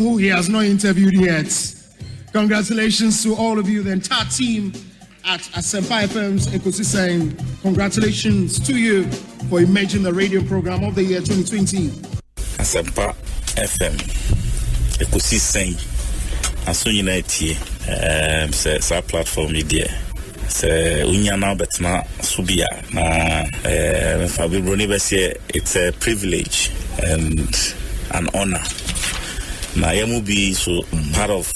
who he has not interviewed yet. Congratulations to all of you, the entire team at Asempa FM's Ekosiisen. Congratulations to you for emerging the radio program of the year 2020. Asempa FM Ekosiisen aso unity sa platform media se unya na betna subia na Fabio Nibese. It's a privilege and an honor. Now, I will be so part of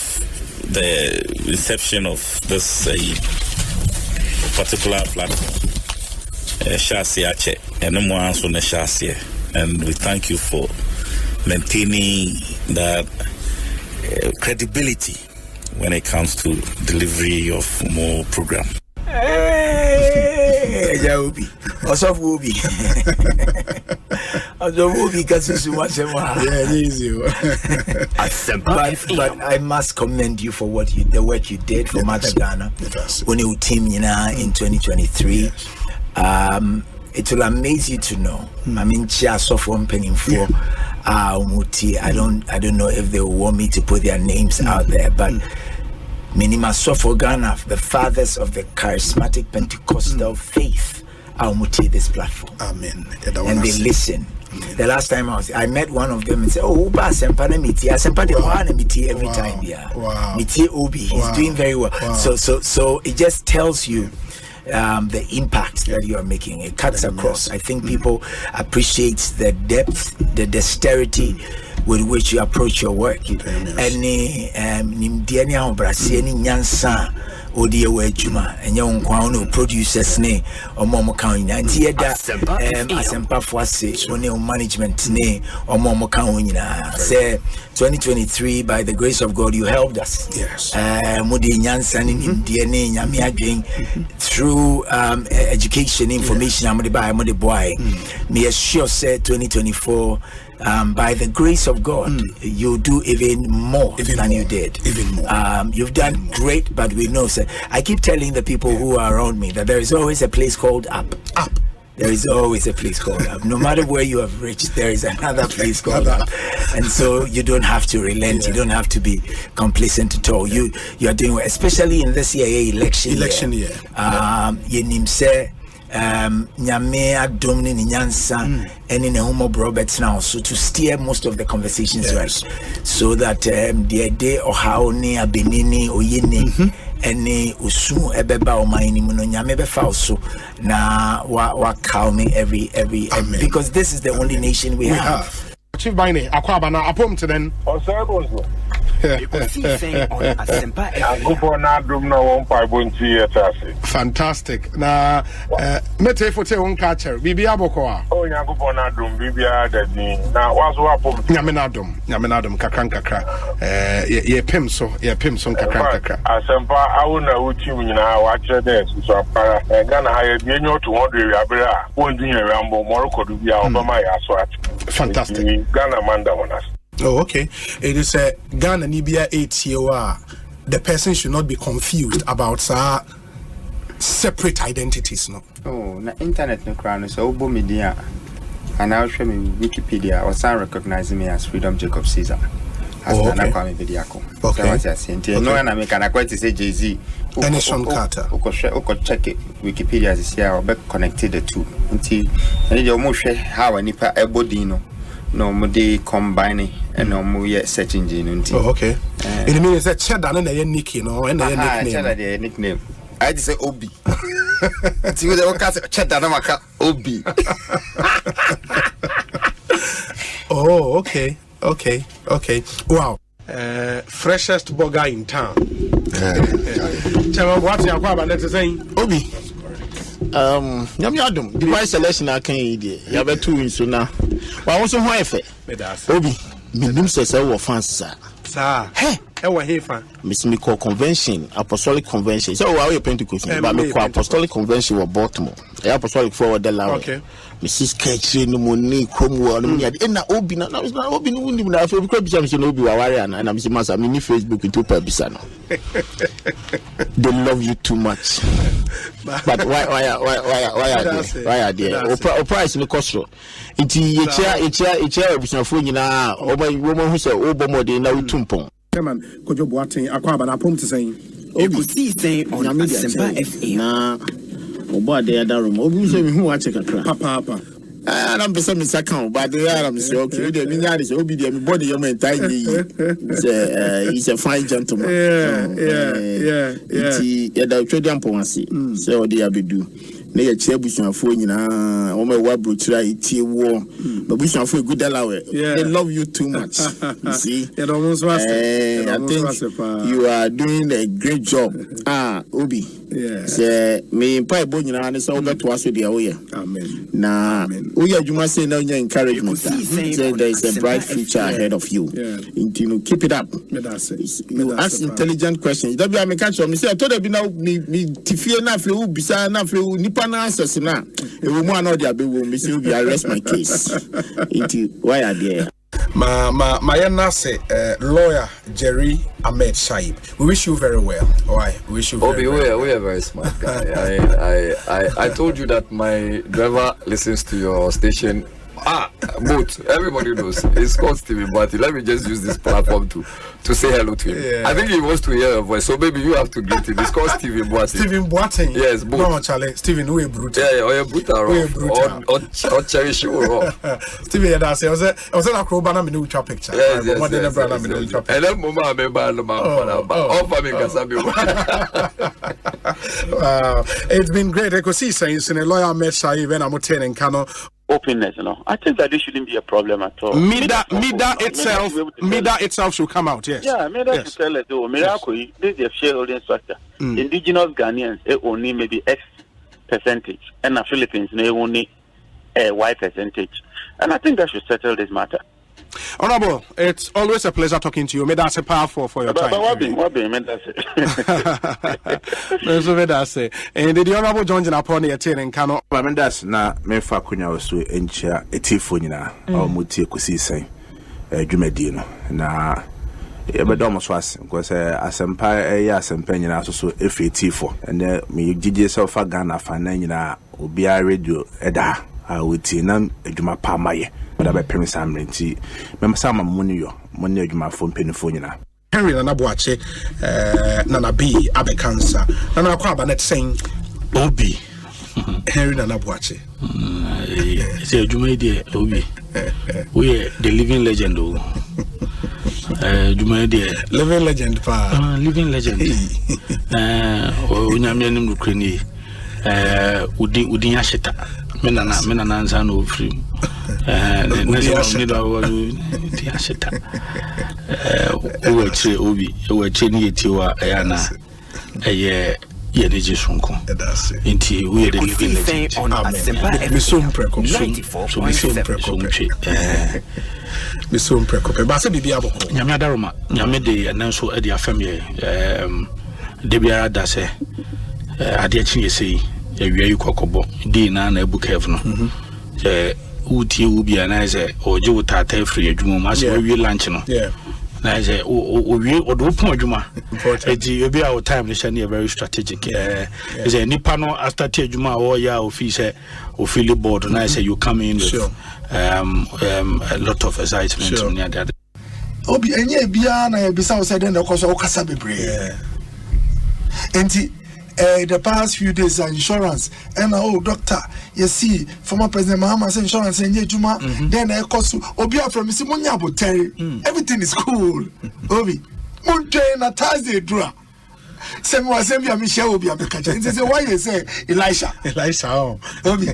the reception of this particular platform. And we thank you for maintaining that credibility when it comes to delivery of more program. Yaobi, also Wobi. But I must commend you for the work you did for Mother Ghana when you team in 2023. It will amaze you to know. I mean, for I don't know if they want me to put their names out there, but Minima Sofo Ghana, the fathers of the charismatic Pentecostal faith, Muti this platform. Amen. And they listen. Amen. The last time I met one of them and said, "Oh, Asempa miti, Asempa de wana miti every time." Yeah, miti Obi, he's doing very well. So it just tells you the impact that you are making. It cuts across. I think people appreciate the depth, the dexterity with which you approach your work. Any nimdiania obrasi any nyansa odi ewe juma enye nkwa no producers ne omo kan nyina nti yeda Asempa Fuase one management ne omo kan nyina say 2023 by the grace of God you helped us. Yes. Mudi nyansa ne nimdie ne nyame adwen through education information amode by amode boy. Me assure say 2024 by the grace of God, you do even more than you did. Even more. You've done great, but we know, sir. I keep telling the people who are around me that there is always a place called up. Up. There is always a place called up. No matter where you have reached, there is another place called up. And so you don't have to relent. You don't have to be complacent at all. You are doing well, especially in this year, election year. Nyame adom ni nyansa ene ne homo Roberts now so to steer most of the conversations right, so that the day or how ne abenini oyini ene usu ebeba o mani mu no nyame be fa so na wa calm every because this is the only nation we have. Chief Bine akwaba na apom to then Osei Bonsu Ekosiisen On Asempa fantastic na mete fote won catcher bibia bokwa o nyankopon na dum bibia dadi na waso apom nyame na dum kakra ye pem so kakra Asempa awu na uchi nyina wa kire dey so apara Ghana ha ye bi enyo 200 abere a won di nwe ambo morokodu bia obama ya so at fantastic Ghana manda wonas. Oh, okay. It is a Ghana Nibia 8 year. The person should not be confused about separate identities, no. Oh, na internet no crown so obo media. And I'll show me Wikipedia or some recognize me as Freedom Jacob Caesar. As okay. Okay. So no one make an quite say Jay-Z. Sean Carter. Oko check it. Wikipedia is here or be connected the two. Until you almost share how any pa ebodino. No mo dey combining and no mo ye search engine until. Oh, okay. It means that cheddar and a nick, you know, and a nickname. Cheddar the nickname. I just say Obi. See what the cast cheddar na maka Obi. Oh, okay. Wow. Freshest burger in town. Tell me what you are let's say. Obi. Yam the price selection I can eat. You have 2 in so now. Well, also why Obi, minimum says our fans, sir. Sir, hey, Miss Miko Convention, Apostolic Convention. So, are you Pentecost? But Miko Apostolic Convention was Baltimore. The Apostolic forward the law. Okay. Mrs. Ketchy, no money, Cromwell, and Obi. Now, it's not Obi. I feel because I'm Obi Wawarian and I'm saying, I'm in Facebook into Pabisano. They love you too much. But why are they? Or price in the cost. It's a phone now. Over woman who said, Obama, now Tumpong. Chairman, could you watch Aquaba? I promise to say, Ekosiisen On Asempa FM. Nah, Oba de other room. Obi say who watch a Papa. I'm the same account, but the other say okay. The minya is Obi the body your man tiny. He's a fine gentleman. Yeah. The trading policy. So what they have to do. They are chebushafo nyina o me wa brochira itie wo babushafo good alawe. They love you too much. You see, I think you are doing a great job. Obi, say me pa bo nyina ne so beto aso dia wo ye. Amen. Na wo ya adwuma say na nya encouragement. Say there is a bright future ahead of you. You keep it up. You ask intelligent questions. That be I catch you. Me say I told you now me tifie na fe wo bisa na fe wo nipa na answers na e wo mu ana dia be wo me say you arrest my case. Why are there? My say lawyer Jerry Ahmed Shaib. We wish you very well. Why? We wish you very well. We are very smart guy. I told you that my driver listens to your station. Both. Everybody knows. It's called Stephen Boati. Let me just use this platform to say hello to him. Yeah. I think he wants to hear your voice, so maybe you have to greet him. It's called Stephen Boati. Stephen Boati? Yes, both. No, Charlie. Stephen, who is brutal? Yeah, or you're brutal. Or cherish or Stephen, yeah, that's it. I was a crowbar and a picture. Yes. And then Mama, I remember all family Kasabi. It's been great. Ekosiisen in a lawyer Ahmed Shaib and I'm attending Kano. Openness, I think that this shouldn't be a problem at all. Mida itself should come out, yes. Yeah, Mida should tell us, Miracle, this is a shareholding structure. Indigenous Ghanaians, only maybe X percentage, and the Philippines, they only a Y percentage. And I think that should settle this matter. Honorable, it's always a pleasure talking to you. May that's a powerful for your time. What be, that's it. And the Honorable John Janaponi attending Kano. That's na me fa kunya wasu enchia etifo nyina o muti Ekosiisen dwumadino na ebedo mo so ase because Asempa Asempa nyina so efe etifo and me gigi se fa Ghana fa na nyina obi a radio eda a wuti na adwuma pa maye but abe premise amrenti me sama muni adwuma fo mpenifo nyina Henry Nanabuache Nana B abekansa Nana kwa ba net saying Obi Henry Nanabuache say adwuma dey Obi we the living legend adwuma dey living legend pa living legend onyame nim no kreni udin ashita menana nza no free neso ni do udin ashita Obi ni etiwa yana ye neji sunko inti we the living legend on Asempa FM 94.7 me so mprekope ba se bibia boko nyame adaroma nyame de nanso e de afam ye de biara da se ade chi yesi ewie yi kokobo di na ebuka ev no uti ubi na ze oje utata free adwuma ma se wie lunch no na ze owie odo pon adwuma edi obi our time ni share very strategic is nipa no after ti adwuma wo ya office ofili board na say you come in with a lot of excitement near that obi enye bia na ebisa wo say den ko so okasa bebre enti the past few days insurance and doctor you see former president Mahama say insurance enye juma then ekosu obi afro me si munya abotere everything is cool obi munje na Thursday dura same was same ya Michelle obi abekacha say why you say Elisha obi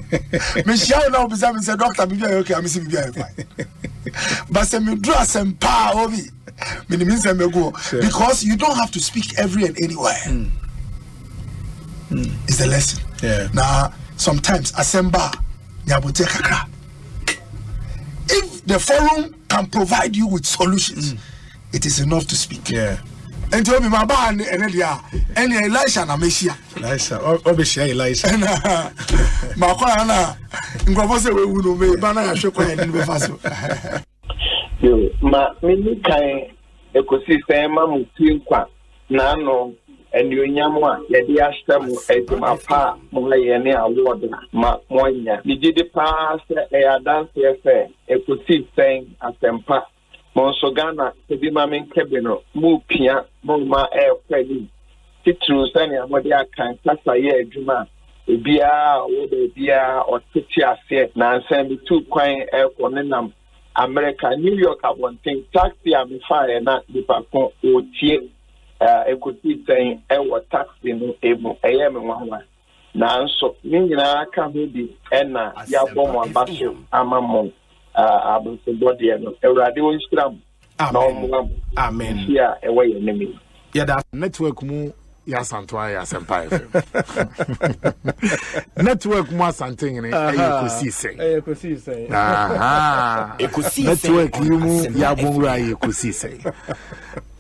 Michelle now be say doctor be okay am see be fine but say me dura some pa obi me mean say me go because you don't have to speak every and anywhere. Is the lesson. Now, sometimes Asempa nyabote kakra. If the forum can provide you with solutions, it is enough to speak. And to me, my band and Elisha na Meshia. Elisha, Obeshia Elisha. Makwana, Ngwavose we would be banana shoko and be fast. Ma mini kai ecosystem mutinkwa nano and you nyamwa yedi ashtamu eduma pa mo yene award ma monya di di pass dance efe ecosystem asempa monso Ghana ebi ma men kebeno mu pia mo ma kweli titru sani amode akan kasa ye adwuma ebia wo bia o titi ase na nsem bi tu kwan konenam America, New York, I want thing taxi and fire not the park or tie equity saying taxi no able AM 1 now so Nina can be and Yabon one basho amamon about the body and a radio scrum. Amen. Yeah, away enemy. Yeah, that network mu ya Santwa ya Asempa FM. Network mu Santing ni Ekosiisen. Ekosiisen. Aha. Network mu ya Bonra Ekosiisen.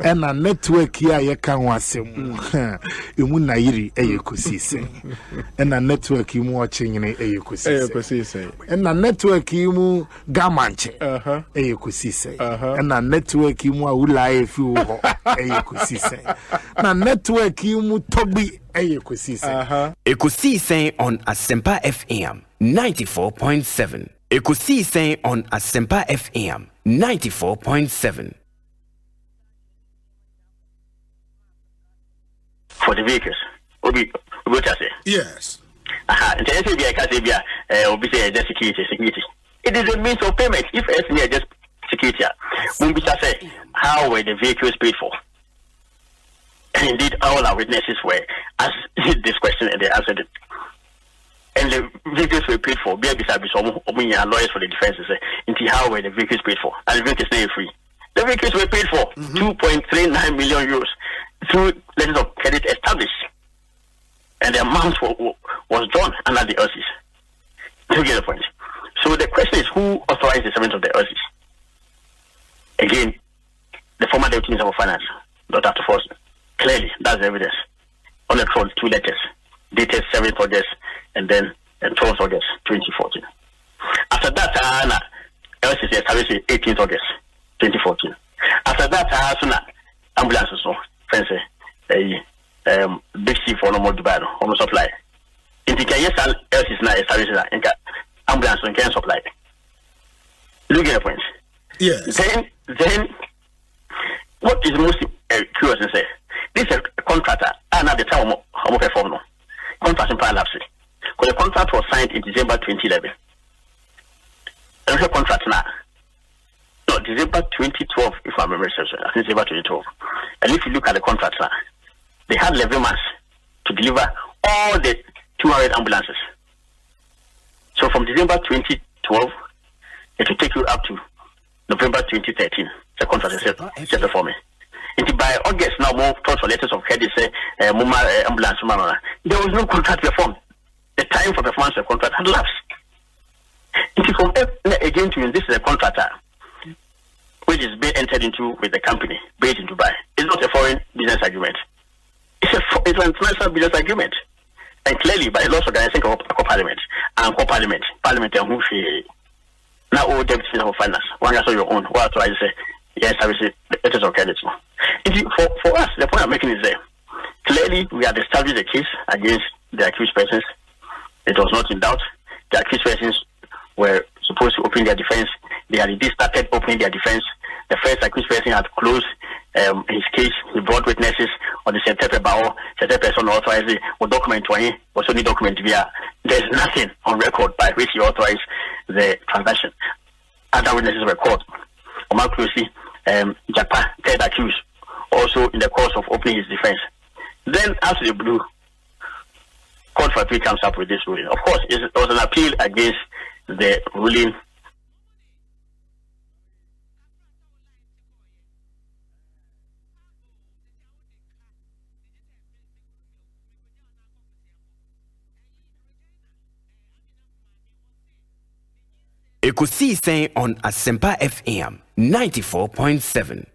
Ena network ya yeka ho asem. Emu na yiri Ekosiisen. Ena network mu ochenyene Ekosiisen. Ena network mu gamanche. Ekosiisen. Ena network mu awula efi ho Ekosiisen. Na network mu tobi Ekosiisen. Ekosiisen on Asempa FM 94.7. Ekosiisen on Asempa FM 94.7. For the vehicles, yes. Security. It is a means of payment. If it's just security, say how were the vehicles paid for? And indeed, all our witnesses were asked this question and they answered it. And the vehicles were paid for. Lawyers for the defense say, how were the vehicles paid for? And the vehicles are free. The vehicles were paid for 2.39 million euros through letters of credit established. And the amount was drawn under the OCs. To get the point. So the question is, who authorized the settlement of the OCs? Again, the former Deputy Minister of Finance, Dr. Force. Clearly, that's the evidence. Electoral 2 letters, dated 7th August and then 12th August 2014. After that, LCC established 18th August 2014. After that, ambulances, friends, big C for no more Dubai, almost supply. In the case, LCC now established ambulance and can supply. Look at the point. Yes. Then, what is most curious and say? This is a contractor, and at the time of perform no contract in lapse. Because the contract was signed in December 2011. And the contract now. No, December 2012, if I remember correctly. I think December 2012. And if you look at the contract now, they had 11 months to deliver all the 200 ambulances. So from December 2012, it will take you up to November 2013. The contract is set performing. By August now, more thoughts for letters of credit say ambulance. There was no contract performed. The time for performance of the contract had lapsed. From again to this is a contractor which is being entered into with the company based in Dubai. It's not a foreign business agreement. It's an international business agreement. And clearly by laws organizing parliament and parliament and who now all deputy minister of finance. One has your own. What I say, yes, I will say letters of credit. For us, the point I'm making is there. Clearly, we had established a case against the accused persons. It was not in doubt. The accused persons were supposed to open their defense. They had indeed started opening their defense. The first accused person had closed his case. He brought witnesses on the September Bao. September person authorized with document 20 was only document via. There's nothing on record by which he authorized the transaction. Other witnesses were caught. Omar Klusi, Japan, third accused, also in the course of opening his defense. Then, after the blue, Court for Appeal comes up with this ruling. Of course, it was an appeal against the ruling. Ekosiisen on Asempa FM 94.7.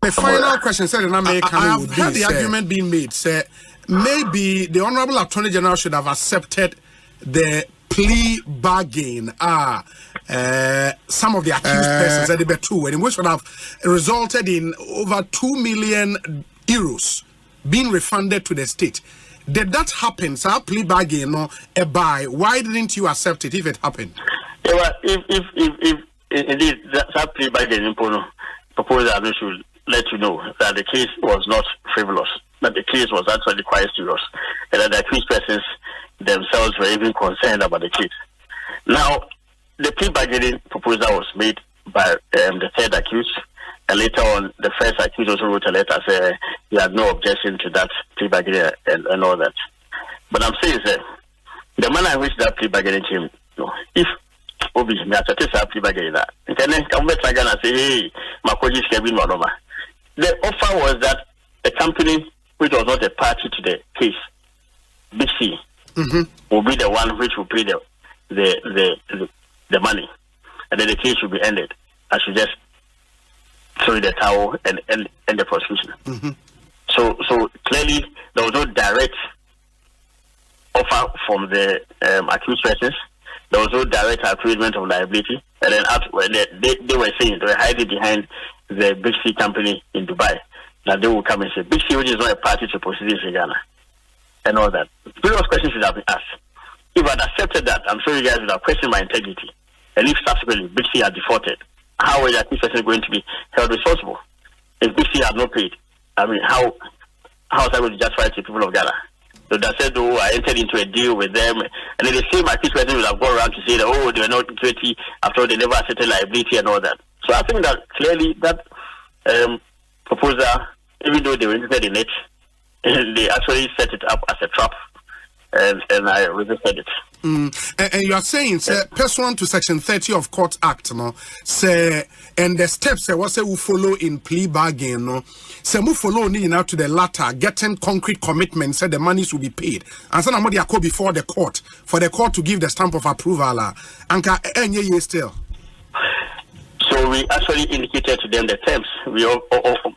My final question, sir, I have heard the argument being made, sir. Maybe the Honorable Attorney General should have accepted the plea bargain. Some of the accused persons said they were true, and which would have resulted in over 2 million euros being refunded to the state. Did that happen? So plea bargain or a buy? Why didn't you accept it if it happened? Yeah, well, if indeed that plea bargain proposal, I should let you know that the case was not frivolous, that the case was actually quite serious, and that the accused persons themselves were even concerned about the case. Now, the plea bargaining proposal was made by the third accused, and later on, the first accused also wrote a letter saying he had no objection to that plea bargaining and all that. But I'm saying, sir, the manner in which that plea bargaining came, if Obi, me accept that plea bargaining, then come back again and say, hey, my coach is Kevin Wanoma. The offer was that the company, which was not a party to the case, Big C, will be the one which will pay the money, and then the case should be ended. I should just throw the towel and end the prosecution. So clearly there was no direct offer from the accused persons. There was no direct agreement of liability, and then they were saying, they were hiding behind the Big C company in Dubai, that they will come and say, Big C, which is not a party to proceedings in Ghana, and all that. Previous questions should have been asked. If I'd accepted that, I'm sure you guys would have questioned my integrity. And if subsequently Big C had defaulted, how is that person going to be held responsible? If Big C had not paid, I mean, how is that going to justify to the people of Ghana? So that said, I entered into a deal with them, and then the same accused person would have gone around to say that, they were not guilty after all, they never accepted liability and all that. So I think that clearly that proposal, even though they were interested in it, they actually set it up as a trap, and I resisted it. And you are saying, sir, pursuant to Section 30 of Court Act, say, and the steps what say will follow in plea bargain, say move follow now to the latter, getting concrete commitments, say the monies will be paid, and so now they are before the court for the court to give the stamp of approval. And still. So we actually indicated to them the terms. We all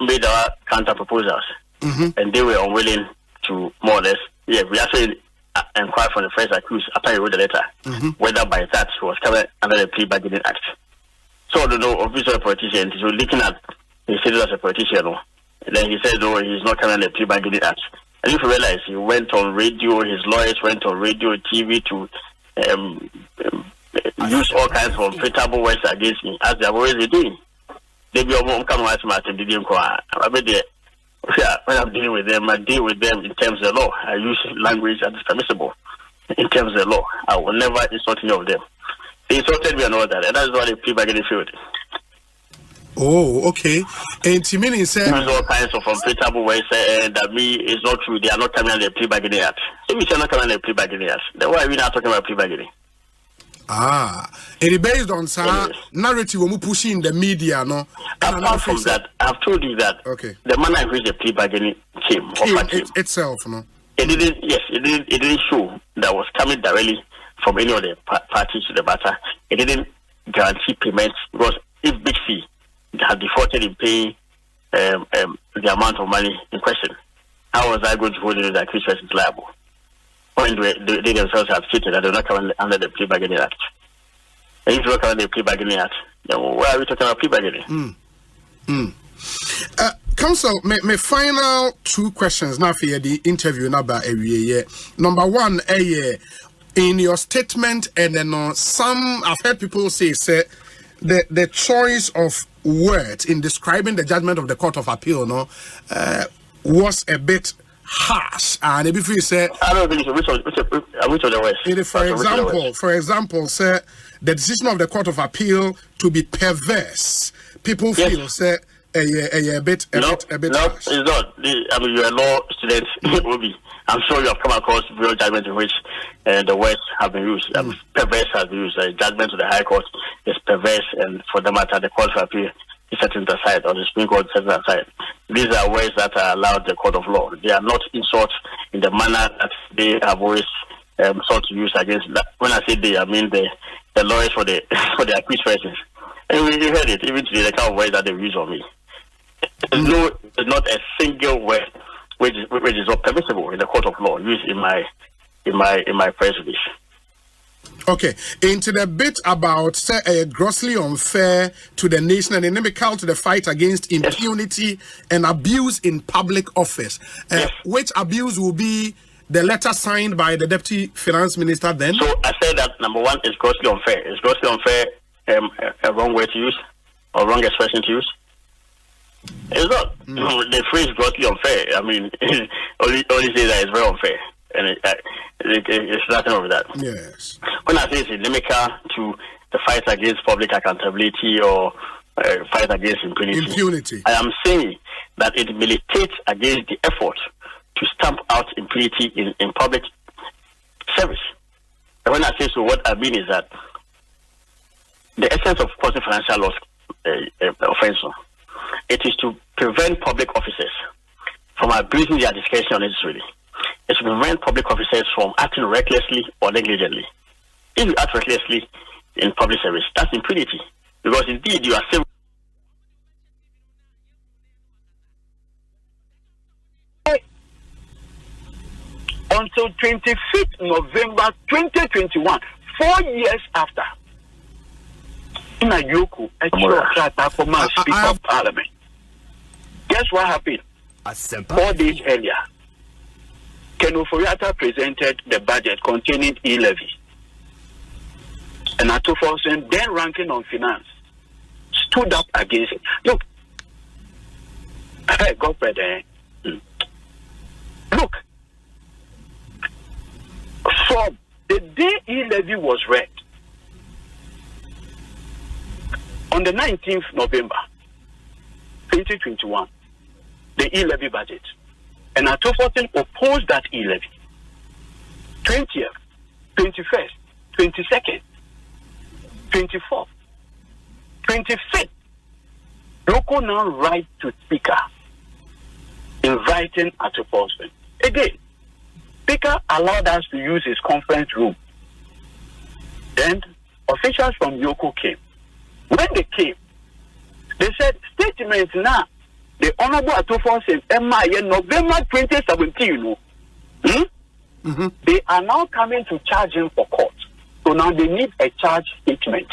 made our counter proposals, and they were unwilling to more or less. Yeah, we actually inquired from the first accused after he wrote the letter whether by that he was covered under the plea bargaining act. So I don't know, official politician, so looking at his status as a politician, and then he said, no, he's not covered under the plea bargaining act. And if you realize, he went on radio, his lawyers went on radio, TV to use all kinds of unfavorable words against me, as they have always been doing. They be almost come to my when I'm dealing with them, I deal with them in terms of the law. I use language that is permissible in terms of the law. I will never insult any of them. They insulted me and all that, and that's why they plea bargaining field. Oh, okay. And to me, use all kinds of unfavorable words that me is not true. They are not coming under the plea bargaining act. If you are not coming under the plea bargaining act, then why are we not talking about plea bargaining? It is based on some narrative we pushing in the media, no? Apart from that, I've told you that the manner in which the plea bargaining came itself, no? It didn't show that was coming directly from any of the parties to the matter. It didn't guarantee payments, because if Big C had defaulted in paying the amount of money in question, how was I going to hold the accused persons liable? When they themselves have stated that they're not coming under the plea bargaining act. And if you're not under the plea bargaining act, then why are we talking about plea bargaining? Counsel, my final two questions now for the interview. Number one, in your statement, and then I've heard people say the choice of words in describing the judgment of the Court of Appeal was a bit harsh, and if you say, I don't think so. Which of the words? For example, say the decision of the Court of Appeal to be perverse. People feel say a bit harsh. It's not. I mean, you're a law student, Obi. I'm sure you have come across real judgment in which the words have been used. Perverse has been used. Judgment to the High Court is perverse, and for the matter, the Court of Appeal is setting aside, or the Supreme Court is setting aside. These are words that are allowed the court of law. They are not insults in the manner that they have always sought to use against that. When I say they, I mean the lawyers for the accused persons. And we heard it, even today, the kind of words that they use on me. There's not a single word which is not permissible in the court of law used in my press release. Okay, into the bit about say grossly unfair to the nation and inimical to the fight against impunity and abuse in public office. Which abuse will be the letter signed by the Deputy Finance Minister then? So I said that number one is grossly unfair. Is grossly unfair a wrong word to use or wrong expression to use? It's not. The phrase grossly unfair. I mean, only say that it's very unfair. And it's nothing over that. Yes. When I say it's inimical to the fight against public accountability or fight against impunity, I am saying that it militates against the effort to stamp out impunity in public service. And when I say so, what I mean is that the essence of causing financial loss offense, it is to prevent public officers from abusing their discretion unnecessarily. It's to prevent public officers from acting recklessly or negligently. If you act recklessly in public service, that's impunity. Because indeed you are civil. Until 25th November 2021, 4 years after, in a Yoku, a Speaker of Parliament. Guess what happened? 4 days earlier, Ken Oforiatta presented the budget containing e-levy. And Atufosen, then ranking on finance, stood up against it. Look, Godfrey, look, from the day e-levy was read, on the 19th November 2021, the e-levy budget, and Atufosen opposed that e-levy. 20th, 21st, 22nd, 24th, 25th, Local now write to Speaker inviting Atufosen. Again, Speaker allowed us to use his conference room. Then officials from Yoko came. When they came, they said statements now. The Honorable Atufosen in November 2017, they are now coming to charge him for court. So now they need a charge statement.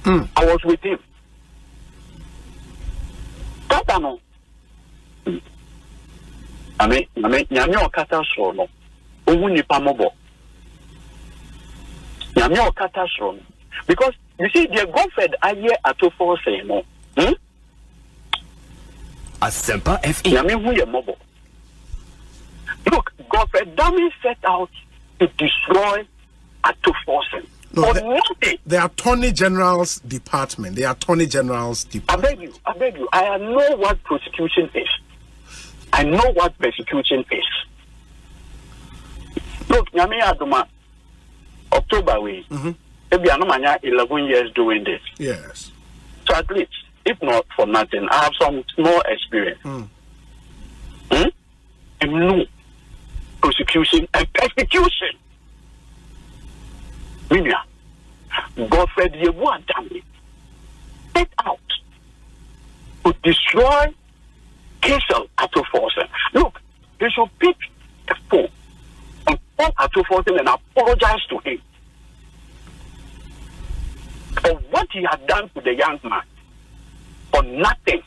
I was with him. Tatano. I mean, Nyamio Kata Shono. Owuni Pamobo. Nyamio Kata Shono. Because you see, the Godfrey Aye Atufosen no. Asempa FM. Nyame hu ye mobo. Look, Godfrey Dummy set out to destroy Atufosen. No, the Attorney General's Department. The Attorney General's Department. I beg you. I know what prosecution is. I know what persecution is. Look, Nyame Aduma, October way. Maybe I'm not 11 years doing this. Yes. So at least, if not for nothing, I have some small experience. And no prosecution and persecution. Minya, Godfrey Yebu Adami set out to destroy Kesel Atufosen. Look, they should pick a phone and call Atufosen and apologize to him for what he had done to the young man for nothing.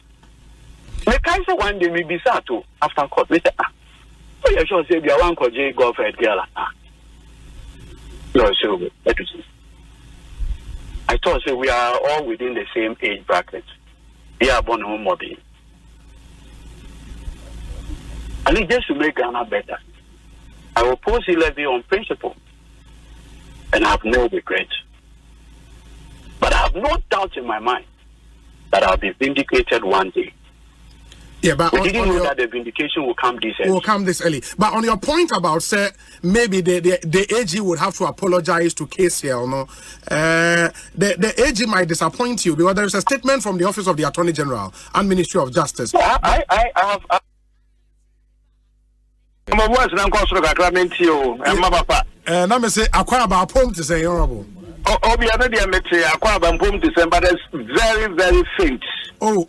The Kaiser one day may be sad too after court. They say, oh, you should say, you want to go Godfrey girl. No, so let us see. I thought we are all within the same age bracket. We are born home mobile. I think just to make Ghana better, I will oppose e-levy on principle and I have no regret. But I have no doubt in my mind that I'll be vindicated one day. Yeah, but we didn't know that the vindication will come this early. But on your point about, say, maybe the AG would have to apologize to KCL, no? The AG might disappoint you because there is a statement from the Office of the Attorney General and Ministry of Justice. I have. My voice now goes to the Clementio and my papa. And I'm say, acquire about point to say, Honorable. Obi another metre akwa from December that's very very faint. Oh.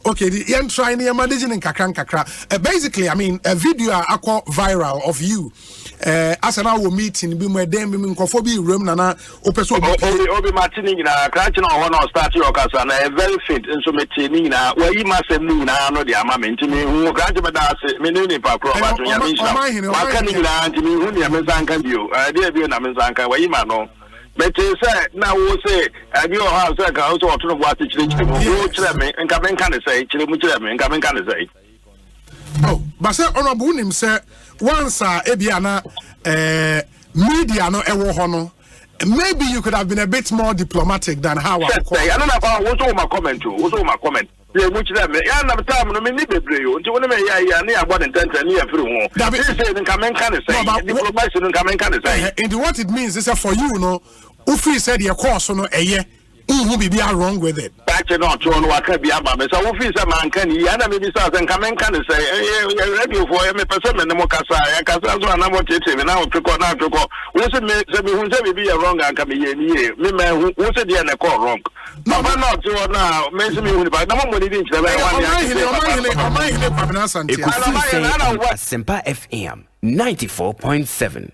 Okay, the end trying your managing in kakra. Basically, I mean, a video aqua viral of you. As an hour meeting, be my damn cophobia room, Nana, Obi Martini, crunching on one start your casa, and very faint instrumenting, where you must have known, I know the amount to me, who granted my dad, Minuni Pacro, dear Namizanka, where you might know. But you say, now we'll say, and your house, I can also want to know what it's and coming can say, and coming can say. Oh, but sir, honorable him, sir, once Ebiana media no ewo hono. Maybe you could have been a bit more diplomatic than how I don't know what's all my comment to, what's all my comment. Which them, I never time no me need be you. Until when me ya near about intent and near through. That is saying come can say, diplomacy can say. And what it means is that for you, no, Ufi said your course no a year. Who be wrong with it? That's not true. What can be about me? So, if a man can, Yana maybe start and come and can say, ready for a person and the Mocasa, and Casa, and I'm what it's even now to go now to go. What's it who's ever be a wrong and come in here? Me man, who's it the call wrong? No, I'm not to now. Mention me with no one didn't tell Asempa FM 94.7.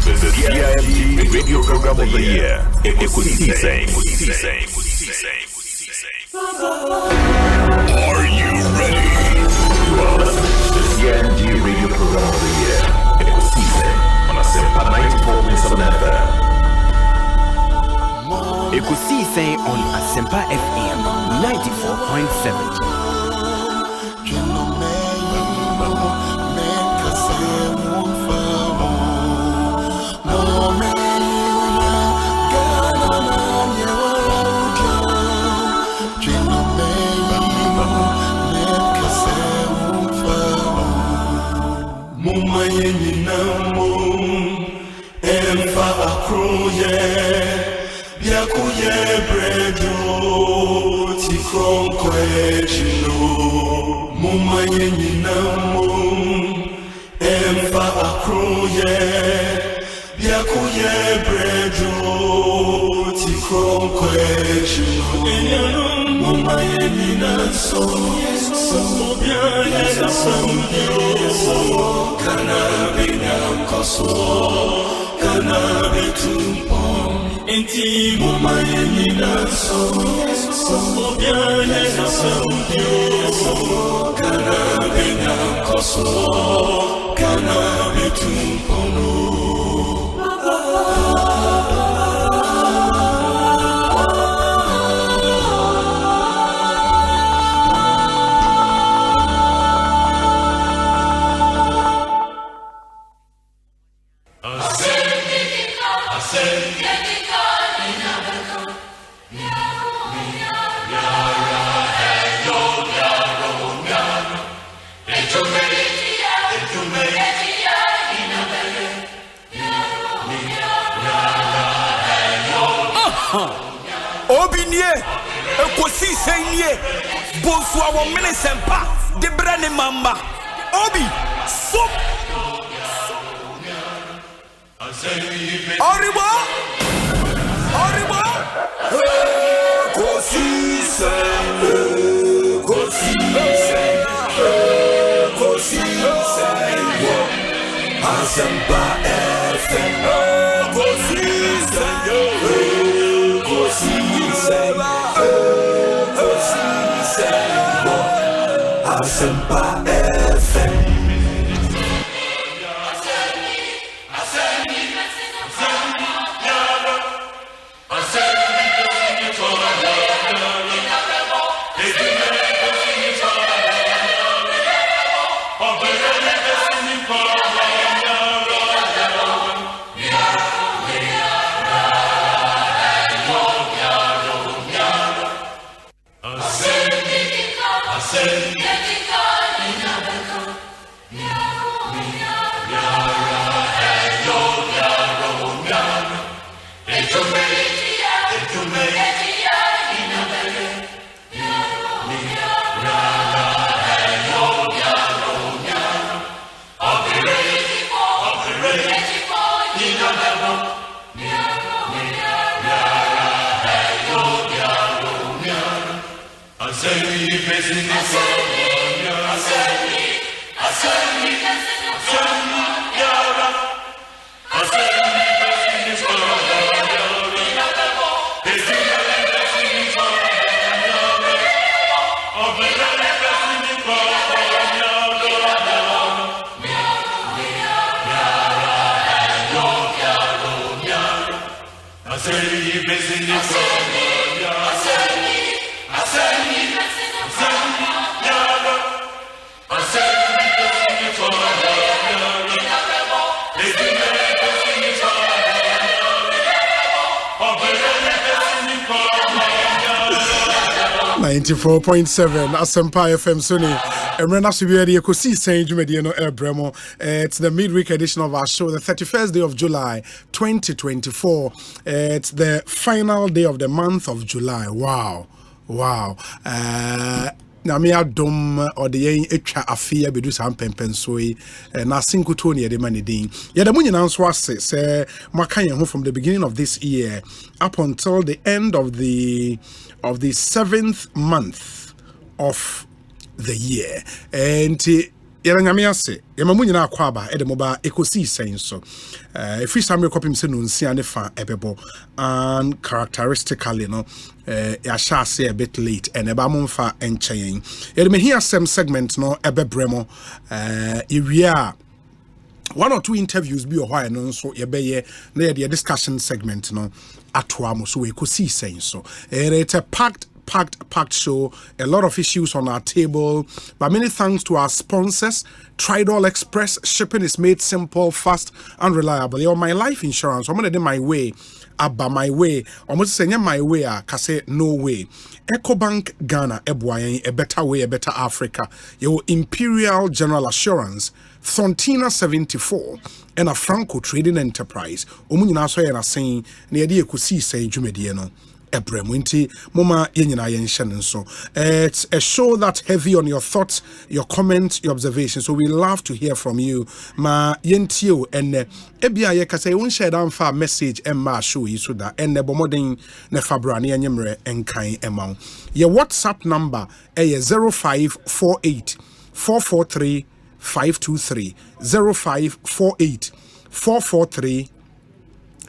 The CIMT Radio Program of the Year, Ekosiisen. Are you ready? You are listening to the CIMT Radio Program of the Year, Ekosiisen, on Asempa 94.7 FM. Ekosiisen on Asempa FM 94.7. Ekosiisen Bonsu our Asempa de brane mamba Obi so Oribo Asempa FM Asempa FM. Asempa FM Sony. It's the midweek edition of our show, the 31st day of July 2024. It's the final day of the month of July. Wow. Na me adom or the etwa afia bedu sam pempensoi na sinkuto ne de manidin ye da munyina nso ase say maka yen ho from the beginning of this year up until the end of the 7th month of the year. And Yeranyame ase yemamunyina akwa aba edemoba Ekosiisen so if we summary copy se no nsia ne fa ebebo and characteristically no ya sha say a bit late and eba momfa enchen yedeme here some segment no ebebremo ewia one or two interviews bi ohwa no so yebeye na ye discussion segment no atoa mo so Ekosiisen so it's a packed show, a lot of issues on our table, but many thanks to our sponsors. Tridol Express shipping is made simple, fast, and reliable. On my life insurance, I'm gonna do my way, abba my way. I'm gonna say my way, kase no way. EcoBank Ghana, Ebwayen, a better way, a better Africa. Your Imperial General Assurance, Thontina 74, and a Franco Trading Enterprise. Omunyina so yana saying near the Ekosiisen Jumedieno. Ebremwinti moma yenyina yenshen so it's a show that's heavy on your thoughts, your comments, your observations, so we love to hear from you ma yentio ene ebia ye kase won share down fa message emma show yi so da ene bomoden ne fabra ne enyemre enkan emma your WhatsApp number 0548 443 523 0548 443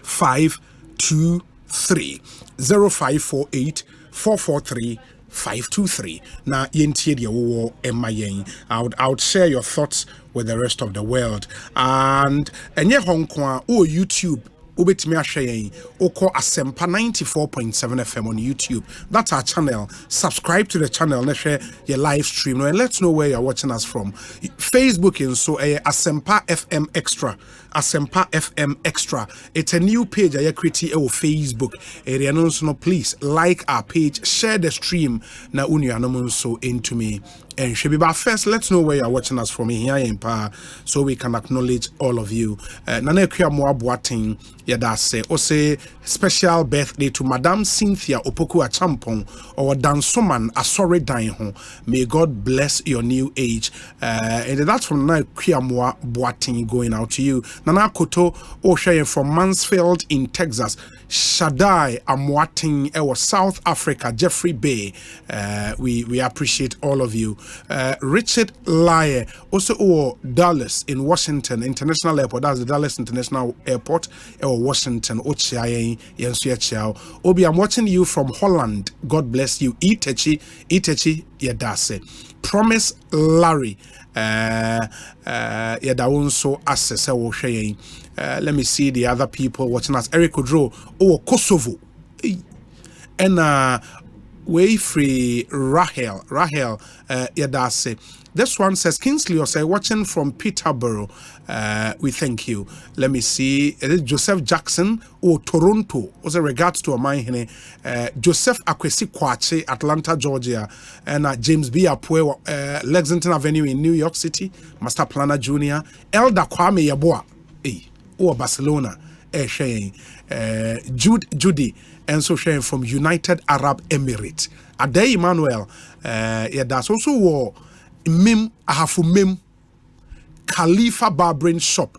523 0548 443 523. Now, yentie wo emma yen. I would share your thoughts with the rest of the world. And enye Hong Kong or YouTube. Ubetimi ashare oko Asempa 94.7 FM on YouTube. That's our channel. Subscribe to the channel. Let's share your live stream and let's know where you're watching us from. Facebook and so Asempa FM Extra. Asempa FM Extra. It's a new page I create on Facebook. No, please like our page, share the stream. Na unu so into me. And should be but first, let's know where you're watching us from here in power so we can acknowledge all of you. Nana Kia Moa Boating Yadase Osei special birthday to Madame Cynthia Opoku Achampong or Dansoman Asore Dainho. May God bless your new age. And that's from Nana Kia Moa Boating going out to you. Nana Koto Osei from Mansfield in Texas. Shaddai Amwating Ewa South Africa, Jeffrey Bay. We appreciate all of you. Richard Lye, also Dallas in Washington International Airport. That's the Dallas International Airport, Washington. Obi, I'm watching you from Holland. God bless you. Itechi Yadase. Promise Larry. Yadawunso Assessor Shayin. Let me see the other people watching us. Eric Odro, Kosovo. And way free Rahel Yadase. This one says Kingsley Osei watching from Peterborough. We thank you. Let me see. It is Joseph Jackson Toronto. Also regards to a mine Joseph Akwesi Kwache, Atlanta, Georgia, and James B. Apue, Lexington Avenue in New York City, Master Planner Jr. Elda Kwame Yaboa, Barcelona, Judy, and so sharing from United Arab Emirates. Ade Emmanuel, that's also war. Mim ahafu mim Khalifa Barbering Shop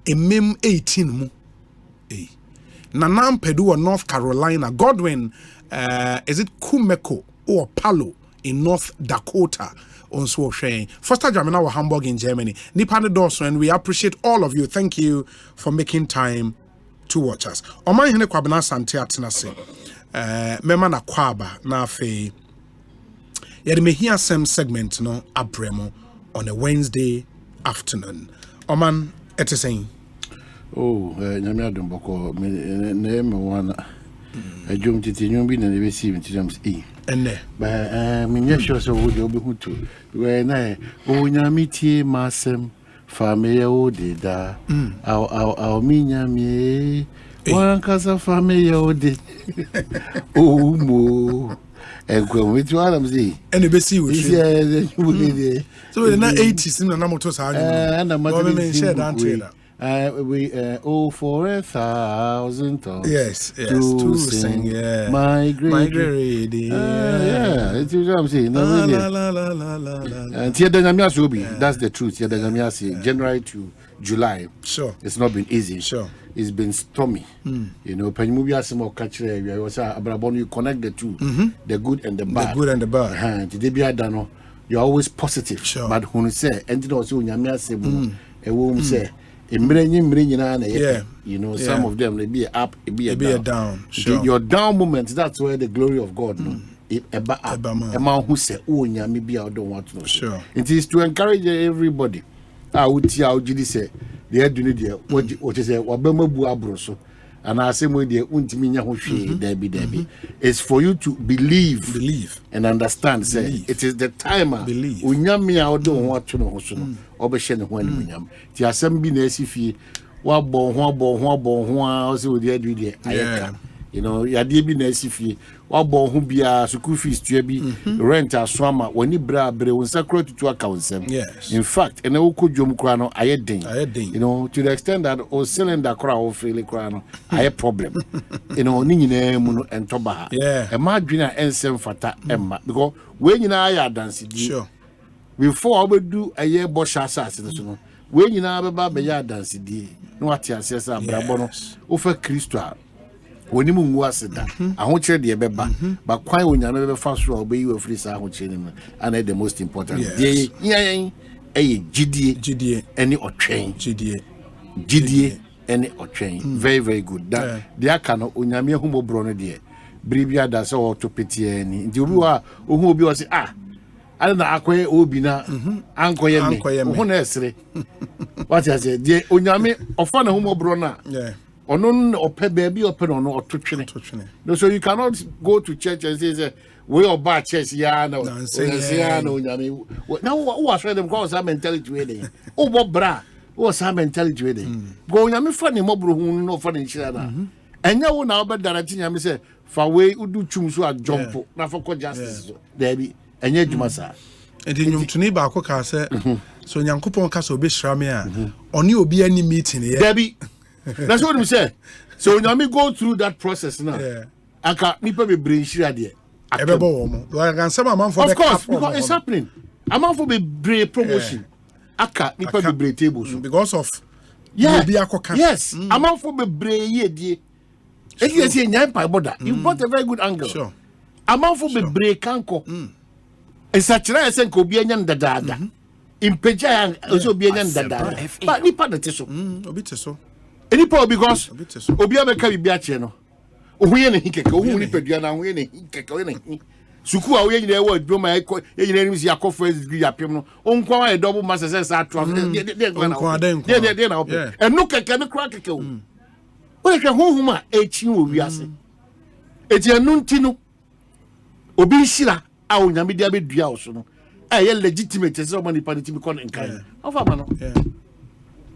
mim 18 mu Nanam Pedua North Carolina Godwin is it Kumeko or Palo in North Dakota. Also sharing. First time in our Hamburg in Germany. Nipane Dawson, and we appreciate all of you. Thank you for making time to watch us. Oma hene kwabena sante atenase. Mema na kwaba na afi. Yede me hear some segment no abremo on a Wednesday afternoon. Oman eteseng. Oh, nyame adom boko me wana. Ajum titi nyumbi na nebe si mtijams ene ba minye sure so wo de obi hutu we na o nyame tie masem family o de da au minya mi wan kasa family o de o mo egwe we tu adam zi ene be si wo so na 80s na moto sa anyu na me share that trailer we for 1,000 tongues. Yes, to sing, yeah. My great yeah, it's what I'm saying. That's the truth. January to July. Sure. It's not been easy. Sure. It's been stormy. You know, when you some more catch you connect the two, the good and the bad. The good and the bad. You're always positive. Sure. But when you say, and also say, you know, some of them they be up, it be a down. Sure. Your down moments, that's where the glory of God a man who say, oh yeah, maybe I don't want to know. Sure. It is to encourage everybody. I would see how you say the head what is a wabemabu abroso. And I say with the untiminya Debbie. It's for you to believe and understand. Say it is the timer. Believe. Unyami I don't want to know. Obeshen when unyam. The assembly nesifi. Also the you know, ya debi nesifi. Wabo bia school fees to be rent a swama when you bra secret to accounts. Yes. In fact, and oko jom krano ayedin. You know, to the extent that o cylinder crowd freely krano aye problem. You know, ni nyine and toba. Yeah. E ma dwina ensem fata emma because when you na ya dance di. Sure. Before we do a year bosh asase no. When you na be ya dance di. No atiase sa brabo no. Ofa Kristo when you was that, I want you to be but quite when you never fast roll, be you a free sound, and the most important. GDA, any or train, GDA, any or train. Very, very good. That the cano, Unyamia Humo Brono, dear. Bribia does all to pity any. Do you are who be was I don't know, Aqua Obina, Uncle Yemi, what I said, dear Unyami, or Fana Humo Brona. Yeah. Or no, or pay baby or pen or to train. No, so you cannot go to church and say, we are bad church, yeah, no, now what was them cause some mentality? Oh, what bra was some mentality? Go, I'm funny, mobile, no funny share. And now, but directing, I say, for way you do choose to jump, not for justice, Debbie, and yet you must have. And in your neighbor, Coca said, so Yankupon Castle be Shramia, or you be any meeting here, Debbie. That's what we say. So when I go through that process now, I can't be bring share there. Of course, because it's happening. I'm out for the promotion. I can't be brave tables because of yes. I'm out for the brave ye. It's a you bought a very good angle. Sure. I'm out for the brave canco. It's such a sense could be a dada. In Peja also be a dada. But ni part of the so. Any power because Obiama can be no. We and he can go only Pediana, we and Suku away in the word, do my enemies, your coffers, Yapino, Uncle, a double master says, I trust and look at can crack a kill. Well, can whom you be asking. It's a nuntino Obishira, our Yamidia be Diaosono. I am legitimate as so many political kind.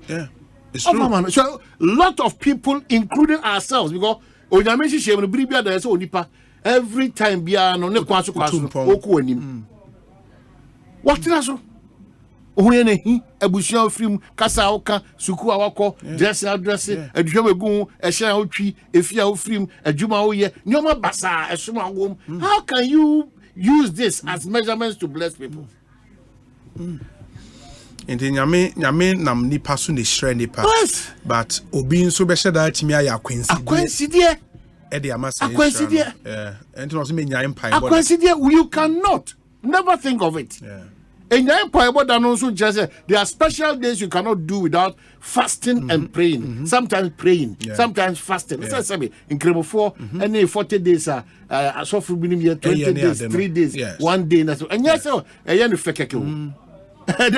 Yeah. It's true. So a lot of people, including ourselves, because Onyamishi Shem Bribia there so nipa every time bia no ne kwaso oku anim. What na so? Ohun na hi abusia ofrim kasa oka suku awako dress aduhwe egu ehia otwi efia ofrim adwuma woye nyoma basa esoma wom. How can you use this as measurements to bless people? And then Yame nam nipa so ne shre nipa. But obi nso be sheda atimi aya akwansidie e de amasa akwansidie and no so me nya empire akwansidie you cannot Never think of it. And there are special days you cannot do without fasting and praying. Sometimes praying, sometimes fasting. In Cremo 4, and 40 days are so for 20 days, 3 days, 1 day. And yes, I am fake. It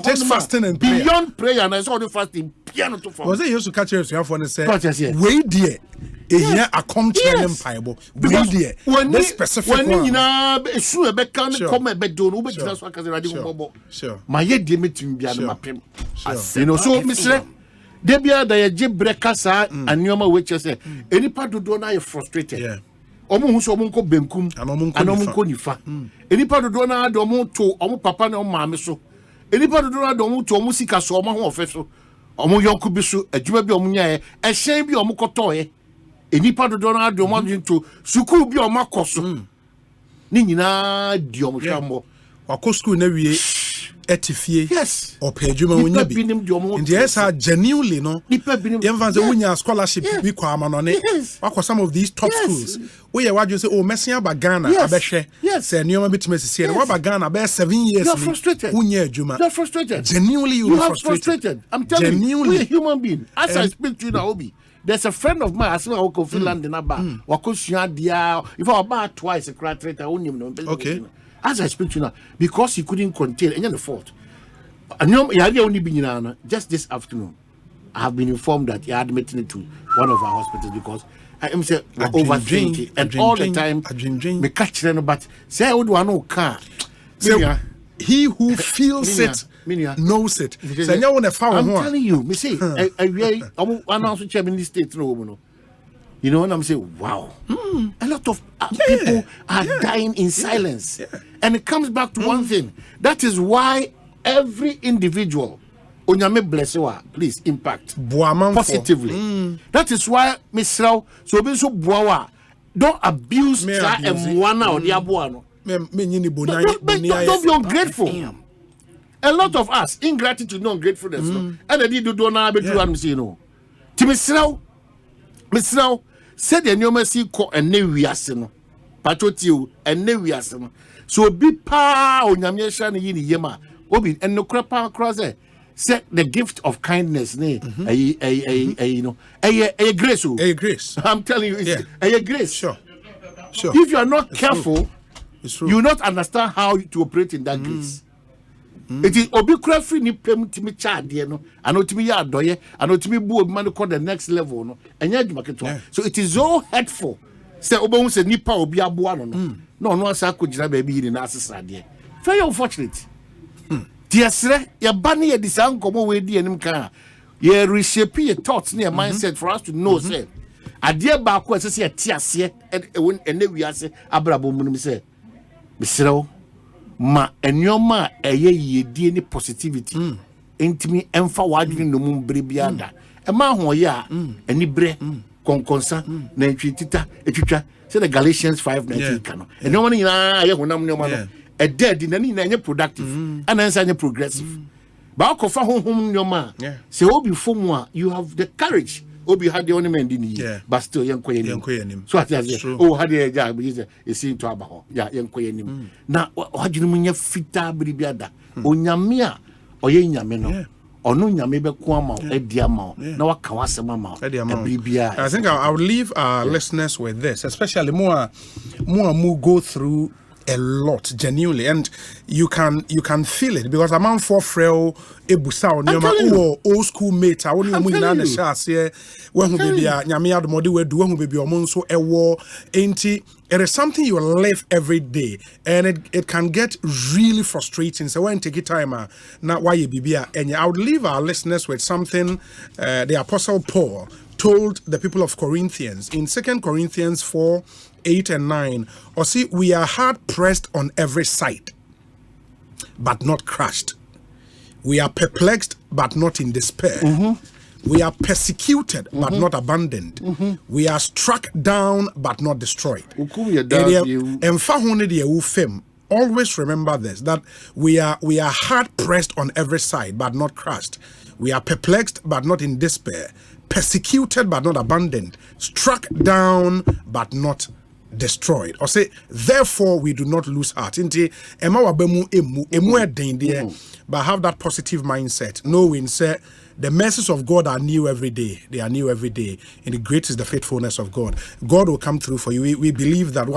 takes fasting and prayer. Beyond prayer, and I saw the fasting. Piano to was it used to catch us and say, wait, dear. Here a company Bible. Wait, dear. When this specific one, you know, sure, but can't come a bed don't over just like as a radio. Sure, my head dimitting beyond my pim. You know, so Mr. Debia, the jib breakasa and Yoma, which I say, any part to do not frustrated. Omunko benkum anomunko nifa enipa dodo na adomo to omo papa na omo maame so enipa dodo na adomo to omo sika so omo ho ofe so omo yonku bi so adwuma bi omo nyae ehyen bi omo kotoye enipa dodo na adomo to sukuu bi omo akoso ni nyina di omo hwambo wako school na wie etifie or pejuma wonya bi and yes are genuinely no yemfanze wonya scholarship bi kwa amanone wako some of these top schools we ya wadwe say oh mesia ba Ghana abehwe say nioma bitime sisi na ba Ghana be 7 years wonya adwuma you're frustrated genuinely you are frustrated I'm telling you we're a human being as I speak to you now Obi there's a friend of mine Asempa wako Finland in aba wako sua dia if I about twice a crater okay as I speak to you now, because he couldn't contain any of the fault. Just this afternoon, I have been informed that he are admitting it to one of our hospitals because I am overthinking and all the time me catch them, but say I would want no car. He who feels it knows it. I'm telling you, me say I'm announcing chairman in the state no. You know, and I'm saying, wow, a lot of people are dying in silence. And it comes back to one thing. That is why every individual, Onyame bless you, please impact positively. That is why, Miss Rao, so be so boawa, don't abuse that and one or the abuano. Don't be ungrateful. A lot of us, ingratitude, no ungratefulness. And I did do not be true, I'm saying, no. To Miss Rao, said the new mercy call and ne wiase no patrotio and ne wiase no so be pa onyame sha ne yini yema obi and no crapa cross say the gift of kindness ne you know a grace I'm telling you it's a grace sure if you are not careful you will not understand how to operate in that grace. It is obi kura free ni pem timi charge no ano timi ya adoye ano timi bu obi man call the next level no enya adwuma keto so it is so hurtful say obo say nipa obi aboa no no asa akogina ba bi ni na asesa de very unfortunate tiesre ya ba ne ya disankomo we di anim kan ye reshape your thoughts ne mindset for us to know say ade ba ko ase ya tiase ene wiase abrabo munum say bisrew ma enyoma eye yedie ni positivity intimi emfa wadwene no mu brebiada e ma hoye a ani bre konkonsa na ntwitita etwitwa say the Galatians 5:19 kano enyoma ni na aye honam nyoma no e dead na ni na enye productive and answer enye progressive ba ko fa honhom nyoma say obi fomu a you have the courage obi had the only man ni but still yenkoyenim so at oh had the ja be say into abaho ya yenkoyenim na wadwene munya fita biribiada onyame a oye nyame no ono nyame be ko ama edi ama na waka wasema ama biribia. I think I would leave our listeners with this, especially more go through a lot genuinely, and you can feel it because a man for frail ebusa on your old school mate I only na na share when who baby nyame adomode we do when baby omo so ewo enti it is something you live every day and it can get really frustrating so when take it time na why you bibia and I would leave our listeners with something the Apostle Paul told the people of Corinthians in 2 Corinthians 4:8 and 9, or see, we are hard pressed on every side, but not crushed. We are perplexed, but not in despair. We are persecuted, but not abandoned. We are struck down, but not destroyed. Always remember this, that we are hard pressed on every side, but not crushed. We are perplexed, but not in despair. Persecuted, but not abandoned. Struck down, but not destroyed. Or say, therefore we do not lose heart. Inti ema wabemu emu edin but have that positive mindset, knowing say the mercies of God are new every day. They are new every day. And the great is the faithfulness of God. God will come through for you. We believe that.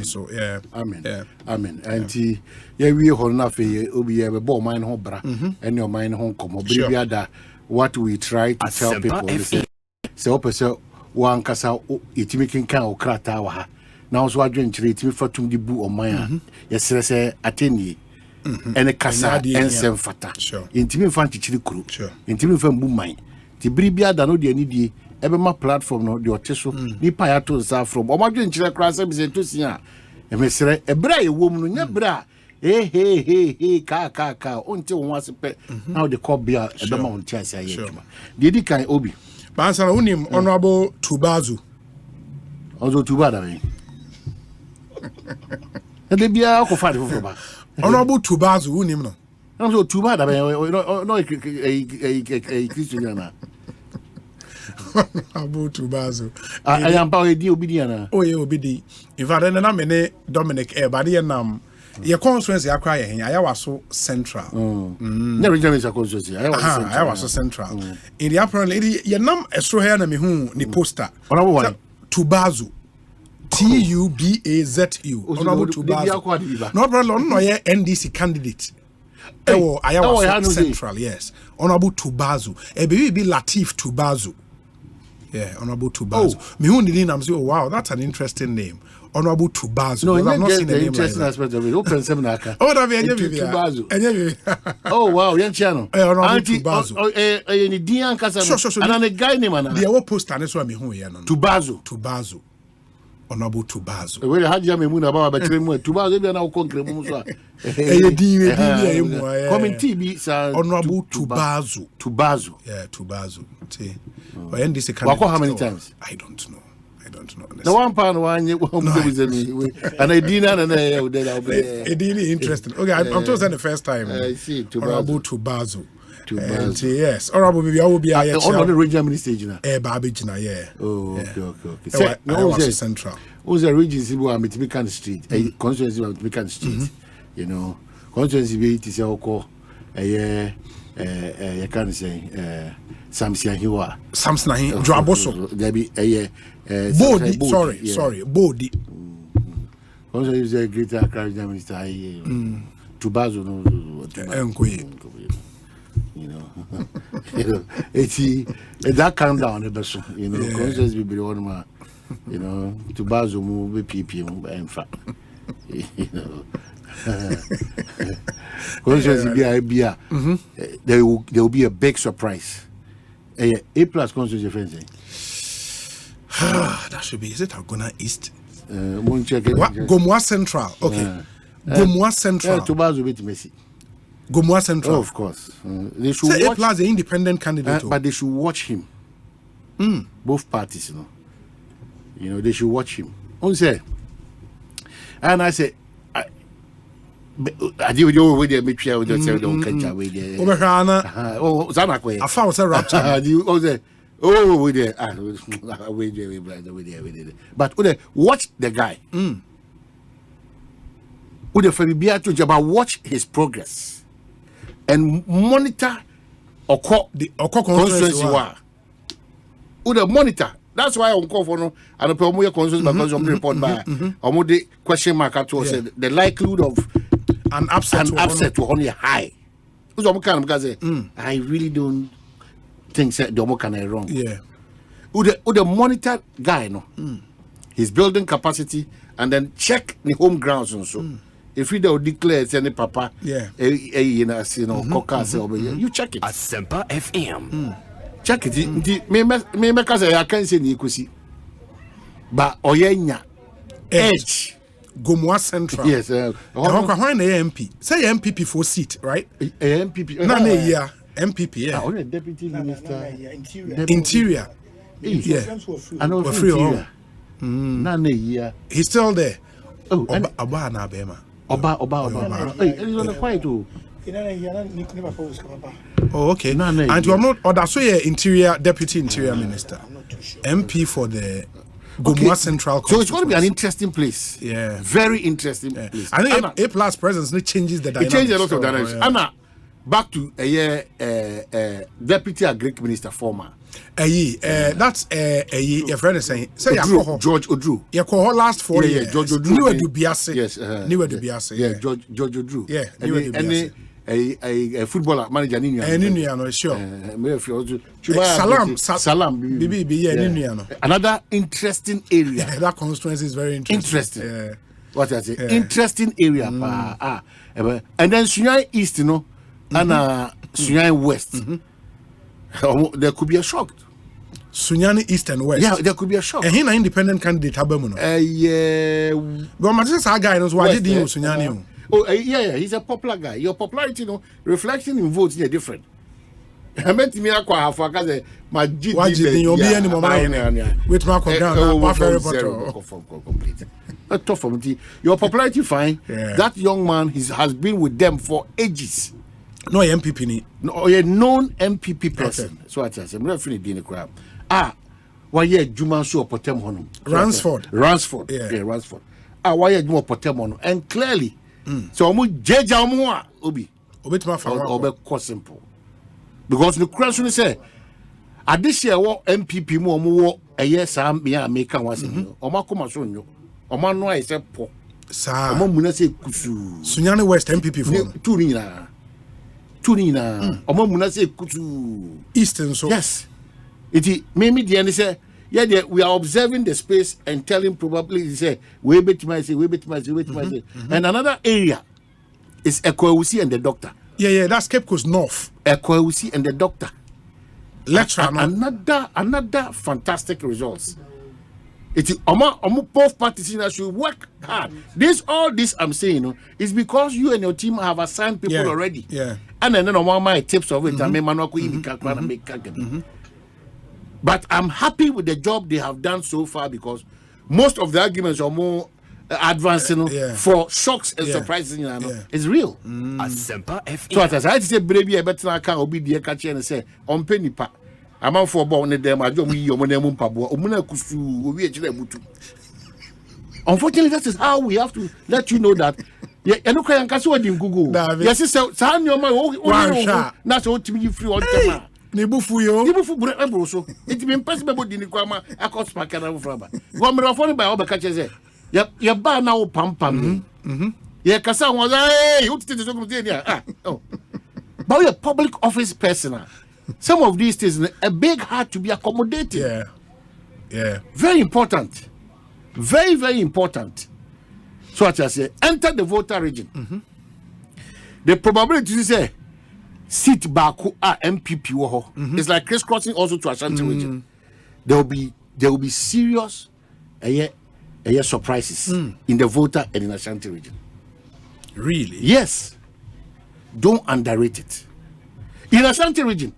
So yeah. Amen. Yeah. Amen. And we hold nothing. We have a ball mine home bra and your mind home come. What we try to tell people is say one kasa itimikin kan okrata wa ha. Now so adwen chire itimi fatum di bu o man a yesere say ateni ene kasa ensem fata intimi fa nchichiri kuru intimi fa mbu man ti biribia da no de ani die ebe ma platform no de oteso ni pa ya to sa from o madwen chire kra se bi se to sia emesere ebra ye wom no nya bra hey ka onte won asepe now the call bia ebe ma onte asa ye tuma de di kan obi Bansana unim honorable Tubazu. Also Tubada me. Ede bia ko fa de fofo ba. Honorable Tubazu unim no. Also Tubada me no Christian na. Honorable Tubazu. I am power di obedient. Oh ye obedi. In fact na me ne Dominic Ebade nam your constituency akwa ye hen ayawaso central na regional constituency ayawaso central in the apparently ye nam esro here na me hu ni poster Tubazu Tubazu honorable Tubazu no problem no ye NDC candidate ewo ayawaso central yes honorable Tubazu e be Latif Tubazu yeah honorable Tubazu me hu ni nam say oh wow that's an interesting name Honorable Tubazu. No, I've not seen the interesting aspect of it. Open seminar. Oh, that be Tubazu. Oh wow, young channel. Honorable Tubazu. Any Dian Casa. And a guy named Anna. The post and that's why me who here. Tubazu. Honorable Tubazu. Where had you moon about Tubazu? They are now concrete. Coming TV, sir. Honorable Tubazu. Yeah, Tubazu. See, how many times? I don't know. The one pound one you and I dinner and it really interesting. Okay, I'm told the first time. I see Honorable Tubazu. Yes, Honorable maybe I will be on the regional minister now. Babijina, yeah. Oh, okay. No, central. Who's the region where Mitmikan Street, a constituency of Mitmikan Street, you know, constituency be it is a you can't say Samson Hiwa. Samson Draboso. There be a Bodi, sorry, Bodi. Also, is a great Accra minister. Tubazu, you know, it's that countdown, the best, you know, conscious will be one more, you know, Tubazu move PPM, in fact, you know. Conscious will be there will be a big surprise. A plus conscious offense. That should be. Is it Agona East? Gomwa Central. Okay. Gomwa Central. Tubazu bit Messi. Gomwa Central. Oh, of course. They should watch. A plus the independent candidate. But they should watch him. Both parties, you know, they should watch him. And I say, I do you with the Mitchell with the don't catch away there. Oh, Zanakwe. I found a rapture. Oh, we there. We there. But watch the guy. Watch his progress and monitor the constituency. Monitor. That's why I'm calling for no. And the promoter constituency because I'm report by. I'm the question mark at all. Said the likelihood of an upset to only high. Because I really don't think that the can I wrong. Yeah. The monitor guy no. His building capacity and then check the home grounds and so. If you don't declare it's any papa, you know, you check it. Asempa FM. Check it. Me make us I can't say Ekosiisen. But Oyenya Edge. Gomwa Central. Yes. When the MP. Say MPP for seat, right? MPP. No, MPP, yeah. Only deputy minister. Interior. Yeah. I know free. He's still there. Oh, Oba na Bema. Oba. Hey, he's on the quiet too. Oh, okay. And you are not. Or that's why Interior Deputy Interior Minister. I'm not too sure. MP for the Gomua Central. So it's going to be an interesting place. Yeah. Very interesting place. I think A plus presence changes the dynamics. It changes a lot of dynamics. Anna, back to Deputy Agric Minister former. That's your friend is saying. Say George Odru. You call last 4 years. George Odru. New Edubiase. Yes. New Edubiase. Yeah, George Odru. Yeah, New Edubiase. A footballer manager sure. Salam. Another interesting area. That constituency is very interesting. Yeah. What I say? Interesting area. And then Sunyai East, and Sunyai West. There could be a shock. Sunyani East and West. Yeah, there could be a shock. And he's an independent candidate. Yeah. But my sister guy knows why did you Sunyani? He's a popular guy. Your popularity, reflection in votes is different. I met me at Kwaha my GD. You'll be any moment with Marco complete. Not tough for me. Your popularity fine. That young man has been with them for ages. No MPP. No, a known MPP person. So I tell you, I'm not finna the crap. Why ye Juma so potem honum? Ransford. Yeah, Ransford. Why ye Juma potem honum? And clearly. So I'm jeja omo obi simple because the question say addition wo MPP mu omo saa me American was omo akoma so nyo omo no ai say po sa omo muna say kusu Sunyani West MPP for two ni na omo muna say kusu Eastern so yes it me the say we are observing the space and telling probably say we bet my say. And another area is Ekosiise and the doctor. Yeah, that's Cape Coast North. Ekosiise and the doctor. Electoral. Another fantastic results. It is both parties should work hard. All this I'm saying is because you and your team have assigned people already. Yeah. And then my tips of it. But I'm happy with the job they have done so far because most of the arguments are more advancing for shocks and surprises. It's real. Asempa FM. So as I say, baby, I better not can be the catcher and say, on penny pa. I'm on for born them. I don't mean unfortunately, that is how we have to let you know that. You know, I can't see Google. Yes, so sign your money. That's what to be free on camera. Nibufu so it be impossible di nikwama akos makana fraba go me rafo ba obeka cheze ya ba na wo pampam ya kasa won hey you tete so come there but you're a public office person. Some of these things a big heart to be accommodated. Yeah very important, very important. So what I say, enter the voter region. The probability to say seat baku MPP wo it's like crisscrossing also to Ashanti region. There will be serious surprises in the voter and in Ashanti region. Really? Yes. Don't underrate it. In Ashanti region,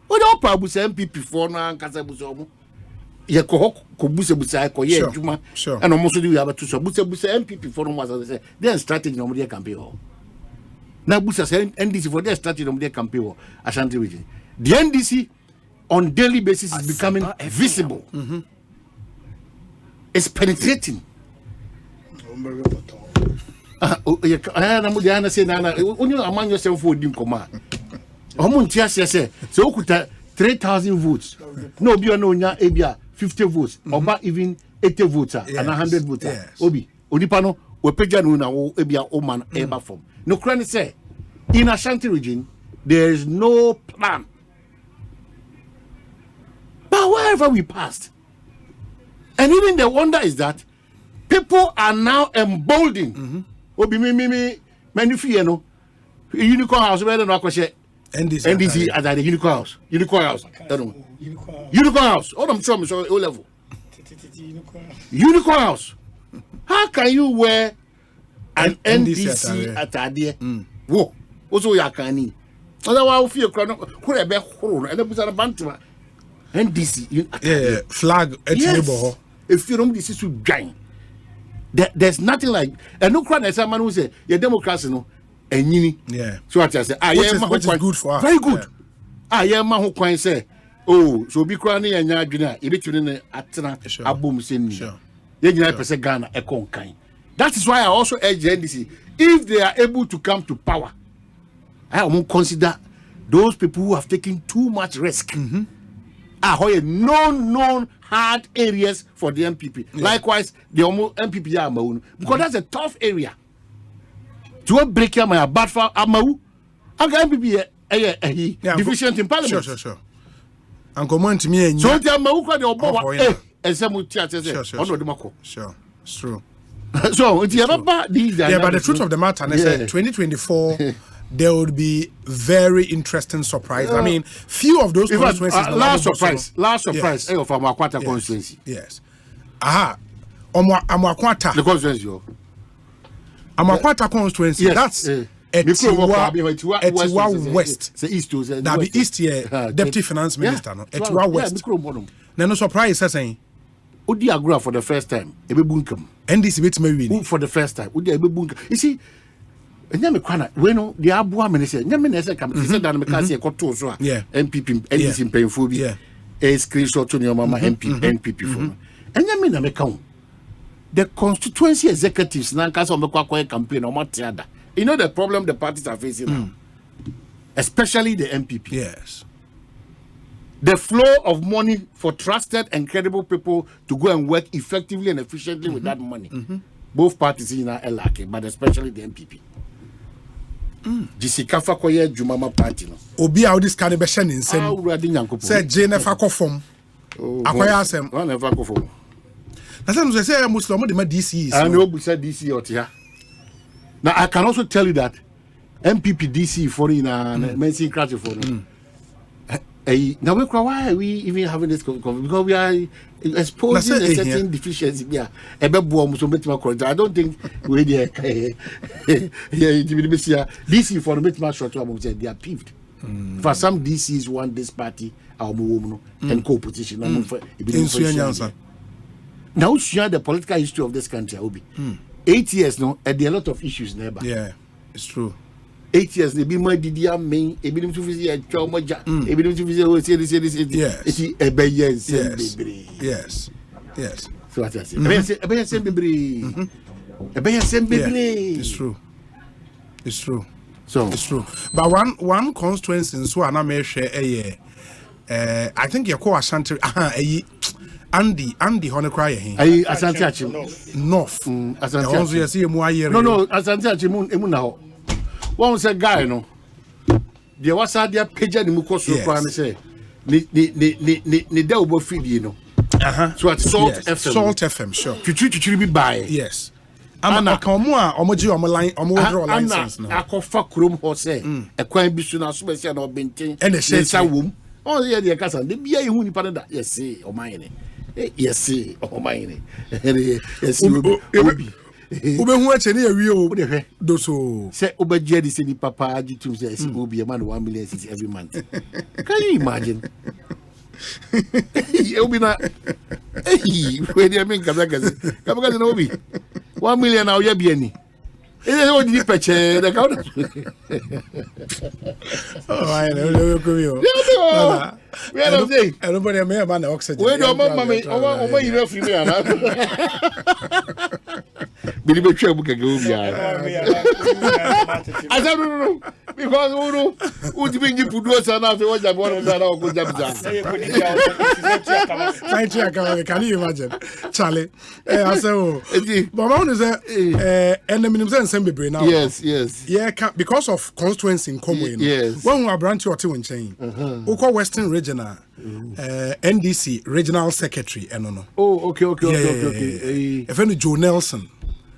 what all probably MPP for na nkasa buso ye ko buse ko ye adwuma and almost do we have to so buse MPP for no was say their strategy no dey campaign. Now, Busa said NDC for their strategy on their campaign Ashanti region. The NDC on daily basis is becoming visible. It's penetrating. So 3,000 votes. No, be no 50 votes, or even 80 votes and 100 votes. Obi, Odipano, we pay no now ebia oman ever form. No crane say in Ashanti region there is no plan. But wherever we passed, and even the wonder is that people are now emboldened. Obi me manufacture no unicorn house where no akwese NDC at the unicorn house. Unicorn house. Unicorn house. All I'm sure I'm O level. Unicorn house. How can you wear an NDC attire? Whoa. Also, you can. Otherwise, feel crowd. Who are better? And then put a bantam. NDC. Flag. Yes. If you don't, this is to join. There's nothing like. And no crowd. As a man who say, "Your democracy, no." And yeah. So what I say, which is good for us. Very good. Yeah. Man who can say, Oh, so be crying and yardina, a bit in the Atena, a boom sin. Then you have Ghana, a conking. That is why I also urge the NDC, if they are able to come to power, I won't consider those people who have taken too much risk. Are known hard areas for the MPP. Yeah. Likewise, the MPP are Maun, because that's a tough area. To break your my bad for Amau, and MPP deficient in Parliament. Sure. And come on to me and so the Amau the Obawa and some theaters. Sure, it's true. So it's these. Yeah, but the truth of the matter, I said 2024. There would be very interesting surprises. I mean, few of those constituencies. Last surprise. Of Amakwata constituency. Yes. Amakwata. The constituency. Amakwata constituency. Yes. That's Etiwa West. The East. That be East here. Deputy Finance Minister. No. Etiwa West. No surprise. Saying. Udi Agura for the first time. Ebe bunkum. NDC bit me for the first time. Udi ebe bunkum. You see. Nyame kwana we no de aboa me say nyame na say kam say dan me ka say ekoto so a MPP NDC mpemfo bi a screenshot to your mama NPP for nyame na me ka the constituency executives na nka say omekwa campaign o matiada. You know the problem the parties are facing now, especially the MPP. Yes, the flow of money for trusted and credible people to go and work effectively and efficiently with that money. Both parties in are lacking, but especially the MPP. Jisikafa koye Jumama party no. Obi a this can be shen in sem. Say Jane fa kofom. Akoya asem. One never kofom. Na say Muslim the DC. I know say DC otia. Now I can also tell you that MPP DC for in Mensi crash for. Now why are we even having this because we are exposing a certain deficiency here. I don't think we DC for the short they are peeved. For some DCs want this party and co-opposition. Now share the political history of this country. 8 years now, and there are a lot of issues nearby. Yeah, it's true. 8 years, they be my DDR main, a bit of a trauma, a bit of yes. So what I say, it's true. So it's true. But one constituency in Swana may share I think you're called Ashanti. Andy Honecry. Ashanti North. Ashanti. No, Ashanti Emunao. One was a guy, no. There was a dear pigeon in Mukosu, and say, the double feed, you know. So at Salt FM, sure. To be by. Yes. I'm a Kamua, Omoji, license. I call fuck room or say, a quite bisuna, special or binting, and a shades a womb. Oh, yeah, the cousin, the BA who pardon that. Yes, see, or mine. Yes, see, or mine. Yes, Ube who actually a real doso. Say Uber Jeddy City Papa G2 says will be a man 1 million every month. Can you imagine? You'll be not. Hey, when you mean Kabaka Nobi 1 million now, you'll be any. It is all the picture. The count. Oh, I know. We are not saying. Everybody may have an oxygen. Wait, your mama, you know, free me. Believe me, book a go. I said, no, because who do you put us and after what I want to good job. Can you imagine? Charlie, I said, Mama is a enemy now. Yes. Yeah, because of constituency in common. Yes. When we are branch or two in chain, Oko Western Regional, NDC Regional Secretary, and no. Oh, okay. If any Joe Nelson.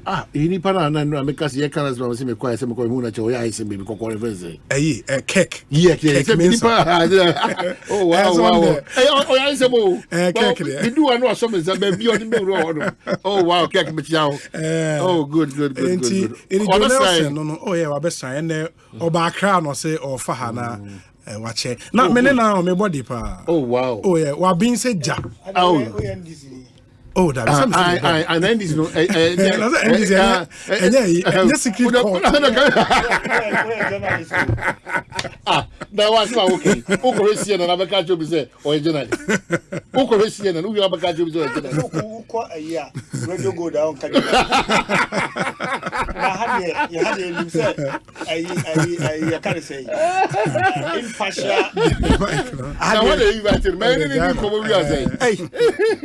Ini pana na because ye kana zwa se me kwa se me ko hu na che o ya ise me ko ko reverse. Cake. Yeah, oh wow. Oh ya ise mo. Cake. We do anu aso me za be bi odi me ro no. Oh wow, cake me chia. Oh good. Joe Nelson no. Oh yeah, wa be san na oba akra no se o fa ha na wache. Na me na me body pa. Oh wow. Oh yeah, wa bin se ja. Oh, that is something. And then this no. That was okay. Okoresian and Abaka job is original. Okoresian and Abaka job is original. A year, radio go down. You had him say, I can't say. Impartial. I want to invite him. Man, you come over here say, hey,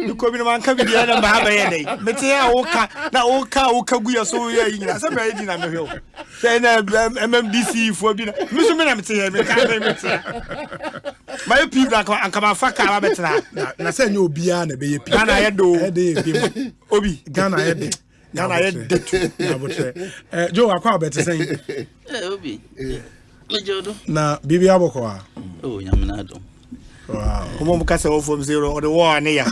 you come in and come in the other Bahama. Metea Oka, now Oka, we are so here. Somebody didn't know. Then MMDC for dinner. Mr. My people are come and fuck our better. Na say you be an be Ghana Edo. Obi. Ghana Edo. Ghana Edo. Joe akwa better say. Obi. Na bibi aboko. Oh, Yaminado. Wow. Come on, Casa from zero or the war near.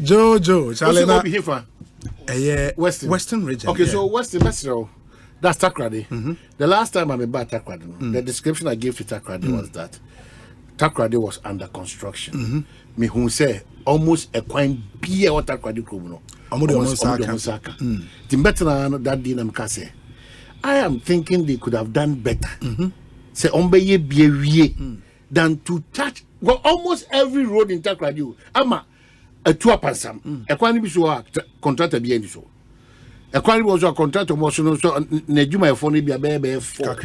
Joe, Charlie. Obi here for Western region. Okay, so Western Metro. That's Takrady. The last time I met Takrady, the description I gave to Takrady was that Takrady was under construction. Me who say almost a coin beer or Takrady Kubuno. Almost Saka. Timbetan that dinam kase. I am thinking they could have done better. Say ombeye biye than to touch almost every road in Takrady. Ama a tour passam. A coin be so contractor behind so. A quality was a contractor was so Nejuma phone be a baby for.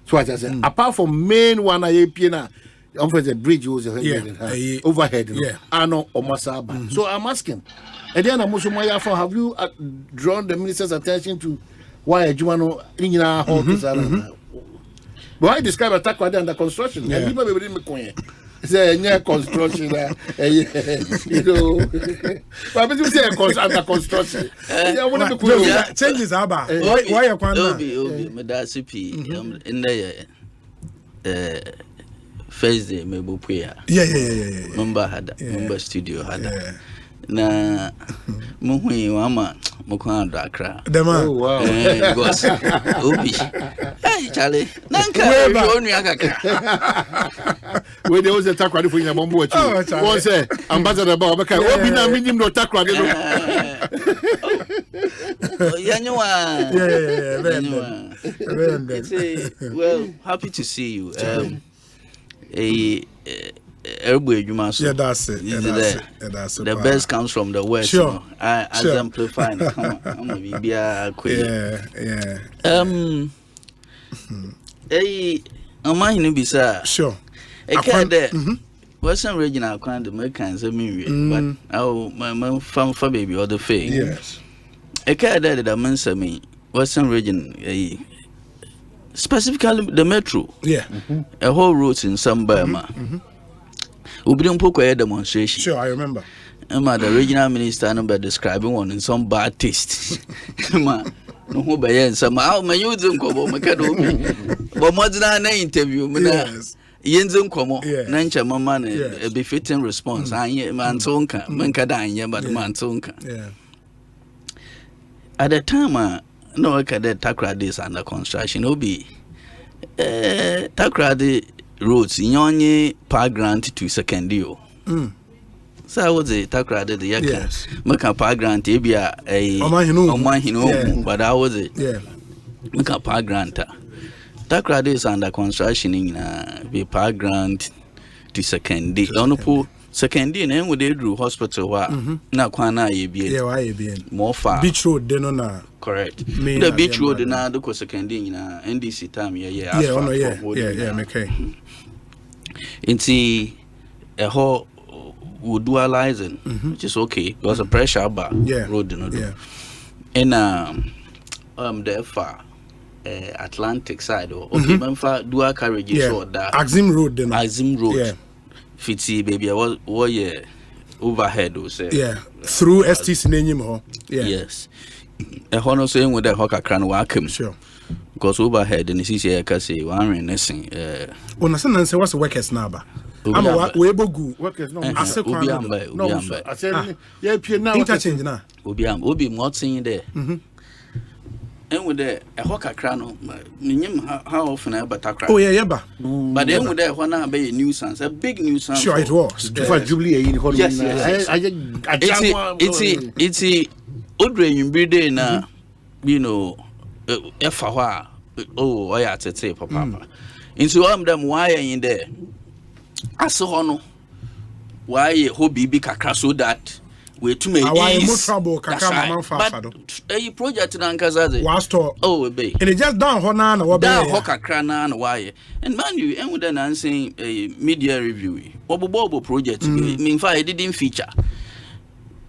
So I said, apart from main one I piana, the bridge was overhead. I know Omasaba. So I'm asking, and then I'm also have you drawn the minister's attention to why a Jumano in our home? Why describe attack under construction? Yeah. People within the say near construction, you know. But you say under construction. Changes about why you can't Obi, Medasipi in the first day, maybe prayer. Yeah. Member had member studio had. Na muhui mama mukanda akra. Oh wow. Because Obi. Hey Charlie, nanka onu akaka. When there was a Takrady for your bombo, was a ambassador about Obi na minimum no Takrady. Well, happy to see you. Everybody, you must. Yeah, that's it. That's it. The best comes from the west. Sure. You know? I exemplify. I'm gonna be a queen. Yeah. I'm going to be sir. Sure. I can't there. Western regional kind of Americans, but my fam for baby or the fake. Yes. I can't there that means me Western region, specifically the metro. Yeah. A whole route in some Burma. We didn't put a demonstration. Sure, I remember. The regional minister number describing one in some bad taste. No, but somehow my youth don't come. But more than an interview, Yenzum Como, Nancha Mamma, a befitting response. I am Mansonka, Mankadanya, but Mansonka. At the time, no, I can Takrady is under construction. Obi Takrady roads, Yonye Park Grant to Secondio. So I was a Takrady the Yaka. Maka Park Grant, Abia a Omahino, but I was it. Maka Park Grant. Takrady is under construction in the Park Grant to Secondi. Don't Secondi and with the Drew Hospital. Now, Kwana ABN. More far. Beach Road, then correct. The Beach Road, and now the Secondi in NDC time. Yeah, okay. Into a whole would dualizing, which is okay. There was a pressure bar road, and the far Atlantic side or okay, dual carriage so that Axim Road, then Axim Road, Fitzy baby, what overhead will say, through STC name, yes, a honor saying with the hawker cran welcome, sure. Because overhead and this is a say one renessing. On a sentence, what's the workers now? I'm a Webogu workers. No, I said, interchange now. Obi not saying there. And with the a hawker crano, how often I but oh, yeah, but then with that one be a nuisance, a big nuisance. Sure, it was. For Jubilee, yes. It's Audrey in Bride now, you know, F. oh yeah tete papa into all them why in there aso no why hobby be kakra so that we to make ease trouble kakra man fa do a project na nkaza de was to oh be and it just down ho na na wo be down ho kakra na na why and man you and with an saying a media review obobo project mean fa it didn't feature.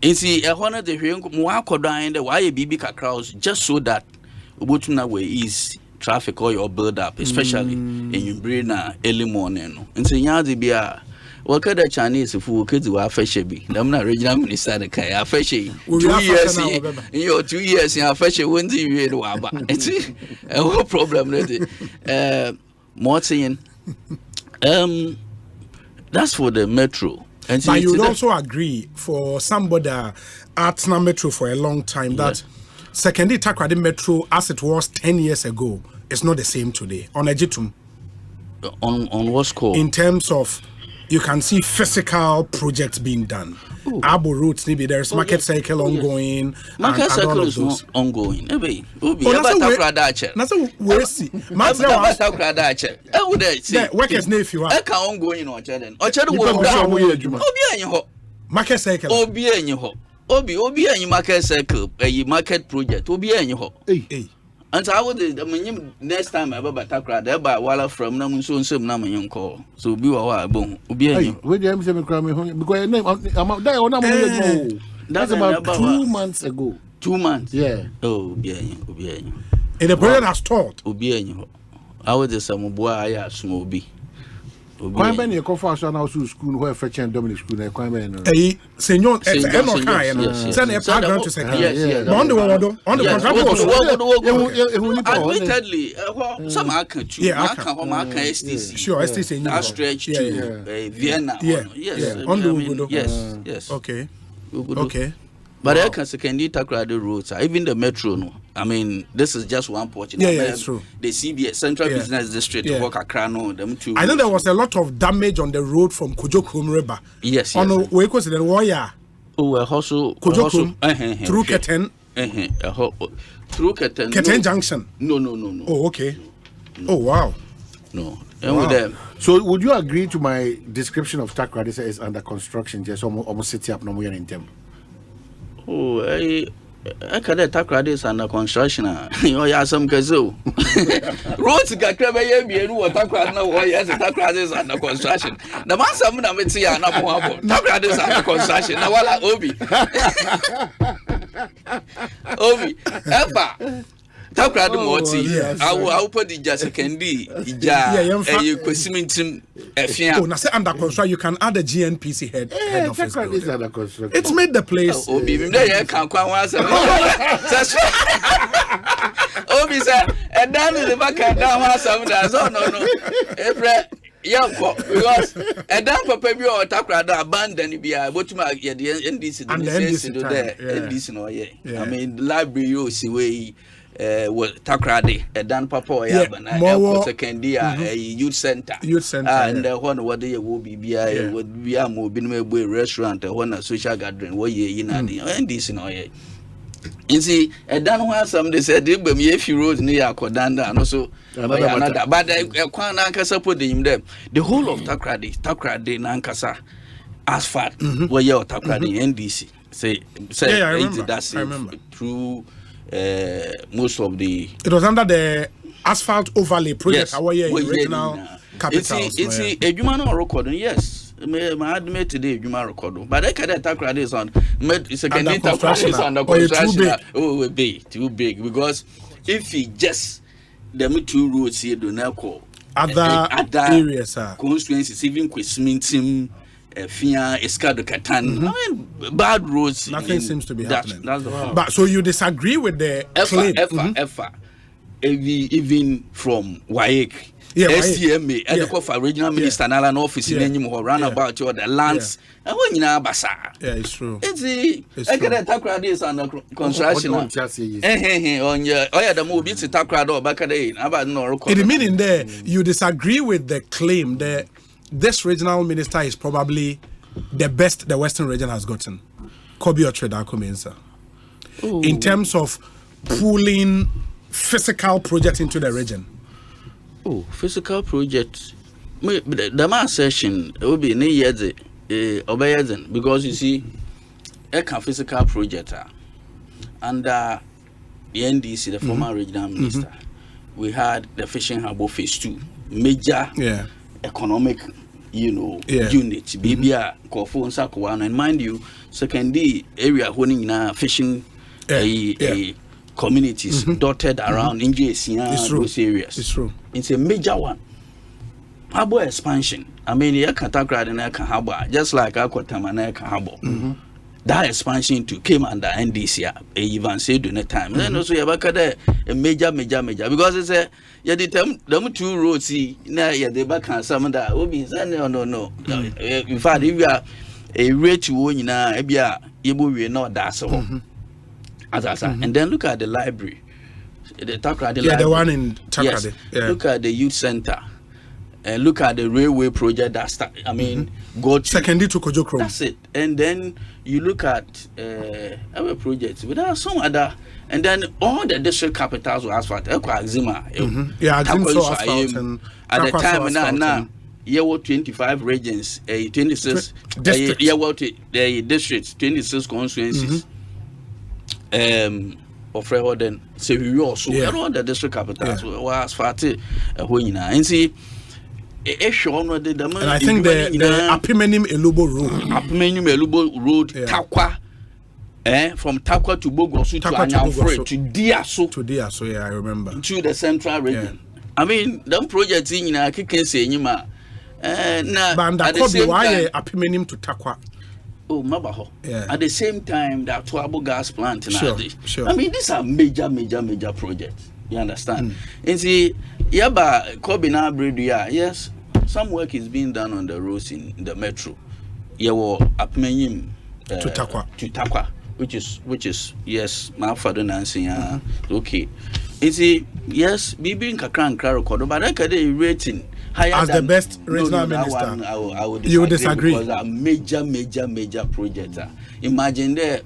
You see, a honor the hearing more the why BB crowds just so that Ubutuna way is traffic or your build up, especially in brain early morning. And so, Yazibia, what could the Chinese who kids who are fashion? I'm not regional minister, the Kaya fashion 2 years in your 2 years in our fashion wins you read Waba. It's a whole problem. More saying, that's for the metro. And but you would also agree for somebody at Metro for a long time that secondary Takrady Metro as it was 10 years ago is not the same today on Ejitum. On what score? In terms of you can see physical projects being done. Abo routes maybe there's market cycle ongoing. Market cycle is not ongoing. That's we see. Workers if you are. Ongoing or market cycle. Obi market cycle. A market project. And I would next time I ever Takra there by Walla from Namun so Nam young call. So be a boom. Where the MCM crime because I'm there. That's about 2 months ago. 2 months? Yeah. Oh, and the project has stalled. I would just some boy I small be. Quite many conference now to school where French and Dominic school and quite many. Senor, send a program to second. Yes. On the admittedly, some I can choose. I can STC. Sure, STC. That stretch to Vienna. Yes. Okay. But I can secondly tackle the roads, even the metro. No, I mean this is just one portion. Yeah, it's true. The CBS Central Business District, walk Akrano, them too. I know there was a lot of damage on the road from Kojokum River. Yes. On the way to the warrior. Oh, also Kojokum through Keten. Through Keten. Keten Junction. No. Oh, okay. Oh, wow. No. Wow. So would you agree to my description of Takrady is under construction? Just almost setting up no more in them. Oh, I can't Takrady is under construction. You are some Kazo. Roads got clever, and what Takrady now, yes, Takrady is under construction. The man, some of them, it's here, not more. Takrady is under construction. Now, what Obi, ever. Takrady Moti, I will put the just a candy. You could see me Oh, now say under construction, you can add a GNPC head office. Under construction. It's made the place. Obi, there can't come once. Obi said, and down in the back and down sometimes. Oh, no. Because and then for people or Takrady abandoned be able to make the NDC and the NDC no I mean the library you see way Takrady dan papa ya secondary youth center and one what they will be would be a mobile restaurant one social gathering where you know NDC no you see and then when some they said they be if you road near Kodanda and also another but kwan nankasa put them the whole of Takrady nankasa asphalt where you Takrady NDC say I remember through most of the it was under the asphalt overlay project original capitals. It's a human recording, yes. My admit today human recording, but I can't Takrady is on it's a Takrady is under construction. Oh, too big because if he just them two roads here do not call other areas constituencies even Kwesmintim Fia Escado Catan. I mean, bad roads. Nothing seems to be happening. But so you disagree with the claim? Even from WAEC, STMA, and the regional minister and an office in any more roundabout or the lands. And when you know, Basa. Yeah, it's true. It's Takrady is under construction. On your the movie, it's Takrady back again. About no. The meaning there, you disagree with the claim that this regional minister is probably the best the Western region has gotten. Kobi Otreda Komensa. In terms of pooling physical project into the region? Oh, physical project. The mass session will be near years, because you see, a physical project under the NDC, the former regional minister, we had the fishing harbour phase 2, major economic, unit. Bibia, Kofo, and Sakwan, and mind you, secondary area holding fishing communities dotted around in JC, those areas. It's true. It's a major one. Harbour expansion. I mean, you can talk right in Eka Harbour, just like Aquatamana Eka Harbour. That expansion too came under NDC. Even said during the time. Then also you have a major because it's a them 2 roads. Now the back and some of that. No. In fact, if you are a rich one, you will not that so. And then look at the library. The one in Takrade. Yes. Look at the youth center. And look at the railway project that go to secondary to Kojokro. That's it. And then you look at our projects. But there are some other, and then all the district capitals were asphalt. Exima. Asphalt and at the time now you were 25 regions, 26 districts. The districts, 26 constituencies. Of then so we also all the district capitals were asphalted and see. And I think the Affirmative Road, Takwa, from Takwa to Bogosu to Anyamfre to Diaso. I remember. To the central region. I mean, them projects in I can say Nima. At the same time, Affirmative to Takwa. Oh, Mabaho. At the same time, that Tuabo gas plant. Sure. I mean, these are major projects. You understand? And see, Yaba Kobina Bredia, yes, some work is being done on the roads in the metro. Yawo Apmenyim to Takwa, which is yes, my father Nancy. Okay. Is it yes, Bibi in Kakran Kraro, but I can rating higher as than the best regional minister. I would you disagree because a major project. Imagine there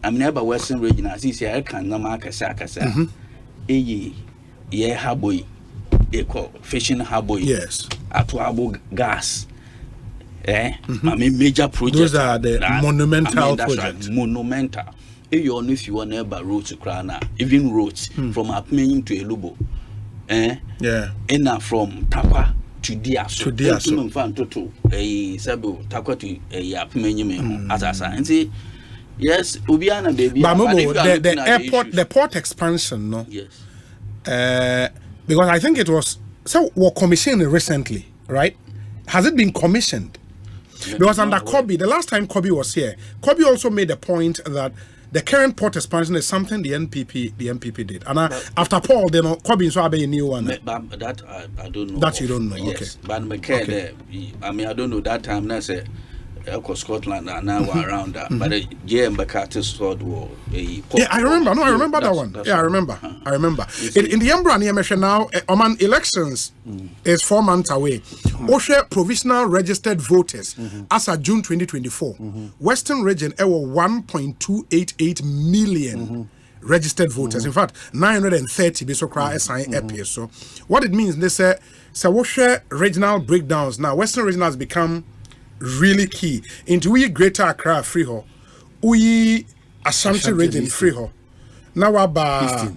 I'm never Western region as he said I can no makasa. Harboy, they call fishing harboy. Yes. Atuabo gas. I mean, major projects. Those are the monumental projects. Right, monumental. If you want never roads to Krana, even roads from Apmenyim to Elubo. And from Takwa to Diaso. Takwa to Apmenyim as and say, yes, Ubiana baby. But the airport, the port expansion, no? Yes. Because I think it was commissioned recently, right? Has it been commissioned? Because under Kobe, the last time Kobe was here, Kobe also made a point that the current port expansion is something the NPP did. And after Paul, then Kobe is a new one. That I don't know. That you don't know. Yes. Okay. But I mean, I don't know that time. That's a Scotland and now around that. But JM Bakatis sword war. I remember. No, I remember that one. I remember. I remember. In the Embranian now, Oman elections is 4 months away. Osei provisional registered voters as of June 2024. Western region, 1.288 million registered voters. In fact, 930 Bisokra SI So what it means, they say, Osei regional breakdowns. Now, Western region has become really key into we Greater Accra Freehold, we Ashanti region Freehold. Now about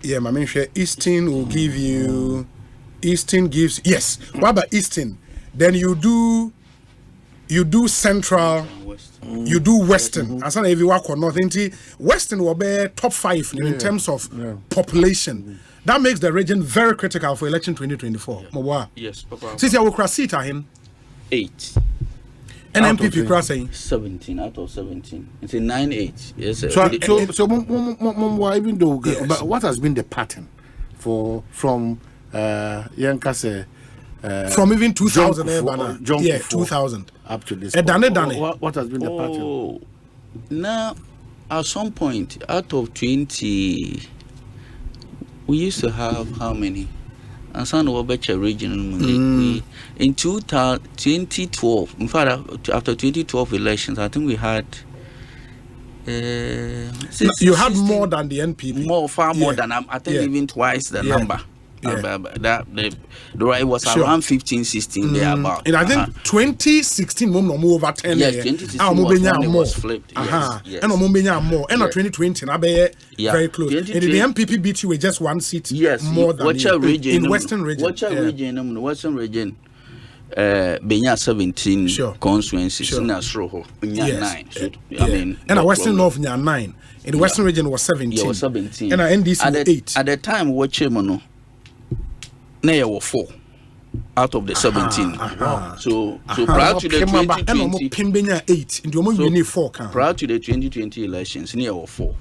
Eastern will give you Eastern gives what about Eastern? Then you do Central, you do Western. And some if you work or not, Western will be top 5 in terms of population. That makes the region very critical for election 2024. Yes, Papa. Since you will cross seat him. 8. And MPP crossing 17 out of 17. It's a 9-8. Yes. Even though, but what has been the pattern from Yankase? From even 2000, 2000 up to this. What has been the pattern? Now, at some point, out of 20, we used to have how many? And some of the region in 2012. In fact, after 2012 elections, I think we had You had more than the NPP. Far more than I think even twice the number. It was around 15, 16 there about. And I think 2016 over 10. Yes, 2016 was flipped. Yes. And more. And 2020 very close. And the MPP beat you with just one seat more than in Western region. Western region. Benya 17 constituencies in Asroho, 9. So, I mean, and Western North 9. In the Western region was 17. Yeah, was 17. And NDC was 8. At the time, what chairman? There were 4 out of the 17. So prior to the 2020, 4. Prior to the 2020 elections, there were 4.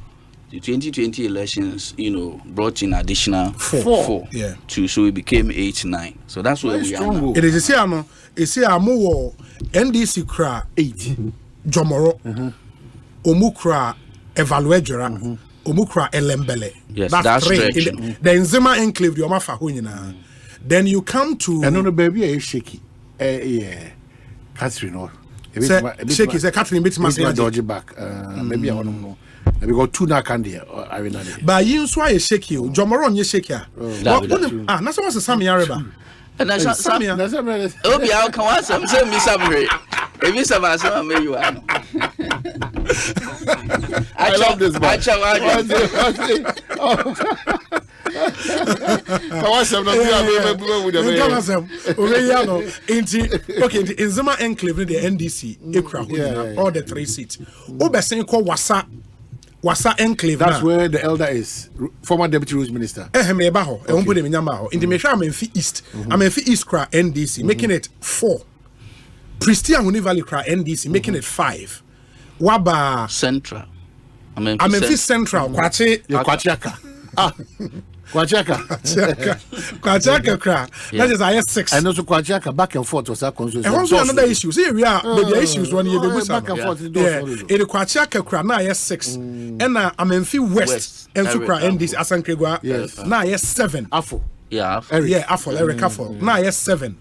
The 2020 elections, brought in additional 4 to, so it became 8, 9. So that's where we are now. It is a NDC kra 8, Jomoro, Omukra Evaluejura, Omukra Elembele. Yes, that's 3. The Nzema enclave, the Omafa Hunina. Then you come to. And no baby is shaky. Yeah, Catherine. Shaky, say Catherine bit my Georgie back. Maybe I want to know. We got 2 now candy. But you swear you shaky. Jomoron you shaky. That's what's the Sammy Araba. And that's Sammy. Obi, I'll come on some me Sammy. If you have some, maybe you are. I love this man. Okay, in Zema enclave, the NDC, all the 3 seats. Obesen called Wasa enclave. That's where the elder is, former deputy rules minister. In the Mesha East, East Kra NDC, making it 4. Pristia Valley Kra NDC, making it 5. Waba Central. Central. Kwachiaka. Kwachiaka Kra. That is IS6. And also Kwachiaka back and forth was that consultation. And also another issue. See, we are maybe issues when you do back and forth. Yeah. In the Kwachiaka Kra now IS6. And Amenfi West and Sukra NDC Asankregwa. Yes. Now IS7. Afo. Yeah. Eric Afo. Now IS7.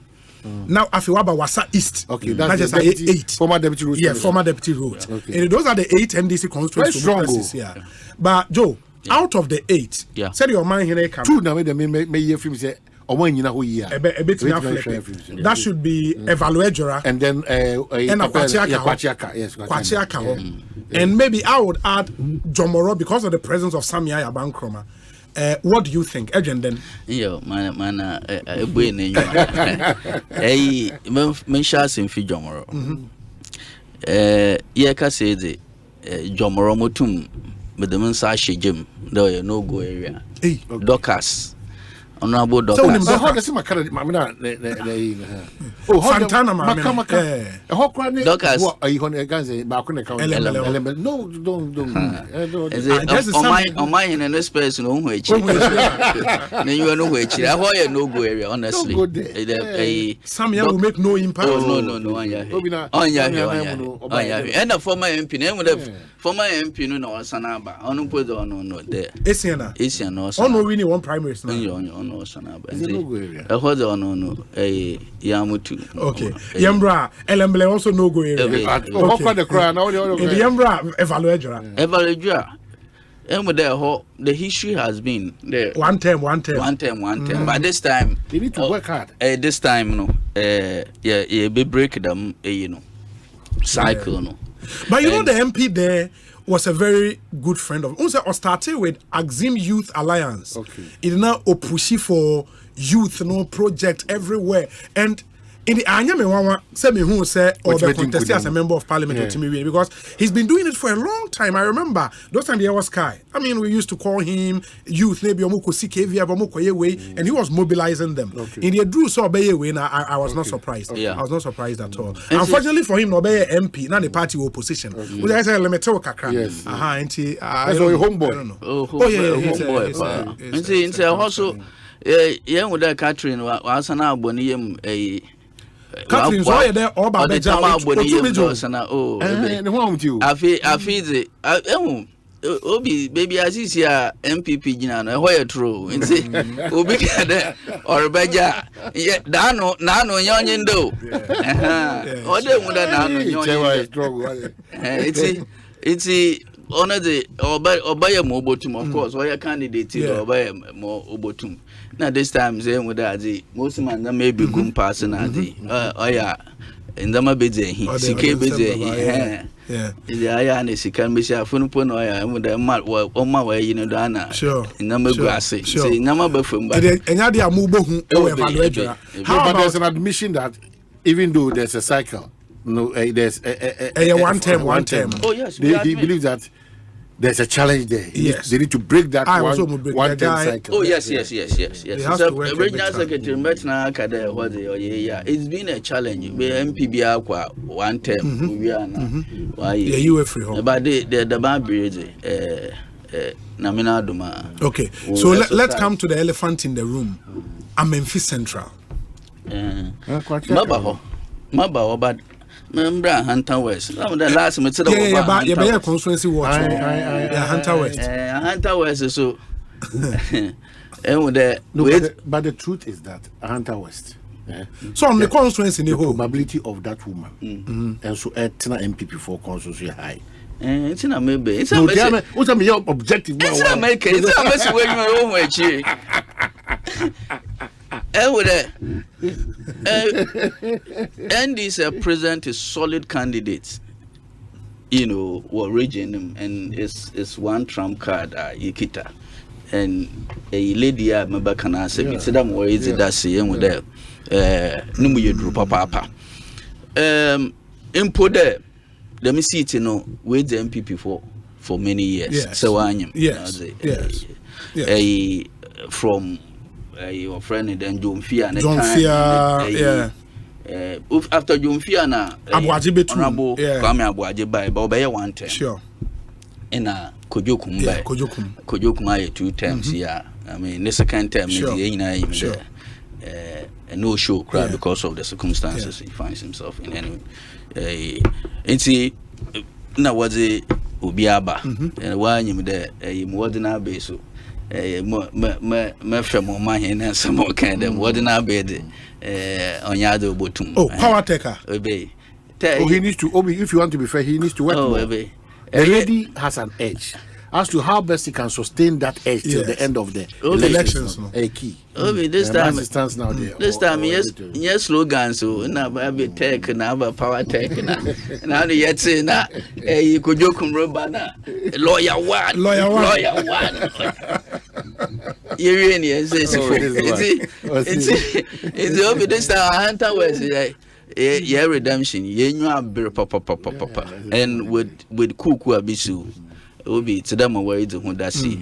Now Afiwaba Wasa East. Okay, that's just 8. Former deputy route. Yeah, former deputy route. Okay. And those are the 8 NDC constituencies. Yeah. But Joe, out of the 8, said your mind here come. 2 now may hear from say or when you know who you are. A bit that should be Evaluejura. And then Kwachiaka. Yes, Kwachiaka. And maybe I would add Jomoro because of the presence of Samia Bankroma. What do you think, Agent? Then, man, mentions in Fijomoro. Yeka said Jomoro Motum, but the Mensashi Jim, though no go area. Docas. Honorable Docas. Santana, Docas. No, don't. On my in an express, no which. You are no which. I want no go area, honestly. Samia will make no impact. No. On ya. And a former MP, name would have former MP, no, Sanaba. On put on there. Asiana. Oh, no, we need one primary. No, Sanaba. A hotel no, a Yamutu. Okay. Yambra, Elembele also no go area. The Yambra Evaluejura. And with the history has been there. One term. But this time, they need to work hard. This time, be break them, cycle, no. But you know, the MP there was a very good friend of. Also, started with Axim Youth Alliance. Okay. It now pushing for youth, project everywhere. And in the Anyame say me who say or the contest as a member of parliament to me because he's been doing it for a long time. I remember those times there was Sky. I mean, we used to call him youth, maybe Omuko CKV, and he was mobilizing them. Okay. In the Drew saw Obeye, I was not surprised. Okay. I was not surprised at all. Unfortunately for him, Obeye MP, not the party opposition. We I say Lemeteo Kakra. Yes. That's your homeboy. I don't know. Oh yeah. It's also yeah, with that Catherine was an album Catherine, so you're there all about the time. I feel Obi, baby, as is here, MPP, where true. And say, Obi, or Beja, yet Dano, Yon do. What they would have done. It's honor the obey more botum, of course, or your candidate obey more obotum. Now this time saying with that most man that may be good person in the mabede he CK yeah. The Ayana can be a phone upon with the mat on my way, Dana. Sure. In number grass. Sure. Number from but and Yadia Mubo but there's an admission that even though there's a cycle, no, there's a one term. Oh, yes. He believes that there's a challenge there. Yes. They need to break that one term cycle. Oh, yes. So, regional secretary, it's been a challenge. MPB one term. Yeah, you were free home. But the Barbie, Namina Duma. Okay, so let's come to the elephant in the room. Memphis Central. Mabaho, but Membra Hunter West. The last method of constituency was Hunter West. Hunter West, so. But the truth is that Hunter West. So on the constituency, the probability of that woman, and so Etina MPP for constituency high. It's not maybe. It's not what's your objective? It's not making. It's not messing with your own way. And this president is solid candidate, what region and it's one trump card Ikita and a lady member can answer me say that more easy that say with there numu yedru papa impo there let me see it with the MPP for many years so anyam from your friend then Jomfia after Jomfia na Abuaji betu Kwame Abuaji by obey one term sure ina Kojokum by Kojokum ay 2 terms I mean the second term is no show crowd because of the circumstances he finds himself in anyway nti na waze obiaba and why him there more than a base me from my hand and some more kind of what in our bed on Yado Botum. Oh, power taker. He needs to if you want to be fair, he needs to work more. The lady has an edge. As to how best he can sustain that edge till the end of the elections, a key. This time, now there. This time, yes, slogan. So now be tech, now power tech, now the yet say now you could joke Robana, lawyer one. You really say it's over this time. Hunter was redemption. You know, papa, and with Kuku Abisu. Obi to them away to who that see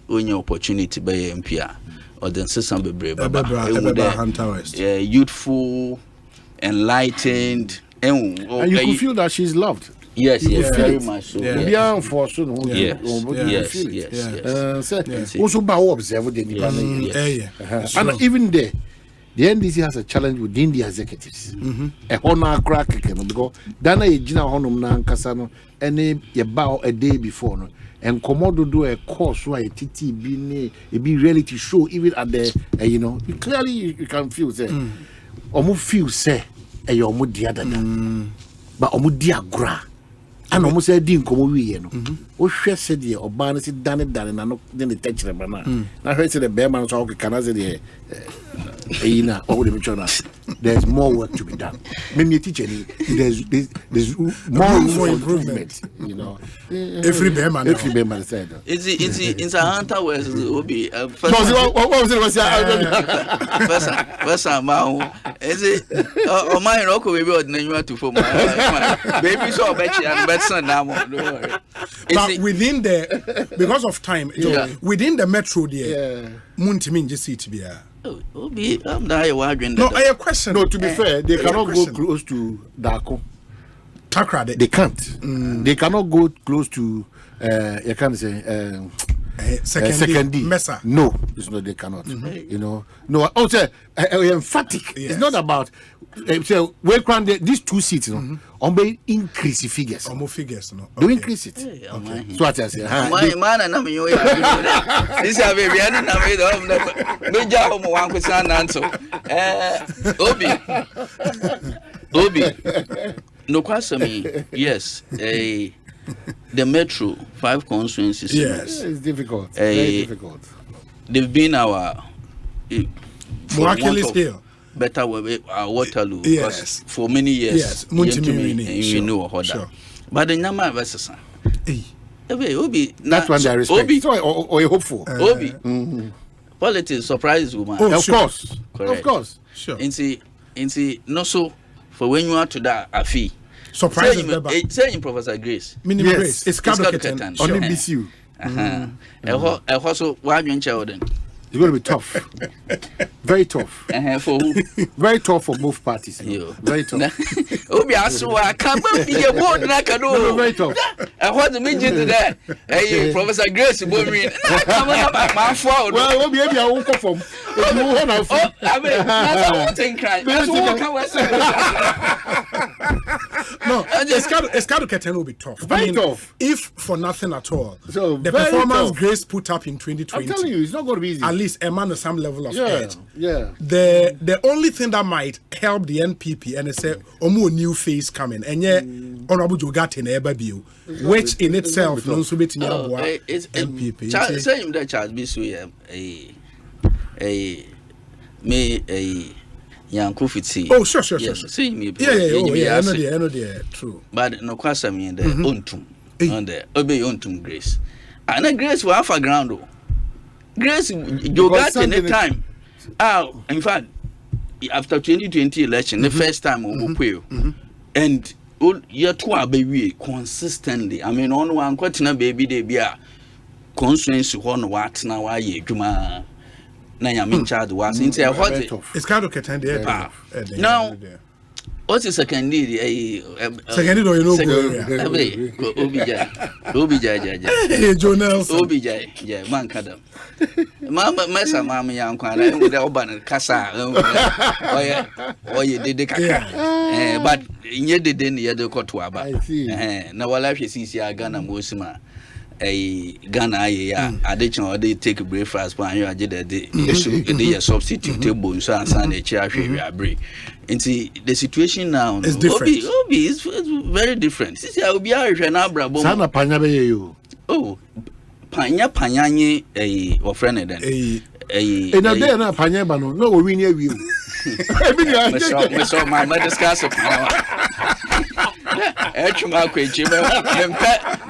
when your opportunity by MPR or then system be brave youthful, enlightened, and you can feel that she's loved. Yes, very much so. Yes. Also, by observe the and even there. The NDC has a challenge within the executives. A honor crack because Dana Ejina Honum Nan Casano and a bow a day before and Komodo do a course where a TT be reality show even at the clearly you can feel say Omu feel say a yomu diada but Omu dia gra and almost said din komo wi no o hwe se de oba no si dane na no de techre bana na hwe se the bear man so can say the there's more work to be done. Maybe teacher there's more room for improvement, Every bearman said it's a Hunter West will be first is it my rock will be ordinary to form baby so bet you and better now. But within because of time within the metro there Muntimin just see to be I have question. No, to be fair, they cannot go close to Dako. Takra, they can't. They cannot go close to you can't say second D. Mesa. No, it's not. They cannot. No. Also, emphatic. Yes. It's not about. So these 2 seats, only increase the figures. Almost figures, no. Do increase it. Okay. So what I say? My man and I'm you. This is a baby. I don't know. No job. One question answer. Obi. No question me. Yes. the metro 5 constituencies. Yes, it's difficult. Very difficult. They've been our Achilles heel. Better Waterloo. Yes. For many years. Yes. You know sure. But the Nyama versus Obi. That's one I respect. Obi. So, or hopeful. Obi. Politics surprises woman. Oh, of course. Correct. Of course. Sure. And no so for when you are to that a fee. Surprises. Say in Professor Grace. Minimum Grace. It's Kadoketen. Only miss you. Also, why you children? It's going to be tough. Very tough. For who? Very tough for both parties. Very tough. Obi Aswa can't be a board like a no. Very tough. And what the mean to that? Hey, Professor Grace, Borin. Come on, my fault. Well, we'll be able to walk from. I mean, that's a thing cry. That's what I say. No, Kadoketen will be tough. Very tough. If for nothing at all, so the performance tough. Grace put up in 2020. I'm telling you, it's not going to be easy. At least a man of some level of edge. Yeah. The only thing that might help the NPP and it's a new face coming and yeah, Honorable Jogati Nebabio, which in itself non subit NPP. Say that Charles Bisu a young Kufiti. Oh, sure. Yes, see me. Yeah, I know the true. But no question me the untum on the obey untum Grace. And a Grace will have a ground. Grace, you got any time. In fact, after 2020 election, the first time we pay, and year 2 baby consistently. I mean, on one quarter baby they be a constraints to one what now. Why you Juma? Na ya min child was into a what? It's kind of Keten there. Now, what's the second day? Second day, you know, Obija. Joe Nelson. Obija, yeah, man, Kadam. Mama, Massa, Mamma, young Kwana, with the Oban Casa. Oh, you did the Kaka. But you didn't yet the Cotuaba. Now, I like you see Ghana Mosima. A Ghana, additional, they take a breakfast, but you did a substitute table, so and a chair, break. And see, the situation now is different. Obi is very different. See, I will be Irish and Abra. Sana Panyabe you. Oh, Panyanye, a friend then. In a day, and a Panyabano, no, we near you. I saw my discuss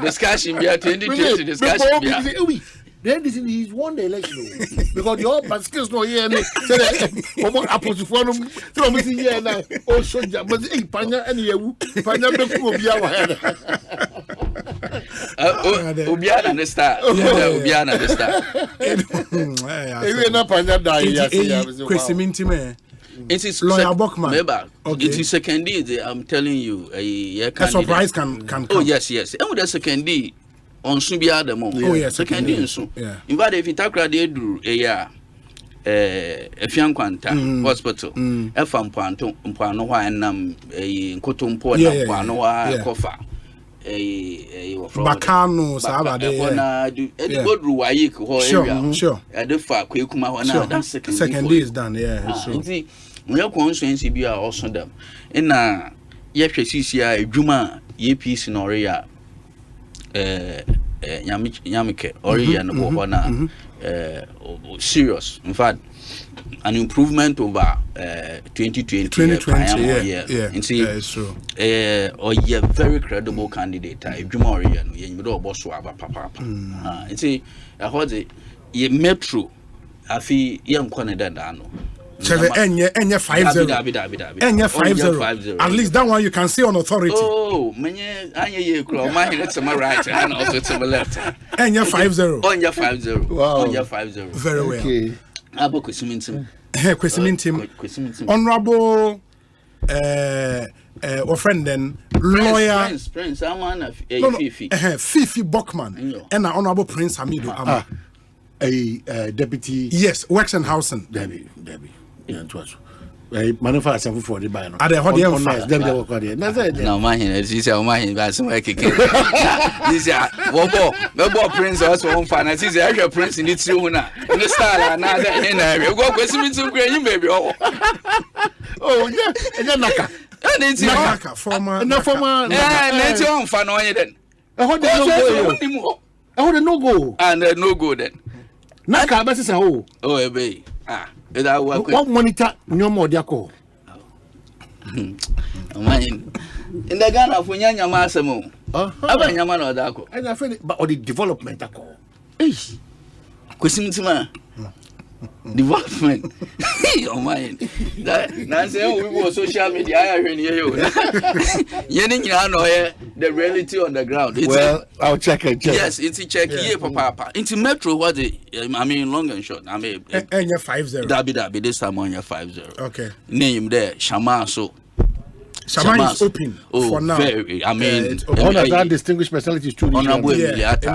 discussion be attended to discussion. Then this he's won the election because your baskets no here. So missing here now. Oh, soldier, but Panya and you, Panya Obiana the star. Obiana the star. If not Panya die, it is Lawyer Buckman. Okay. It is second day. I'm telling you, a surprise can come. Oh yes. And with the second day on Subia the mo. Oh yes, second day so. Yeah. In fact, if you talk about the do a Fianquanta hospital, a farm panto, Mpano, and Kotumpo, Pano, Kofa. Bacano, Sabade, sure. At the far Quakuma, that's second day is done, yeah. We are constituency be also them. In CCI, Juma, ye piece in Oria, Yamike, Oria, and serious. In fact, an improvement over 2020. Yeah. And see, it's true. Or you're very credible candidate. Juma Oria, you know, boss papa. And see, I heard the metro. I feel young Canada. Enya 5-0. Enya 5-0. At least that one you can see on authority. Oh, many anya crow. My head to my right and also to my left. Enya 5-0. Onya 5-0. Wow. Onya 5-0. Very well. Okay. Abo Kwesimintim. Kwesimintim. Honorable our friend then lawyer Prince Aman Fifi Buckman and Honorable Prince Hamidu Ama. A deputy. Yes, works and housing. Debbie. Yeah, it was. Manufacturing for the buy. Are they hot? No, my hand is my hand. That's my kick. This is what Prince also on finance. This is actually Prince in its own. In the style, another area. Go question to green baby. Oh, yeah, and then Naka, former. No, former. Yeah, let's on fan on it then. How the no go? And no go then. Naka besi ho. Oh, ebe. That work. What monitor no more diako? In the Ghana for Nyanya Masamo. Aba Nyama no dako. And I feel but or the development dako. Kusimtima. Development. Oh my. Now say we go social media I hear you. Yeni nyina no the reality on the ground. Well, I'll check it. Yes, it's check here papa. Into Metro what the I mean long and short. I mean and 50. Dabi this time on your 50. Okay. Name there Shama so Shama is open for now. Very, I mean, one of that distinguished personalities too. Honorable Emiliata.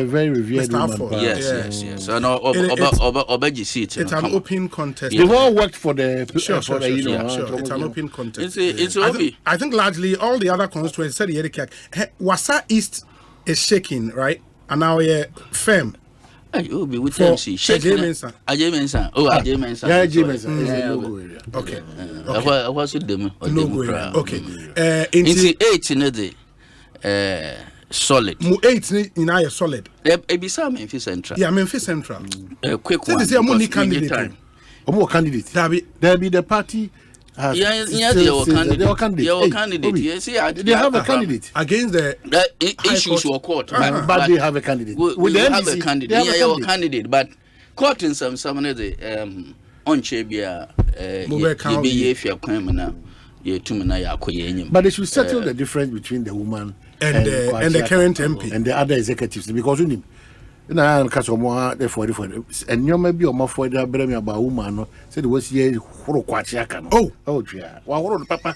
Very revered woman. Yes. So no, Obeji seat. It's an open contest. They've all worked for the. Sure. It's an open contest. It's I think largely all the other constituencies said Wasa East is shaking, right? And now we're firm. You be with MC. Ajay Mensa. Oh, Ajay Mensa. Yeah, Ajay Mensa. Okay. What's with them? Okay. Into 8 in a day. Solid. 8 in a solid. Ebisa Memphis Central. Yeah, Memphis Central. Quick one. This is a money candidate. More candidate. There be the party. They are candidate. Yes, they have a candidate against the issues or court, but they have a candidate. We have a candidate. They have a candidate, but court in some of the on Chebia, if you're coming now, you're too many. But they should settle the difference between the woman and the current MP and the other executives because we na kaso mo the for and you may be o mo for the bremi about woman no said was here horo kwachi aka no oh twa wa horo papa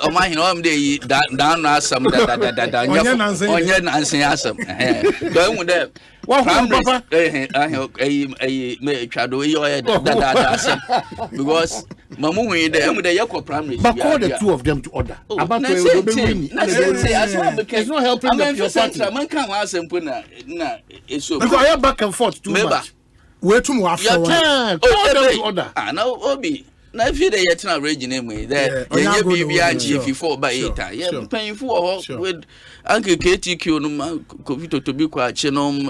o ma hin o me down asam onye nansen asam do mu de wa horo papa me twado da asam because mamu wi de mu de yakọ primary but call the two of them to order about to win it's not helping the party man kan wa asem na eso because I back and forth too much wait to move after call them to order na obi na if you dey yet na region me there you be anchi 54 by 8 yeah paying for with Uncle KTQ no COVID to be kwa chenom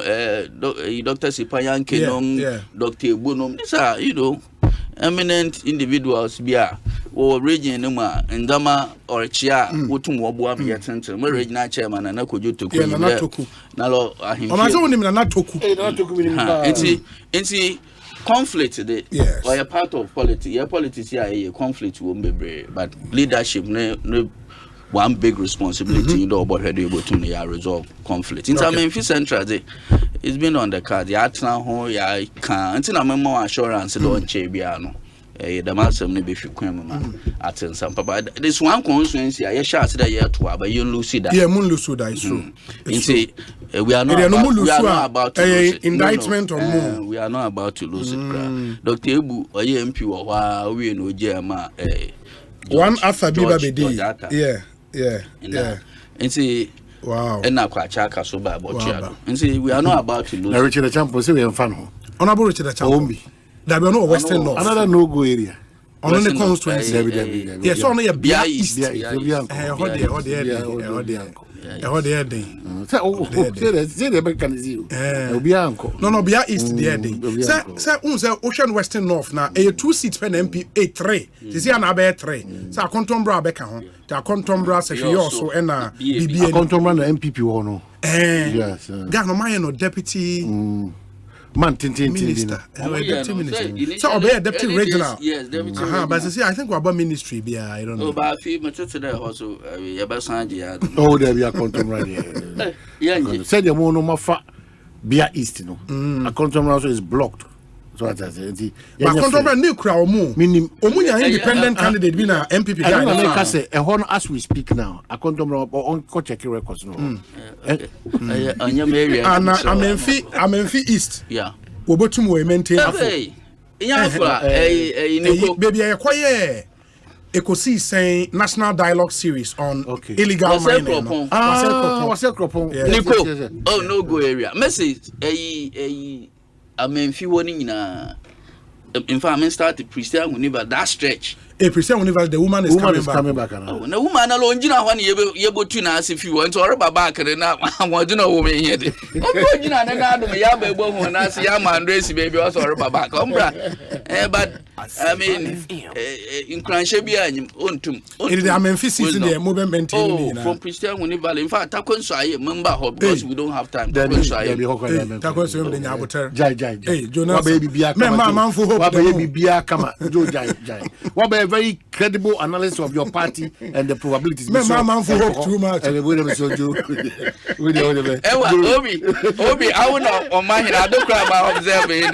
Dr. Sipayanke no Dr. Ebunom these are eminent individuals bia or region no ma ndama or chia wotum wo boa me yetente me regional chairman na kojo toku na lo ahimfi o ma so nim na toku enti conflict dey or a part of politics your politics here conflict will be but leadership no one big responsibility in the about how they able to resolve conflict in Memphis Central it's been on the card ya tena ho ya kan until na more assurance don chebia no the masem ne be hwekwan ma at Asempa but this one constituency ya sha say that ya to aba you lose that mun lose that is true we are not about to lose it. Indictment or more we are not about to lose it Dr. Ebu oye MP wo wa we no jema one after Biba Bedi yeah wow and na kwacha ka so ba botia and say we are not about to lose Richard Champo say we am fan ho honorable Richard Champo that we no Western North another no go area on the constituency yes on the Bia East no Bia East say Ocean Western North na 2 seats per MP 3 say na be 3 say Akontombra be ka ho ta Akontombra say you also na BBN Akontombra na MPP wo no yes Ghana man no deputy man tintin minister deputy minister so obey deputy regional yes deputy but say I think we about ministry be I don't know but feel me today also ya ba sanje ya there be Akontombra there say the mo no mafa Bia East no Akontombra also is blocked so what I say but Akontombra new crowd omu nya independent candidate be na MPP guy na make say as we speak now Akontombra on ko check records no anya area and Amenfi East yeah we botum we maintain afo baby I quiet Ekosiisen National Dialogue Series on illegal mining. Wasel Kropon. Nico. Oh no go area. Message Amenfi woni nyina in fact I start to present whenever that stretch present whenever the woman is coming back. Oh, the woman alone, you know, when you able to ask if you want to worry back and now I want to know woman here. Oh, you know, and I don't know, when I see a man race, baby, also worry back. But I mean, in Cranshabia, it is a Memphis in the movement. Oh, from Christian Whenever, in fact, I can say member because we don't have time. Hey, Jonas, baby, what a very credible analysis of your party and the probabilities. Too much. Obi, I will not on my head. I don't cry about observing.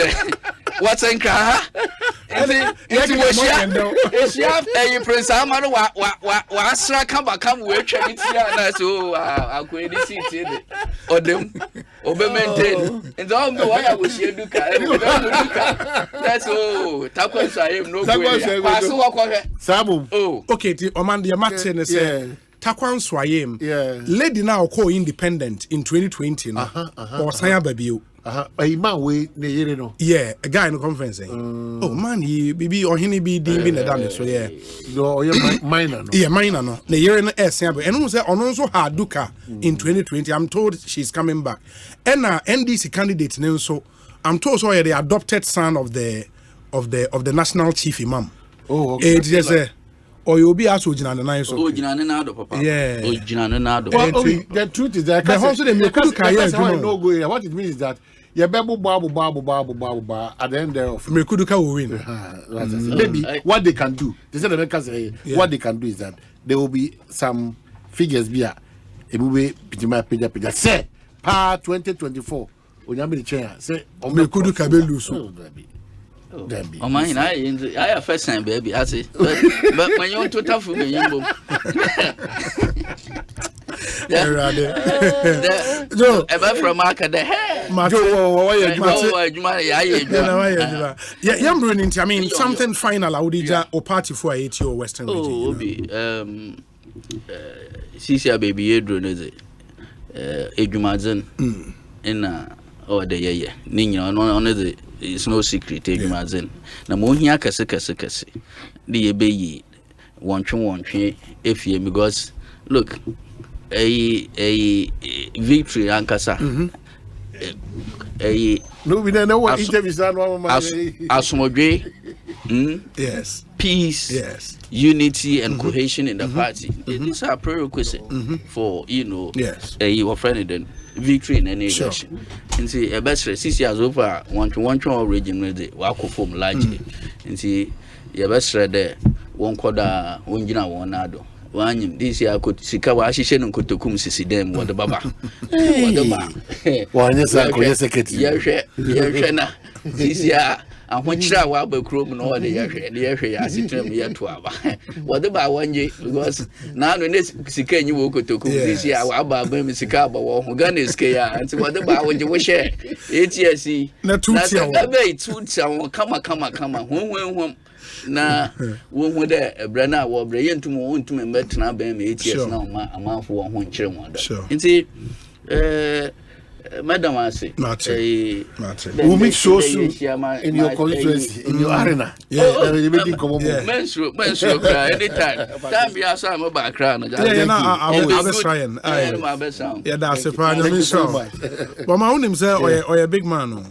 What's in car? It's you Prince Amano, what come wait, so I'll go to see it. Or them, maintain. And all the way I wish you do. That's all. Tapos, I have no way. Sabu. Oh, okay. Omandia Martin is Takwan Swayem. Lady now call independent in 2020. Or Saya Baby. A man we no. Yeah, a guy in the conference. Oh man, he be or he be being a damage. So yeah, minor. Yeah, minor. No, the year in the and also also had Duka in 2020. I'm told she's coming back. And NDC candidate so I'm told so the adopted son of the national chief imam. Oh, okay. It's just or you'll be asked Ojina and so. Ojina Papa. Yeah. Ojina. The truth is that no go. What it means is that at the end thereof Mekuduka will win. Maybe what they can do. They said what they can do is that there will be some figures be a movie pija say pa 2024 onyame the chair say Mekuduka be lose. Oh man, I have first time baby I say but when you want to tough for me you Joe, ever from market the hair. I mean, something final. I would or party for 80 or Western region. CC baby, Adrian is it? Edumazin in or the year. Nina, on it. It's no secret. Edumazin. Now, Mohia Kase. The baby one if you because look. A victory ankasa no we don't know what interviews that one asomodwe yes peace yes unity and cohesion in the party these are prerequisites for yes your friend then victory in any election and see a best 6 years over one region with the wako form largely and see your best there one quarter one jina one ado Wanyim this year could sika wa hihye no kotokum sisi dem wo de baba wo de ba wanya sa ko yeseketi yehwe na this year ahonchira wa ba krom no wo de yehwe ya sitrem yeto aba wo de ba wanye because na no ne sika nyi wo kotokum this year wa ba ba mi sika ba wo ho Ghana sika ya anti wo de ba wanje wo hye ATC na tutia wo be tutia wo kama hon na wo de brana wo bre yentum metna ba me ATS na amanfo wo ho nkyere mo da nti madam ase we make sure in your constituency in your arena you be come menstru anytime time be asa mo ba kra no I was trying yeah that's a problem so but my own say or big man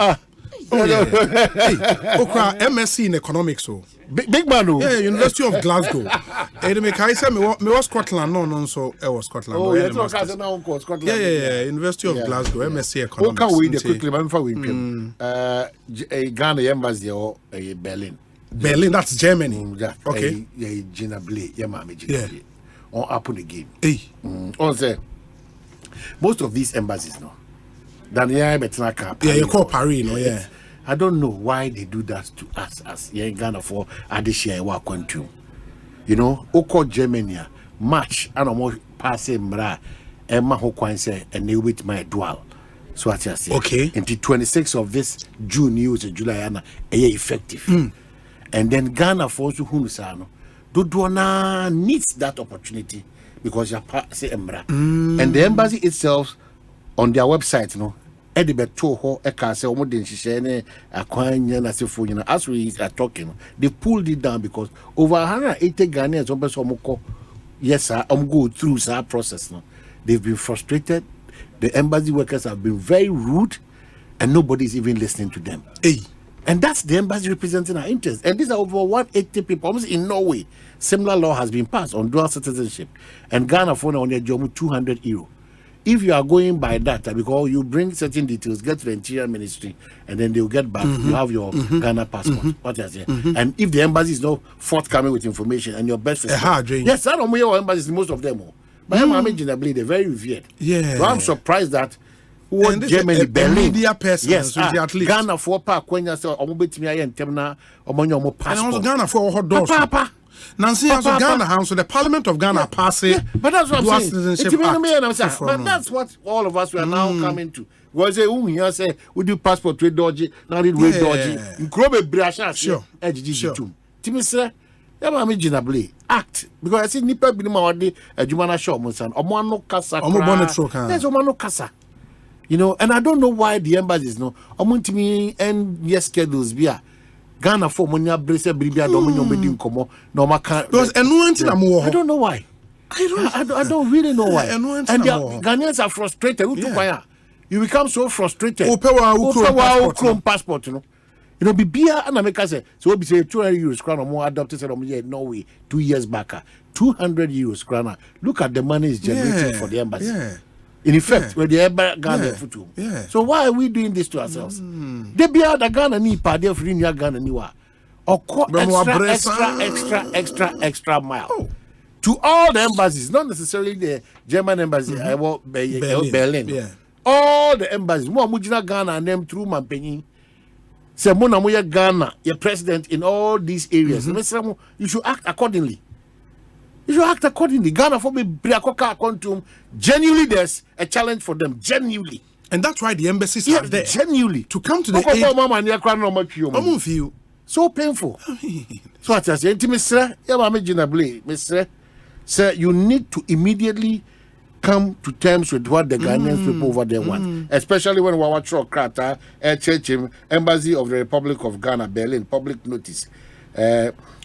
Okra MSc in economics big man yeah University of Glasgow and me kai say me was Scotland no so I was Scotland Scotland yeah University of Glasgow MSc economics okay we quickly man for we Ghana embassy or Berlin that's Germany okay yeah Gina Blay yeah mama yeah on happen again on say most of these embassies no Daniel Betnaka you call Paris no yeah I don't know why they do that to us as in Ghana for Adishia Wakontu. Oko Germany match and almost pass mra Emma Hokwanse and they with my dual. So what I say. Okay. Until 26th of this June news July a effective. And then Ghana for Hunsano. Dodona needs that opportunity because you say Emra. And the embassy itself on their website, Edibeto ho ekase omo de nhihye ne akwanya na sefo nyina as we are talking they pulled it down because over 180 Ghanaians omo yes sir go through that process no. They've been frustrated. The embassy workers have been very rude and nobody's even listening to them. Hey. And that's the embassy representing our interests. And these are over 180 people. Almost in Norway, similar law has been passed on dual citizenship. And Ghana for on your job 200 euro. If you are going by that, because you bring certain details, get to the Interior Ministry, and then they'll get back. You have your Ghana passport. What I say. And if the embassy is not forthcoming with information and your best response, yes, I don't know embassies, most of them. But I'm imaginably they're very revered. Yeah. So I'm surprised that what Germany, Berlin, media person, yes, so at least Ghana for park when you say omobetimi aye ntemna omonyo passport. And also Ghana for hot doors. Nancy also Ghana House, so the Parliament of Ghana passing. But that's what I'm saying. But that's what all of us we are now coming to. Was a here say we do passport trade dodgy, now read way dodgy. Nkrobe brasha sure. Sure. Timisre imaginably act because I see nipa bi ma wade adwuma na show monsan omo no kasa there's omo no kasa, you know, and I don't know why the embassies no omo ntimi and yes schedules bia Ghana for monya brese bribia do monya medi nkomo no maka because I don't know why. I don't really know why. And the Ghanaians are frustrated. You become so frustrated. Chrome passport, you know. You know, Bibia and America say so. We say 200 euros crown more adopted said in Norway 2 years back. 200 euros crown. Look at the money is generated for the embassy. In effect, where the Ghana foot. So why are we doing this to ourselves? They be out the Ghana ni party for Ghana niwa. Or extra mile. To all the embassies, not necessarily the German embassy, Berlin. All the embassies, more Mujina Ghana and them through Mampenyi. Say Mona Moya Ghana, your president in all these areas. You should act accordingly. Ghana for me, Briakoka Quantum. Genuinely, there's a challenge for them. Genuinely. And that's why the embassies are there. Genuinely. To come to the aid. So painful. So I say, Mr. Sir, you need to immediately come to terms with what the Ghanaian people over there want, especially when we watch Krata, Embassy of the Republic of Ghana, Berlin, public notice.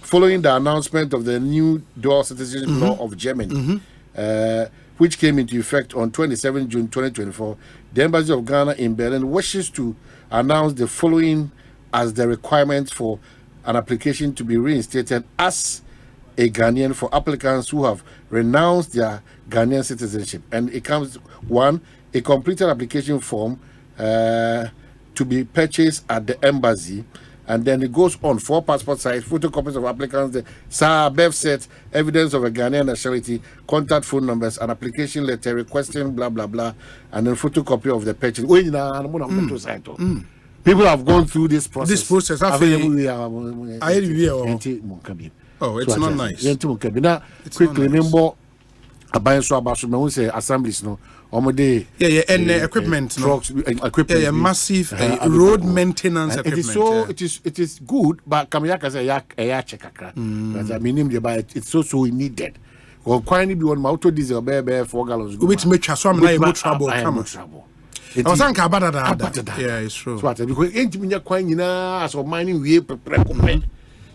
Following the announcement of the new dual citizenship law of Germany, which came into effect on 27 June 2024, the Embassy of Ghana in Berlin wishes to announce the following as the requirements for an application to be reinstated as a Ghanaian for applicants who have renounced their Ghanaian citizenship. And it comes, 1, a completed application form to be purchased at the embassy. And then it goes on 4 passport size, photocopies of applicants, the birth set, evidence of a Ghanaian nationality, contact phone numbers, an application letter requesting blah, blah, blah, and then photocopy of the purchase. People have gone through this process. Oh, it's not nice. Now, quickly remember about so assemblies no and equipment trucks equipment massive road maintenance equipment. It is good, but Kamiyaka say check kakra. Because I mean it's so needed. Well, quite be on my auto diesel 4 gallons. Which make so am na trouble. Yeah, it's true. So because engineer quite as of mining we prepare.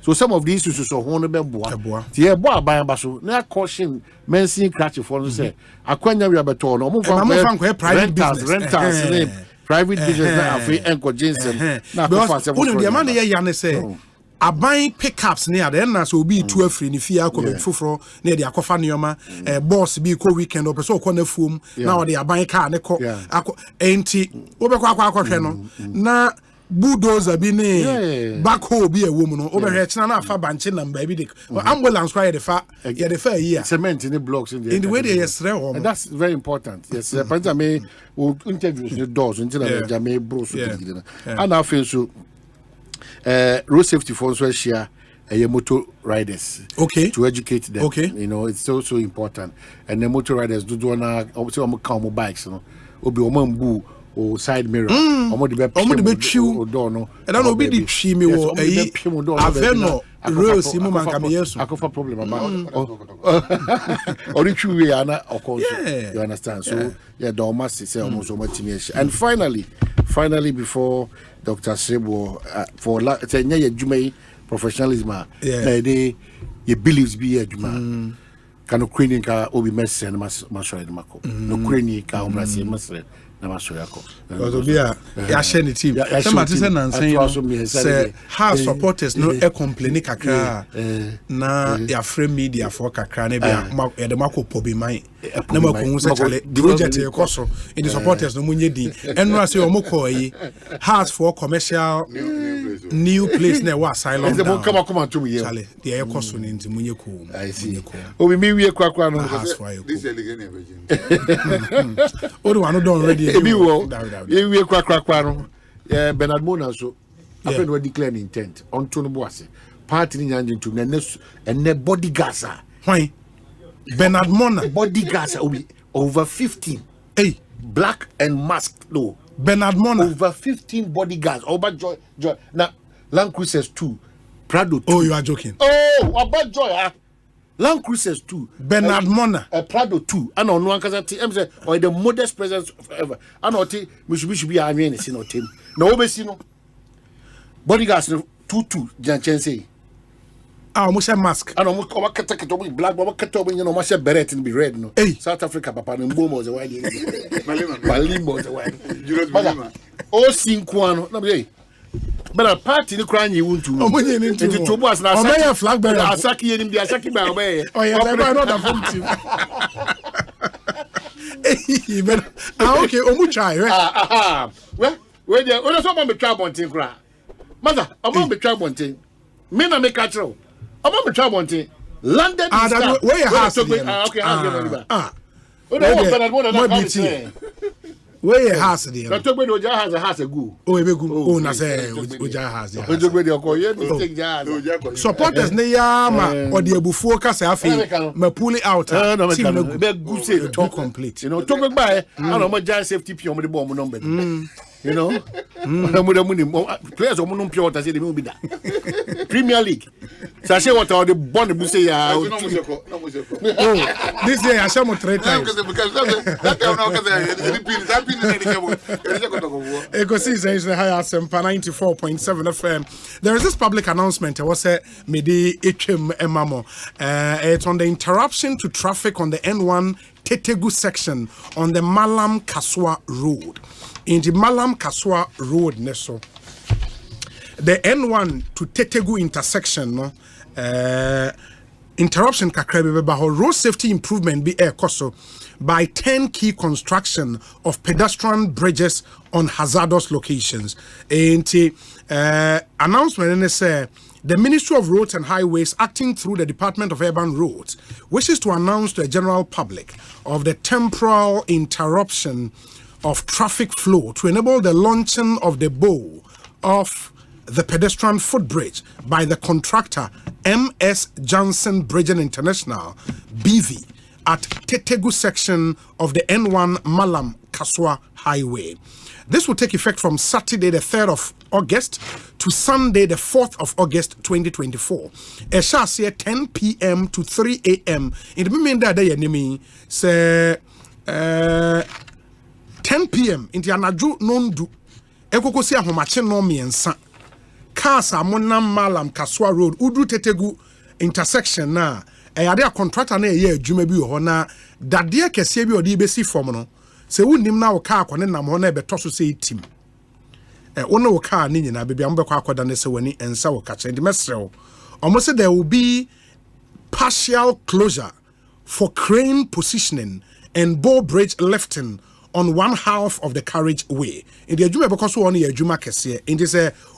So some of these issues are honorable. Yeah, boy, by ambasso. Now caution, men seeing catch for say. Aquanya we have a tour. No more private rentals, private business. Now free anchor Jensen. Now, the man here, say. I buy pickups near the end, so be 2 free in fear coming for near the Akofanioma, boss be co weekend or so corner foam. Now they are buying car, ain't na bulldozer be backhoe be a woman over here. China for banching and baby. Ambulance right the fair year. Cement in the blocks in the way they are. And that's very important. Yes, Panjame will interview the doors until Jame Bros. And I feel so. Road safety for share motor riders to educate them. You know, it's so important. And the motor riders do wanna also come bikes, you know. Obi omambu o side mirror omo de be twiw do no e da no be di twi me wo eyi aveno rose mu man kam yesu akofa problem about or the true way ana you understand so yeah the almost say almost so much. And finally before Dr. Sebo for say nya adwuma professionalism na dey ye believes be adwuma can Ukrainian ka obi message na masori mako no Ukrainian ka omrase message na masori ako Odobia ya share the team somebody say nansen say how supporters no e complain kakra na ya frame media for kakra na bia e de mako pobi man na mako hu say chale project e koso in the supporters no munye di enra say omoko yi house for commercial new place na wa asylum down come to me chale the e koso ni nti munye ko I see obi mi wie kwakwa no this elegant virgin odo wano don already ebi wo ye wie kwakwa no Bernard Mona so after we declare intent onto no boase party ni nyanjin to na bodyguards why Bernard Mona bodyguards obi over 15 black and masked no Bernard Mona over 15 bodyguards about joy now Land Cruisers 2 Prado 2 oh you are joking about joy Land Cruisers 2 Bernard Mona Prado 2 and on one cause say or the modest presence forever and oti Mitsubishi be anwen si no tem na obesi no bodyguards no 22 Janchense mo share mask and o kata to black bo kata o no share beret in be red no South Africa papa no mbomo ze wide Malimo ze wide Julius Malima o sinkuano na be but a party ni kran yi wuntu omonye ni ntu to boss na asaki flag bearer asaki yenim bi asaki ba obey I know that from team but okay omu try right we dey we so me try bontin kra mother am me try bontin me na me catch am me try bontin landed where your house okay where your house there na to gbe do ja house go ebegu na say oja house there o gbe de ko ye mistake ja supporters ne ya ma odi ebufuo ka say afi ma pull it out team no be go say to complete you know to gbe gba and mo ja safety p o mo de ball mo number you know players o mo no pure water say dey me be that Premier League sachet water the bond bu say ya this year I shall mo 3 times Ekosiisen is the high Asempa 94.7 FM. There is this public announcement. I was say mede etwem emamo. It's on the interruption to traffic on the N1 Tetegu section on the Malam Kaswa Road. In the Malam Kaswa Road, Neso. The N1 to Tetegu intersection, no, interruption kakrebe baho road safety improvement be koso by 10 key construction of pedestrian bridges on hazardous locations. And announcement say the Ministry of Roads and Highways, acting through the Department of Urban Roads, wishes to announce to the general public of the temporal interruption of traffic flow to enable the launching of the bow of the pedestrian footbridge by the contractor MS Johnson Bridging International BV at Tetegu section of the N1 Malam Kaswa Highway. This will take effect from Saturday the 3rd of August to Sunday the 4th of August 2024. It shall say 10 p.m. to 3 a.m. In the moment that day enemy say 10 p.m. in the anaju nondu ekoko si ahomache no miensa cars amonam Malam Kaswa Road Udu Tetegu intersection na eyade a contractor na eye adwuma bi ho na dade kese bi odi besi form no se wunnim na wo car akone nam ho na ebeto so se team wona wo car ni nyina bebia mo bekọ akoda ne se wani ensa wo kache ndi mesrew almost there will be partial closure for crane positioning and bow bridge lifting on one half of the carriageway. In the adwuma because one year adwuma kese in this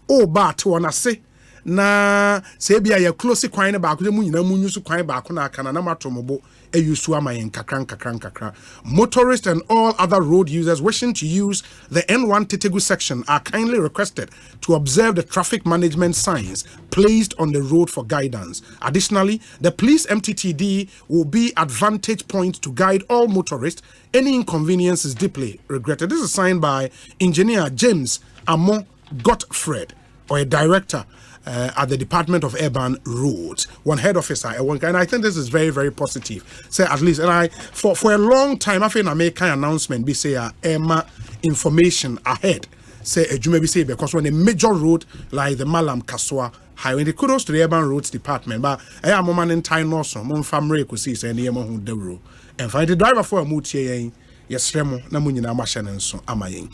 ba to one ase na say bia ye close kwan ne ba ko mu nyina mu nyusu kwan ba ko na aka na matombo eyusu amayen kakran. Motorists and all other road users wishing to use the N1 Titegu section are kindly requested to observe the traffic management signs placed on the road for guidance. Additionally, the police MTTD will be at vantage point to guide all motorists. Any inconvenience is deeply regretted. This is signed by Engineer James Amo Gottfried, or a director at the Department of Urban Roads, one head officer, and I think this is very, very positive. Say at least, and I for a long time, I think I make an announcement. Be say Emma information ahead. Say you maybe say because when a major road like the Malam Kaswa Highway, the kudos to the Urban Roads Department, but I am a man in time also. Mon family could see say near who the road and find the driver for a mutie. Yes, Remo, Namunina Mashan and so amayin.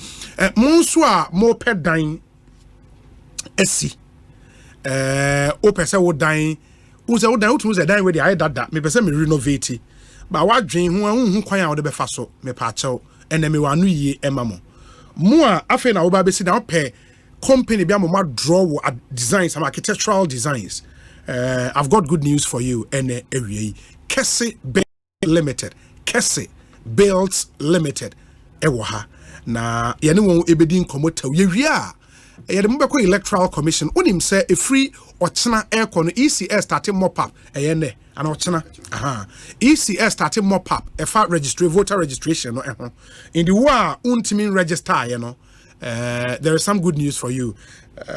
Monsua more pet dying. Esi. Open say wo dan wo say dan we dey I that me pese me renovate but wa dwen hu kwan a wo de be fa so me pa chew ene me wa no yie ema mo a afi na wo ba be si down pay company bi amoma draw wo designs some architectural designs. I've got good news for you ene ewie Kese Limited Kese Builds Limited ewo ha na ye ne won ebedi nkomotaw ye wie a Electoral Commission unim say a free ochina aircon ECS starting mop up and ochina ECS starting mop up a fat voter registration in the war untimin register there is some good news for you.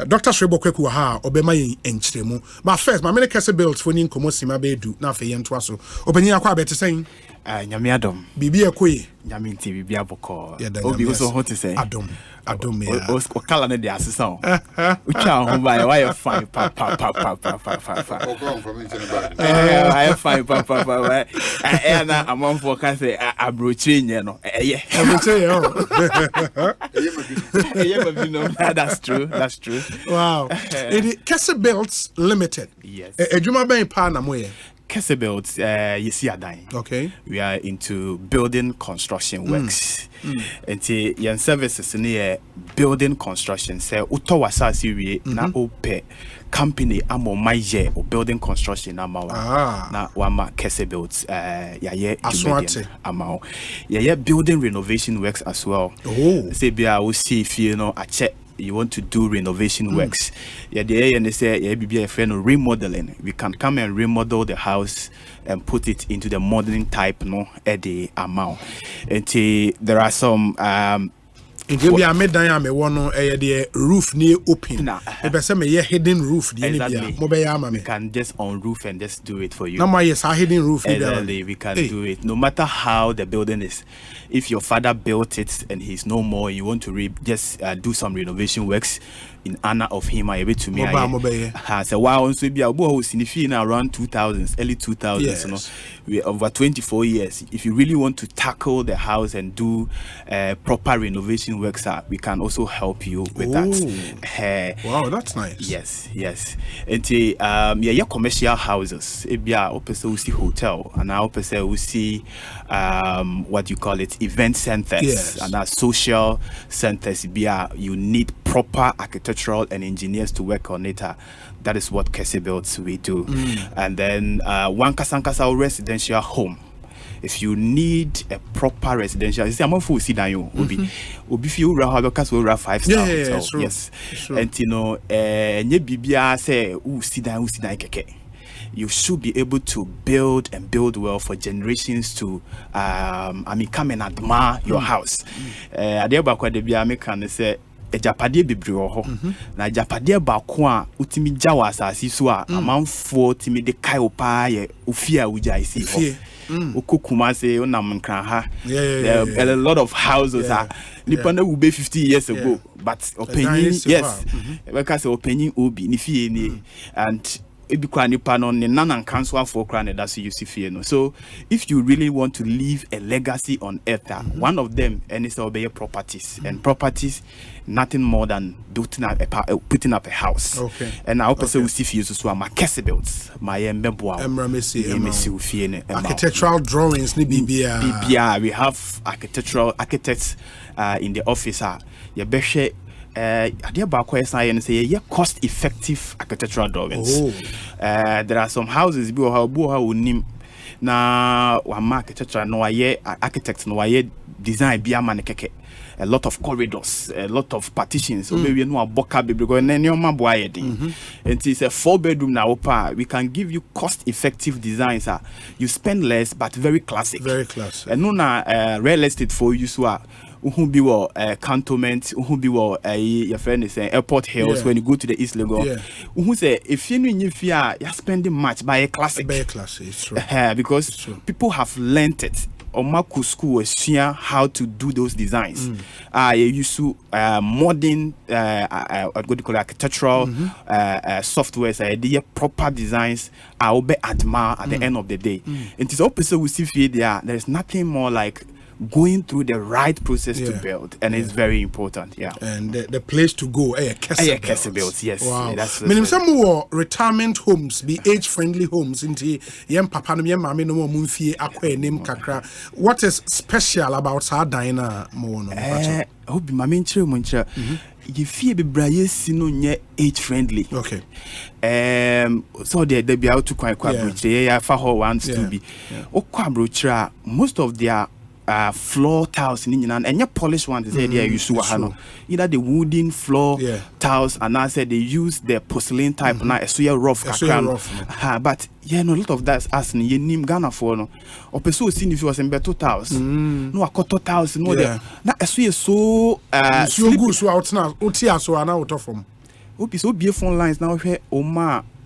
Dr. Shrebo Kweku ha obema yin enchiremu but first my many Kese builds for nin komo sima be do na fe yentwa so obenya akwa beti saying nyame adom bibi ekwe nyame nti bibi aboko obi so hot to say adom o kala ne de asesa o ucha ho ba why you fine pa I fine pa na amon for can say abrochi nye no that's true wow it Kese Builds Limited yes ejuma ben pa na moye Kese Builds you see adan okay we are into building construction works and your services in building construction say uto wasasi we na ope company amo maije or building construction na wama Kese Builds aswate amao building renovation works as well say bia we see if you know a check you want to do renovation works and they say be a friend of remodeling. We can come and remodel the house and put it into the modern type at the amount and there are some if you are made down me one the roof near open hidden roof we can just on roof and just do it for you. No, yes, a hidden roof. Exactly, we can do it no matter how the building is. If your father built it and he's no more, you want to just do some renovation works in honor of him, I to me. So why also be in around 2000s, early 2000s, yes. We over 24 years. If you really want to tackle the house and do proper renovation works, we can also help you with that. Wow, that's nice. Yes. And commercial houses. We see hotel, and now we see what you call it, event centers, yes. And our social centers. You need proper architectural and engineers to work on it. That is what Kese Builds we do. And then one kasankasa residential home. If you need a proper residential, I'm on full sit down. Obi fi ura ha because we ura 5-star hotel. Yes. And you know, bibia say sit down keke. You should be able to build well for generations to come and admire your house. Adeba kwa debi American say ejapade bebre ho na ejapade ba ko a utimi jawa asasi so a amanfo timi de kai opa ye ofia uja isi ho okokuma say onam nkran ha a lot of houses are nipa na will be 50 years ago but opinion yes because opinion obi ni fie ni and ebikwa nipa no ne nana council for kra na that's you see fie no. So if you really want to leave a legacy on earth, one of them and it's obey properties and properties nothing more than putting up a house. Okay. And I hope we see fie so am Kese Builds my embeboa emesi fie ne architectural drawings ni bibia we have architects in the office ye behwe idea ba ko say say cost effective architectural drawings. There are some houses bi o ha onim na wa architecture no aye architect no aye design bi ama ne keke. A lot of corridors, a lot of partitions. So maybe no boka baby go na nyoma boa yedin. And it's a 4-bedroom now. We can give you cost-effective designs. You spend less, but very classic. Very classic. And no na real estate for you so. Who be cantonment, who be your friend is saying airport hills when you go to the East Lagos. Who say if you know if you're spending much by a classic. By a classic, it's true. Because it's true. People have learnt it. Omaku school share how to do those designs. You use modern what do you call architectural software. The proper designs are be admire at the end of the day. It is opposite we see there is nothing more like going through the right process to build, and it's very important. And the place to go, build, yes. Wow. That's some more retirement homes, be age-friendly homes. What is special about Sardina? Obi mama nchire mo nchire ye fie bebraye si no nye age friendly. Okay. So there be out to kwa brochire ya fa ho wants to be okwa brochire most of their floor tiles ni nyina and polished ones they use either the wooden floor tiles and I said they use the porcelain type na so rough but a lot of that as ni nim Ghana for no opeso see if you was in better tiles no akoto tiles no there na so good so out now otia so na out from obi so be phone lines now hwe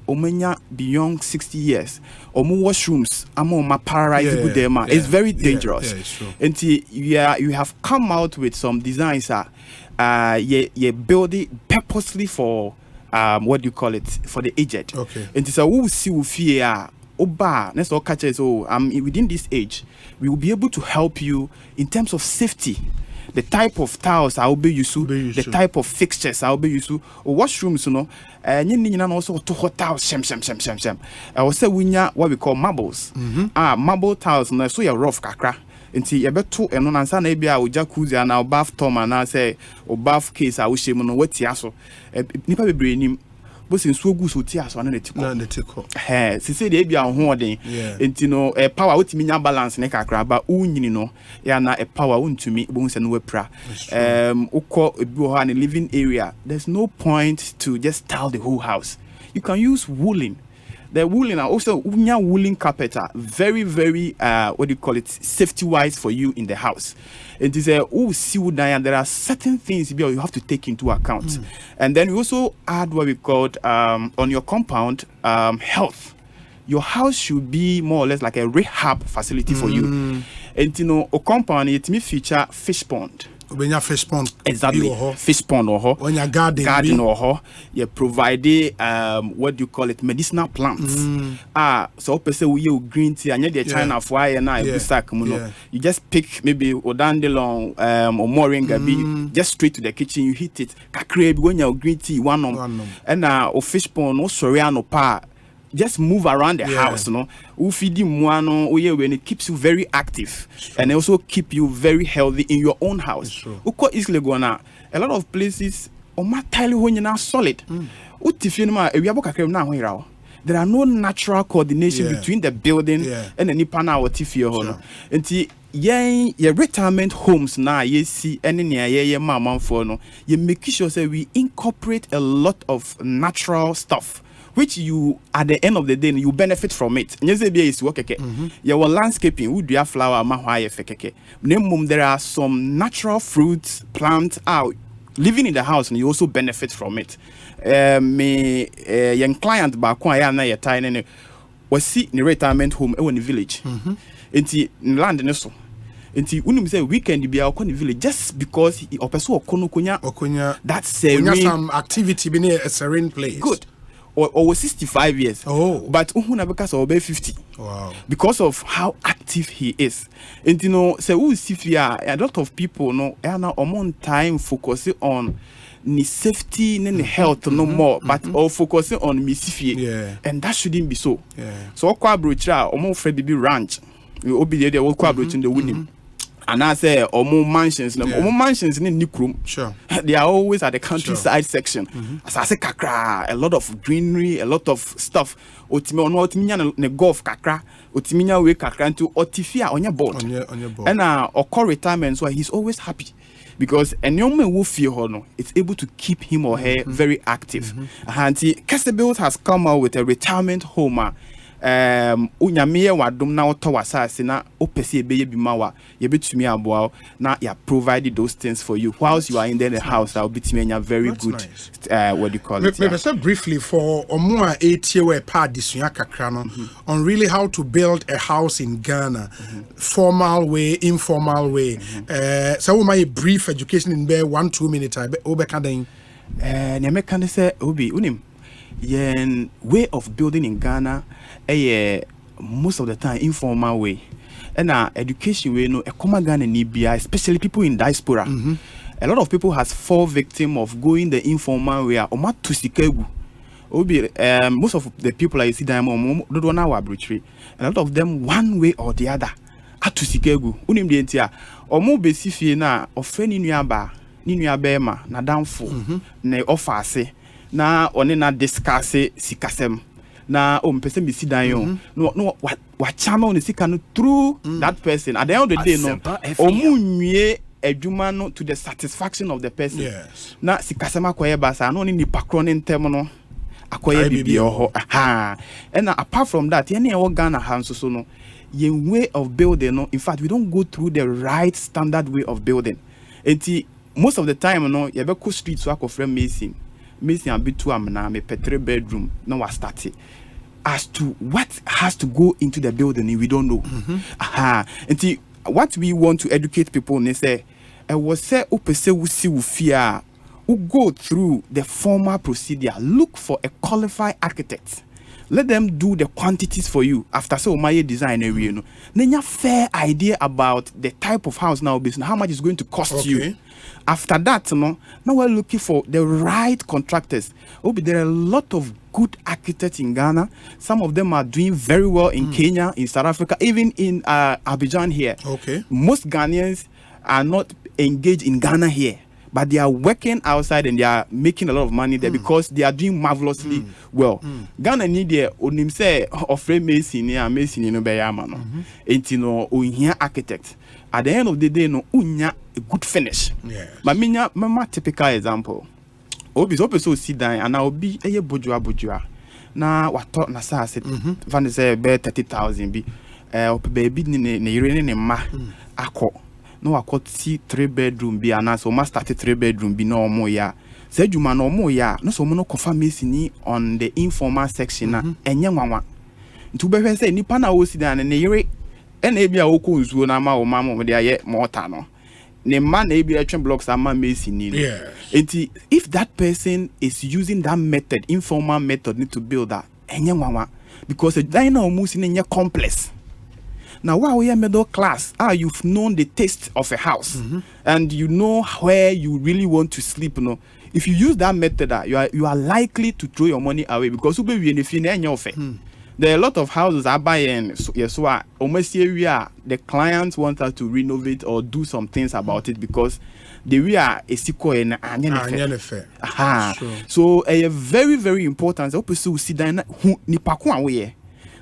omenya beyond 60 years omo washrooms ama paralyze good there man it's very dangerous and you have come out with some designs you build it purposely for what do you call it for the aged and it's a who see fear oba next all catches within this age we will be able to help you in terms of safety. The type of tiles I will be used to, the type of fixtures I will be used to, or washrooms, you know, and also to hot tiles, shem. I will say what we call marbles. Marble tiles, and so you're rough kakra. Until you bet two and on answer maybe I will jacuzzi and our bath tom and I say, or bath case I wish him on what tiaso. Nipa be bring him. But in so good so tears on the tickle. She said they be on hoarding. And you know, a power with me balance neck a crab, but you know, na a power to me, bones and wepra. A living area. There's no point to just tile the whole house. You can use woolen. The woolen are also woolen carpet are very, very what do you call it, safety wise for you in the house. It is there are certain things you have to take into account. And then we also add what we call on your compound health. Your house should be more or less like a rehab facility for you. And you know, a compound it may feature fish pond. When you fish pond, exactly. Fish pond or when you garden or you provide what do you call it, medicinal plants. So person we you green tea and you China fly and you just pick maybe odandelon or moringa just straight to the kitchen, you hit it. Kakre when you green tea one and or fish pond no soriano pa. Just move around the house, you know. When it keeps you very active and also keep you very healthy in your own house. A lot of places solid. There are no natural coordination between the building and the Nipana or Tifio. And your retirement homes now, you see any near mama for no. You make sure that we incorporate a lot of natural stuff. Which you at the end of the day you benefit from it. Your landscaping would be a flower there are some natural fruits, plants out living in the house and you also benefit from it. Young client back was see in retirement home in the village. In land and so. Until when say weekend be our village just because that's some activity being a serene place. Good. Or 65 years. But because of 50. Wow. Because of how active he is. And you know, so we see a lot of people no are now on time focusing on the safety and health no more, but all focusing on misifie. And that shouldn't be so. So kwa brocha omo Fred be ranch. We obey the kwa brocha in the winning. and I say omo mansions in Nikrum. Sure. They are always at the countryside section. As I say kakra, a lot of greenery, a lot of stuff. Otiminya ne golf kakra, otiminya we kakra into otifia on your board. And or retirement, so he's always happy. Because a young man who feel it's able to keep him or her very active. And Kesebilt has come out with a retirement home. Unyamia wa dum na otowa sase na opese ebeye bimawa ye betumi aboa na ya provided those things for you whilst you are in the house. That will be a very good what do you call it? Maybe say briefly for omo a 8 year we pa disua kakra no on really how to build a house in Ghana, formal way, informal way. So we my brief education in bare 1-2 minutes obeka den nyame kan say obi unim yen way of building in Ghana most of the time informal way, and education way no common Ghana nibia, especially people in diaspora. A lot of people has fall victim of going the informal way or mat to sikegu. Most of the people I see them don't know our brutry. A lot of them one way or the other at to sikegu unim the entia or mo besifi na ofeni nuaba ni nuabema na downfall na offer say na one na discuss sikasem na mpese mi sidan no what channel ni sika no through that person at the end of the day no omunwie adwuma no to the satisfaction of the person. Yes. Na sikasem akoye basa no ni pakro ne ntem no akoye bibi ho and apart from that any Ghana hands so no your way of building no in fact we don't go through the right standard way of building. And most of the time no you be go street so akofre Mason and be 2 amna me 3 bedroom no was started. As to what has to go into the building we don't know. And what we want to educate people and say was say opese wusi ufia who go through the formal procedure. Look for a qualified architect. Let them do the quantities for you after so my design area no. Then you fair idea about the type of house now business, how much it's going to cost you. After that, now we're looking for the right contractors. There are a lot of good architects in Ghana. Some of them are doing very well in Kenya, in South Africa, even in Abidjan here. Most Ghanaians are not engaged in Ghana here, but they are working outside and they are making a lot of money there because they are doing marvelously well. Ghana need their own say offer Mason no be yama no. Entino unhia architect. At the end of the day no unya a good finish. But mama typical example. Obi so sit down and I will be a bojua. Na what talk na sa say van say be 30,000 bi baby ne ma akọ. No akọ see 3 bedroom bi ana so ma start 3 bedroom bi na omo ya. Say juma na omo ya no so mo no confirm ni on the informal section na enye nwanwa. Ntu be hwe say nipa na wo sit down ne yire ena ebia oku nzuo na ma o mama de aye mortar no ne man na ebia twen blocks ama Mason ni. If that person is using that method, informal method need to build that enye nwanwa because the diner almost in a complex. Now while we are middle class, you've known the taste of a house and you know where you really want to sleep, you know. If you use that method, you are likely to throw your money away because you be in the there are a lot of houses are buying so almost area the clients want us to renovate or do some things about it because we are a sequel and so a very very important opposite see down ni pakwa away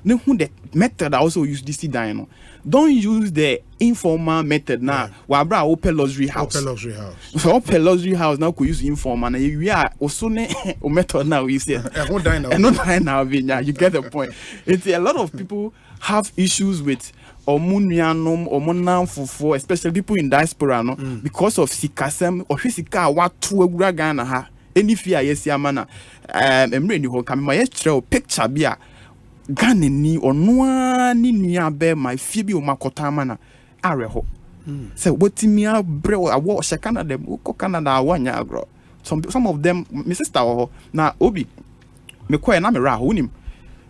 who the method also use this dino. Don't use the informal method now. Wabra open luxury house. So open luxury house now could use informal. And we are also o method now. We say now. You get the point. It's a lot of people have issues with omunianum or monam especially people in diaspora no because of sikasem or sika what to Ghana ha. Any fear yes yamana. Emre ni ho kamma yes picture bia. Ghana ni onwa ni nua be my fie o makota mana areho say wotimi abre awo shekana dem ko Canada awanya agro some of them my sister na obi me koy na me ra wonim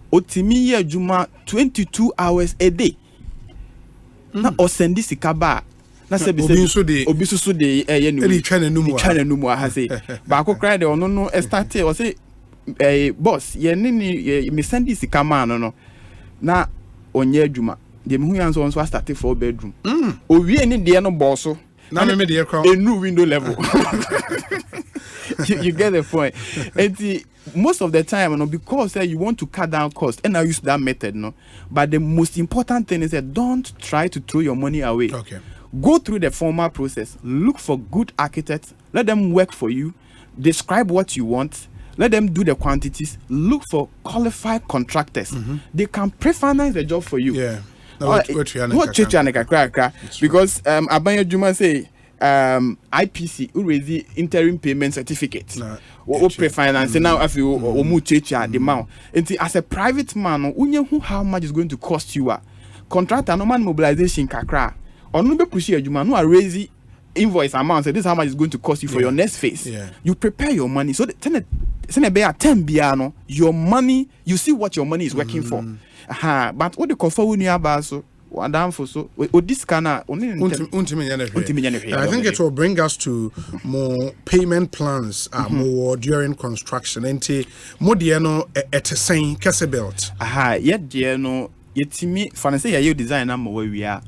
otimi ye adwuma 22 hours a day na o sendi sikaba na se be obi so de ye no ri twa na numu ha say ba ko cry de ono no start o say boss ye ni me send this kama no na onye adwuma The Muyan so started 4-bedroom. Oh, we any dear no boss. Now me the aircraft. A new window level. you get the point. And most of the time, because you want to cut down cost, and I use that method, no. But the most important thing is that don't try to throw your money away. Okay. Go through the formal process. Look for good architects. Let them work for you. Describe what you want. Let them do the quantities. Look for qualified contractors. They can pre-finance the job for you. Yeah. What because Abanya Juma say IPC already interim payment certificate. What pre-finance now if you the amount. And as a private man, who how much is going to cost you? Contractor no man mobilization kakra. Or no be push your Juma no raise invoice amount. So this is how much is going to cost you for your next phase. Yeah. You prepare your money. So your money, you see what your money is working for. But what the cover when you are so this kind of I think it will bring us to more payment plans more during construction and more at a saying belt. Yet yetimi fancy you design am where we are.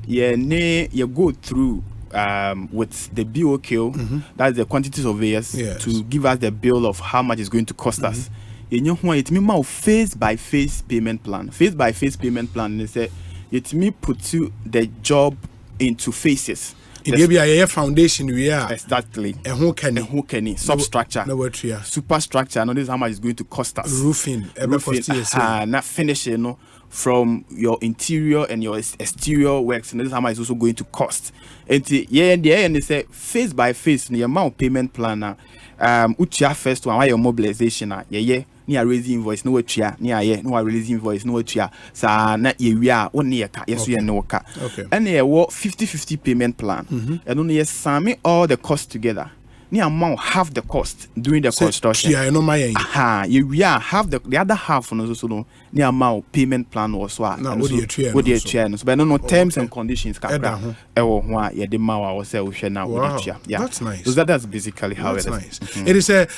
You go through with the BOQ, that's the quantity surveyors, to give us the bill of how much it's going to cost us. You know why it means phase by phase payment plan. Phase by phase payment plan is it me put you the job into phases. It may be a foundation we are exactly. And who can substructure, superstructure. No, this is how much it's going to cost us. Roofing, not finishing, from your interior and your exterior works, and this is how much it's also going to cost. And and they say phase by phase, the amount of payment plan. Utia first one, why your mobilization? Near raising invoice, no chia, near no releasing invoice, no chia. Sa na we are only a car, yes, we are no car. Okay. And they work 50-50 payment plan. And only sum all the costs together. Near amount half the cost during the construction. Yeah, no my. We are half the other half on also no near amount payment plan or so. No, what do you but no terms and conditions. Yeah, the mawa or say now. Yeah, that's nice. So that's basically how that's it is. Nice. It is a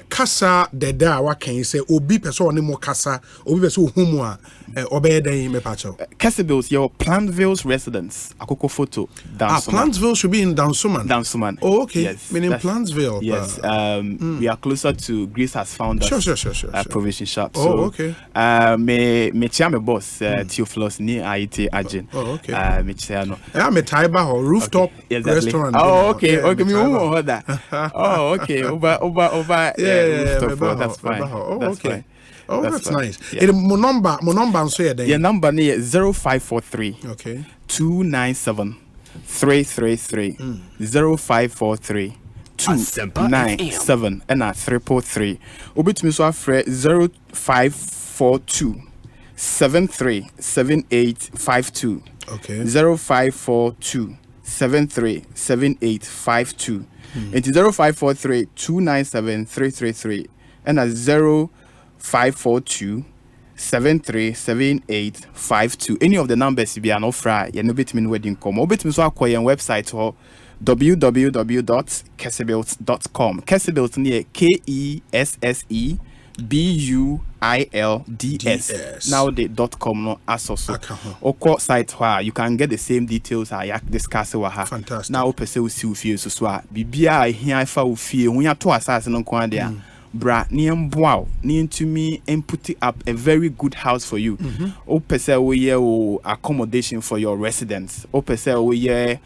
casa de da. What can you say? Obi person more casa. Obi person humwa. Obey the me pacho. Cassible's your Plantville's residence. Akoko photo. Plantville should be in Downsuman. Downsuman. Oh, okay. Yes, meaning Plantville. Yes. We are closer to Greece has found us. Sure. Provision shop. Oh, so, okay. Me chama boss Theophilus ni IT agent. Oh, okay. Me chano. Yeah, me Taiba or rooftop restaurant. Oh, okay. Okay, me who that. Oh, okay. Over. Yeah, rooftop. That's fine. Oh, that's okay. Fine. Oh, that's nice. Yeah. My number and say then. Your number is 0543. Okay. 297 333 0543 297 and 333. Obit me so afre 0542 737852. Okay. 0542 737852. It is 0543 297 333 and 0542 737852. Any of the numbers be an offer, you know, bit mean wedding come. Or bit me so acquire website or www.kessibilds.com. Kessibilds near KESSEBUILDS. Now the .com no asoso. Or site where you can get the same details I discuss with her. Fantastic. Now person see feel so bibia here fa feel when you to assassin no kwan there. Bra niem bow need to me and put up a very good house for you. Opese we accommodation for your residence. Opese we a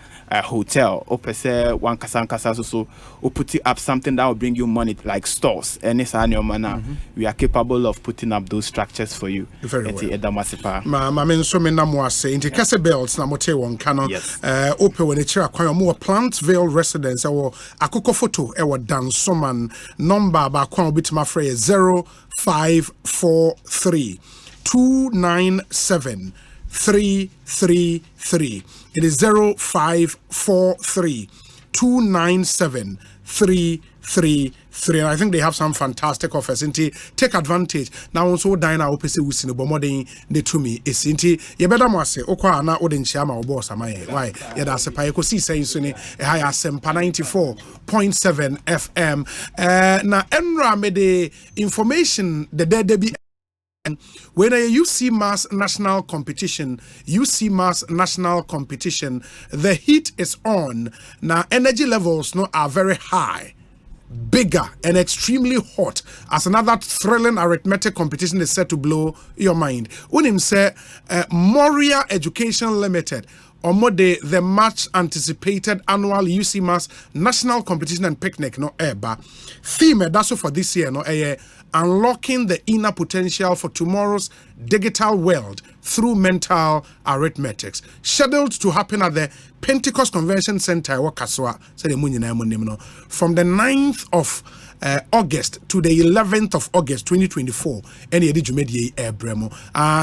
hotel. Opese one kasa so put up something that will bring you money like stores. And it's your manner. We are capable of putting up those structures for you. Very well. Ma men so me namwa say into Cassibelts na mote won canon. Open when it's a more Plantville residence or akoko photo ewa Dansoman number ba bit my phrase 0543 297 333. It is 0543 297 333. And I think they have some fantastic offers. Take advantage. Now also dine out opposite with Sinobomoding the to me is inti you better must say Okwa na Odin Chama or boss am I why yeah that's a Ekosiisen Suni a high Asempa 94.7 FM. Na Enra me the information the dead be When a UC Mass national competition, the heat is on. Now energy levels are very high, bigger and extremely hot, as another thrilling arithmetic competition is set to blow your mind. When him say Moria Education Limited, the much anticipated annual UC Mass national competition and picnic theme that's for this year unlocking the inner potential for tomorrow's digital world through mental arithmetics, scheduled to happen at the Pentecost Convention Center from the 9th of August to the 11th of August 2024, and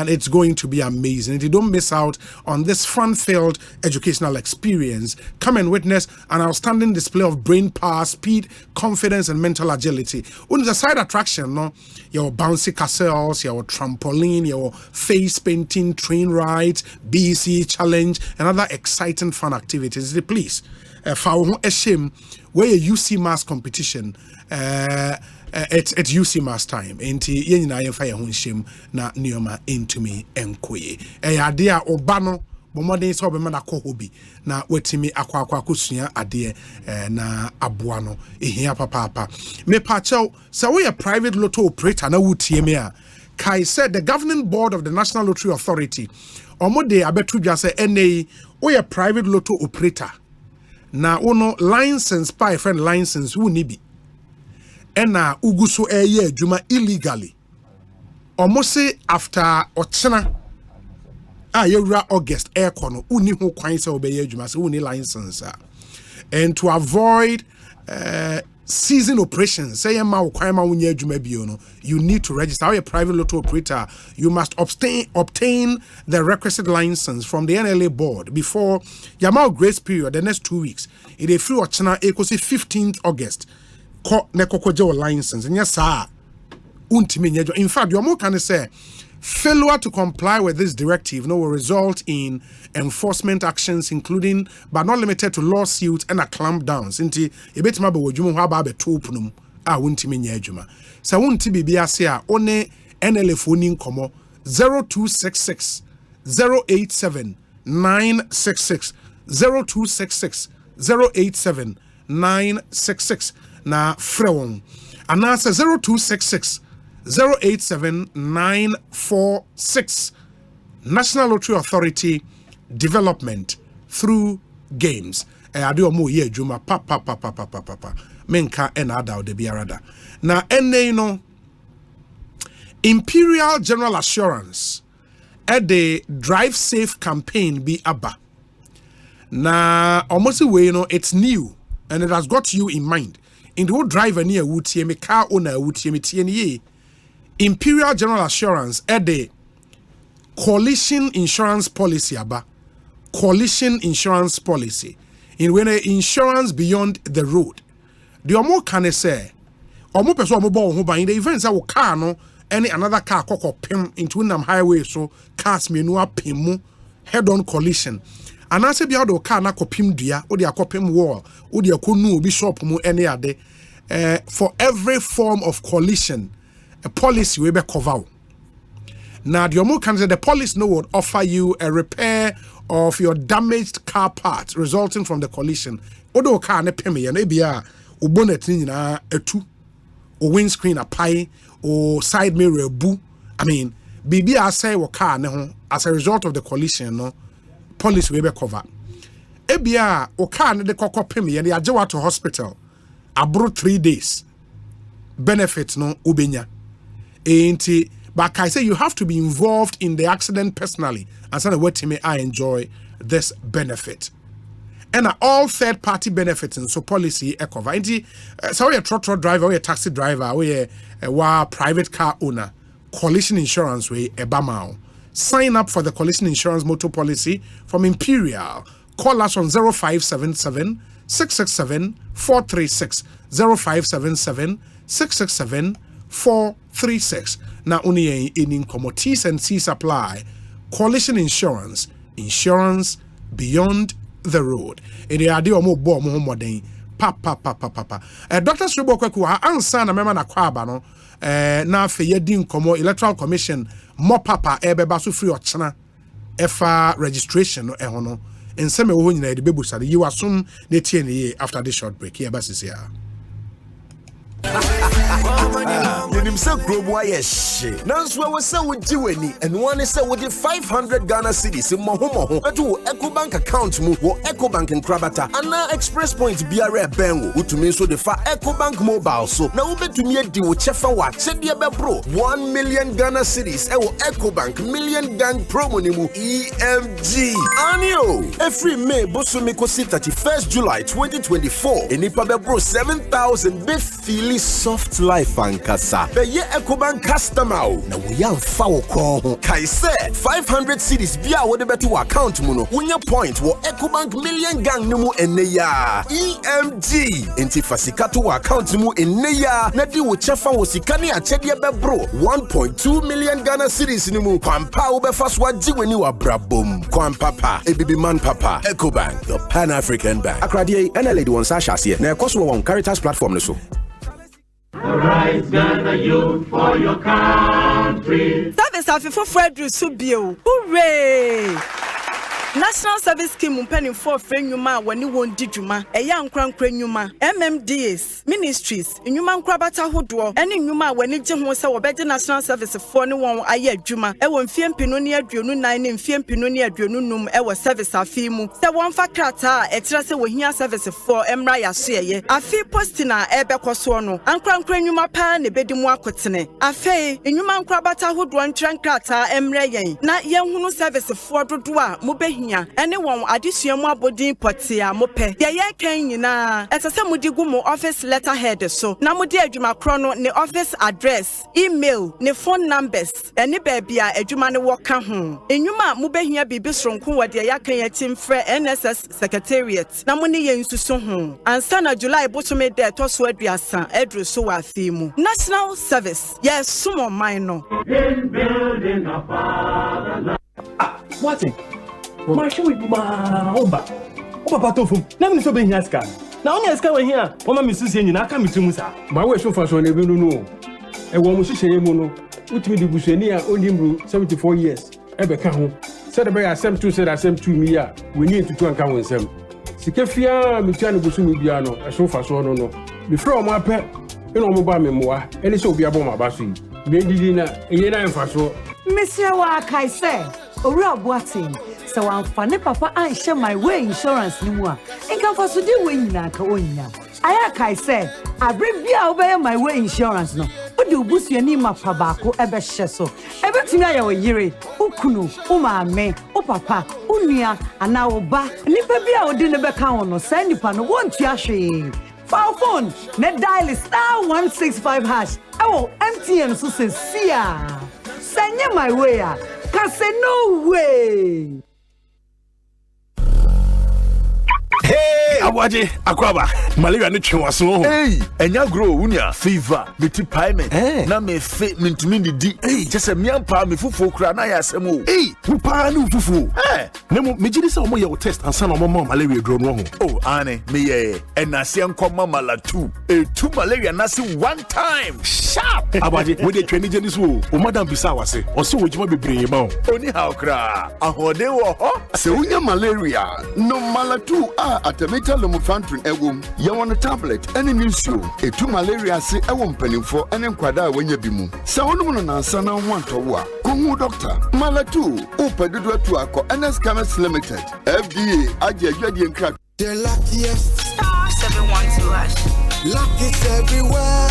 it's going to be amazing. You don't miss out on this fun-filled educational experience. Come and witness an outstanding display of brain power, speed, confidence, and mental agility. On the side attraction, your bouncy castles, your trampoline, your face painting, train rides, BC challenge, and other exciting fun activities. Please, for a shame where you UC Mass competition. It's UC Mass time. Enti yenina yemfa ye ho nhyem na nioma entumi enkoye. Ade obano bomoden so be na kohobi na wetimi akwa akosua ade na aboa no ehia papa. Me pacho say we a private lotto operator na wutie me a Kai said the governing board of the National Lottery Authority omode abetu dwa say NA we a private lotto operator na ono license by friend license who ni bi ena uguso eye adwuma illegally almost after ochena yewura August kono uni ho kwan se obeye adwuma se uni license and to avoid season operations say ma kwan ma unya adwuma bio no you need to register a private lotto operator. You must obtain the requisite license from the NLA board before your grace period the next 2 weeks. It is free ochena ekosi 15th August nekokoje license and yes in fact your more can say failure to comply with this directive will result in enforcement actions including but not limited to lawsuits and a clampdowns inti ebetima be wodwum ho aba be topnum wuntimi nya adwuma sa wunti bibia se a one NLA phone nkomo 0266 087 966 0266 087 966 na frewon anasa 0266 087 946. National Lottery Authority development through games. Ade omo ye adwuma papa menka enada de biarada na ene no Imperial General Assurance at the Drive Safe campaign be aba na almost way it's new and it has got you in mind. In the whole driver near Wutie me car owner Wutie me TNE Imperial General Assurance at the collision insurance policy aba collision insurance policy in when insurance beyond the road the omo can say omo person omo bo ho ban in the events that will car no any another car kokko pim into nam highway so cars menu apim mu head on collision and I say be out car na kopim dua o de akopim wall o de akonu obi shop mu any ade for every form of collision a policy will be cover. Now the Omo can say the policy no would offer you a repair of your damaged car parts resulting from the collision. Odo car ne peme and ebia o bonnet ni na etu o windscreen a pie or side mirror bu. I mean bibi I say wo car ne ho as a result of the collision no policy will be cover. Ebia o car ne de kokko peme and they ajewa to hospital abro 3 days. Benefits no ubenya. But I say you have to be involved in the accident personally and say what me I enjoy this benefit. And all third party benefits and so policy cover. So you're a trotro driver, or a taxi driver, or a private car owner, collision insurance way a bamao. Sign up for the collision insurance motor policy from Imperial. Call us on 0577 667 436 0577 667 436. Now only in commodities and C's apply. Coalition insurance beyond the road. Ede ade omo bo mo modern papa. Dr. Sribo Kwaku ha ansa na mema na kwaba no na fe yedi nkomo Electoral Commission mo papa ebeba so free ochena efa registration no eho no enseme wo nyina de bebusa de yiwasum na tie ne after this short break here basisia Yenim se krobo ayeshi nanso we se wo jiweni and one is say with 500 Ghana cedis mohomoho eto Ecobank account mu wo Ecobank nkrabata ana express point biara benwo utumi so de fa Ecobank mobile so na wo betumi edi wo chefa wa chede bebro 1 million Ghana cedis e wo Ecobank million gang promo ni mu EMG anio every May bosumi kosi 31st July 2024 enipa bebro 7,000 be feel soft life ankasa be ye Ecobank customer na we yan fa wo kro ho kai se 500 cedis bia wo de beto account mu no wonya point wo Ecobank million gang ni mu eneya EMG enti fasika to account mu eneya na di wo chefa wo sika ne achede bebro 1.2 million Ghana cedis ni mu kwampa wo be faswa jiweni wa brabom kwampapa ebibi man papa Ecobank the Pan African Bank akradie NLA won sa hase na ekoso won Caritas platform no so. Arise, gather youth for your country. Service Afifo Frederick Subio. Hooray! National Service Scheme penny for friend yuma when you won't diduma, a young crank yuma, MMDS, ministries, in human crabata hoodwo, any yuma when it was our better national service for no one aye juma, a one fiem pinonia drunu 9 in fiem pinonia drunum, our service afimu, the one facrata, a trace with here service for Emraya Shea, a fee postina, ebe quaswono, and crank yuma pan, a bedimwa cotine, a fay, in human crabata hoodwan trancata, Emraye, not young service for dua, mube. Anyone addition more body potia mope. Ya ken yina. Esase mudi gumo office letterhead so. Na mudi adwuma krono ne office address, email, ne phone numbers. Eni baby a adwuma ne woka ho. Enyuma mubehia bibi sronko wode ya ken yatim frɛ NSS secretariat. Na muni ye nsusu ho. Ansa na July botome de to so aduasa edru so wa fimu. National service. Yes, sumo mine In building a fatherland. What? My show with my oba patofum. Na me so be here scan. Na only scan we here. Mama me susie nyina aka me tumu sa. Ma we show fashion na be no. E wo mo hihye mu no. Utimi di busuani a onimru 74 years. E be ka ho. Said be asem 2 said asem 2 mi a we ni tutu anka won nsem. Sike fia me tua no busumi bia no. E show fashion no. Me fro mo apɛ. E no mo ba me moa. Eni so obi abo ma ba so yi. Me didi na e na enfaso. Monsieur wa kai say. Owura boatin. So I'm funny papa and share my way insurance ni mu a enka for so dey we nyina ka onya ayaka say abrebia obey my way insurance no odi obusuani mapa baako ebe hye so ebetumi aya wo yire ukunu umame upapa unua ana oba nipa bia odi ne beka ho no say nipa no wontu ahwe phone ne dial *165# ewo MTN so say sia sanye my way a ka say no way. Hey, Awaje, Akwaba, malaria ni chwaso. Hey, enya grow unia fever, meti payment. Na me fe mintumi di. Hey, just a miampa me fufu kra na ya asemo. Hey, mupa ni fufu. Eh, nemu mejidi se omo ye wo test ansa na omo malaria grow no ho. Oh, ane, me ye. Enase enkoma malatu. E tu malaria na se one time. Sharp. Awaje, we dey twani jeni so. O madam bisa wase. O se wo jima bebre ma o. Oni how kra. Ahode wo ho. Se unya malaria, no malatu Atemeta lomofantrin egum ye won tablet any newsio etu malaria se ewo mpanimfo ene nkwada wanya bimu se wonum no nansa na wanto wo a kohu doctor malatu upadudu atu akọ NS Chemist Limited FDA aje adwadie nkra the luckiest *712#. Luck is everywhere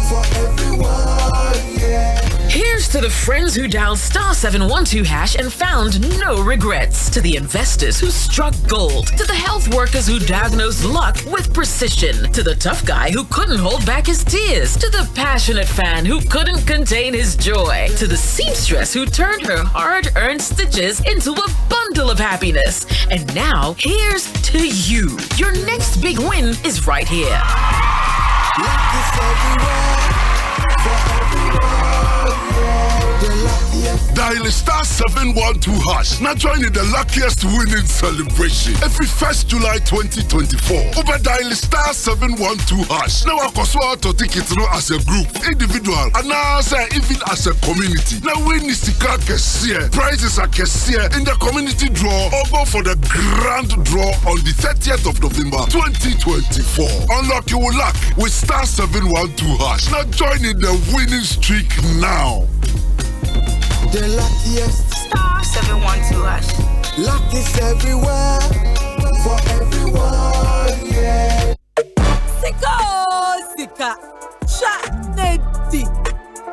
for everyone, yeah. Here's to the friends who dialed *712# and found no regrets. To the investors who struck gold. To the health workers who diagnosed luck with precision. To the tough guy who couldn't hold back his tears. To the passionate fan who couldn't contain his joy. To the seamstress who turned her hard-earned stitches into a bundle of happiness. And now, here's to you. Your next big win is right here. Luck is everywhere for everyone, yeah. Dial star 712 hash. Now join in the luckiest winning celebration every 1st July 2024. Over dial star 712 hash. Now I can to take it through as a group, individual, and now even as a community. Now win is the car prizes are in the community draw or go for the grand draw on the 30th of November 2024. Unlock your luck with star 712 hash. Now join in the winning streak now. The luckiest star 712 hash. Luck is everywhere for everyone, yeah. Sika cha nedi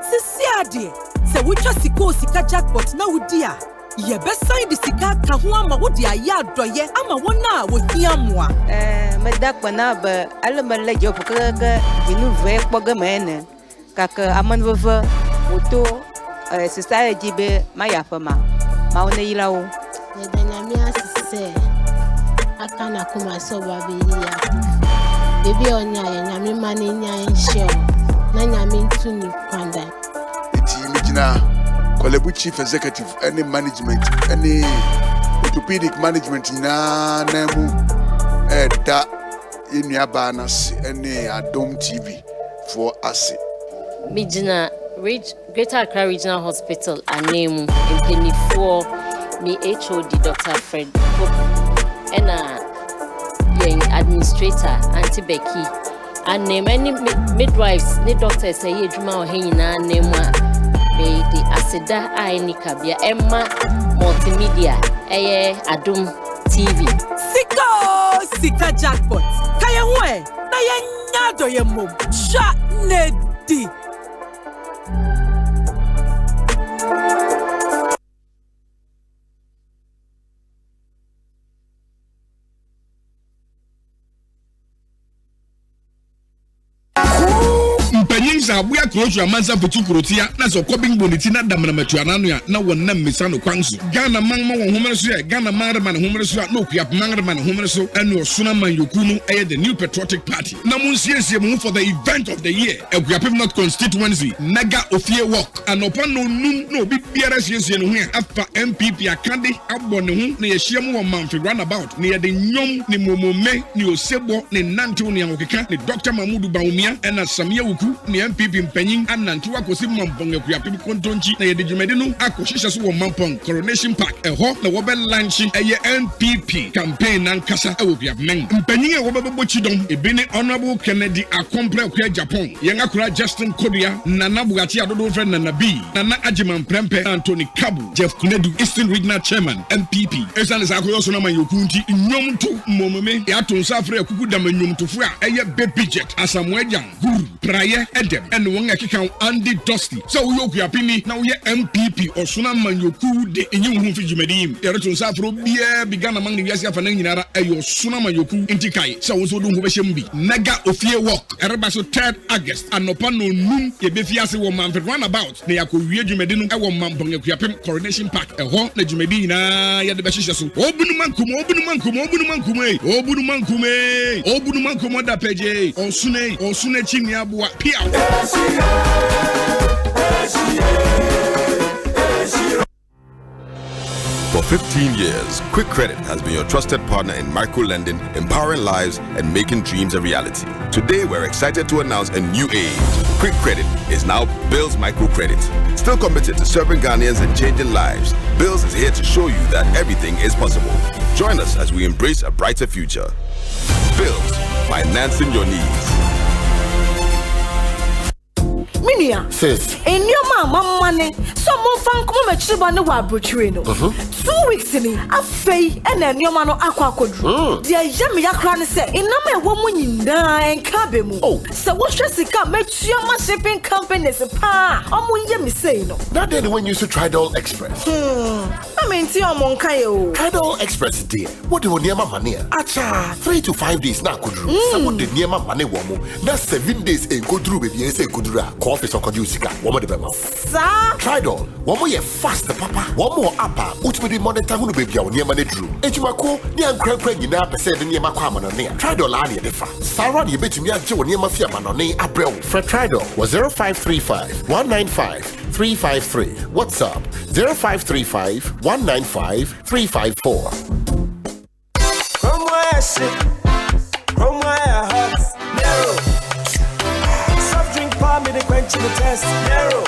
sisiade se wucha sika jackpot na wudia ye be sign the sika ka ho ama wodi aya adoye ama wona wo hiamoa me dakpa na ba alemele job kaga dinu ve kpoga mene kaka amanveva woto society be maya fama ma wona yilawo ye danyamia sise akana kuma so babiya baby onya ye nyame mane nya enshe na nyame ntuni kwanda Mijina, Kolebu Chief Executive, any management, any orthopedic management na nemu da in Yabanas, any Adom TV for us. Mijina, Greater Accra Regional Hospital, and name in Penny for me HOD Dr. Fred and administrator Auntie Becky, and name any midwives, the doctors say you dream name the Aseda Ainikabia Emma Multimedia Adum TV. Sika jackpot. Kaya we na ya nyado ye mom. Sha nedi. Abuya closure mansa fetu kurotia na so kobing boniti na damna matuanano ya na wonna mmesa no kwanso Ghana mangma won homere so ya Ghana mangre man homere so no kuap mangre man homere so ene osuna man yokunu the new patriotic party na munsiesie mu for the event of the year Ekuapem North constituency mega ofie walk anopa no num no bi biara siesie no ho afa MPP akade abɔ ne ho na yehia mu wɔ manfi runabout na yɛde nyom ne momome ne osebo ne nantew ne awokeka ne Dr. Mahmudu Bawumia ena Samia Wuku ne MPP mpanyin anantew akosi mampong Ekuapem kontonchi na yɛde dwumade no akɔhyehyɛ so wɔ mampong Coronation Park ɛhɔ na wɔbɛ lunch MPP campaign nankasa ɛwɔ Ekuapem mpanyin a wɔbɛbɔ chidom ebine Honorable Kennedy Akompre Akua Japan yɛn akora Justin Kodia Nana Bugati adodo friend Nana B Nana Ajiman Prempe Anthony Kabu Jeff Kunedu Eastern Regional Chairman MPP Esan Zakoyo so na man yokunti nyom to momome yaton safre akuku dam nyom tofo a ɛyɛ baby jet asamwajan guru praye edem and wɔn akeka Andy Dusty so wo Ekuapem na wo MPP osuna man yoku de enyi hu fi dwumadim yɛreton safre bia bigana man ne wiase afa na nyinara ɛyɛ osuna man yoku intikai so wo so do ho bɛhyɛ mbi mega ofie walk ɛreba so 3rd August anopa no num yɛbɛfi ase wɔ manfred runabout na yɛakɔwie dwumadi no ɛwɔ mampong Ekuapem Coronation Park ɛhɔ na dwumadi nyinaa yɛde bɛhyehyɛ so obunu mankumo da pɛgye ɔsune chimni aboa pia For 15 years, Quick Credit has been your trusted partner in micro-lending, empowering lives and making dreams a reality. Today, we're excited to announce a new age. Quick Credit is now Bills Microcredit. Still committed to serving Ghanaians and changing lives, Bills is here to show you that everything is possible. Join us as we embrace a brighter future. Bills, financing your needs. Minia, sis. In your mama money, someone found come at Chibane Wabutrino. 2 weeks in a fay and then your man aqua could. Dear Yami Yakran said, in number woman in nine cabin. Oh, so what should she come? Make sure my shipping company is a pa. Yami say no. That day when you used to Tridol Express. I mean, see, I'm on Kayo. Tridol Express, dear. What do you near my money? Acha, 3 to 5 days now could do. Someone did near my money woman. That's 7 days a good through with you say good office or conducive. One more the bema. Sir, Tridol. One more ye fast, papa. One more upper. Ultimately, modern time will be your near money drew. Ejimako, near crank you now said near my common on near. Tridol ania defa. Sarah, you bet me a Joe near my fiaman on near April. For Tridol was 0535 195 353. WhatsApp 0535 195 354. From where I sit, from where I hurt, narrow. Soft drink palm me the quench in the test, narrow.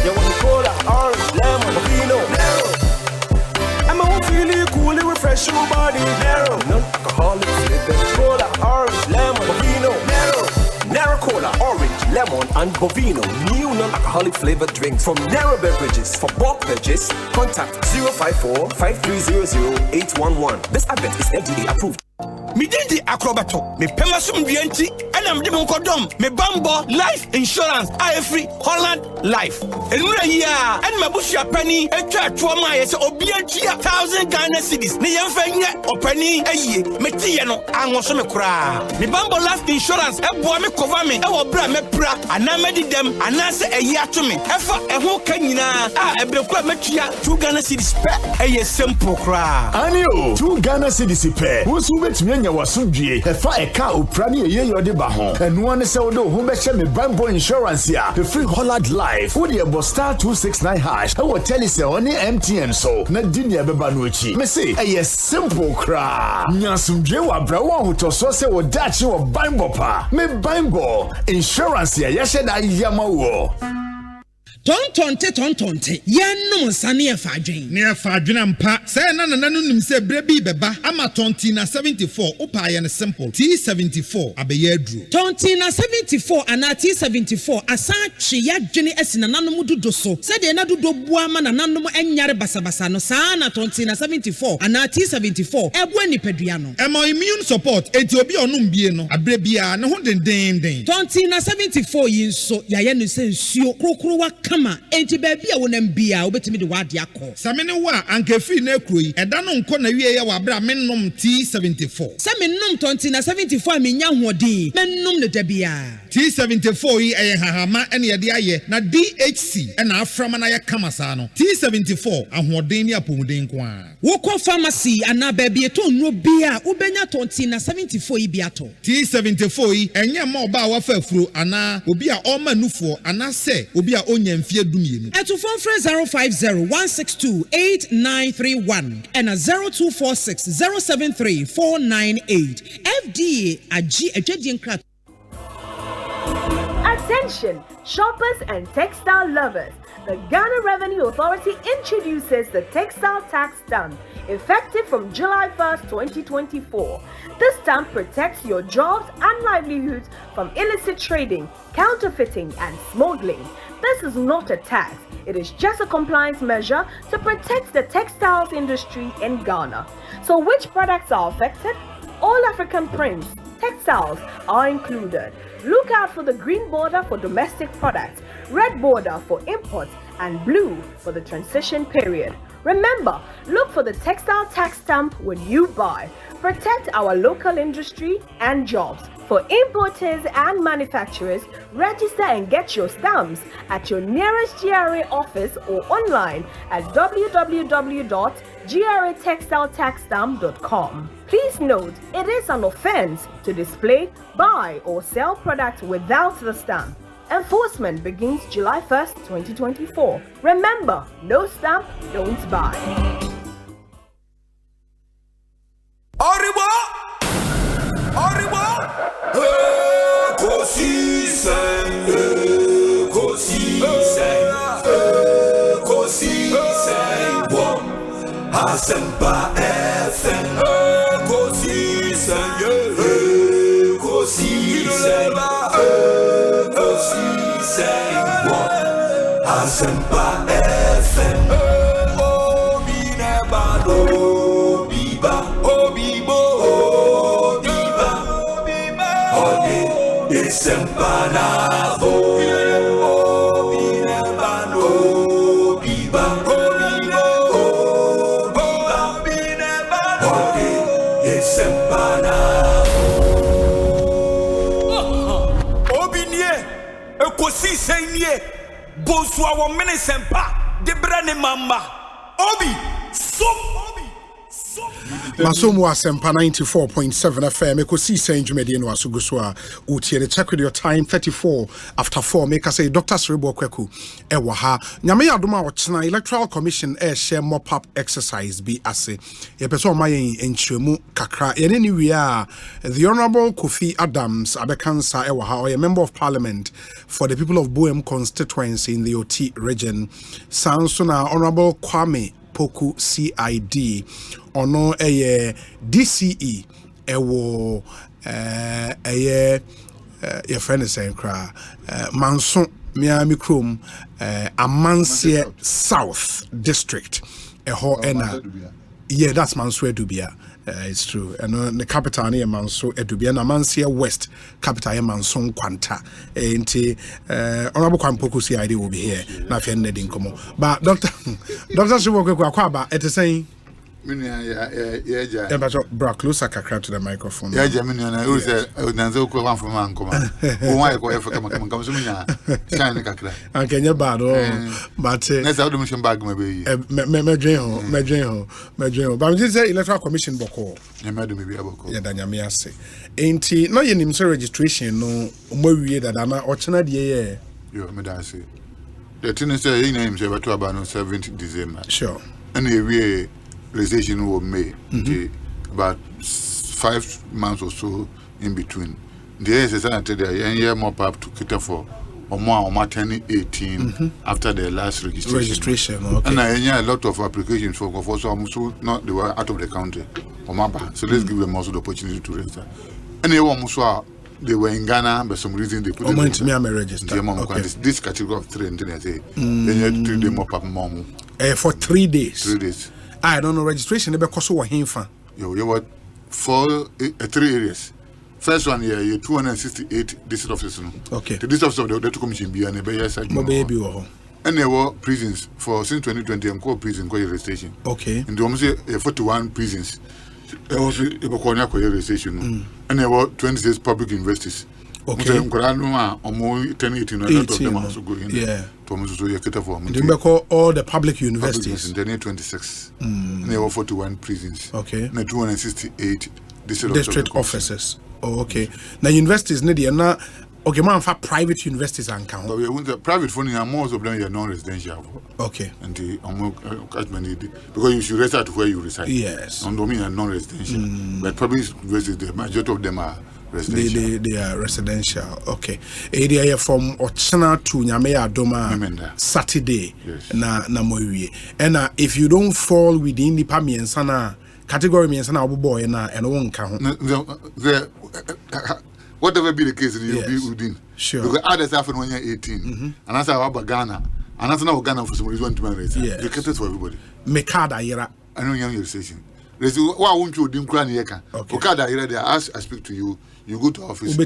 You want cola, orange, lemon, vino, narrow. I'm a feel cool, refresh your body, narrow. Non-alcoholic flavored cola, orange, lemon, vino, narrow. Narrow cola, orange, lemon, and bovino. New non-alcoholic flavored drinks from Narrow Beverages. For bulk purchase, contact 054-5300-811. This advert is FDA approved. Me did the acrobato, me pemasum bianti, and I'm the Monkodom, me Bambo Life Insurance, I free Holland Life. And we are here, and my bushia penny, and try to my obiantia 1,000 Ghana cedis. Ni yamfanya or penny a year, Metiano, and was me cry. Me Bambo Life Insurance, a boy me cover me, I will bra me pra, and I made them, and answer a year to me. Ever a whole canina, a bilqua metia, 2 Ghana cedis pet, a simple cry. Anio, 2 Ghana cedis pet, who's who bet me. Wasumdie efa eka oprani ye yode ba ho enu ane se wodo ho be hye me Bambo Insurance ya the free Holland Life wo de star 269 hash e wo tell say oni MTN so na dini e beba no achi me say e simple cra nyasumdie wa bra wo ho to so se wo dachi wo Bambo pa me Bambo Insurance ya ye hye da yama wo Tontonte yenum sane e fadwen ne e fadwen ampa say na nim say bre bi beba ama tonti na 74 opa ye ne simple T74 abeye aduro tonti na 74 ana T74 asa twe ya dwene asina nanom dodo so say de na dodo bua ma na nanom enyare basabasa no saa na tonti na 74 ana T74 ebo nipadua no e mo immune support enti obi onum bie no abre bia ne ho den tonti na 74 yinso ya ye no sensuo krokro wa kama enti baby a wonam bia obetimi de wade akọ samene wa ankefi na ekroyi eda no nko na wie ya wa bra mennom T74 samennom tonti na 74 amenya hoɔden mennom ne da bia T74 yi eye hahama ene ye de aye na DHC ena aframa na ye kama saa no T74 ahoɔden ne apomuden ko a wokɔ pharmacy ana baby eto nro bia ubenya tonti na 74 yi bia to T74 yi enye ma oba wa fa afuro ana obi a ɔma nufuo ana se obi a onya mfie dumienu eto phone 050-162-8931 and a 0246-073-498 FDA agi adwedie nkra. Attention, shoppers and textile lovers. The Ghana Revenue Authority introduces the Textile Tax Stamp, effective from July 1st, 2024. This stamp protects your jobs and livelihoods from illicit trading, counterfeiting, and smuggling. This is not a tax. It is just a compliance measure to protect the textiles industry in Ghana. So which products are affected? All African prints, textiles are included. Look out for the green border for domestic products, red border for imports, and blue for the transition period. Remember, look for the textile tax stamp when you buy. Protect our local industry and jobs. For importers and manufacturers, register and get your stamps at your nearest GRA office or online at www.gratextiletaxstamp.com. Please note, it is an offense to display, buy, or sell products without the stamp. Enforcement begins July 1st, 2024. Remember, no stamp, don't buy. Asempa FM. Ekosiisen, Ekosiisen, Ekosiisen. Asempa FM. Obi nebado, obiba, obibo, obiba, ode Asempa nabo. Obi nebado, obiba, obibo, obi nebado, ode Asempa nabo. Obi nie, Ekosiisen nie. Bonsu a one minute sempa de brane mamba. Obi, so. Masomo Asempa 94.7 FM. Ekosiise On Asempa Asuguswa. Utie check with your time 34 after 4. Make us say Dr. Sribo Kweku. Ewa ha. Nyame adoma ochna Electoral Commission share mop-up exercise be ase. Ye peso maye enchemu kakra. Ye ni wia the Honorable Kofi Adams abekansa ewa ha, or a member of Parliament for the people of Boem constituency in the OT region. Sansuna Honorable Kwame Poku CID ono DCE ewo your friend is saying cry Manson Miami Chrome Amansie South District yeah, that's Mansour Dubia. It's true. And the capital near Mansour Dubia, and Amansie West capital Manson Quanta. Honorable Kwampoku CID will be here. Not ending come. But Dr. Shiwokwaba at the same. Yeah, bro, closer kakra to the microphone. Yeah, Jamina, who said, Nanzo Kovan from Ancoma. Why go ever come to me? China Kakra. I can you bad, but that's how the mission bag maybe. Medreho. But this is Electoral Commission Boko. You made me be able to. Yeah, Danyamia say. Ain't he? No, you need registration, no more that I'm not watching the year. You made I say. The thing is, he names about 7th December. Sure. And we registration was made about 5 months or so in between. The SSN the year more up to cater for or more 10-18 after the last registration. Okay. And I had a lot of applications for some not they were out of the country or Maba. So let's give them also the opportunity to register. And they were in Ghana, but some reason they put them in register. Okay. This category of 3 and then I say then you had 3 days more mom. For 3 days. 3 days. I don't know registration. They cost what himfa. You what 3 areas. First one here, you 268 district officers. Okay. The district officers of the Electoral Commission be an baby. And there were prisons for since 2020 and called prison registration. Okay. And there almost 41 prisons. There was a registration. And there were 26 public universities. Okay. Yeah. All the public universities. And then 26. And there were 41 prisons. Okay. And 268 district officers. Oh, okay. Now universities need na okay, man for private universities and count. But we want private funding and most of them are non-residential. Okay. And the because you should reside where you reside. Yes. And domain are non-residential. But public universities, the majority of them are residential. They are residential. Okay. Area from Ochana to Nyame Adoma Saturday. Yes. Na mowie. And if you don't fall within the Pamian Sana category means an boy and one count. Whatever be the case, you'll be within. Sure. Because others happen when you're 18. And that's how about Ghana. And that's now Ghana for some reason to marry. Yes. You cater for everybody. Mekada Ira. I know you're station. There's why won't you dim cranny yeka? Okada Ira there. I speak to you. You go to office.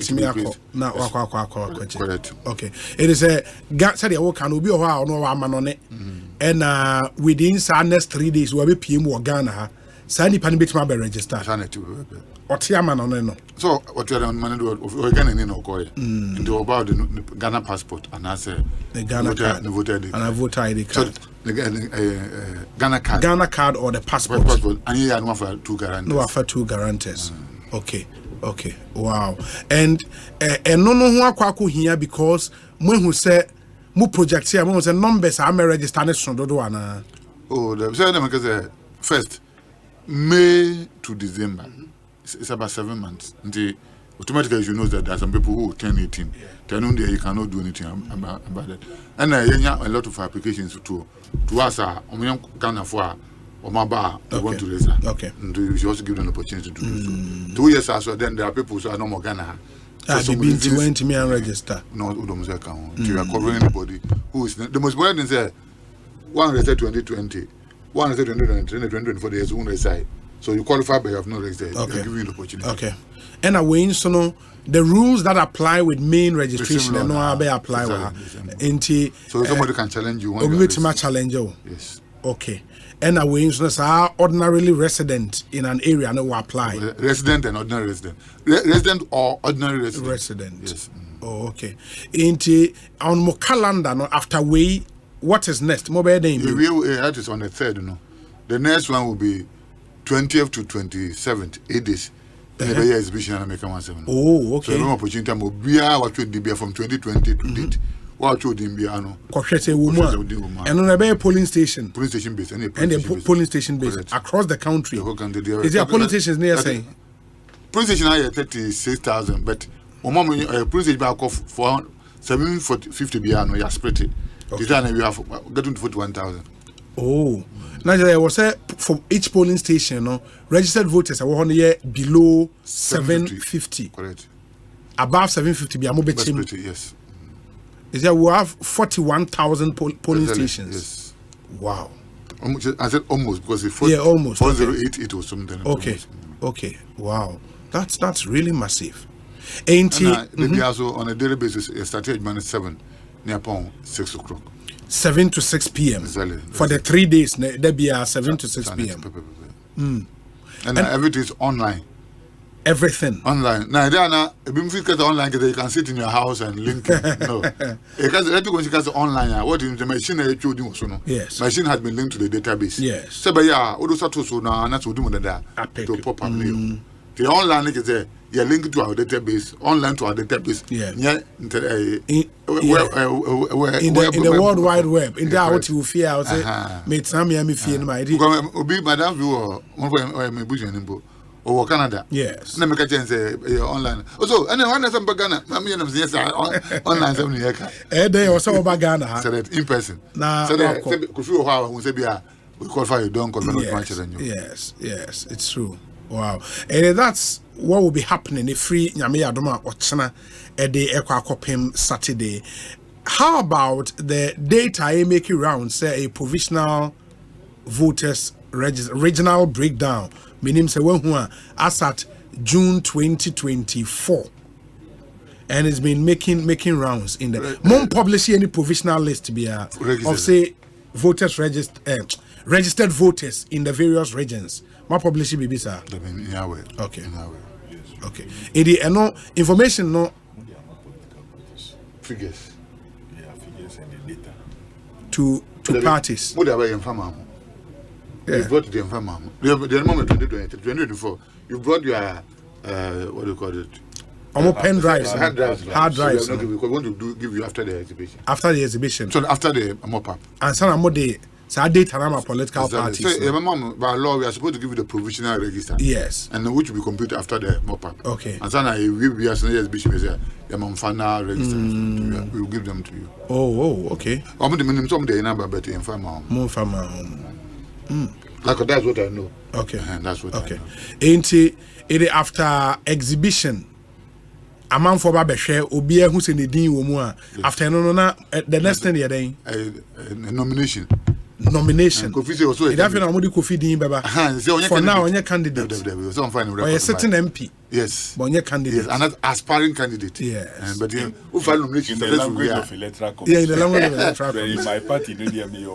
Correct. Okay. It is a Saturday work can be a while no man on it. And within the next 3 days we'll be PM or Ghana. Sandy Panibit Mabe register. Or Tiaman on no. So what you're on money do Ghana in Okoye. Into about the Ghana passport and I say the Ghana card and a voter ID card. Ghana card. Ghana card or the passport. And you have for 2 guarantees. No, for 2 guarantees. Okay. Wow. And no who are here because when who say mu project here, when who say numbers are registered so do ana. Oh, the say them because first May to December. It's about 7 months. And automatically you know that there are some people who turn 18. Turn on there you cannot do anything about it. And a lot of applications to us are Ghana for or my bar want to raise. Okay. And you should also give them an opportunity to do so. 2 years also then there are people who are no more Ghana. So been to went to me and register. No, account. You are covering anybody who is the most important thing is one registered 2020. One is 2024 days own reside. So you qualify but you have no registered. Okay. They're giving you the opportunity. Okay. And away so no the rules that apply with main registration and no be apply so somebody can challenge you challenge you. Yes. Okay. And away so are ordinarily resident in an area no apply. Resident and ordinary resident. Resident or ordinary resident. Resident. Yes. Oh, okay. On mo calendar no after way. What is next? Mobile name. That is on the 3rd, no. The next one will be 20th to 27th, 8 days. In the exhibition and make a 170. Oh, okay. So no opportunity to be what would be from 2020 to date. What would be ano? Koshete woman. And on a polling station. Polling station based. And the polling station based across the country. Is there polling stations near saying? Polling station I 36,000, but polling station back off for 750 biano. You split it. This time we have getting to 41,000. Oh. Now there was for each polling station, no registered voters are 1 year below 750. Correct. Above 750, be a mobile team. Yes. Is there we have 41,000 polling stations? Yes. Wow. I said almost because it almost 408 it was something. Okay. Almost. Okay. Wow. That's really massive. Ain't they also on a daily basis started at 7 near 6 o'clock. 7 to 6 p.m. Exactly. For the 3 days, there be 7 to 6 p.m. And everything is online. Everything online. Now, there are online because you can sit in your house and link. No, because everything is online. What is the machine? Yes, machine has been linked to the database. Yes. So, but yeah, all those are so now. That's what we do that to pop up. The online is there. You're linked to our database, online to our database. Yeah. In the World Wide Web. In there, what you fear, I would say, mate, some me fear in my idea. Obi, madam, viewer, my bush and or Canada. Yes. Let me catch and say online. Also, and one is Ghana. I mean, yes, online 7 years. They also about Ghana. Said in person. Now, so that could feel how we say, we qualify you, don't qualify you. Yes, it's true. Wow. And that's what will be happening if free Nyame Adoma Ochana a day Ekwa Saturday. How about the data I make around, say a provisional voters regional breakdown? Meaning say when who as at June 2024. And it's been making rounds in the mom publish any provisional list to be of say voters registered voters in the various regions. My publishing be sir. Okay. Okay. It no information no figures. Figures and the data. To parties. What are you from? You brought the informer. The moment 2024, you brought your what do you call it? Pen drives. Hard drives. So we want to give you after the exhibition. After the exhibition. So after the mop-up. And some more day. So I date around political parties. So, mom, by law, we are supposed to give you the provisional register. Yes. And which will be computed after the mop-up. Okay. And so now we be as an exhibition, the mom final register. We will give them to you. Oh, okay. I'm the minimum some day number, but informer. More farmer. Like that's what I know. Okay. And that's what I know. Ain't it after exhibition? A man for Babeshe, Obia who's in the Dean Womua. After the next thing you're doing? Nomination. Also, it happened on Kofi Dean Baba. For now, on your candidate. Or a certain MP. Yes. On your candidate. Yes, and aspiring candidate. Yes. But who file nomination? In the language of Electoral. Yeah, in the language of Electoral. In my party, no dear me.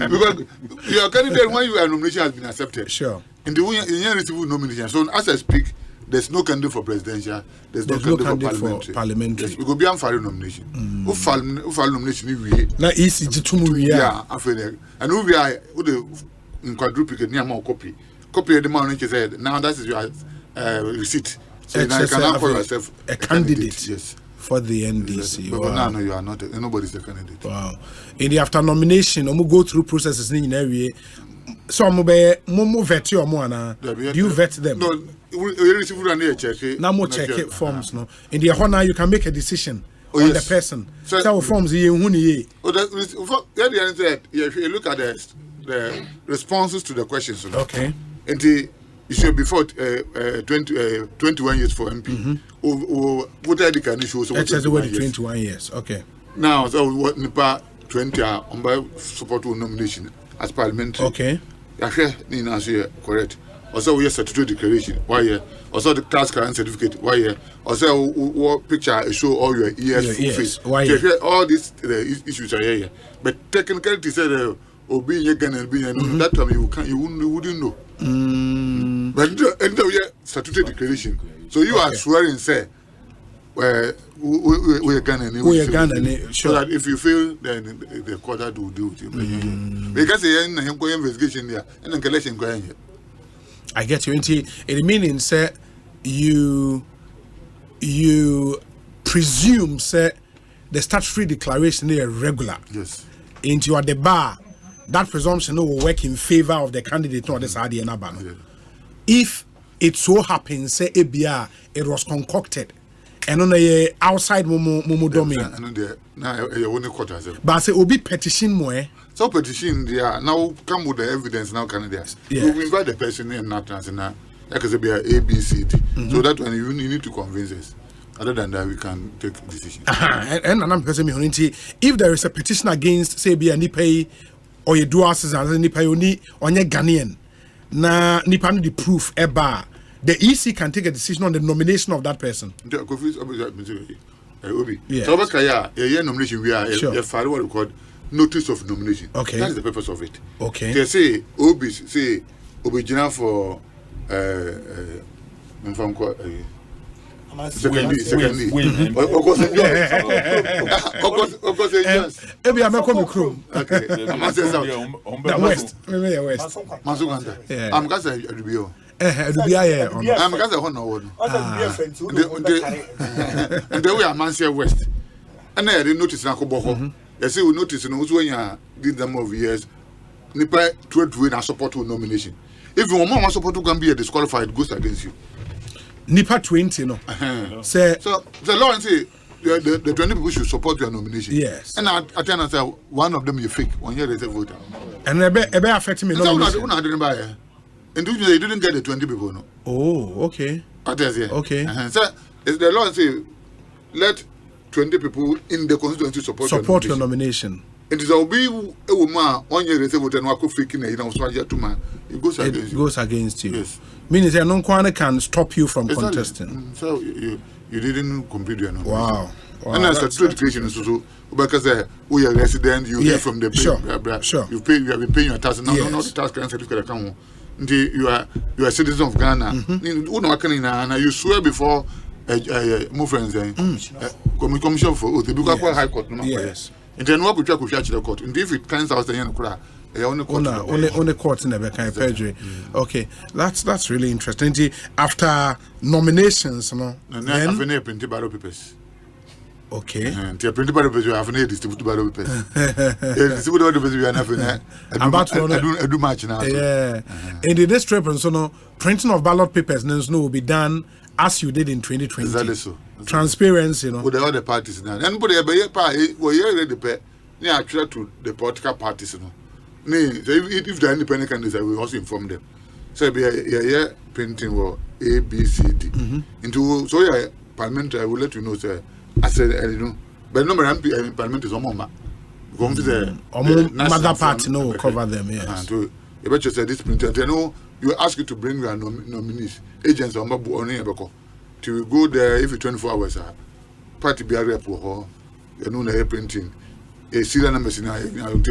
Because your candidate, when your nomination has been accepted. Sure. In the you receive nomination. So as I speak, there's no candidate for presidential. There's no candidate for parliamentary. Yes, we go be unfair nomination. Who file nomination? We now easy to move. Yeah, and who we are in quadruplicate near more copy of the money. Said now that is your receipt. So now you can now call yourself a candidate. Yes. For the NDC. But no, you are not. Nobody's the candidate. Wow. In the after nomination, we go through processes in every. So I'm more vet you more na. Do you vet them? No, we receive check. Now more check it forms no. In the honor you can make a decision on the person. So forms you who ni. If you look at the responses to the questions. Okay. And you should before 21 years for MP. What are the conditions? So 21 years. Okay. Now so what nipa 20 on by support nomination as parliamentary. Okay. Correct. Also, we have statutory declaration. Why here? Also, the class current certificate. Why here? Also, what picture show all your ears, full face. Why here? All these issues are here. But technically, said, being a gun and being that time you wouldn't know. But end of year statutory declaration. So you are swearing, say, we can sure. So that if you fail, then the court will do it. Because the investigation there and then collection going. I get you. It meaning say you presume say the statutory declaration is regular. Yes. Into at the bar, that presumption will work in favor of the candidate or the side. If it so happens, say ABR, it was concocted, and on a outside mumu domain. But say obi petition more. So petition there now come with the evidence now Canadians. Yes. You invite the person in not transnational. That could be a B, C, D. So that when you need to convince us. Other than that, we can take decisions. And I'm person if there is a petition against say be a nipa or you do as a nipa oni on your Ghanaian na nipa no the proof eba the EC can take a decision on the nomination of that person. Yes. So nomination we are a file what we call notice of nomination. Okay. That is the purpose of it. Okay. They say Obi say original for secondly. Maybe I'm coming crew. Okay. The West. Maybe West. Masuganda. I'm gonna say Adubio. I'm gonna say Honor. And then we are Manchester West. And then they notice na Koboko. They say we notice no when you did them of years. Nipa trade win and support to nomination. If your mama support to can be disqualified, it goes against you. Nipa 20, no. Say so the law say the 20 people should support your nomination. Yes. And I tell say one of them you fake 1 year they voter. And ebe affect me nomination. So didn't buy. And they didn't get the 20 people no. Oh, okay. Okay. So the law say let 20 people in the constituency support your nomination. It is a be a woman 1 year they vote and wako faking it it goes against you. Yes. Meaning that no one can stop you from contesting. So you didn't complete your nomination. Wow. And as a trade creation is also because we are resident, you hear from the sure. You have been paying your tax now. Not the tax can certificate account. You are a citizen of Ghana. You swear before my friends commission for oath because high court. Yes. And then what could you actually the court? And if it turns out the only court in the kind of perjury. Okay, that's really interesting. After nominations, no. Then printed ballot papers. Okay. And the printed ballot papers you have distributed ballot papers. Distributed ballot papers you are not. I do much now. Yeah. In the district, so no printing of ballot papers will be done as you did in 2020. Exactly so. Transparency, you know. With the other parties now. Anybody ready to actually to the political parties, you know. If the independent candidates, I will also inform them. So be a painting or A, B, C, D. Into so yeah, parliament I will let you know, sir. I said you know, but no MP parliament is on going to the mother party no will cover them, yes. And to you bet you say this printer, you know, you ask you to bring your nominees, agents on Mabou to go there if 24 hours party be a rep or you know the printing a serial number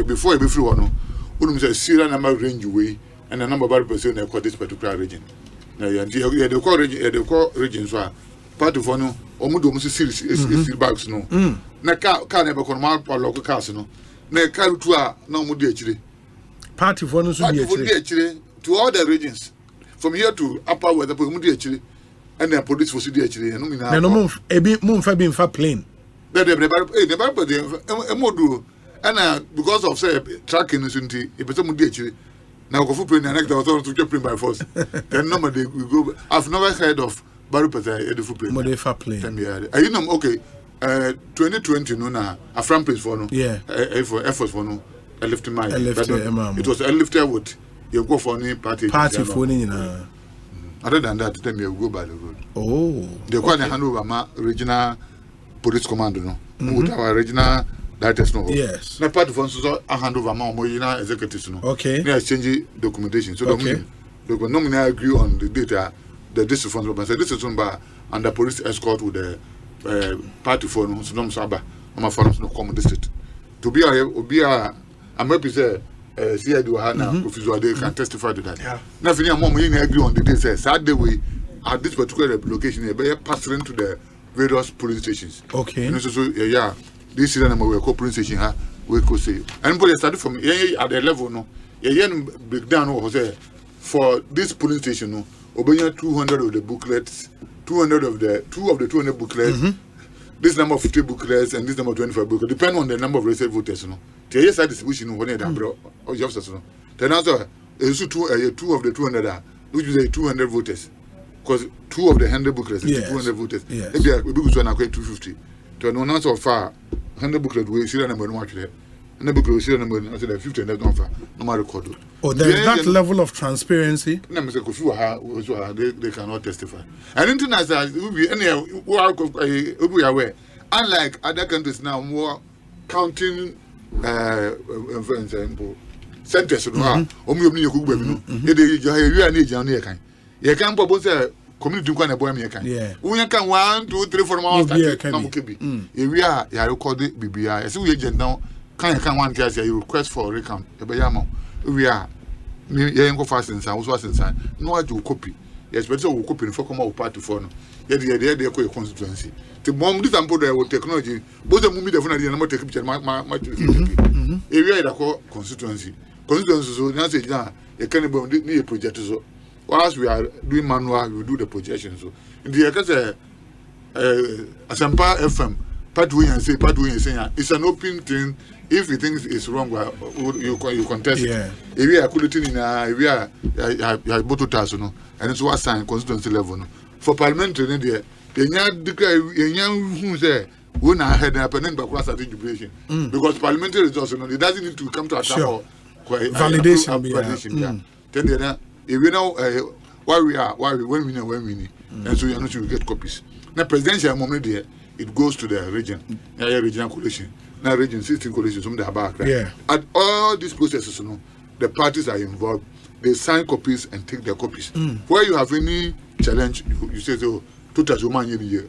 before you be free one. When we say serial number range away and the number of person in this particular region. Now, the core region, so part of one, almost series bags no. Na car never come out for local cars no. Na car to no more actually. Part of one actually to all the regions from here to upper weather actually and then police for city actually. No move a bit moon for being for plane. The and because of say tracking is if some actually now go footprint and next was to print by force. Then normally we go. I've never heard of Barupeta the footprint. Modifa plane. You know okay. 2020 no na a front page for no. Yeah. For efforts for no. A lifting my. It was a lifter wood. You go for any party. Party for any. Other than that, then you go by the road. Oh. They quite hand over my regional police command no. With our regional directors no. Yes. Na part of us a hand over my regional executives no. Okay. They exchange documentation. So the nominally agree on the data. The district funds but this is by under police escort with the party for no so no saba. I'm a farm no common district. To be a I'm happy say CID now they can testify to that. Yeah. Now, if you agree on the day, say, sad way at this particular location, you better pass into the various polling stations. Okay. And so yeah, this is number we call polling station we could say. And but started from at the level no. Breakdown for this polling station no. Obenya 200 of the booklets, 200 of the 200 booklets. This number of 50 booklets and this number of 25 booklets depend on the number of registered voters. No, the yes distribution when they or just no. Then also two of the 200 which is 200 voters, because 2 of the 100 booklets is 200 voters. Yes. Maybe we go to an 250. To an announce of far 100 booklets we see number no actually. And the booklet we see number I said 50 and that's not far. No matter record. Oh, there is that level of transparency. They cannot testify. And international, we are aware. Unlike other countries now, more counting centers. You can't propose a community to boy. We can 1, 2, 3, 4 months. We are recorded BBI. As we agent now, can one case you request for a recount. We are. You go fast inside, also inside. No, I do copy. Yes, but so we copy for come out part to phone. Yet the idea they call constituency. The bomb this and put there with technology. Both the movie definitely number take picture. My area that call constituency. Constituency so now say now you can't need a project so. Whilst we are doing manual, we do the projection so. In the case Asempa FM, part we and say it's an open thing. If you think it's wrong, you contest it. If we are quality in we are both task, no, and it's what sign constituency level. No. For parliamentary, the young who say we now had an opponent by cross jubilation because parliamentary results, it doesn't need to come to a validation. Then if we know why we when we need, and so you know you get copies. Now presidential moment there, it goes to the region, regional coalition. Now region 16 coalitions from the back. Right? At all these processes, you know, the parties are involved. They sign copies and take their copies. Where you have any challenge, you say so. That's what we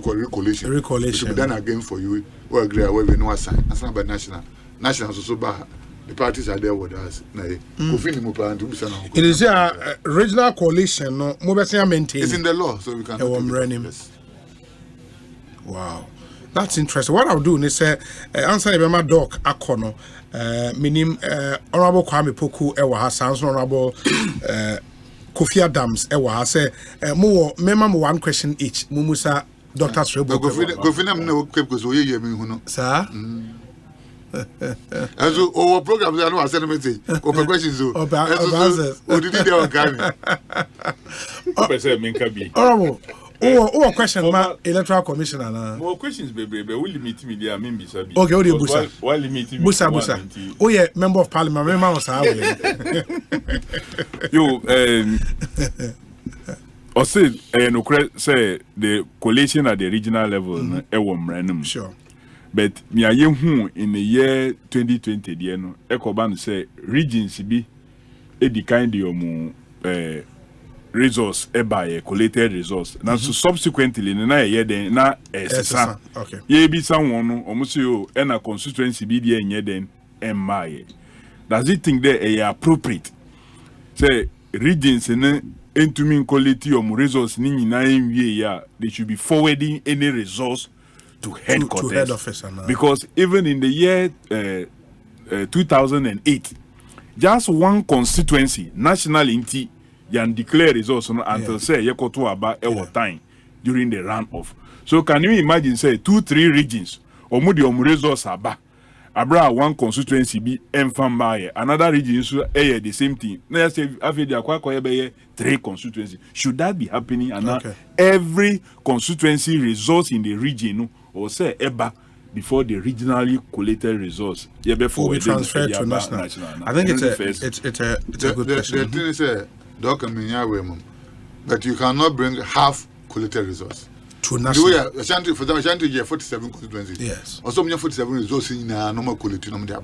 call recollation. It should be done again for you. We agree where we know assign. That's not by national. National also bad. The parties are there with us. It is a regional coalition. No, it's in the law, so we can. Yes. Wow. That's interesting. What I'll do is say answer my doc akono minim honorable Kwame Poku ewa ha sounds honorable Kofi Adams ewa ha say mo mema mo one question each mumusa Dr. Srebo Kofi na me because we hear me hu no sir and so our programs are no send message open questions so o did there on Kwame o be say me nka bi honorable Oh, question, ma electoral commissioner na. More questions, baby. We limit me there. Me bisa bi. Okay, what busa? Why limit me? Busa. Oh yeah, member of parliament. Member of Sahara. Yo, Osei, no say the coalition at the regional level. Sure. But me a yehu in the year 2020, there no. Ekoban say regions be the kind of resource by collated resource. Now so subsequently na ye den na esesa. Okay. Ye bi someone no omuso yo e na constituency bi dey enye den emmaye. Does it think that e appropriate? Say regions na entumi quality of resource ni nyina enwie ya, they should be forwarding any resource to headquarters. To head office because even in the year 2008 just one constituency national inti yan declare results until say yekoto aba time during the runoff. So can you imagine say 2-3 regions omudi results aba abra one constituency be enfamba another region so the same thing. Na say afedi akwa be 3 constituency. Should that be happening and every constituency results in the region or say eba before the regionally collated results will be transferred to national. I think it's a good question. The thing is but you cannot bring half collated resource to national. Ashanti 47 constituencies. Yes. Also 47 resources in normal quality no dey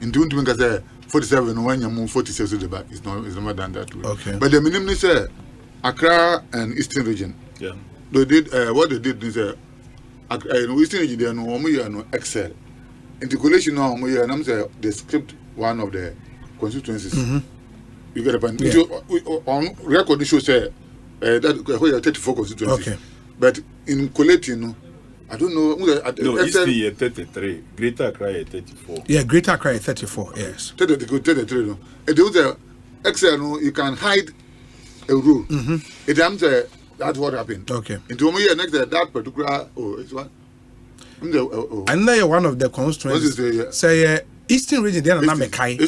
in the think say 47 when you 46 deba it's not done that way. Okay. But the minimum say Accra and Eastern region. Yeah. They did what they did is Eastern region they no excel. In the coalition now they skipped one of the constituencies. You get a point. On record, it shows that 34 constituencies. Okay. But in collating, I don't know. No, Eastern year 33, Greater Accra 34. Yeah, Greater Accra 34. Yes. 33. No, and there was a Excel. No, you can hide a rule. That's what happened. Okay. Into me next that particular it's one. And now one of the constituencies say Eastern region they are not Mekai.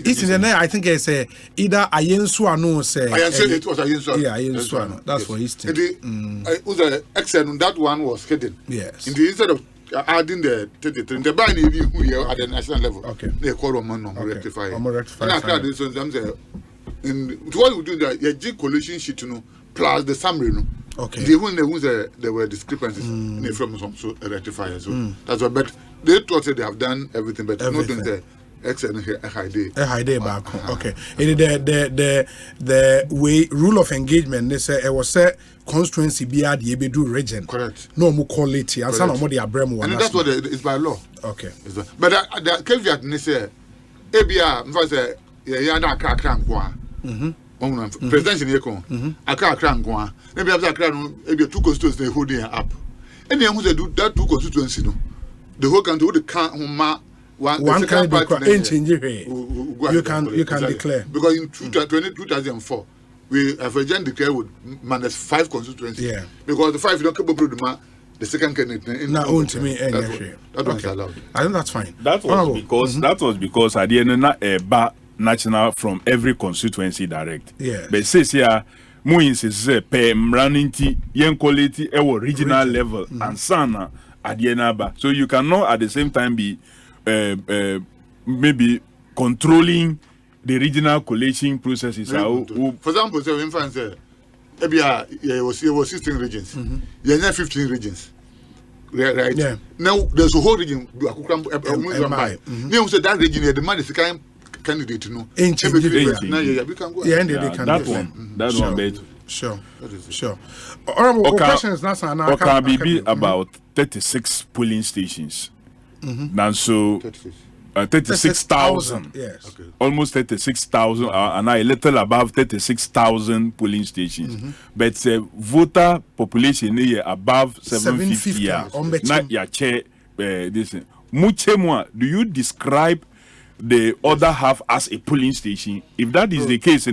Eastern I think it's either Ayensuano say. It was Ayensuano. Yeah, Ayensuano. That's for Eastern. Was the Excel that one was hidden. Yes. Instead of adding the 33, the buying who here at the national level. Okay. They call them rectify. Rectify. And this in what we do that your G coalition sheet plus the summary Okay. There were discrepancies from some so rectifiers. So that's what. But they thought that they have done everything, but not doing the excellent high day. A high day back home. Okay. The way rule of engagement. They say it was a constituency be at the Ebedu region. Correct. No more quality. And some of the Abraham one. And that's what it's by law. Okay. But the caveat they say, ABR, first yeah, na krakran kwa. Presidential Yekon, Accra Crankwa, maybe after Cran, maybe 2 constituencies they holding up. And then who they do that 2 constituencies, the whole country would count one can you can declare because in 2004 we have again declared with minus 5 constituencies. Yeah. Because the 5 you don't capable of the second candidate. Not own to me that was allowed. I think that's fine. That was because at the end of national from every constituency direct. Yeah. But says here, more instances per mraninti yen quality regional level and sana at the end. So you cannot at the same time be maybe controlling the regional collation processes. For example, so in France, it was 16 regions. You have 15 regions. Right. Yeah. Now there's a whole region. That region the man is kind candidate that one better. Sure. Honorable questions now can be about 36 polling stations. Now so 36,000. Yes. Okay. Almost 36,000 and a little above 36,000 polling stations. But voter population is above 750. Not your chair this. Much do you describe the other half as a polling station? If that is the case,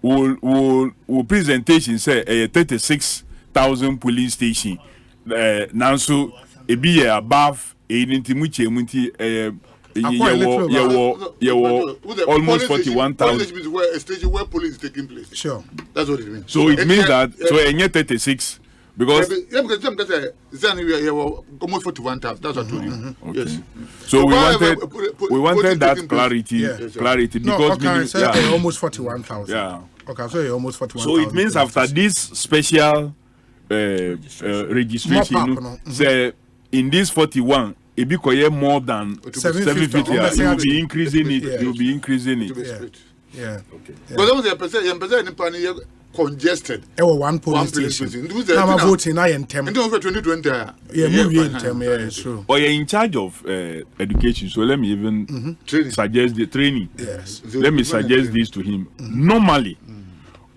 will presentation say a 36,000 polling station. Now so it be above almost 41,000. Where a station where polling is taking place. Sure, that's what it means. So it means that so 36. Because almost 41,000. That's what I told you. Okay. Yes. So we wanted that clarity. Clarity because almost 41,000. Yeah. Okay, so almost 41,000. So it means after this special registration, say in this 41, it be more than 750. You will be increasing it. You will be increasing it. Yeah. Okay. Because there was congested. One polling station. Now I'm voting I and 2020. Yeah, true. Or you're in charge of education, so let me even suggest the training. Yes. Let me suggest this to him. Normally,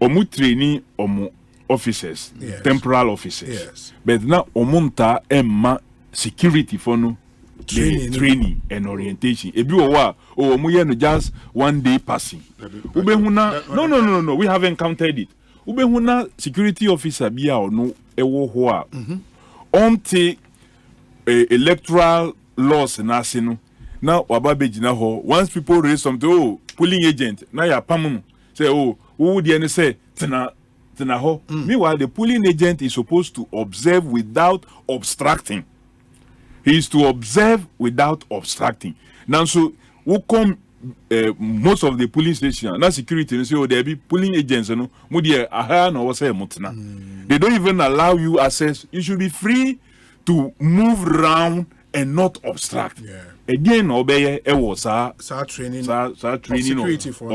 omu training omu officers, temporal officers. Yes. But now omunta emma security for no training and orientation. Ebi owa omu ye no just 1 day passing. No. We haven't counted it. Ubehuna security officer bia no ewo ho a onte electoral laws na ase no na waba begina ho. Once people raise something, polling agent na ya pam say who dey say tena ho. Meanwhile the polling agent is supposed to observe without obstructing. He is to observe without obstructing. Now so who come most of the polling stations, not security, they say, there be polling agents, they don't even allow you access. You should be free to move around and not obstruct. Yeah. Again, obey was training of security for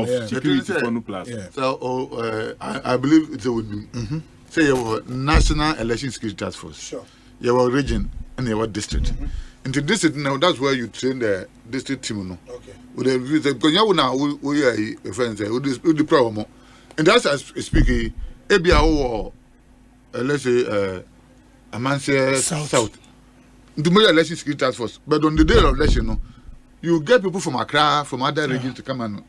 no plus. Yeah. So I believe it would be say your National Election Security Task Force. Sure. Your region and your district. Into district now, that's where you train the district team. No? Okay. Because you now we are friends with the problem. And that's as speaking, ABO let's say a man says south. The major election security task force, but on the day of election, you get people from Accra, from other regions to come and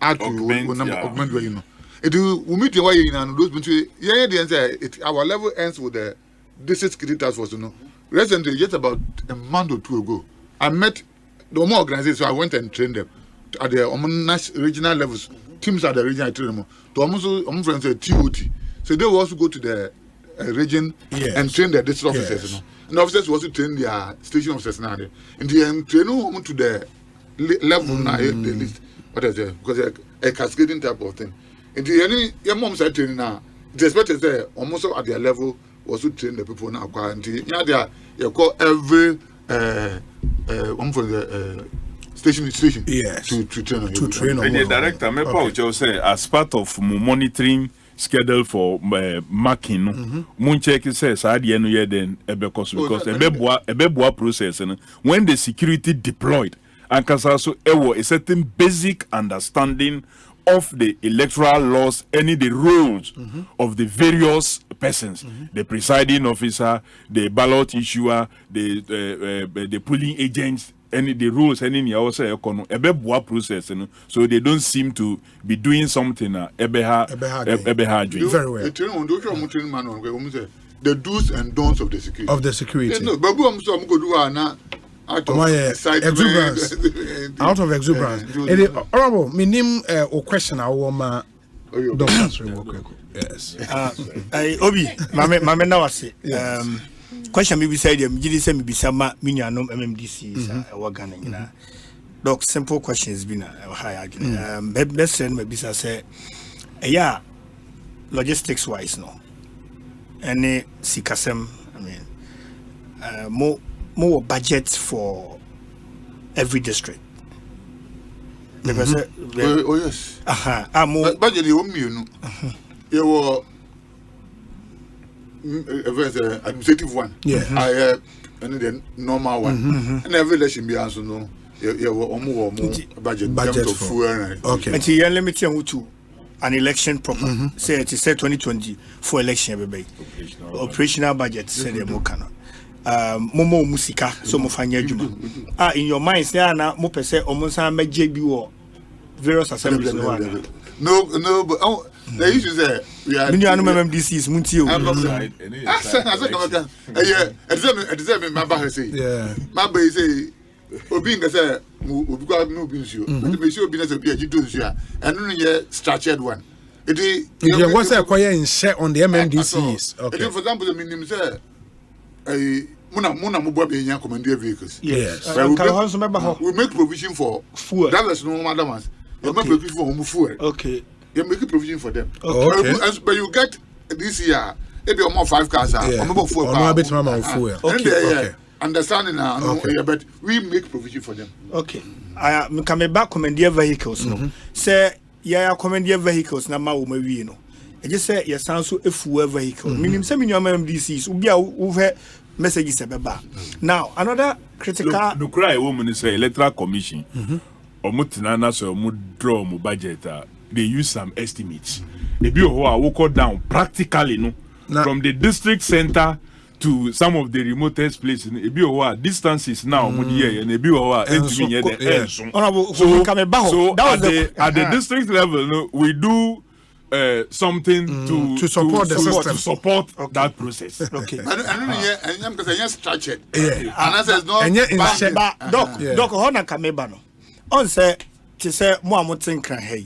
add to augment where you know. We meet the way you know those between the answer. Our level ends with the district security task force. You know, recently, just about a month or two ago, I met the more organizations. So I went and trained them at the regional levels. Teams at the region I train them. To almost friends TOT. So they will also go to the region and train their district officers. You know. And officers also train their station officers now. And they train them to the level now, the list. What is it? Because a cascading type of thing. And the any moms are training now. It's expected that almost at their level also train the people now. And you call every one for the station to train. To train. And the director, me say as part of monitoring schedule for marking mun check says ade no ye den because ebeboa process when the security deployed and can also a certain basic understanding of the electoral laws and the rules of the various persons, the presiding officer, the ballot issuer, the polling agents, any the rules any ni also ebeboa process so they don't seem to be doing something ebeha very well. The do's and don'ts of the security. No, but we am so go do na out of exuberance. Out of exuberance. Honorable, me name o question I want Dr. Yes. Obi, mame na wase. Question me beside them, you say me bisama minuanom MMDC Wagana nyina. Doc, simple questions been high. Best send me bisa say logistics wise no. Any sikasem, I mean more budget for every district. Because yes. More budget you know. You were administrative one. I and the normal one. And every election be also no. You were more budget for fuel. Okay. And you limit to an election proper. Say it is 2020 for election baby. Operational budget say the mo kana. Momo musika so mo fanya adwuma. In your mind say na mo pese omonsan meje bi wo various assemblies no but the issue is we are many MMDCs muntie o. Exactly my ba say. My ba say obi nga say obi kwa no bi nsuo. But me say obi na say obi agido nsuo and no ye structured one. It is you want say acquire in share on the MMDCs. Okay. For example, the minimum say Muna mobile being commandeer vehicles. Yes. We make provision for fuel. That is no matter what. You make provision for fuel. Okay. You make a provision for them. But you get this year, maybe more 5 cars are about 4 cars. Okay. Understanding now, but we make provision for them. Okay. I come back commandeer vehicles. No. Say, commandeer vehicles na ma wo mawie no. I just say your sound so a fuel vehicle. Meaning some MMDCs will be over messages about. Now, another critical. The cry woman is Electoral Commission. Or mutinana so draw mo budget. They use some estimates. The bill will go down practically no from the district center to some of the remotest places. The bill distances now and the bill so at the district level, no, we do. Something to support the system, to support that process. Okay. And because I structured. And as there's no. Doc, Hona Kameba no. On say to say more mountain can hey.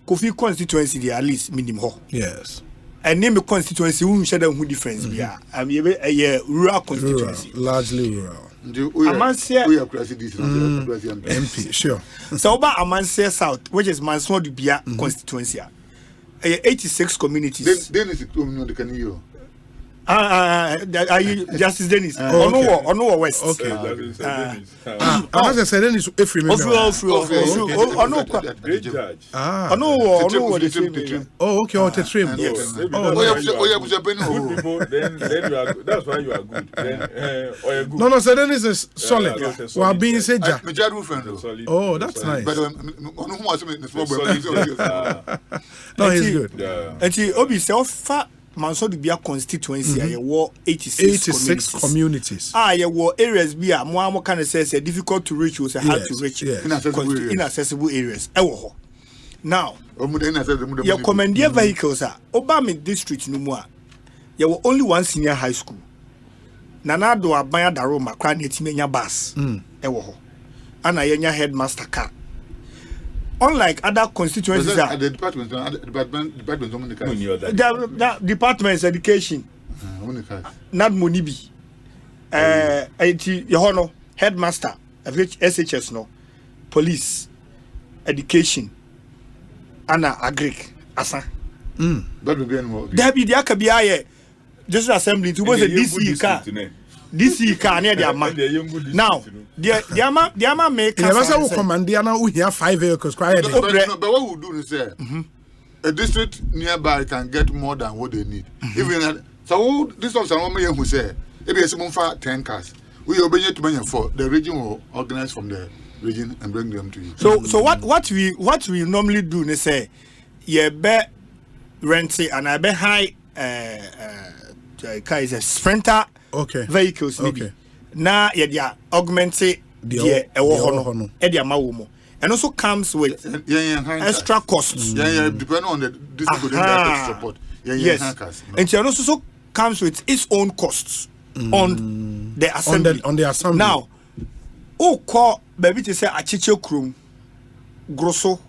Kofi constituency at least minimum. Yes. And name a constituency who share who difference be a rural constituency. Largely rural. Amansia we are classing this MP, sure. So about Amansia South, which is Manso Dubia constituency. 86 communities. Dennis the can you. Justice Dennis. No West. Okay. As I said, Dennis, if you remember. Oh, okay. On the trim. Yes. That's why you are good. Then, no, so Dennis is solid. While being said, oh, that's nice. But no, he's good. And he Obi self Manso de Bia constituency, I war 86 communities. You war areas Bia, more kind of says difficult to reach, was hard to reach inaccessible areas. Now, your commandeer vehicles are Obama district no more. There were only one senior high school. Nana do abaya daroma kra na etimenya bus. Ewo. Ana yenya headmaster car. Unlike other constituencies, the department's education, not Monibi. Yohono, headmaster, SHS, no, police, education, Anna Agric, Asa. There be the Akabiaye, just assembly to was a DC car. DC car near the Ama. Now, the Ama make a commandiana who have 5 vehicles. But what we do is say a district nearby can get more than what they need. Even so, this was someone who say if you have 10 cars, we obey to many for the region will organize from the region and bring them to you. So what we normally do is say you be renting and I be high is a sprinter. Okay. Vehicles okay. Na ya augmented the ewo and also comes with extra costs. Depending on the district support. Yes. And it also comes with its own costs on the assembly. On the assembly. Now, call baby to say Achiche Krum Grosso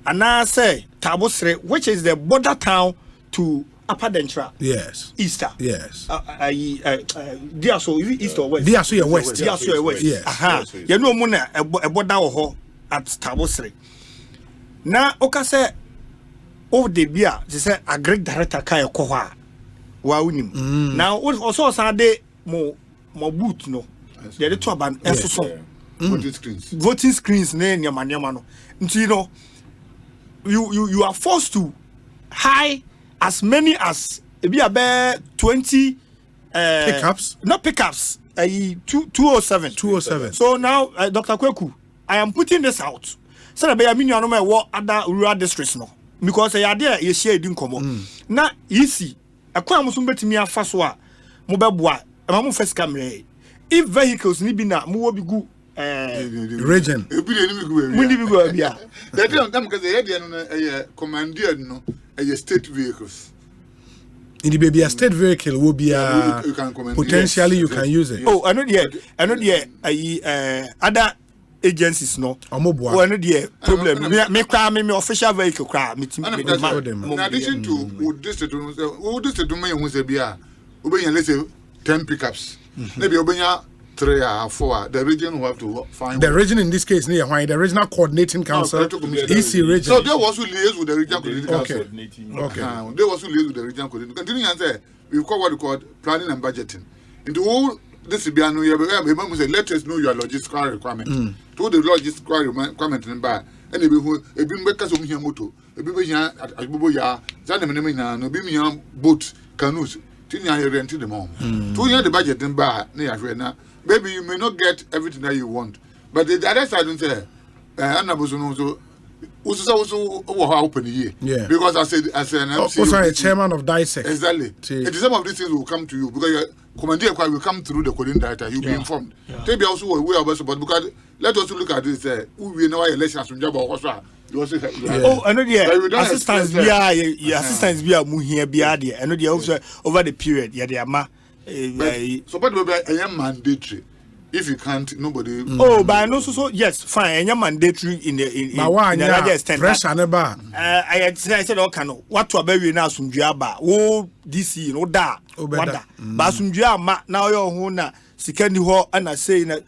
and now say Tabosre, which is the border town to Upper Dentra. Yes. Easter. Yes. Diaso, is it east or west? Diaso west. Diaso west. Yes. Aha. You know muna a border ho at Tabosre. Na okase o de bia they say a great director kaya kohwa wa unim. Now also sade mo boot no. They dey to aban esoso. Voting screens ne nyama no. Nti you know you are forced to high as many as be about 20 pickups. Not pickups. 207. 207. So now, Dr. Kweku, I am putting this out. So that I mean you know what other rural districts no because I there you share din komo. Na easy. Akwa musum betimi afa so a mo beboa. E ma mo first camera. If vehicles ni bi na mo wo bi gu region. Mo ni bi gu bia. That them because they no commandeer no state vehicles. In the baby, a state vehicle will be potentially you can use it. Oh, I know the other agencies no. I know the problem. Me official vehicle cry. In addition to this to me who say bia, let's say 10 pickups. Maybe 3 or 4. The region will have to find the region in this case near why the regional coordinating council EC region. So they also liaise with the regional coordinating council. Okay. They also liaise with the regional coordinating. Continuing and say we've got what we call planning and budgeting. In the whole this will be a new year. Say let us know your logistical requirement. To the logistical requirement in bar. And if you make us on here moto, if you here at Abuboya, Zanamina, no be me boat canoes. Tinya rented them home. 2 years the budget in bar near Rena. Maybe you may not get everything that you want, but the other side don't say, also open here. Yeah. Because as an MC, also a chairman of DISEC. Exactly. And some of these things will come to you because your commander will come through the coordinating director. You'll be informed. Maybe also we are about because let us look at this. We know elections from Jabba also. Oh, I know the assistance via assistance via muhia biadia. I know the also over the period. Yeah, they are so but I am mandatory. If you can't, nobody. Oh, but I know so yes, fine. I am mandatory in the larger extent. Pressure never. I said okay no. What to be now sumjuaba. Oh, DC no da. Wada. But sumjuaba now your hona sikani ho ana say na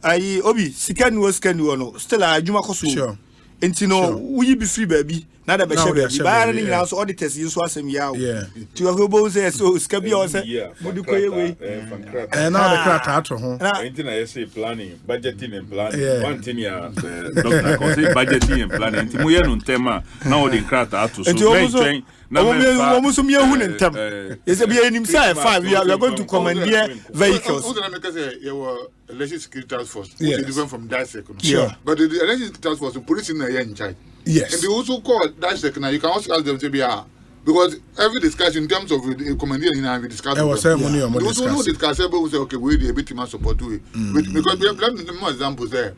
I obi sikani was sikani no. Still a juma koso. Sure. Entino we be free baby. Now that be by any now so auditors you so asem yawo. Yeah. To your go say so skabi o say mudu koye we. And now the crata to ho. Anything I say planning, budgeting and planning. One thing ya doctor can say budgeting and planning. Nti mo ye no tema now the crata to so very na we so me hu ne ntem. Is be enim say 5 we are going to commandeer vehicles. Who the make say you were election security task force which is different from DISEC. Sure. But the election task force the police in charge. Yes. And they also call DISEC now you can also ask them to be Because every discussion in terms of commendation we discuss. I was saying money or more discuss. Those who know discuss, we say okay, we the bit man support to it. Because we have more examples there.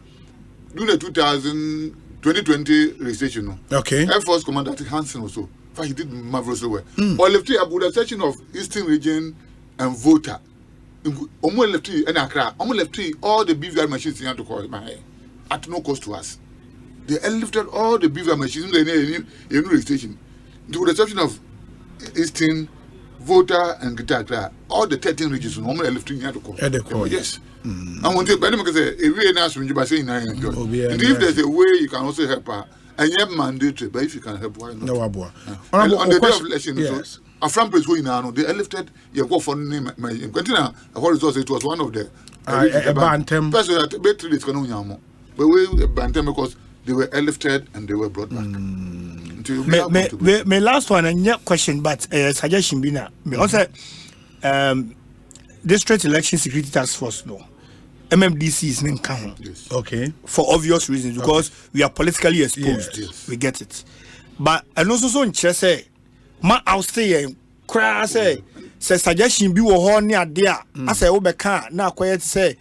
During the 2020 recession, okay, Air Force Commander Hansen also, he did marvelously well. Or left about the section of Eastern Region and Volta. Almost left and Accra, almost left all the BVR machines in to call at no cost to us. They lifted all the BVR machines in the new station. To the exception of Eastern, Volta, and Accra, all the 13 regions almost lifting here to call. Yes. I want to say, a really nice when you by saying, and if there's a way you can also help her, and you have mandatory, but if you can help, why not? No, on the day of election, yes. A front place going now, they lifted your go for name. My continue, what is also it was one of the Bantam. Person that bet 3 days, but we Bantam because they were lifted and they were brought back. My last one, and your question, but suggestion, Bina. Me also, District Election Security Task Force, no. MMDC is in count. Yes. Okay. For obvious reasons, because we are politically exposed. Yes. We get it. But and also so in Chese, I'll stay and cry say suggestion be wo near there. I say Obeka now quiet say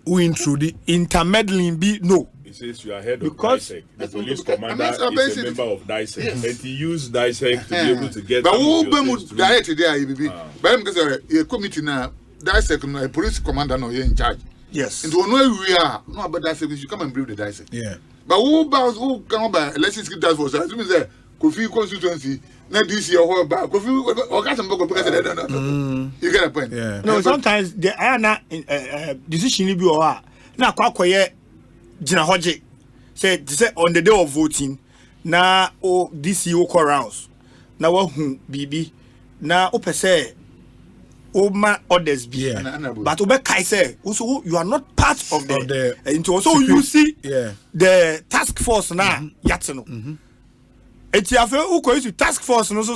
we intrude intermeddling be no. He says you are head of DISEC. The police commander is a member of DISEC. Yes. And he used DISEC to be able to get. But who be direct there? But because a committee now, DISEC, a police commander, no, you're in charge. Yes. And to know we are, no, about DISEC, you should come and brief the DISEC. Yeah. But who come by election security task force? As means that Kofi constituency, not this year or back. Kofi, or got some book because you get a point. Yeah. No, sometimes they are not decision be or now quite Jina Hoje said on the day of voting, na o DCO rounds. Na who BB na ope say Oma others be, but Obe Kai say also you are not part of the into also you see the task force now yatino. It's your who goes to task force no so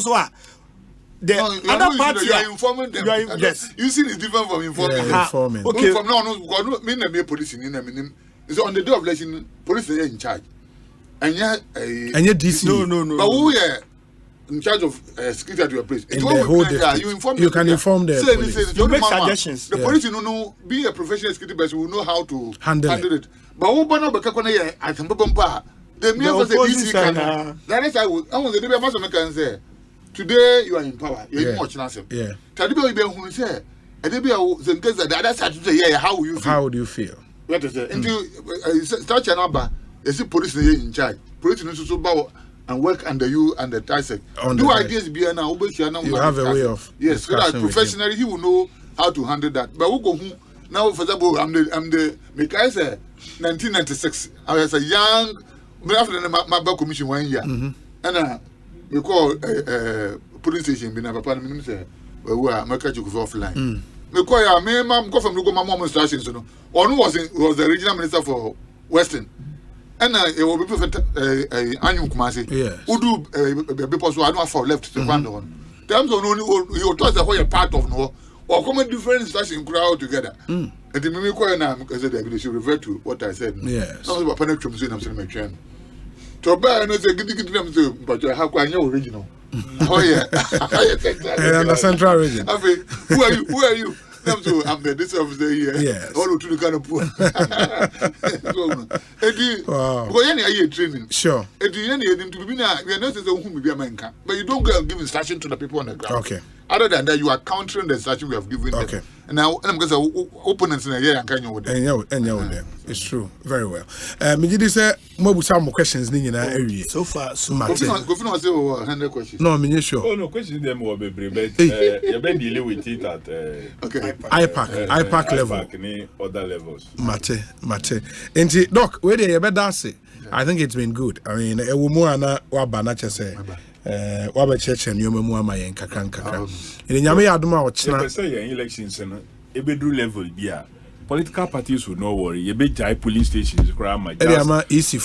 the other party you are informing them. Yes, you see it's different from informing. Okay, from now on, me na police in them. So on the day of election, police are in charge, and yet DC. No. But who are in charge of security at your place? In the whole you inform. You can inform them. You make suggestions. The police, you know, be a professional security person, will know how to handle it. But who banner Bakakona here at Mbompa? The mere was a DC can. That is, I want the day master can say, today you are in power. You're much nicer. Yeah. Tadibo be who say, and they be the other side to say, yeah, how will you feel? How do you feel? What is it? Until start your number, you see police in charge. Police need to bow and work under you and the TISEC. Do ideas be now? You have a way of yes, so that professionally he will know how to handle that. But who go now? For example, I'm the Mikael 1996. I was a young after the Maba Commission 1 year, and we call police station. Be never part of say we are making you go offline. Because I mean, go from my mom's station. So, one was the regional minister for Western, and it will be perfect. Annual Kumasi, who do people so I don't have left to one on. Terms on only you told us a part of no or come different station crowd together. And the mimic now because they should revert to what I said. Yes, some about penetrum saying I'm saying my train. To buy and say get them to, but you have quite original. Oh yeah, and the central region. Who are you? I'm the this officer here. Yes. All to the kind of poor. Because you training. Sure. To be now, we are not saying whom be a man can, but you don't go and give instruction to the people on the ground. Okay. Other than that, you are countering the instruction we have given them. Okay. And now, because opponents in a year and can you with them. And it's true. Very well. Me did say more some questions in area. So far, so much. Go for say 100 questions. No, me sure. Oh no, questions them will be but you been dealing with it at okay. IPAC level. Any other levels. Mate. And doc, where they better say. I think it's been good. I mean, a woman wa banacha say. Waba church and you mu ama yen kakran. In nyame adoma o chena. Say elections no ebedu level bia. Political parties would not worry. You be jai polling stations crama. Easy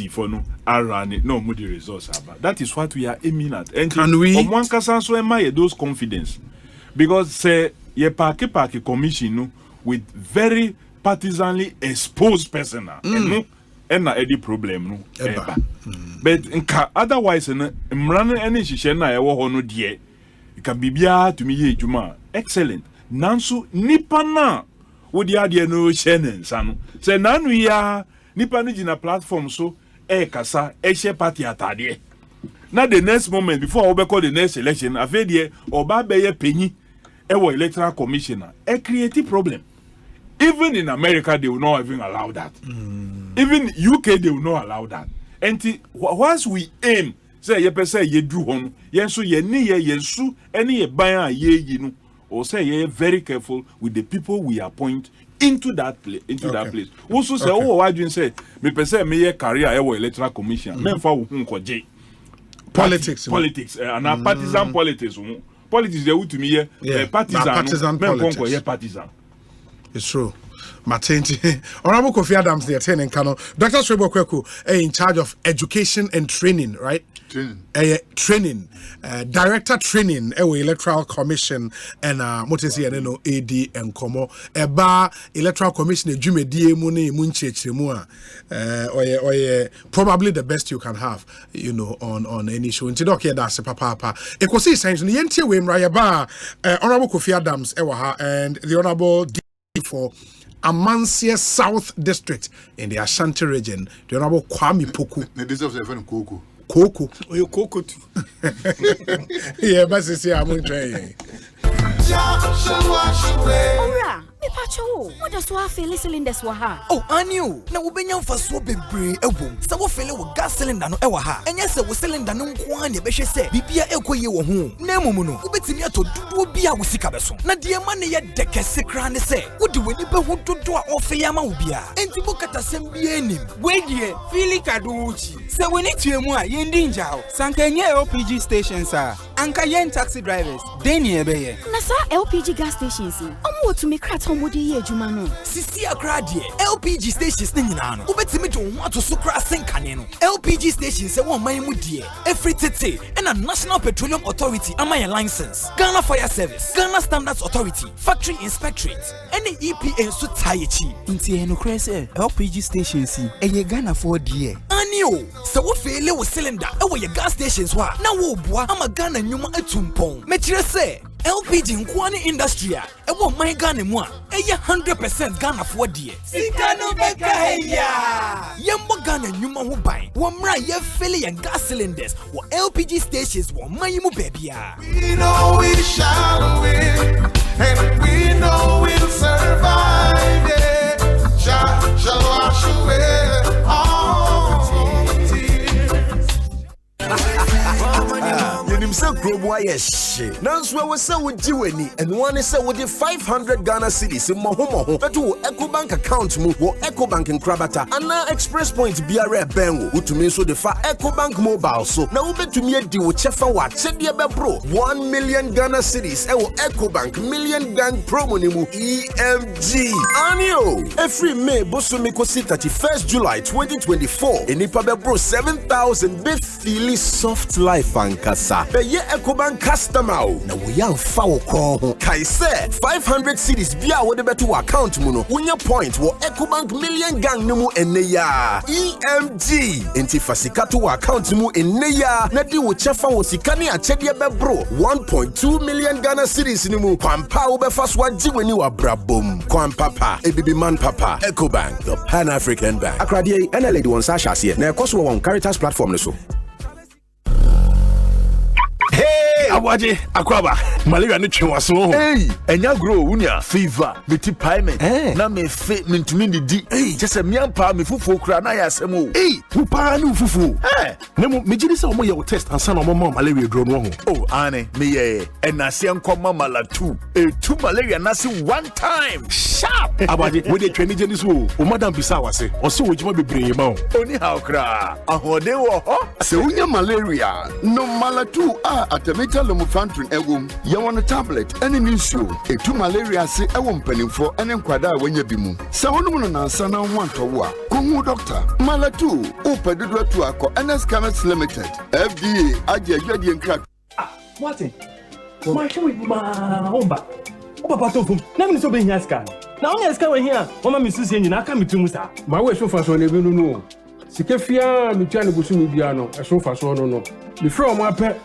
for no run no moody results about. That is what we are aiming at. And can we one can so am those confidence. Because say ye party commission no with very partisanly exposed personnel. ɛna ɛdi problem no ɛba but nka otherwise no mmara no ɛne nhyehyɛ no a ɛwɔ hɔ no deɛ nka biribiara tumi yɛ adwuma excellent nanso nipa na wodi adeɛ no hyɛ ne nsa no sɛ nanu ya nipa no gyina platform so kasa ɛhyɛ party atadeɛ na the next moment before we call the next election afei deɛ ɔba bɛyɛ penyi ɛwɔ electoral commissioner create problem. Even in America, they will not even allow that. Even UK, they will not allow that. And once we aim, say ye pese ye do hon, yensu ye ni ye yensu any ye baya ye you or say ye very careful with the people we appoint into that place. That place. Also say oh why do you say me pese me ye career ewo electoral commission. Me fa wo nkoje. Politics and a partisan politics. Politics they would to me partisan politics. Partisan. It's true. Matenti. Honorable Kofi Adams, the attending Kano. Dr. Srebo Kweku, in charge of education and training, right? Training. Director training, Electoral Commission, and Motesi Aneno AD and Komo. Eba Electoral Commission, Jume Muni Munche Chimua. Probably the best you can have, you know, on any show. Ntidoke that's papa. Ekosiisen On Yenti Wim Rayaba, Honorable Kofi Adams, Ewaha, and the Honorable for Amansia South District in the Ashanti region, the Honorable Kwame Poku. The deserves even Koko. Koko. Oh, you Koko too. Yeah, but see, I'm going to try. Ora, me pacho. What does wa feel cylinders wa ha? Oh, anyo. Na wo benya mfa so bebre ewom. Sa wo feel wo gas cylinder no ewa ha. Enye se wo cylinder no nko an ye behwe se bibia ekoye wo ho. Na emumu no, wo betimi ato dudu bia wo sika beso. Na de ma ne ye deke sekra ne se. Wo de wani be ho dodo a ofe ama wo bia. Enti bo katasem bia enim. We die, fili kaduchi. Se woni tuemu a ye ndi njao. Sanka nye LPG stations a. Anka yen taxi drivers. Deni ebeye. Na sa LPG gas stations. Omo to me krat homodi ye adwuma no. Sisi akra de LPG stations ne nyina no. Wo betimi de wo ato so kra senkane no. LPG stations se wo man mu de. Every tete and a National Petroleum Authority ama your license. Ghana Fire Service, Ghana Standards Authority, Factory Inspectorate, any EPA so tayechi. Nti eno krese LPG stations eye Ghana for die. Anio, se wo fele wo cylinder e wo your gas stations wa. Na wo boa ama Ghana nyuma etumpon. Metire se LPG nkwani industry a ewo man Ghana mu a eye 100% Ghana for die. Sika no beka heya. Yembo Ghana nyuma ho ban. Wo mra ye fele your gas cylinders wo LPG stations wo man mu bebia. We know we shall win and we know we'll survive. Yeah. Shall wash away all tears. Say Grobo yes. Nanswe we say we jiweni and one say we the 500 Ghana cedis in Mohomo. But to EcoBank account mu wo EcoBank in Krabata and now Express Point BRA Bengo. Utumi so the fa EcoBank mobile so na ube to me di wo chefa wa chedia be bro 1 million Ghana cedis e wo EcoBank million gang promo ni mu EMG. Anio every May bosumi kosi 31st July 2024 enipa be bro 7,000 be feely soft life ankasa. Ye EcoBank customer na we yan fa wo kron ho kai say 500 cedis bia wo de beto account mu no wonya point wo EcoBank million gang no mu enne ya EMG enti fasika to account mu enne ya na di wo chefa wo sika ne achede be bro 1.2 million Ghana cedis ni mu kwampa wo be fa so agi wani wa brabom kwampapa ebibi man papa EcoBank the Pan African Bank akrade ena lady won sa hase na ekoso won Caritas platform ne so. Hey, Awaje, Akwaba, malaria ni chwaso. Hey, enya grow unya fever, meti payment. Na me fe ntumi ndi. Hey, just me ampa me fufu kra na ya asemo. Hey, upa na fufu. Nemu me gidi se omo ye test ansa na omo malaria dro no ho. Oh, ane, me ye. Na se nkoma malatu. Tu malaria na se one time. Sharp. Awaje, we dey training jeni so. O madam bisa wase. O se wojima bebre ma o. Oni how kra. Ahode wo ho. Se unya malaria, no malatu Affirmative lumefantrin egum ye won tablet ene nsuo etu malaria se ewo mpanimfo ene nkwada a wanya bi mu se wonum no nansa na ho antowo a kohu doctor malatu upedudu atu akọ NS Chemist Limited FDA age adwade nkra Martin ma show ma homba o papa to fum na me so be nya scan na onye ska we here mama me sisi nyina aka metum sa ma we so fa so na bi no sika fia metua ne busu mi bia no so fa so no me frɛ o ma pɛ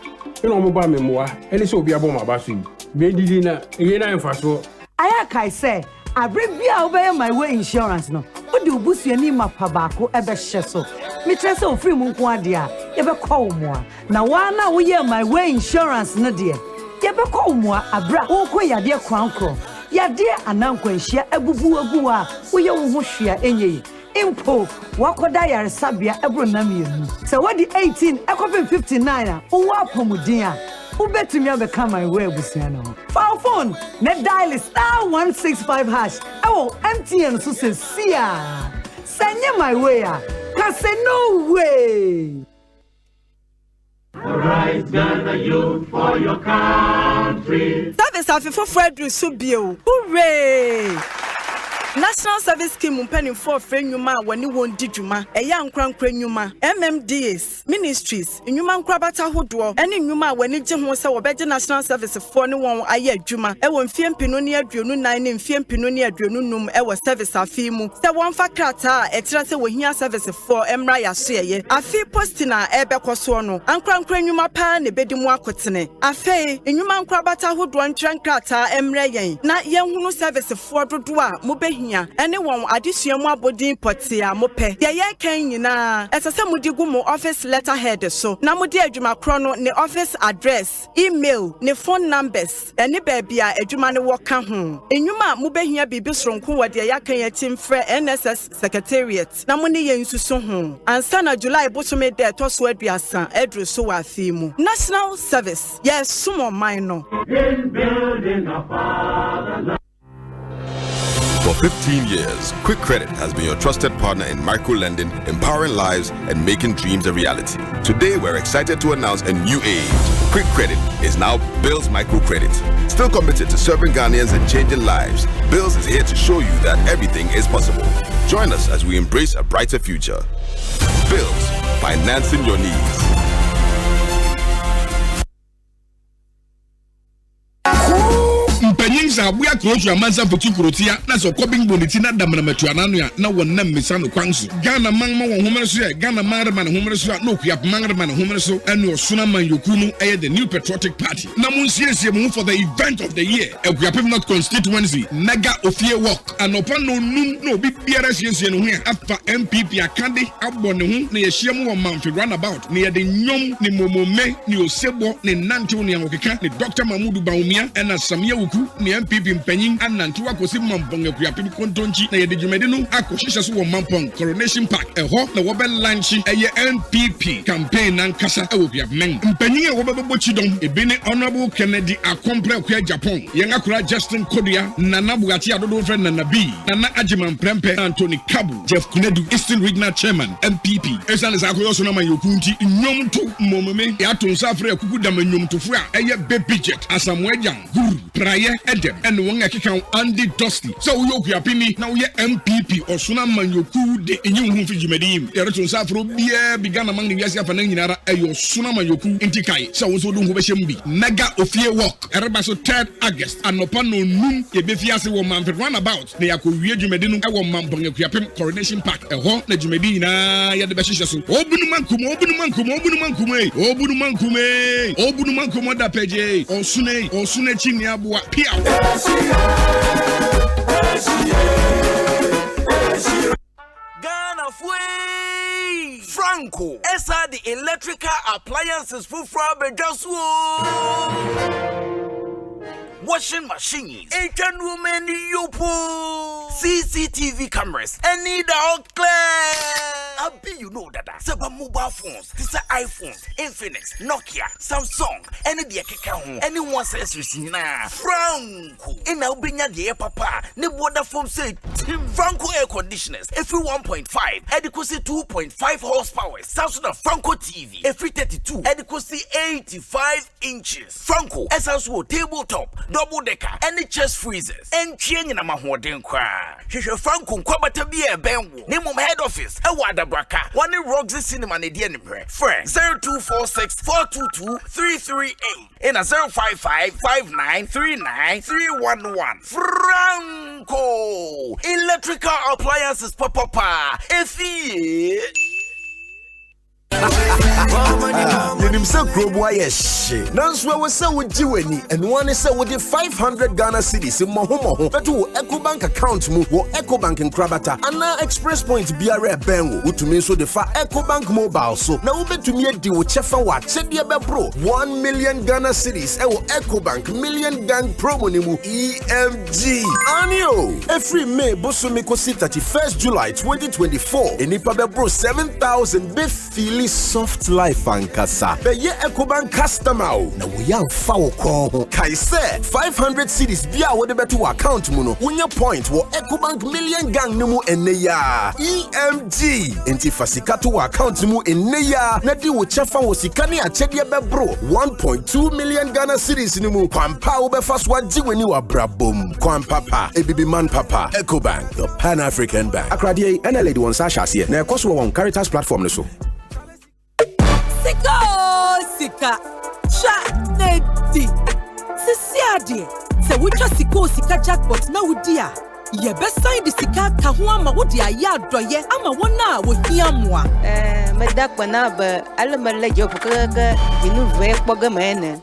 ina o mo ba me moa ene se obi abo ma ba so yi me didi na eye na fa so aya kai say abre bia obey my way insurance no odi obusu ani mapa baako ebe hye so me tre se ofiri mu nko ade a ye be call mo a na wa na wo ye my way insurance no de ye be call mo a abra wo ko yade kwankro yade anankwanhia abubu agu a wo ye wo ho hwea enye impo wakoda yare sabia ebro na mienu se wadi 18 ekope 59 a wo apomudin a ubetumi abeka my way abusia no phone ne dial *165# ewo MTN so se sia sanye my way a ka say no way. Alright, Ghana youth for your country. Service afifo Frederick Subio. Hooray! National Service Scheme mpeni for nyuma wani wondi djuma eya nkwankwa nyuma MMDs ministries nyuma nkrabata hodo ene nyuma wani gye ho se wobeje National Service for ne won aye adwuma e won fiempino ne aduonu nan ne fiempino ne aduonu num e wo service afi mu se won fa krata e tira se wohia service for emra ya so ye afi postina e bekoso no ankwankwa nyuma pa ne bedi mu akotene afi nyuma nkrabata hodo ntran krata emra yen na yenhunu service for dodo a mo ene won adesua mu abodin potia mope ye ye kan nyina esese mudigu mu office letterhead so na mudi adwuma kro no ne office address email ne phone numbers ene baabia adwuma ne woka ho enwuma mu behia bibi soronko wode ye kan ye timfre NSS secretariat na mu ne ye nsusu ho ansa na July bosome de to so aduasa edru so wa afi mu National Service yes sumo man no Building a fatherland. For 15 years, Quick Credit has been your trusted partner in micro-lending, empowering lives, and making dreams a reality. Today, we're excited to announce a new age. Quick Credit is now Bill's Microcredit. Still committed to serving Ghanaians and changing lives, Bills is here to show you that everything is possible. Join us as we embrace a brighter future. Bills, financing your needs. Mpanyinsa abuya kroju amansa potu krotia na so kobing boniti na damna matuananu ya na wonnam misano kwansu Ghana mangma won homere so ya Ghana mangre man homere so na okuya mangre man homere so ene osuna man yokunu eye the new patriotic party na munsiesie mu for the event of the year okuya pem not constituency mega ofie walk anopa no num no obi biara siesie no ho afa MPP akande abɔ ne ho na yehia mu wɔ manfi runabout na ye de nyom ne momome ne osebo ne nantew ne akokeka ne Dr. Mahmudu Bawumia ena Samia ni MPP mpanyin anantu akosi mampong akuapim kontonchi na yede dwumade no akɔhyehyɛ so wɔ mampong Coronation Park ɛhɔ na wɔbɛ lunch ɛyɛ MPP campaign nankasa ɛwɔ kuapmen mpanyin a wɔbɛbɔ chidom ebine Honorable Kennedy Akompre akua Japan yɛn akora Justin Kodia Nana Bugati adodo friend Nana B Nana Ajiman Prempe Anthony Kabu Jeff Kunedu Eastern Regional Chairman MPP esan is akoyo so na man yokunti nyom to momome ya to nsafre akuku dam nyom tofo a ɛyɛ baby jet asamwajan guru praye edem and won akeka Andy Dusty so we okuapini na we MPP osuna manyoku de enyi hu fi jumadim yare to nsafro bia biga na man ne wiase afa na nyinara ayo osuna manyoku intikai so wo so do hu be hyembi mega ofie walk ereba so 3rd August anopa no num ye be fiase wo manfred runabout na yakowie jumadi no e wo mampong akuapem Coronation Park eho na jumadi na ye de be hyehye so obunu mankumo da peje osune chini abua pia Ghana Fui Franco Esa the electrical appliances for Frabejaswo washing machines, Asian women yopo, CCTV cameras, and need out clear. I be you know that several mobile phones, this are iPhones, Infinix, Nokia, Samsung, any the account, anyone says na Franco. In our bring the papa, ne water phone say Franco air conditioners, every 1.5, adequacy 2.5 horsepower, Samsung Franco TV, every 32, adequacy 85 inches. Franco, SSO tabletop. Double decker, any chest freezers, and change in a mahoden cry. She shall Franco Quabata be a benwo. Name of head office, a water braka. One in Roxy Cinema, and the enemy. Friend 0246 422 338 in a 055 5939 311. Franco. electrical appliances papa. Efi. Yenim say Grobo aye nanso we say wo jiweni and one say wo de 500 Ghana cedis mo ho beto Ecobank account mu wo Ecobank Nkrabata ana express point biara ben wo utumi so de fa Ecobank mobile so na wo betumi adi wo chefa wa chede be bro 1 million Ghana cedis e wo Ecobank million gang promo ni mu EMG anio every May bosomi kosi 31st July 2024 enipa be bro 7,000 be feel soft life ankasa be ye Ecobank customer na we am fa wo kon kai say 500 cedis bia wo de beto account mu no wonya point wo Ecobank million gang ni mu ene ya EMG enti fasika to account mu ene ya na di wo chefa wo sika ne achede be bro 1.2 million Ghana cedis ni mu kwampa wo be fa so ajiweni wa brabom kwampapa ebibi man papa Ecobank the Pan-African Bank akrade ene lady won sa hase na ekoso won Caritas platform no so Sika cha nedi sisiade se wucha sika jackpot na wudia ye be sign the sika ka ho ama wodi aya adoye ama wona wo hia moa me dakwa na ba alamale jo pokaga inu ve kpoga mene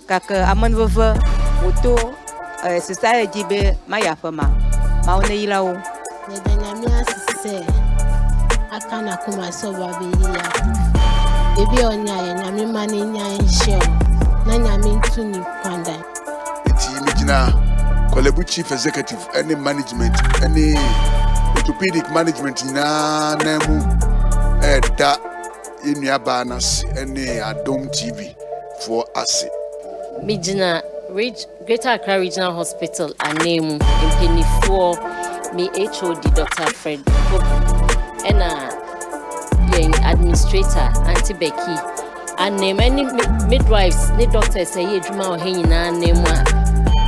kaka amanvova woto society be maya fama ma wona yilawo ne danyamia sise akana kuma so ba be yiya ebi onya ye nyame mane nya nhye na nyame ntuni kwanda eti mijina Kolebu chief executive any management any orthopedic management na nemu da inua banas any Adom TV for us mijina Greater Accra Regional Hospital anemu impeni for me HOD Dr. Fred ena administrator Auntie Becky and many midwives the doctors say adwuma ohanyina nemu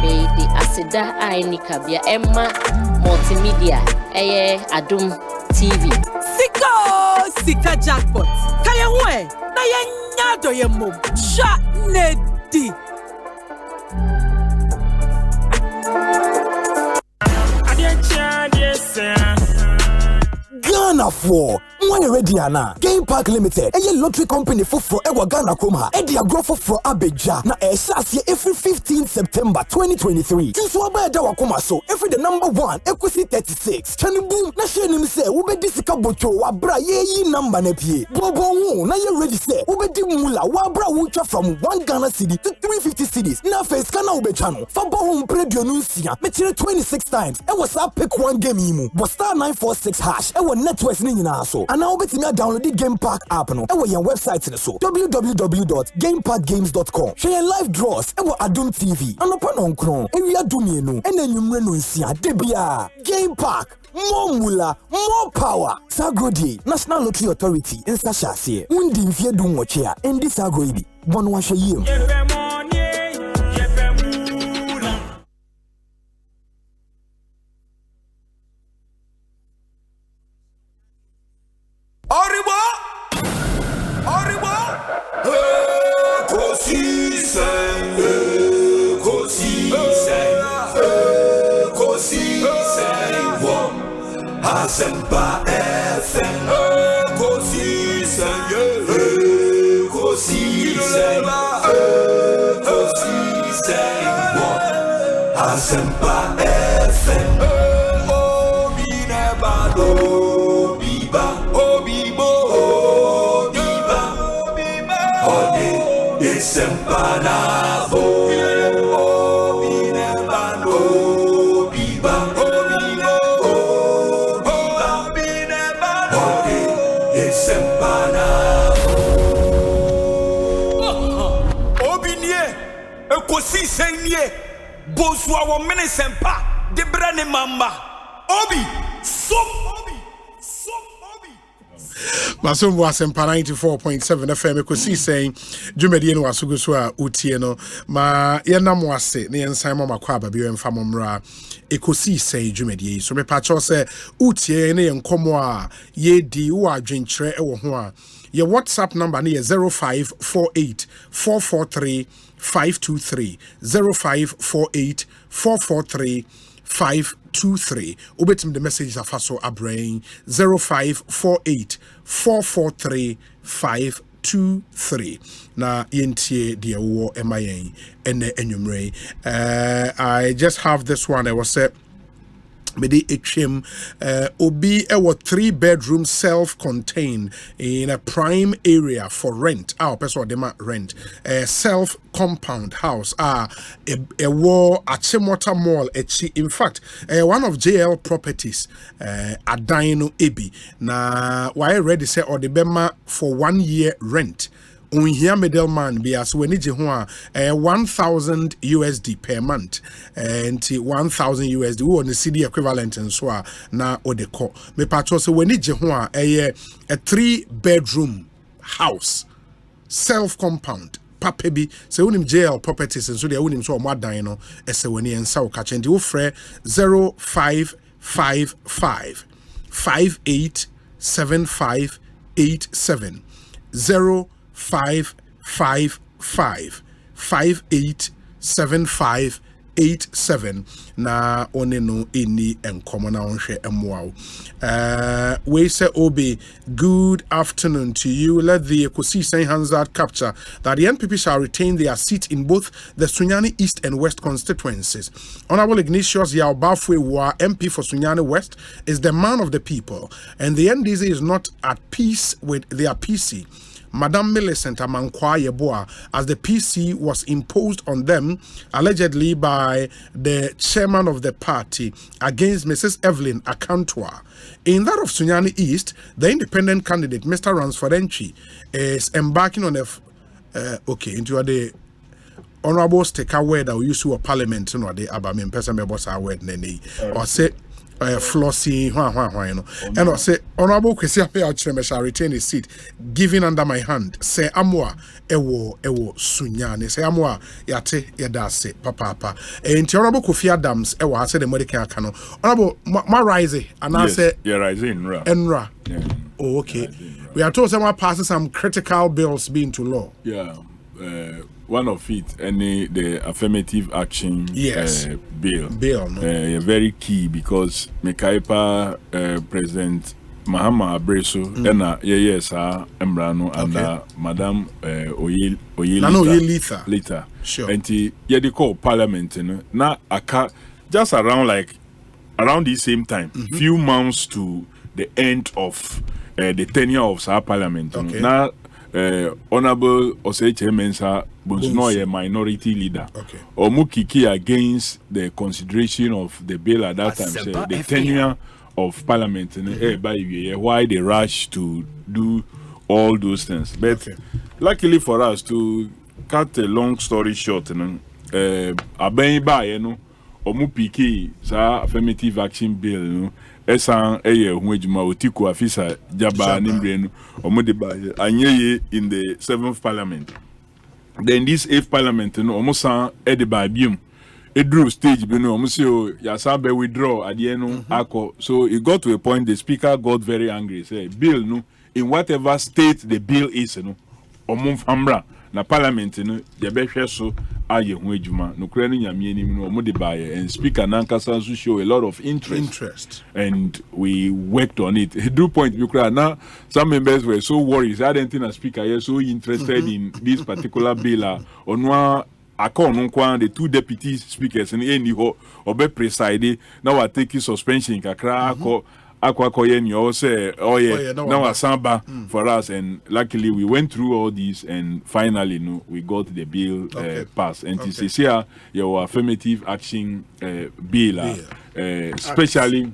be the asida ai kabia Emma multimedia Adom TV sika jackpot kaya hoe na yenya doye mom sha nedi Ghana for when you ready ana Game Park Limited a lottery company for ewa Ghana Kroma e dia grow for Abeja na e shase every 15 September 2023 so abeda wakoma so every the number 1 Ekosiise 36 chani boom na share nim say wo be disika bocho wa bra ye number na pie bobo hu na ye ready say wo be di mula wa bra wo twa from 1 Ghana cedi to 350 cedis na face kana wo be channel fa bo hu predio no nsia me kire 26 times e was up pick one game yi mu but star 946 hash e networks ni nyina so ana obetimi download the Game Park app no e wo yen website ni so www.gameparkgames.com share live draws e wo Adom TV anopa no nkron ewia dumie no e na nwumre no nsia de bia Game Park more mula more power Sagrodi National Lottery Authority in Sashase undi mfie du nwoche a endi sagro ibi bono wa hweyem Asempa FM Ekosiise Asempa FM Obi nebado biba obibo biba ode Asempa na bo obi nebado biba Ekosiise Bonsu our Asempa de brane mamba obi so Masumbu Asempa 94.7 FM Ekosiise dwumadi no wasugo so a utie no ma yenam wase ne yensan mama kwa ba bi emfa momra Ekosiise dwumadi so me pa cho se utie ne yenkomo a ye di wo adwenkyere e wo ho a your WhatsApp number ne 0548 443 523 0548 443 523. Ubetim the message afaso abrain 0548 443 523. Na yentie dia wo emayen ene enyumre. I just have this one. I was said Mede Echim Obi ewo 3-bedroom self-contained in a prime area for rent. Our person dema rent. Self-compound house. Ewo Achimota Mall echi. In fact, one of JL properties Adaino Ebi. Na why ready say or the bema for 1 year rent. Unhia middleman be as when je ho 1,000 USD per month and 1,000 USD we on the CD equivalent and so na odeko me patcho so when je ho a 3-bedroom house self compound papa bi se unim JL properties and so they unim so mo adan no ese wani ensa wo ka chendi wo frɛ 0555 587587 0555 587587 na one no any enkomo na onhwe emwa we say Obi, good afternoon to you. Let the Ekosiisen Hansard capture that the NPP shall retain their seat in both the Sunyani East and West constituencies. Honorable Ignatius Yaobafwe Wa, MP for Sunyani West, is the man of the people, and the NDC is not at peace with their PC. Madam Millicent Amankwa Yeboah, as the PC was imposed on them allegedly by the chairman of the party against Mrs. Evelyn Akantwa. In that of Sunyani East, the independent candidate, Mr. Ransford-Enchi, is embarking on into the honorable sticker word that we use to a parliament, you know, the Abamin person members are word nene or say Flossie, and I say honorable Kwesi Appiah shall retain his seat, given under my hand. Say amwa ewo Sunyani. Say amwa yate yadase papa. And honorable Kofi Adams ewo say the medical cano. Honorable ma rise and I say rising Enra. Yeah. Oh, okay. We are told someone passes some critical bills being to law. Yeah. One of it, the affirmative action bill. No? Very key because Mekaipa President Mahama Abreso and Embrano and Madam Oyelita. Sure. And they call Parliament. Now just around the same time, few months to the end of the tenure of our Parliament. Okay. Now. Honorable Osei Mensa Bonsu, a minority leader. Okay. Omukiki against the consideration of the bill at that time, the tenure of Parliament, why they rush to do all those things. But luckily for us, to cut a long story short, Omukiki sa affirmative action bill, esan huejuma otiku afisa jaba nimbrenu omodeba anyeye in the 7th parliament. Then this 8th parliament omosan edeba bium edru stage benu omosio yasabe withdraw adieno ako. So it got to a point the speaker got very angry, say bill no in whatever state the bill is no omumfamra na parliament no yebehwe so aye hu ejuma no kura ni nyame ni no omodeba and speaker nankasa so show a lot of interest and we worked on it. He drew point because now some members were so worried. I didn't think a speaker is so interested in this particular bill. On the 2 deputy speakers and any or be presided now are taking suspension kakra you say now Asempa for us, and luckily we went through all these and finally we got the bill passed. And this is here your affirmative action bill especially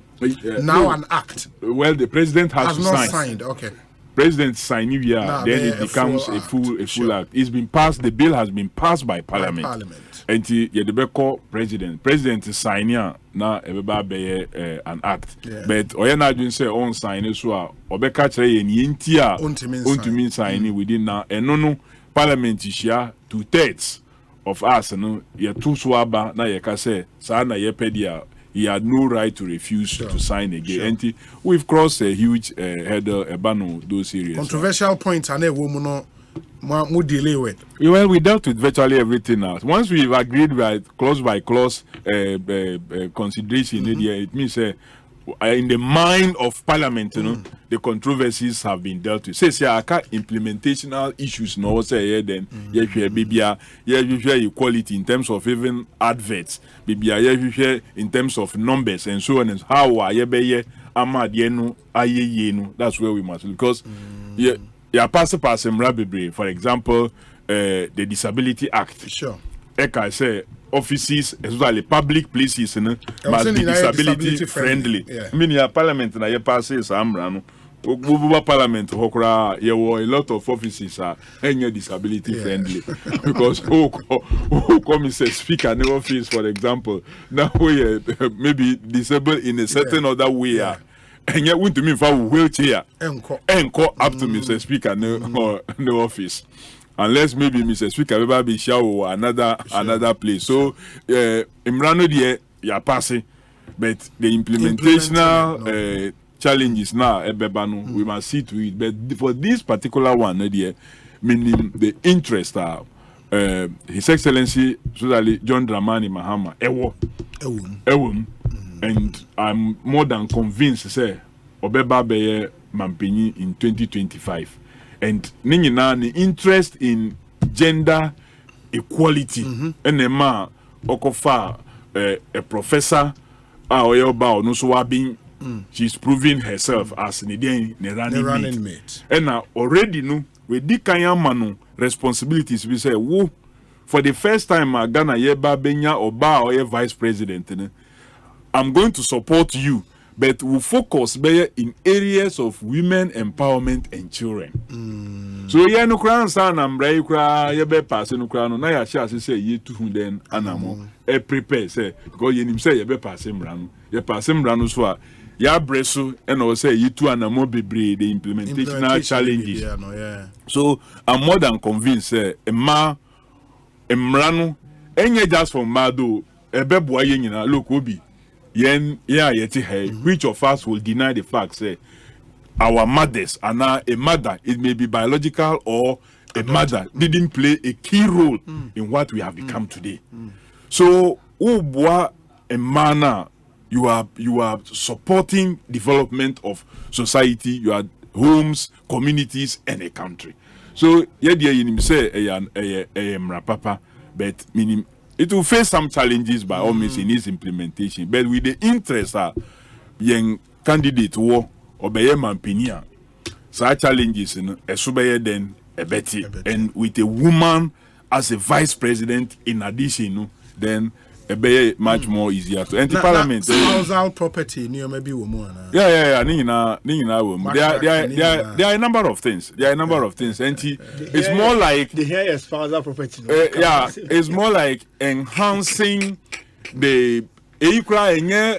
now an act. Well, the president has not signed. Okay. President sign it, then it becomes a full act. It's been passed. The bill has been passed by Parliament. And the call president is signing now everybody an act. But oyena didn't say on sign so obeka chere yentia untimin sign within now. And no Parliament is here 2/3 of us no ye two swaba na ye ka say sa na ye pedia. He had no right to refuse to sign again. We've crossed a huge hurdle, those areas. Controversial point, and a woman more delay with. Well, we dealt with virtually everything else. Once we've agreed by clause consideration, it means in the mind of Parliament, the controversies have been dealt with. Say, implementational issues, no, say, then, equality in terms of even adverts, in terms of numbers, and so on and how that's where we must, because, for example, the Disability Act. Sure. I say offices, especially public places, must be disability friendly. Yeah. I mean, your parliament na your passes Parliament, a lot of offices are disability friendly because who come as a speaker in the office, for example, now we maybe disabled in a certain other way. And yet, to me, for wheelchair, encore up to Mr. Speaker in the office. Unless maybe Mr. Speaker will be show or another place. So, Imrano die ya passing, but the implementational challenges now, we must see to it. But for this particular one, meaning the interest of His Excellency John Dramani Mahama, and I'm more than convinced, say, Obeba Beye Mampini in 2025. And the interest in gender equality, and a man, Okofa, a professor, she's proving herself as the running mate. And now already, with the Kayamano responsibilities, we say, whoa, for the first time, Ghana Yeba Benya or vice president, I'm going to support you. But we focus better in areas of women empowerment and children. So yeah, no crown son and bray cry, you be passing no crown. Now I shall say ye to whom then anamo. Prepare say because you say you be passing brand. You passing brand so ya bresu and I say ye to anamo be the implementation challenges. So I'm more than convinced emrano enye just from mado ebe boye nyina look obi. Which of us will deny the fact, say, our mothers are now a mother, it may be biological or a mother, didn't play a key role in what we have become today. So, a manner, you are supporting development of society, you are homes, communities, and a country. So, papa, but meaning. It will face some challenges by all means in its implementation, but with the interest of young candidate war or by Mampania, such challenges in a subaya then a betty, and with a woman as a vice president in addition, then a be much more easier to enter parliament. Housing property near maybe woman. Yeah. There are a number of things. And it's more like the hair is spousal property. It's more like enhancing the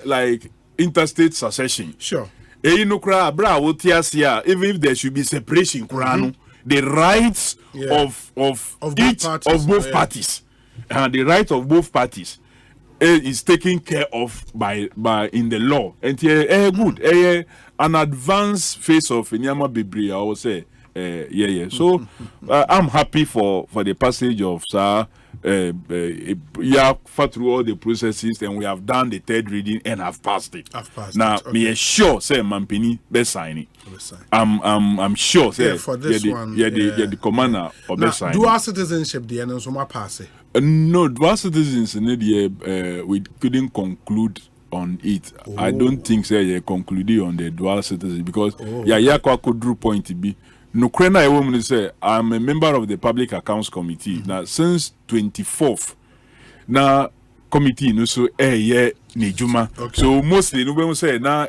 like interstate succession. Sure. Even if there should be separation, the rights of both parties. The right of both parties is taken care of by in the law. And good. An advanced phase of Nyama Bibri, I would say. So I'm happy for the passage of through all the processes, and we have done the third reading and have passed it. Now, me sure say Mampini be sign it. I'm sure say for this one. The commander of be sign. Dual citizenship the end so pass it. No, dual citizens we couldn't conclude on it. I don't think say concluded on the dual citizenship because could drew point to be. No, I woman say I'm a member of the Public Accounts Committee. Now since 24th, now committee no so nejuma. So mostly no when say now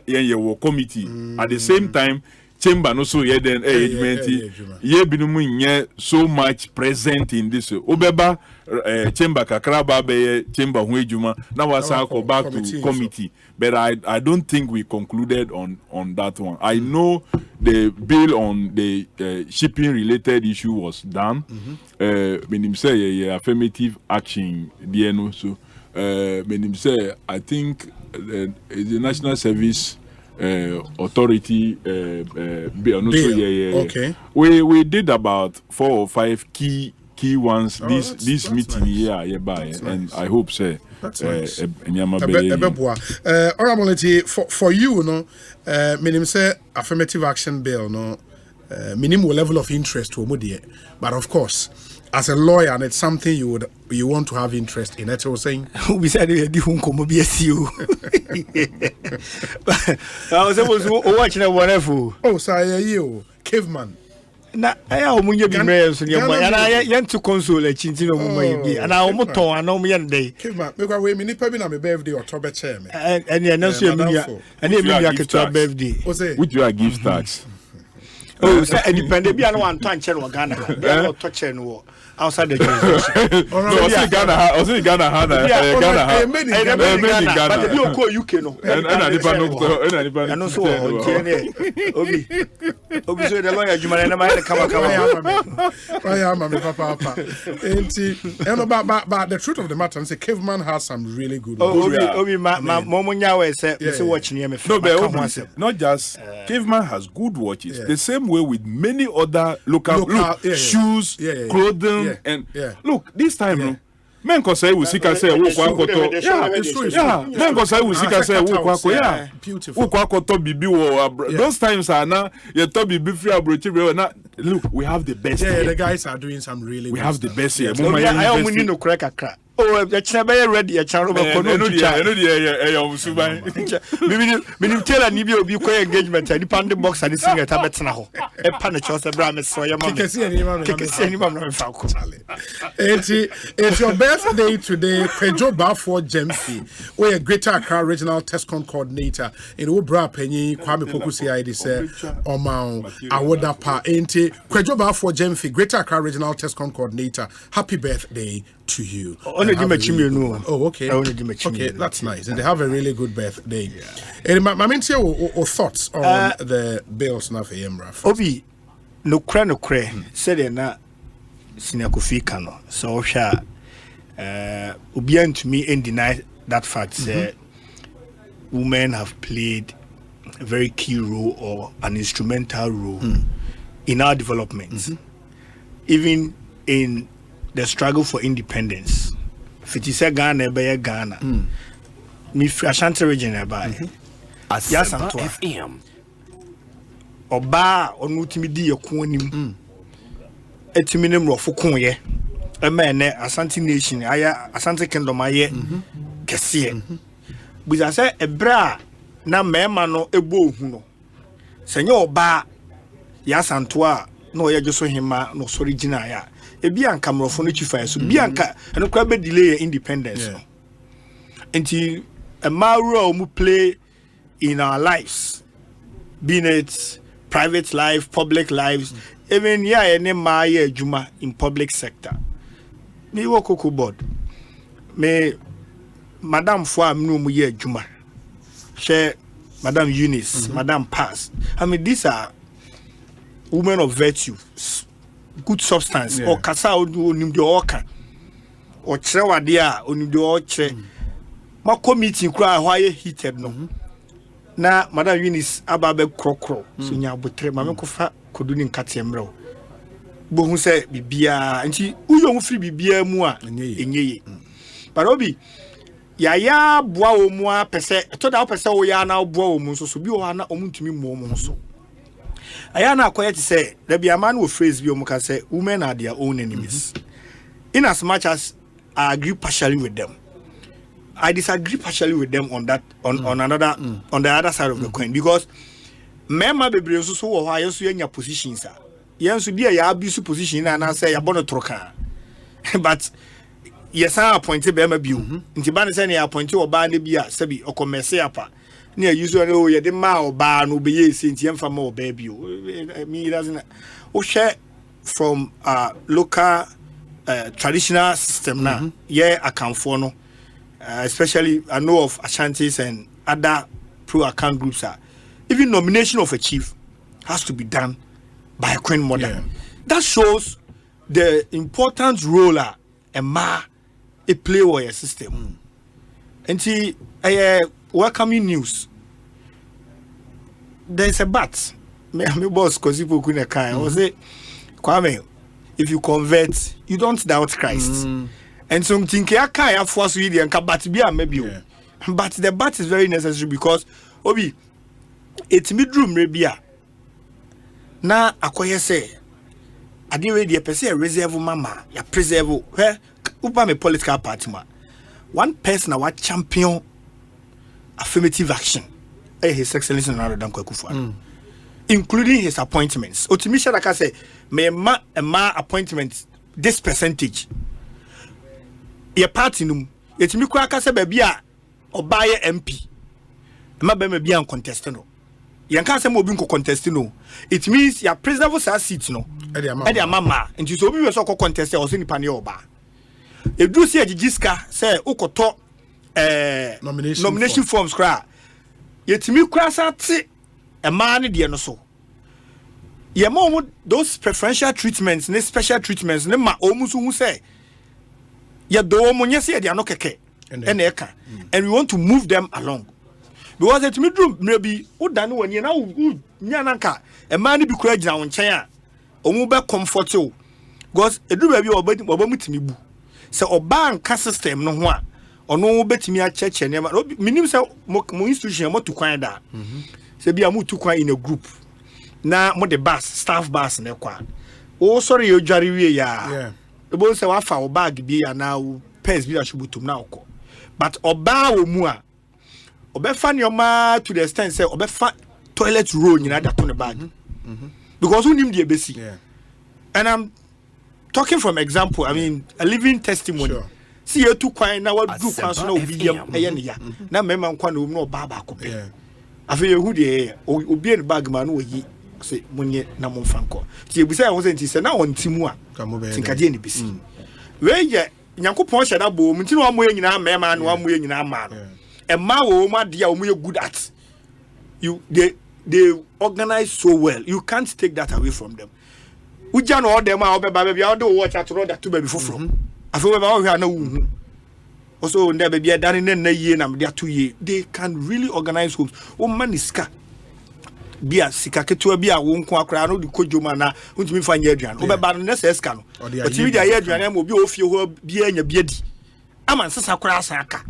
committee. At the same time, chamber no so then so much present in this. Obeba chamber kakraba be chamber huejuma. Now I go back to committee. But I don't think we concluded on that one. I know the bill on the shipping related issue was done. When him say affirmative action, so when him say I think the National Service authority bill. No, so Okay. We did about 4 or 5 key ones this meeting nice. And I hope so. That's nice. Honorability for you, no, minimum say affirmative action bill, no, minimum level of interest to Omodie. But of course, as a lawyer, and it's something you want to have interest in. That's what I was saying. We said we do come be you. I was able to watch that whatever. Oh, sorry, you caveman. Na aya omunye bi mre so ne boy na ya to Consular chintino omunye bi na omuton ana omunye ndey caveman me kwa we me nipa bi na me birthday October chair me and na so emilia and emilia keto birthday would you give tax oh so independent bi ana wan to anche no Ghana bi to chair no outside the jurisdiction Ghana but the bio ko UK no and so obi so the lawyer juma na ma kama papa but the truth of the matter is caveman has some really good obi momunya we say watch near me not just caveman has good watches the same way with many other local shoes clothing and look this time no men ko say we sika say wo kwa koto men ko say we sika say wo kwa ko wo kwa koto bibi wo those times are now you to bibi free abrochi na look we have the best the guys are doing some really we have the best here I am winning no crack akra oh the chaba ready ya charo ba ko no cha no dey ya musuban minim tell ni bi obi ko engagement ni pande box and singer ta betena ho e pa na chose bra me so ya ma kekesi ni ma na fa ko it's your birthday today Pedro Bafo Jemfi we a Greater Accra Regional TESCON coordinator in Obra Penyi Kwame Pokusi ID say Omao awoda pa enti Pedro Bafo Jemfi Greater Accra Regional TESCON coordinator happy birthday to you. Oh, okay. Okay, that's nice. And they have a really good birthday. And my main thoughts on the bills now for Yemra. Obi, no cray, said na sinakufika no. So sha Ubian to me and deny that fact say women have played a very key role or an instrumental role in our development. Even in the struggle for independence. Fitise Ghana be Ghana. Me Ashanti region eba. Asempa FM. Oba onutimi di yakun nim. Etimi nem rofo kunye. Ema ne Ashanti nation aya Ashanti kingdom aye kese. Buza se ebra na mema no ebo ohu no. Senye oba ya santoa no ye joso hima no sori gina ya. Ebi anka mrofo no chifa so bi anka eno kwa be delay independence no enti a role mu play in our lives, being it private life, public lives, even any ma juma in public sector. Me work cocoa board me madam fwa mnu mu ye juma share Madam Eunice, Madam Pass. I mean, these are women of virtue, good substance, or kasa onim de oka, or chewadia onim de oche. Ma committee kura why heated no. Na Madam Eunice ababe krokro, so nya botre ma me kofa koduni nkate mro. Bo hu se bibia nti uyo mu free bibia mu a enyeye. But obi ya boa wo mu a pese to da pese wo ya na boa wo mu so bi wo na omuntumi mu mu so aya na akoye te say da bia man wo phrase bi o mu ka say women are their own enemies. In as much as I agree partially with them, I disagree partially with them on that on another on the other side of the coin, because mema bebre so wo ha yeso nya positions a yenso dia ya abuse position na say ya bono troka but yes, I appointed Bema Bew. Inti ban say na appointed oba ne bia sebi okomese apa. Na usually oh ye de ma oba no be ye sinti emfa ma oba bio. Me doesn't o share from local traditional system na yeah account for no, especially I know of Ashantis and other pro account groups are even nomination of a chief has to be done by a queen mother. That shows the important role a ma a play warrior system. And see welcoming news. there's a but. Me boss cause people couldn't kind. I was say, Kwame, if you convert, you don't doubt Christ. And something I force you and but be a maybe. But the but is very necessary because Obi, it's midroom rebia. Na akoye say, I didn't ready a person reserve mama, ya preserve where upa me political party ma. One person our champion affirmative action. His Excellency Nana Dankwa Akufo-Addo. Including his appointments. Otimisha like I say, me ma appointments this percentage. Your party num. Etimi kwa ka say baby a obaye MP. Ma be me bia contest no. Yan ka say mo bi contest no. It means your president for seat no. E dey mama. Nti so obi we so contest o so nipa ne oba. Edu si agigiska say ukoto nomination forms kra. Yetimi kwa sa ti a man de no so. Ye mo those preferential treatments, ne special treatments, ne ma omusu hu say. Ye do mo nyese de anokeke. And we want to move them along. Because it me drum maybe udan wani na nya nanka e man bi kura gina won chen a omu be comfortable. Because edu ba bi oba mutimi bu. Se oba anka system no ho a ono betimi a cheche ne minim se mo institution mo to kwan da. Se bia mo to kwan in a group. Na mo the bus staff bus na kwa. O sorry you dware wie ya. Yeah. Ebo se wa fa o bag bi ya na pens bi ashubutum na okọ. But oba wo mu a obefa nyoma to the extent say obefa toilet roll nyina that on the bag. Because who nim the ebesi. Yeah. And I'm talking from example, I mean a living testimony. Sure. See you two kwan na what do kwan so na obi yam eye ne ya. Na mema nkwa na obi na oba ba ko pe. Afi ehu de obi en bag ma no oyi say munye na mo fanko. Ti ebisa won say nti say na won timu a. Tinkade ni besi. We ye Nyankopon sheda bo mu nti no amoye nyina mema na amoye nyina ma no. E ma wo ma de a omoye good at. They organize so well. You can't take that away from them. Uja no them a obeba baby a do watch at road that to baby foforo. Afi we ba wo hwa na wu. Also nda baby a dane na yie na me 2 years. They can really organize homes. O maniska bia sika ketua bia wo nko akra no de kodwoma na untimi fa nya aduan obeba no nese eska no otimi dia ya aduan ma obi ofie ho bia nya bia di ama nsesa kra asa aka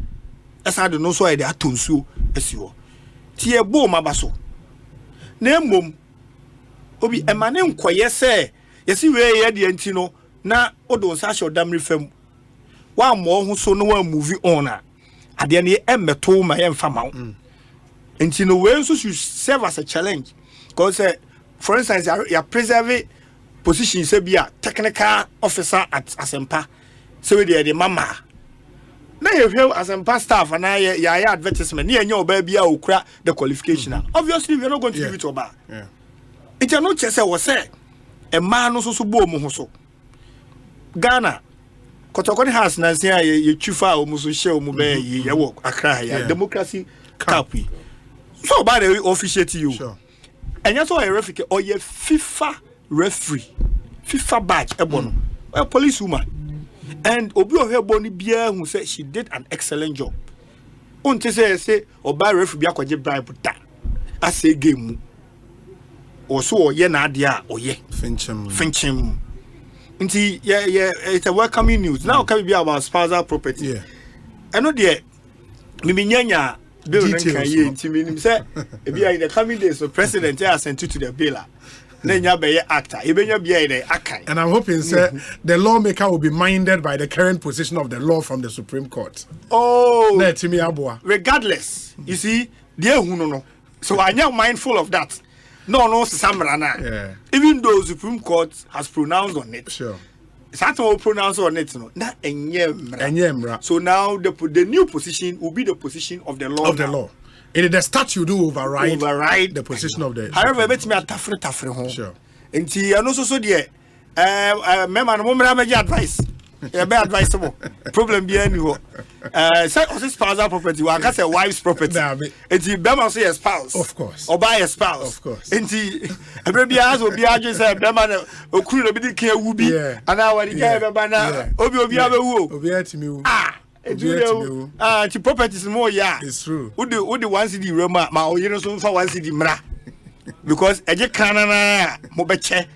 esa de no so de atonsuo asiwo ti e bo mabaso na emom obi emane nkoye se yesi we ye de anti no na odo nsa hye odamre fam wa mo ho so no wa movie on a ade ne emeto ma ye mfa mawo. And you know, we also should serve as a challenge. Because, for instance, you are preserving position, say, be a technical officer at Asempa. So, we are the mama. Now, you have Asempa staff and I advertisement. Near your baby, I will crack the qualification. Obviously, we are not going to give it to Oba. It's not just was said. A man also boom. Ghana. Kotokoni has Nancy, you chufa, almost show Mube, you walk, a cry, democracy, copy. So by the way, officiate you. Sure. And that's why I referee or ye FIFA referee, FIFA badge, a policewoman. And Obi of her boni bia who said she did an excellent job. Until say or by referee bia kwaje bribe that. I say game. Or so ye na dia or ye. Finchim. Until yeah, it's a welcoming news. Now can be about spousal property. Yeah. I know the Miminyanya bill say the coming days the president has sent to the bill. Then you be actor. And I'm hoping the lawmaker will be minded by the current position of the law from the Supreme Court. Oh, regardless, you see, no. So I am mindful of that. No, Samrana. Yeah. Even though the Supreme Court has pronounced on it. Sure. It's will pronounce on it. No. So now the new position will be the position of the law. Of the law. And the statute do override the position of the. However, let me tafre home. Sure. And I know so dear. Advice. Be advisable. Problem be anyway. Say spousal property. Well, I can say wife's property. And the Bema say a spouse. Of course. Or buy a spouse. Of course. And the every house will be just say Bema o kuru be care ubi. And now when you get Bema obi abewu. Obi atimi. The properties more yeah. It's true. Who the one city Roma ma o yero so for one city mra. because eje kanana mo beche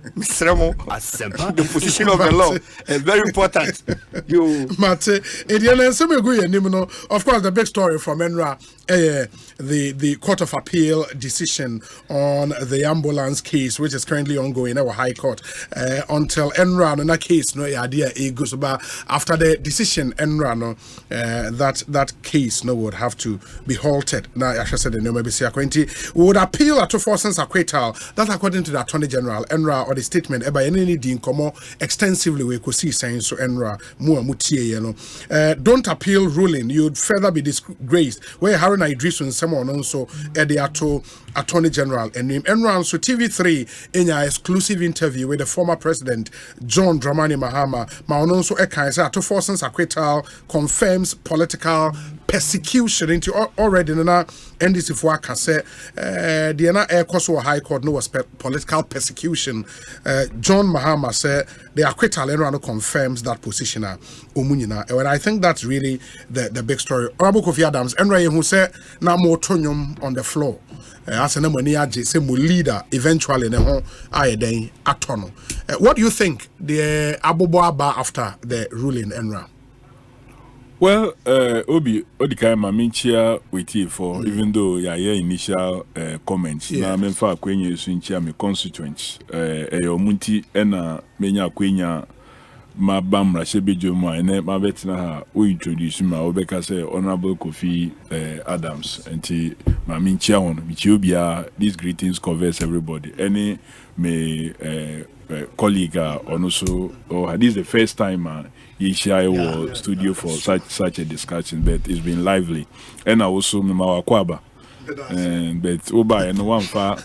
Asempa. The position of the law is very important. You Mate, of course, the big story from Enra, the Court of Appeal decision on the ambulance case, which is currently ongoing in our High Court. Until Enra, in that case, no idea it goes about after the decision, Enra, no, that case no would have to be halted. Now, I should say the name would appeal at 2 forces acquittal. That's according to the Attorney General, Enra, or the statement by any din komo extensively we could see saying so Enra don't appeal ruling, you'd further be disgraced where Haruna Idris and someone also the Attorney General and name Enra. So TV3 in an exclusive interview with the former president John Dramani Mahama Maononso Ekaisa to forces acquittal confirms political persecution into already na NDC for kase the na Ekosiisen High Court no was political persecution. John Mahama said the acquittal Enra confirms that position Omunyina. And I think that's really the big story. Honorable Kofi Adams, Enra who said na more tonium on the floor. As an Amoniaji, say mo leader eventually ne ho ayeden atono. What do you think the Aboboaba after the ruling Enra? Well, Obi Odika Maminchia with you for even though your initial comments. Na memfa kwenye sunchia me constituents. Omunti ena menya kwenya mabam rashebejomo ene mabetina ha we introduce ma obeka say Honorable Kofi Adams enti Maminchia on Michiobia. These greetings covers everybody. Any me colleague or also or this is the first time Yishai studio for such a discussion, but it's been lively. And I also Mama Kwaba. But Oba and one far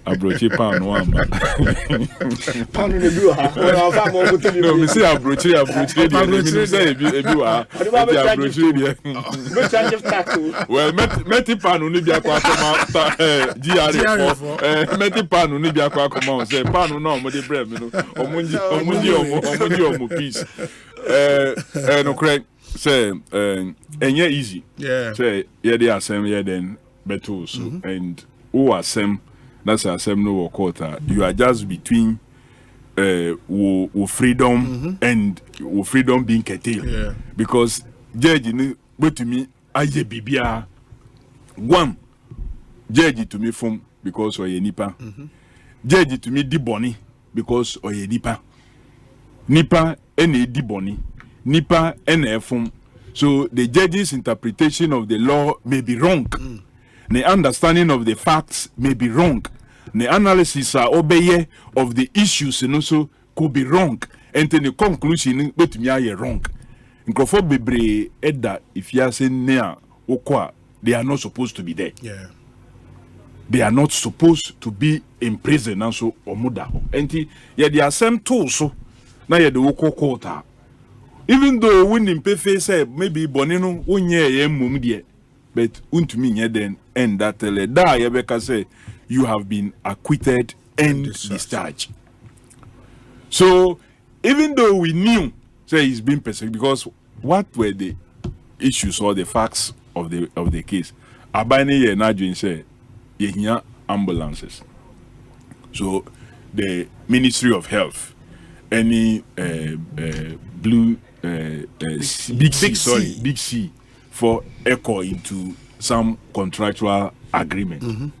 abrochi pan one. Pan in the blue. No, me say abrochi. Well, meti pan uni bia kwa koma GR4. Meti pan uni bia kwa koma say pan no mo de bread me no. Omunji peace. No correct. Say enye easy. Yeah. Say yeah they asem yeah then better so and who asem that's asem no court. You are just between freedom and freedom being curtailed. Yeah. Because judge ni to me aye bibia one judge to me from because oye nipa. Judge to me di boni because oye nipa. Nipa ene di boni. Nipa ene from. So the judge's interpretation of the law may be wrong. The understanding of the facts may be wrong. The analysis obey of the issues and also could be wrong. And then the conclusion but me are wrong. Nkofo bebre edda if you are saying near okwa, they are not supposed to be there. Yeah. They are not supposed to be in prison and so omuda. And yeah, there are some tools so now you the woko quota. Even though when in pay say maybe bonino unye mum die, but untumi then end that tele da yebeka say you have been acquitted and discharged. So even though we knew say he's been persecuted, because what were the issues or the facts of the case? Abane ye na say ye ambulances. So the Ministry of Health, any blue big C for echo into some contractual agreement.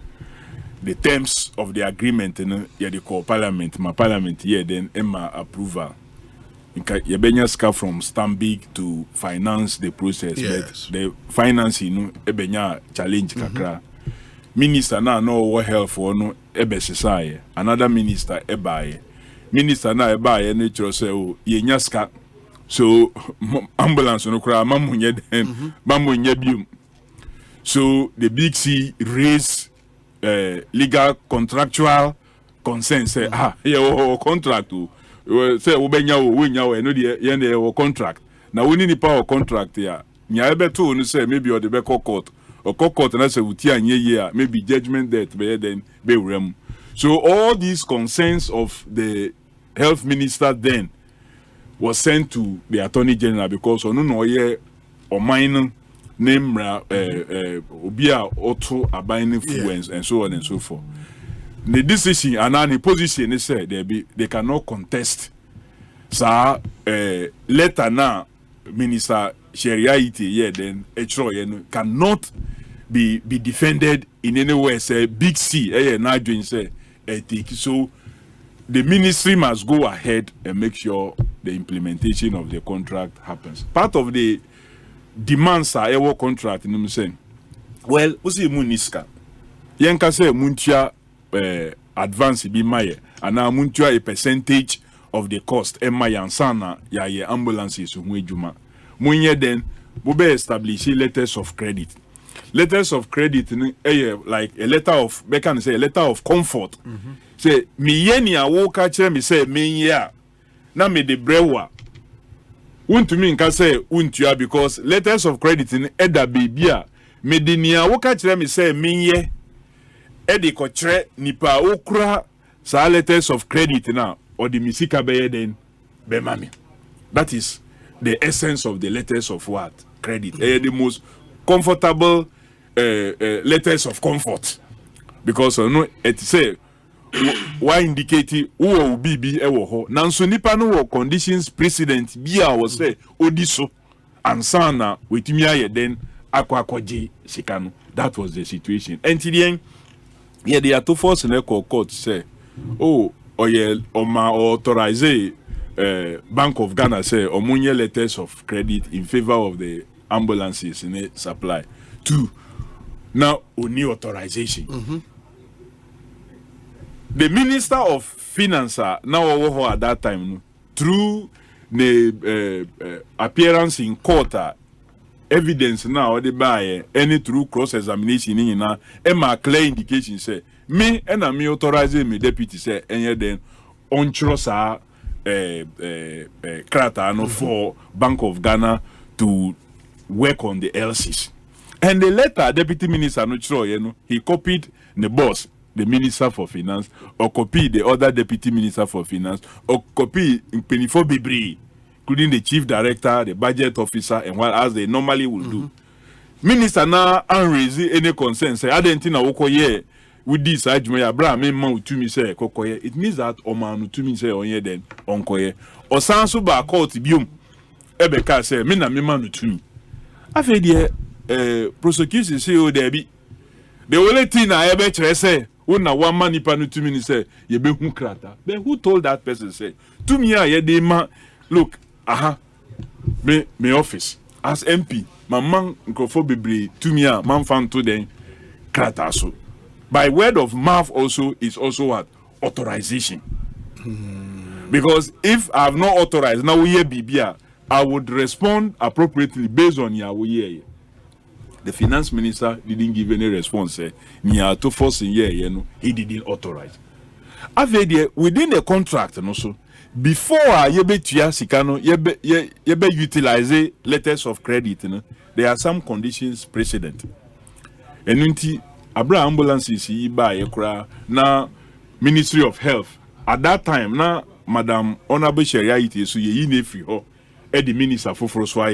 The terms of the agreement, yeah, they call parliament. My parliament, yeah, then Emma approval. You ska from Stambik to finance the process, yes. But the financing, ebenya challenge kakra. Minister na no what help for no ebesesai. Another minister ebaye. Minister na ebaye nature say oh yenya ska. So ambulance no kra mamunye den mamunye bium. So the big C raise legal contractual consent say yeah contract to say obenya we no the contract. Now we need the power contract here. Nya beto no say maybe or the be court or court na say uti anye maybe judgment date be then be rem. So all these concerns of the health minister then was sent to the Attorney General because no ye or mine name obia auto abiding influence and so on and so forth. The decision and the position they say they cannot contest. So letter now Minister Sharia then cannot be defended in any way. Say big C say so the ministry must go ahead and make sure the implementation of the contract happens. Part of the demands are our contract in saying, well, usi muniska. Yenka say muntia advance be maye, and now muntia a percentage of the cost. Emma yansana ya ye ambulances juma. Munye then bube establish letters of credit. Letters of credit like a letter of can say a letter of comfort. Say mi yeni a woka che mi say me ya na me de brewa. Unto me nka say untua because letters of credit in eda bibia me de nia woka che mi say me ye edi ko tre nipa okura sa letters of credit na or the misika be den be mami. That is the essence of the letters of what credit. The most comfortable letters of comfort because no it say why indicate who will be ewo nanso nipa no conditions precedent bia was say odiso ansana wetimi aye then akwakoje sikano. That was the situation until then they are to force in court say authorize Bank of Ghana say omunye letters of credit in favor of the ambulances in supply. 2 now only authorization. The Minister of Finance now at that time through the appearance in court evidence now they buy any through cross examination in na Emma clear indication say me and me authorize me deputy say and then on trosa krata for Bank of Ghana to work on the LCs. And the letter deputy minister he copied the boss, the minister for finance, or copied the other deputy minister for finance, or copied Penifo Bibri, including the chief director, the budget officer, and what as they normally will do. Minister now unraise any concern, say I didn't know with this Abraham to me say kokoye. It means that Oman to me say onye then onkoye. Or sansu ba court bium ebeka say me na me manu to me. After prosecution say o there be the only thing I ever say una one man nipa no to me say ye be hu krata. But who told that person say to me ye dey man look me office as MP my man nkofo bebre to me man fan to den krata so by word of mouth also is also what authorization. Because if I have not authorized now we hear BBA I would respond appropriately based on your year. The finance minister didn't give any response. He didn't authorize. Within the contract, also before yebe utilize letters of credit, there are some conditions precedent. And Abra ambulances na Ministry of Health at that time na Madam Honorable Sharia so ye free ho the minister for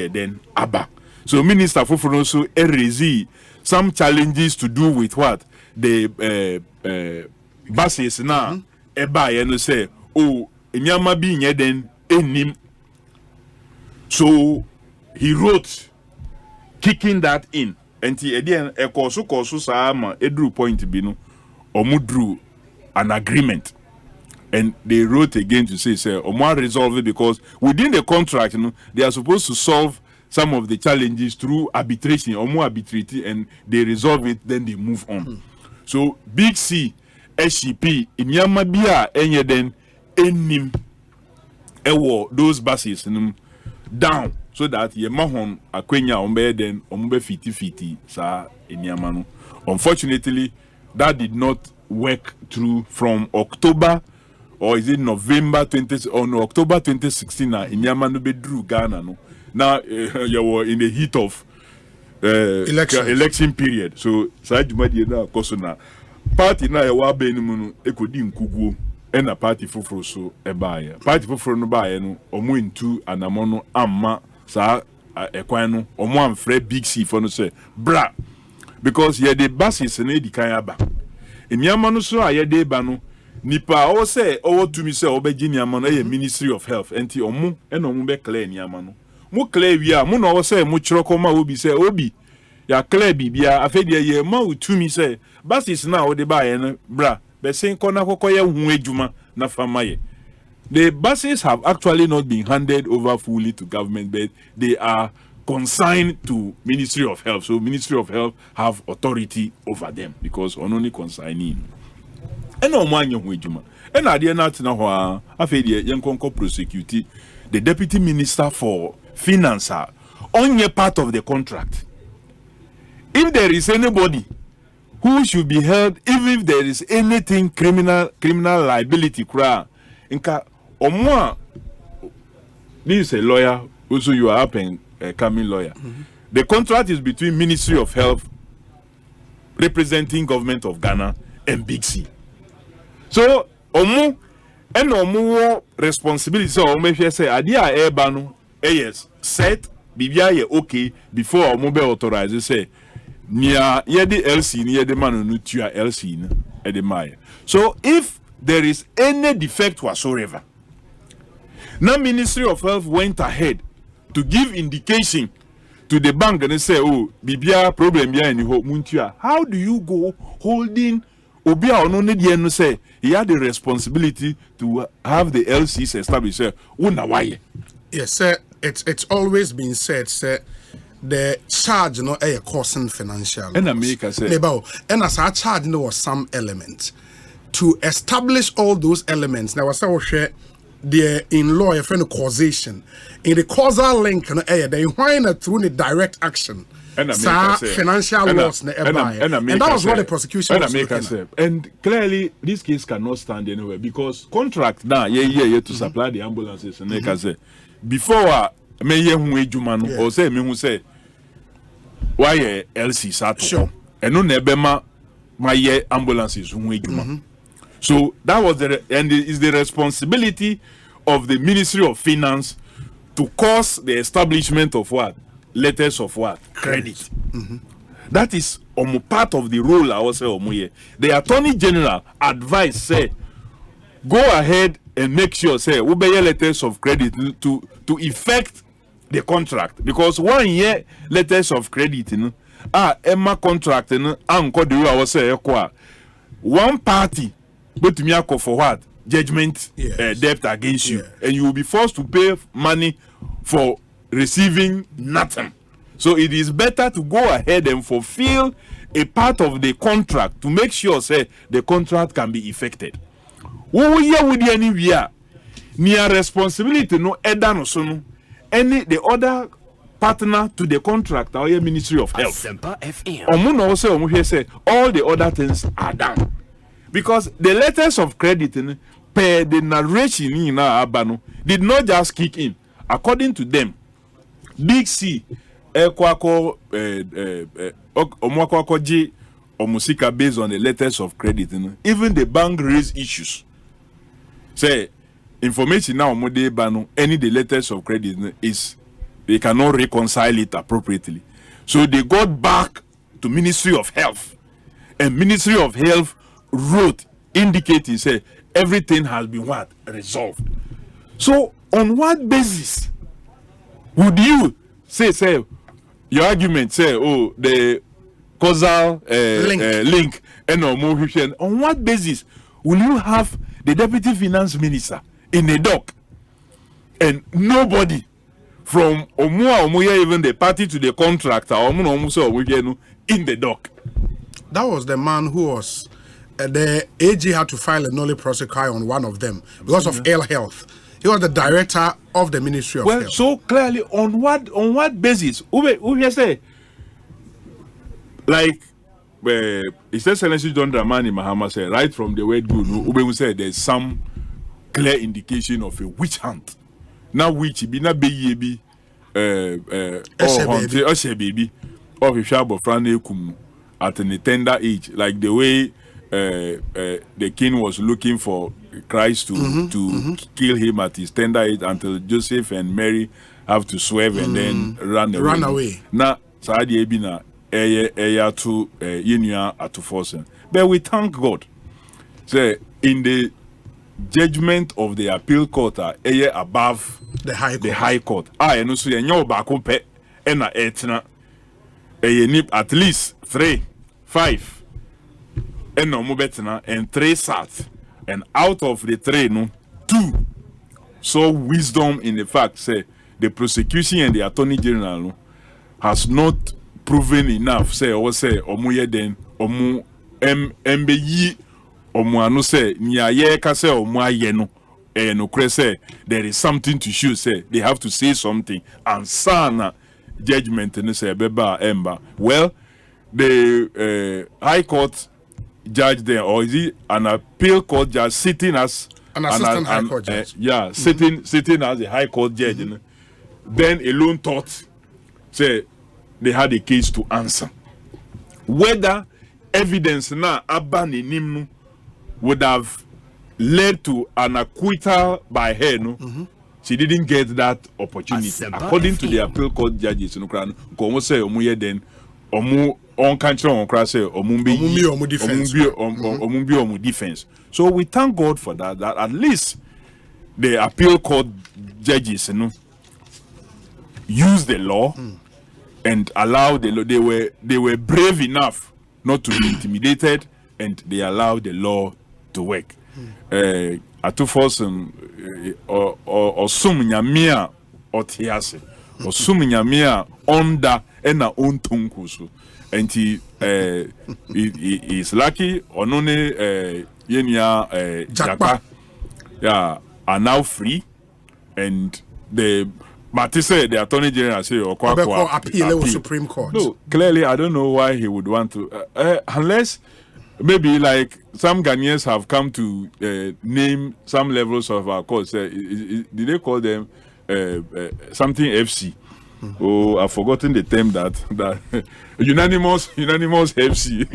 then Abba. So Minister Fufuro also raise some challenges to do with what the buses now eba and say enyama bi nye den enim. So he wrote kicking that in and again ekoso sama edru point bi no omudru an agreement and they wrote again to say omo resolve it because within the contract they are supposed to solve some of the challenges through arbitration or more arbitrary and they resolve it then they move on. So big C SCP in Yamabia enye then enim ewo those buses down so that ye mahon akwenya ombe then ombe fiti sa in Yamano. Unfortunately that did not work through from October or is it November 20 or no, October 2016 in Yamano bedru Ghana no. Now you were in the heat of election period. So Sajumadi na kosona party na yawa benimunu ekodi nkuguo ena party foforo so ebaya. Party foforo no baye no omo ntu anamono amma sa ekwan no omo amfre big C for no say bra because ye the basis na di kan aba eniama no so aye de ba no nipa o say o to me say obeji niama no Ministry of Health enti omo e no mo be clear niama no mo clear wi a mo no o say mo chiroko ma obi say obi ya clear bibia afedie ye ma to me say basis na o de ba ye no bra be sen kona kokoye hu adwuma na famaye. The buses have actually not been handed over fully to government, but they are consigned to Ministry of Health. So Ministry of Health have authority over them because on only consigning. And no man young wejuma. And I did not know how I feel young conco prosecute the Deputy Minister for Finance on your part of the contract. If there is anybody who should be held, even if there is anything criminal liability, inka Omwa, this is a lawyer, also you are up and coming lawyer. The contract is between Ministry of Health, representing government of Ghana, and Big C. So, omu responsibility. So, omu say, adia ebanu, yes, set, bibia ye okay before omu be authorized. Say, niya yedi LC, niya de manu nutua LC, edemaya. So, if there is any defect whatsoever, now Ministry of Health went ahead to give indication to the bank and they say, oh, bibia problem ya any hope muntia. How do you go holding obia onone no say he had the responsibility to have the LCs established? Say, yes, sir. It's always been said, sir. The charge no a causing financial. And America say, and as our charge no was some element to establish all those elements. Now, was our share. The in law, a friend of causation in the causal link, they whine through the direct action. And financial loss, and that was what the prosecution was looking at. And clearly, this case cannot stand anywhere because contract now, yeah, to supply the ambulances. And they can say before me jumano or say me who say why LC sato and no nebema my ambulances who So that was the responsibility of the Ministry of Finance to cause the establishment of what? Letters of what? Credit. That is part of the role I was saying. The Attorney General advised say, go ahead and make sure say we buy letters of credit to effect the contract because 1 year letters of credit Emma contract anko the way I was saying one party. But to me, for what? Judgment, debt against you. And you will be forced to pay money for receiving nothing. So it is better to go ahead and fulfill a part of the contract to make sure, say, the contract can be effected. What we with anywhere, near responsibility, no, any the other partner to the contract, our Ministry of Health. Asempa FM. Say, all the other things are done. Because the letters of credit per the narration in our abano did not just kick in. According to them, Big C, Omusika based on the letters of credit. Even the bank raised issues. Say information now any the letters of credit is they cannot reconcile it appropriately. So they got back to Ministry of Health. And Ministry of Health wrote indicating say everything has been what resolved. So on what basis would you say your argument say the causal link and on what basis will you have the Deputy Finance Minister in a dock and nobody from Omuya even the party to the contractor in the dock? That was the man who was the AG had to file a nolle prosequi on one of them because of ill health. He was the director of the Ministry of Health. Well, so clearly, on what basis? Who say like His Excellency John Dramani Mahama said right from the word good. Ube said there's some clear indication of a witch hunt. Now which be not baby Osei baby of a shabo frane kum at a tender age, like the way the king was looking for Christ to kill him at his tender age until Joseph and Mary have to swerve and then run away. Now, Saudi Ebina, Eya to Yenya at forcing. But we thank God. Say, in the judgment of the appeal court, above the high court. I know so you back up and etna at least 3, 5 and no more better and 3 sat. And out of the 3, 2 saw wisdom in the fact, say the prosecution and the attorney general has not proven enough, say omuye den omu MBE omu say niaye ka say omu aye no no say there is something to show, say they have to say something and sana judgment and say beba emba. Well, the high court judge there, or is it an appeal court judge sitting as an assistant high court judge? Sitting as a high court judge. Then alone thought, say they had a case to answer. Whether evidence now abandoning would have led to an acquittal by her, she didn't get that opportunity. According to the appeal court judges, Komo say omuye den omu on country on cross say omumbi defense. So we thank God for that. That at least the appeal court judges, use the law and allow the law. They were brave enough not to be intimidated, and they allowed the law to work. Atufos osum nyamia otiase osum nyamia onda ena ontonkusu, and he is lucky onone yenya Japa are now free, and the Matisse, the Attorney General, say appeal Supreme Court. No, clearly, I don't know why he would want to, unless maybe like some Ghanaians have come to name some levels of our courts. Did they call them something FC? Oh, I've forgotten the term that unanimous FC,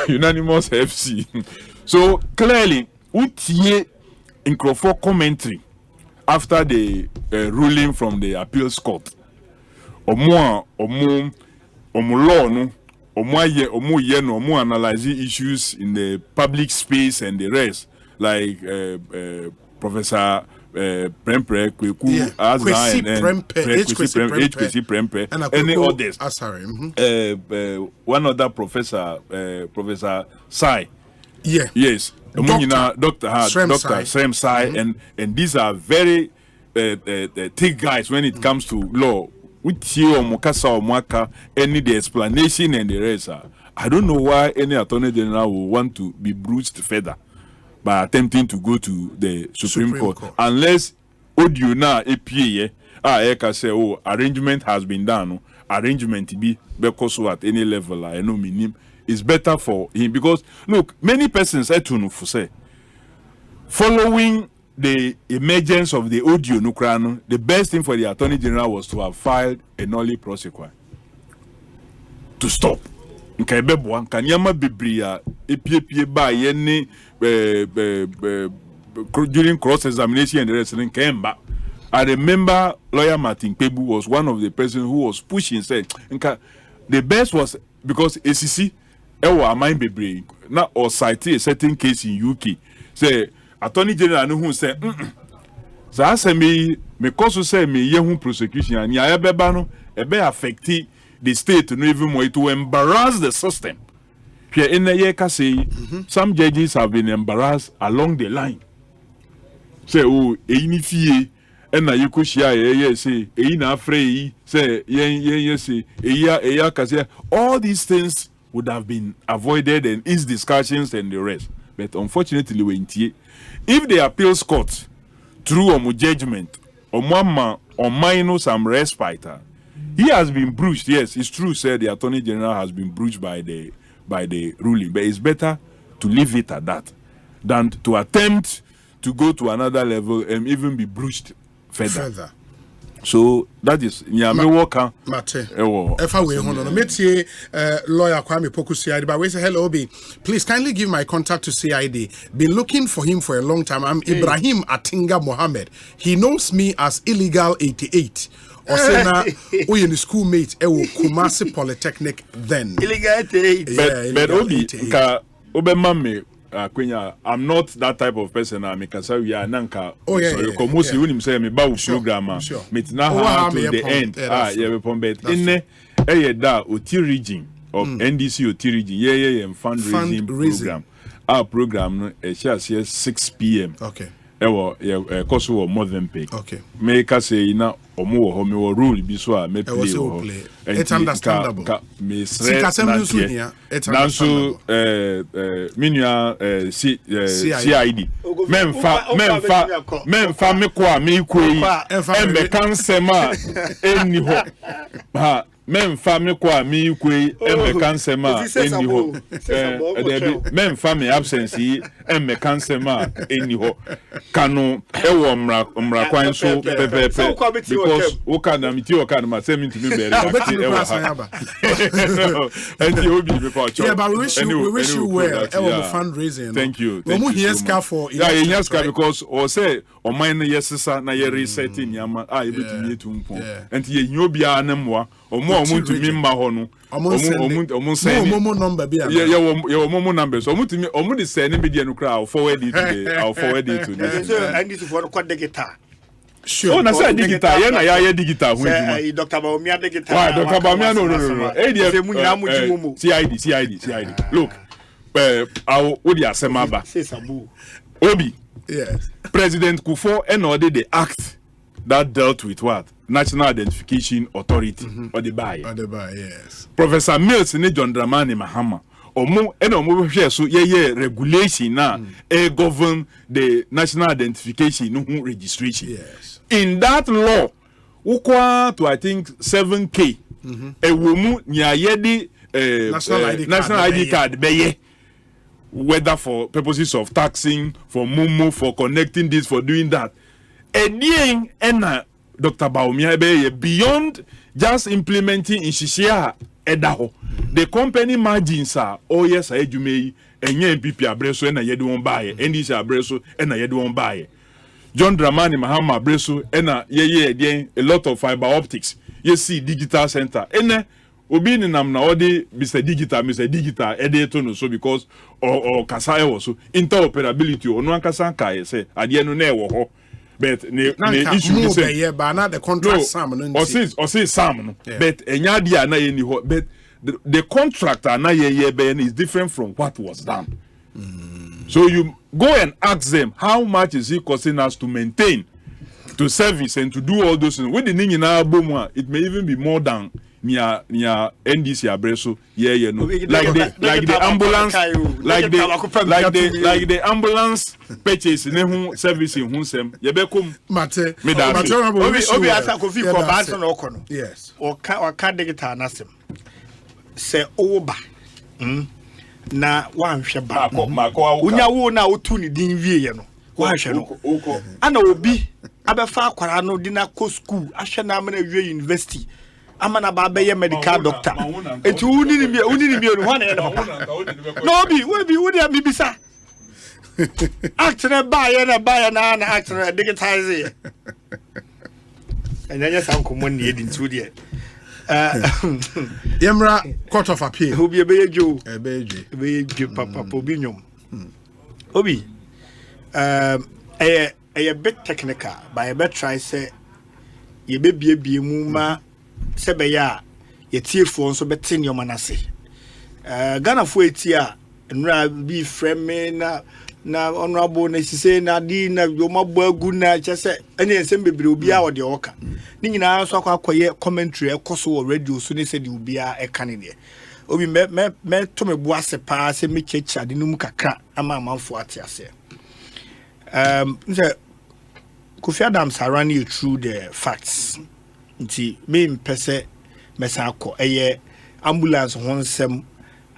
unanimous FC. So clearly, utie in Crawford commentary after the ruling from the appeals court, omu law no, omu analyze issues in the public space and the rest, like Professor Prempeh, Kweku, Prempeh, and any others. One other professor, Professor Sai. Yeah. Yes. Dr. Srem Sai, and these are very thick guys when it comes to law. With you or Mukasa or Mwaka, any the explanation and the rest. I don't know why any attorney general will want to be bruised further by attempting to go to the Supreme Court. Unless audio na APA say, oh, arrangement has been done. Arrangement be because at any level, I know meaning. It's better for him, because look, many persons said to say, following the emergence of the audio nukrano, the best thing for the Attorney General was to have filed a nolli prosequi to stop. Kanyama bibria epie by any during cross examination and the rest came back. I remember lawyer Martin Pebu was one of the persons who was pushing, said the best was because ACC mind be now or cite a certain case in UK. Say Attorney General who say me cause say me yehu prosecution and ya beba no ebe affect the state no even more to embarrass the system. Here in the year say some judges have been embarrassed along the line. Say oh any fee and na you could share say na afraid say say all these things would have been avoided and ease discussions and the rest. But unfortunately, if the appeals court, through a judgment, or minus some respite, he has been bruised. Yes, it's true, said the Attorney General has been bruised by the ruling. But it's better to leave it at that than to attempt to go to another level and even be bruised further. So that is me worker. Mate. If I wait on metie lawyer Kwame Pokusiade, but we say hello Obi. Please kindly give my contact to CID. Been looking for him for a long time. I'm Ibrahim Atinga Mohammed. He knows me as Illegal 88. Osei we in the schoolmate Kumasi Polytechnic then. Illegal 88. But Obi ka obemame I'm not that type of person. Because we are nanka. Oh yeah. So most you will say me ba program. Meet now to the end. Yeah, we pombe. In da oti region of NDC oti region. Yeah, fundraising program. Our program shall say 6 p.m. Okay. Cost more than pay. Okay. Make us say na omo ho me rule bi so a me play. It's understandable. It's understandable. CID. Memfa me kwa me kwei. Embe kansema eni ho. Ha memfa me kwa me kwei embe kansema eni ho. Memfa me absence yi embe kansema eni ho. Kanu ewo mra kwan so pepepe because o kana miti o kana ma say me to be better. Yeah, but we wish you well. Fundraising. Thank you. We mu here scar for yes, because or say o mine yes sir na ye resetting yama ebetumi etumpo. Enti ye nyobia anemwa omo to me ma ho no. Omo send number be yeah momo number so omo the send me no kra I'll forward it to this. So I need to for the guitar. Sure. Oh, na say digital. Yeah, na ya digital. Say Dr. Baumia digital. Why Dr. Baumia no. CID. Look, Odi Asemaba. Say Sabu. Obi. Yes. President Kufuor ordered the act that dealt with what? National Identification Authority or the buy. Yes. Professor Mills ni John Dramani Mahama. Omo hwehwe so ye regulation na govern the national identification registration. Yes. In that law, ukwa to I think 7K. Ewomu nya yedi national ID card beye. Whether for purposes of taxing, for momo, for connecting this, for doing that. Edien ena Dr. Baumia beye beyond just implementing in Shishia edaho. The company margins are yes ejumei enye MPP abreso ena yedi won buy NDC abreso ena yedi won buy John Dramani Mahama abreso ena ye a lot of fiber optics you see digital center ene obi ni nam na odi Mr digital to no so because or kasa e so interoperability ono ankasa kai say ade no na e wo ho but ne issue is say but not the contract sam no or say sam no but enya dia na ye ni ho but the contract is different from what was done. So you go and ask them how much is it costing us to maintain, to service and to do all those things. With the thing in our boom, it may even be more than near NDC Abreso. Like the ambulance purchase in service in Hunsem. Yebekum Mate. Obi asa kofi ko baso na okono. Yes. Or can digital nasem. Se oba na wanhwe ba unya wo na otu ni din wie ye no wanhwe no ana obi abefa akwara no di na ko school ahwe na amana wie university amana ba be ye medical doctor etu uni ni mi no wana ye no obi wo dia bibisa act na ba ye na act na digitize enya sankomo ni edi ntu de Yemra Court of Appeal. Obi ebeyejo. Ebeyejo papa obi nyom. Obi a bit technical, but I bet try say ye be mu ma se be ya ye tie fo nso betin yo manase. Ghana fo etia nra bi frame na honorable na sise na di na yo mabo agu na chese ene ensem bebre obi a wode oka ni nyina so akwaye commentary ekoso wo radio so ne se di obi a eka ne de obi me to me bo ase pa se me checha de num kakra ama amanfo ate ase nse Kofi Adams ran you through the facts nti me mpese mesa akọ eye ambulance honsem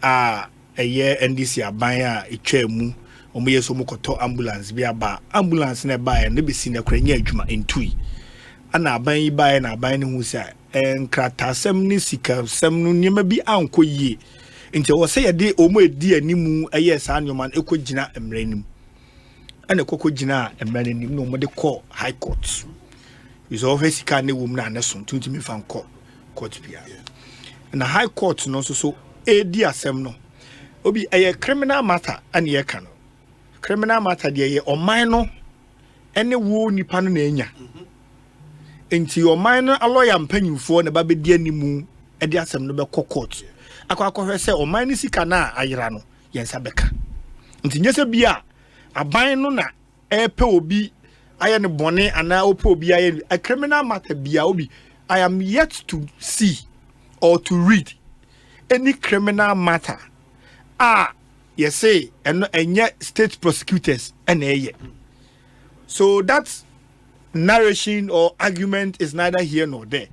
a eye NDC aban a etwa mu omo yeso mo koto ambulance bi aba ambulance na ba e na besi na kwanya adwuma entui ana aban yi bae na aban ne hu sɛ nkratasɛm ne sikasɛm no nneɛma bi ankɔ yie nti wɔ sɛ yɛde ɔmo edi animu ɛyɛ saa nneɛma no ɛkɔgyina mmerɛ nim ɛna ɛkɔgyina mmerɛ nim na ɔmo de kɔ high court is ɔhwɛ sika ne wom na ne so tuntumi fa nkɔ court bia na high court no so edi asɛm no obi ɛyɛ criminal matter ɛna yɛka no criminal matter deɛ yɛ ɔman no ɛne wo nipa no na enya enti ɔman no lawyer mpanyimfoɔ na ba bedi animu ɛde asɛm no bɛkɔ court akɔhwɛ sɛ ɔman no sika na ayera no yɛnsa bɛka nti nyɛ sɛ bia aban no na ɛpɛ obi ayɛ ne bɔne ana opɛ obi ayɛ a criminal matter bia obi I am yet to see or to read any criminal matter you say and yet state prosecutors and so that narration or argument is neither here nor there.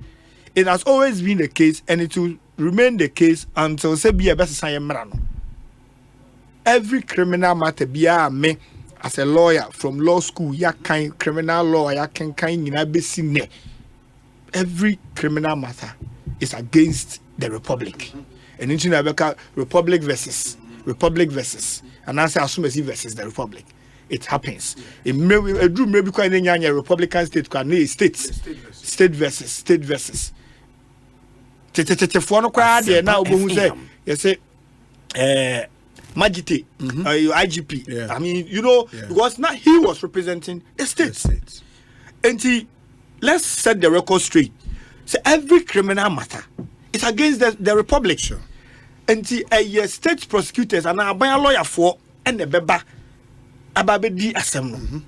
It has always been the case and it will remain the case until say be a best science. Every criminal matter be me as a lawyer from law school ya kind criminal law ya can kind in a every criminal matter is against the republic. And in China republic versus and I say assume versus the republic. It happens. It may be quite a Republican state state versus. For no crowd now who say you say Magite IGP. I mean, because now he was representing the states. And let's set the record straight. So every criminal matter is against the republic. Sure. And state prosecutors and a lawyer for and the beba ababedi asem.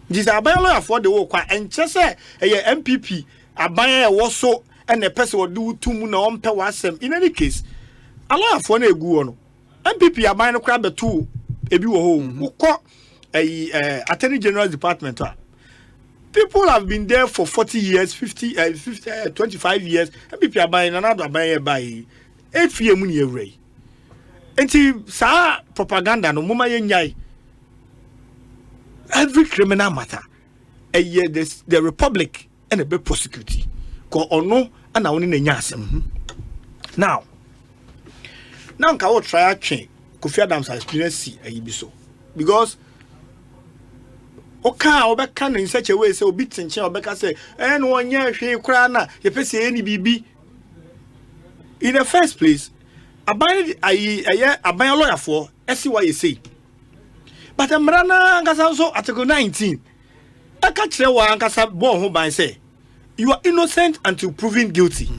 This a lawyer for the work and just say a MPP abaya also and the person will do two mun on per wasem. In any case, a lawyer for ne go on. MPP abaya no crab two ebi wo home. Who call a Attorney General's Department. People have been there for 40 years, 25 years. MPP abaya another abaya by 8 years money every. Enti sa propaganda no mama yenyai. Every criminal matter the republic and a be prosecute ko ono ana woni na nya asem. Now nka wo try atwe Kofi Adams experience ayi so because obeka in such a way say obi tinche obeka say no onye hwe kura na ye pese any bibi. In the first place, aban lawyer for see what you say. But Mrana Ankasa so Article 19. I catch the one Ankasa born home by say you are innocent until proven guilty.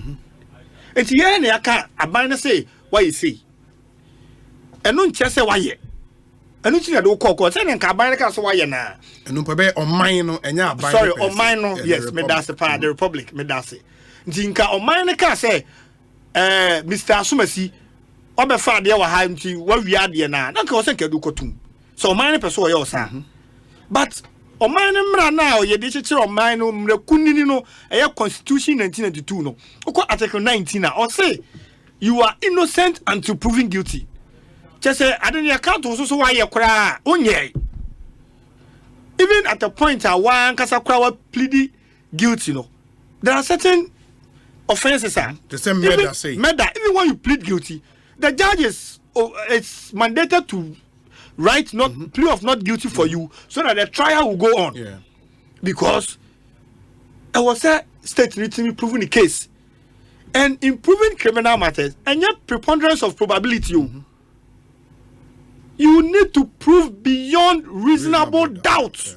And here and aka aban say what you say. And no say why ye. And no do call say nka aban ka so why ye na. And no pebe on mine no enya aban. Sorry, on mine no. Yes, me that's the part the republic, me that's it. Nka on mine ka say Mr. Asumasi obefa de wa ha nti wa wi ade na nka wo senka du kotum so man person ye osa but o man mra na o ye de chichire o man no mra kunini no constitution 1992 no ko article 19 na o say you are innocent until proven guilty just say adeni account so wa ye kra onye even at the point one kasa kra wa plead guilty no there are certain offenses are the same murder say even when you plead guilty the judges it's mandated to write not plea of not guilty for you so that the trial will go on because it was a state written proving the case and in proving criminal matters and yet preponderance of probability you need to prove beyond reasonable doubt.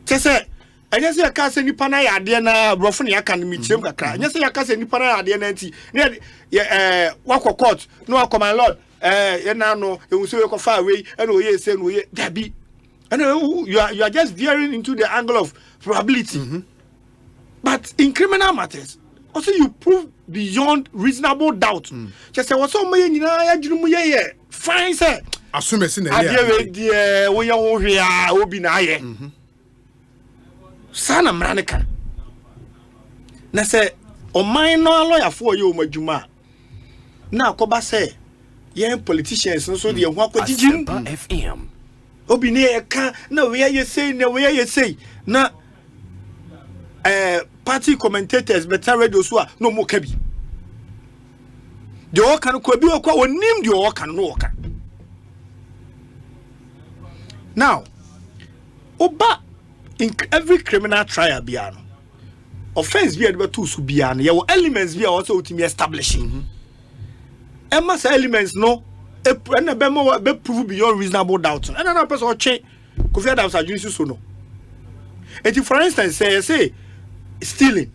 Just say I just say I say nipa na ya de na brofo ne aka no michiem kakra. I just say I say nipa na ya de na nti. Ne wakọ court no akọ my lord na no e so we far away and o ye say no ye dabi. And you are just veering into the angle of probability. But in criminal matters also you prove beyond reasonable doubt. Just say what so me nyina ya dwuru mu ye fine say assume say na ye. Ade we die wo ye wo hwe a obi na aye. Sana mranika na say o man no lawyer for you madwuma na akoba say yen politicians so de ho akogigim FM obi ne e ka na we ye say na party commentators better radio so no more kabi the all can ko bi o kwa onim the all can no oka now oba in every criminal trial biano offense bi ade to so biano ye elements bi also ultimate establishing emma say elements no na be mo be prove beyond reasonable doubt and another person o che ko fi adams adwin so no and for instance say stealing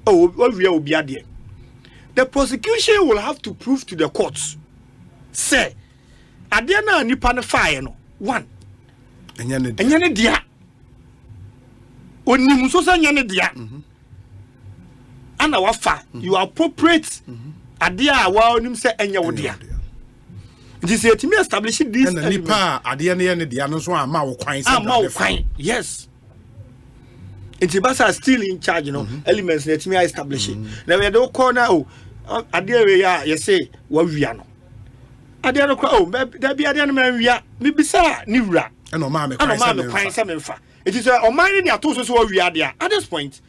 what we will be at there. The prosecution will have to prove to the courts say adena nipa ne fire no one enyane dia oni muso sa nyane dia ana wafa you appropriate adea wa onim say enya wo dia this is to me establishing this nipa adea ne dia no so ama wo kwan say yes. Intibasa still in charge, you know, elements that me establishing. Now we don't call now. Adia we ya say what we are no. Adia no call. There be adia man we are. Me bisa ni wura. No ma me kwan say me fa. It is on mind they are told so we are there. At this point,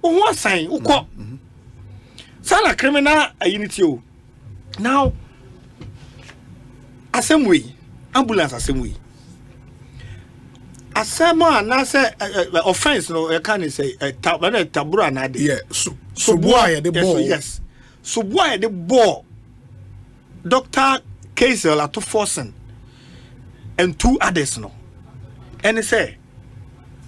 what sign? Who call? Sala criminal unity. Now, assembly ambulance assembly. Asema na say offense no e can say tabura na de so boy the ball yes so boy the ball Dr. Kaisel at Forsen and two others no and say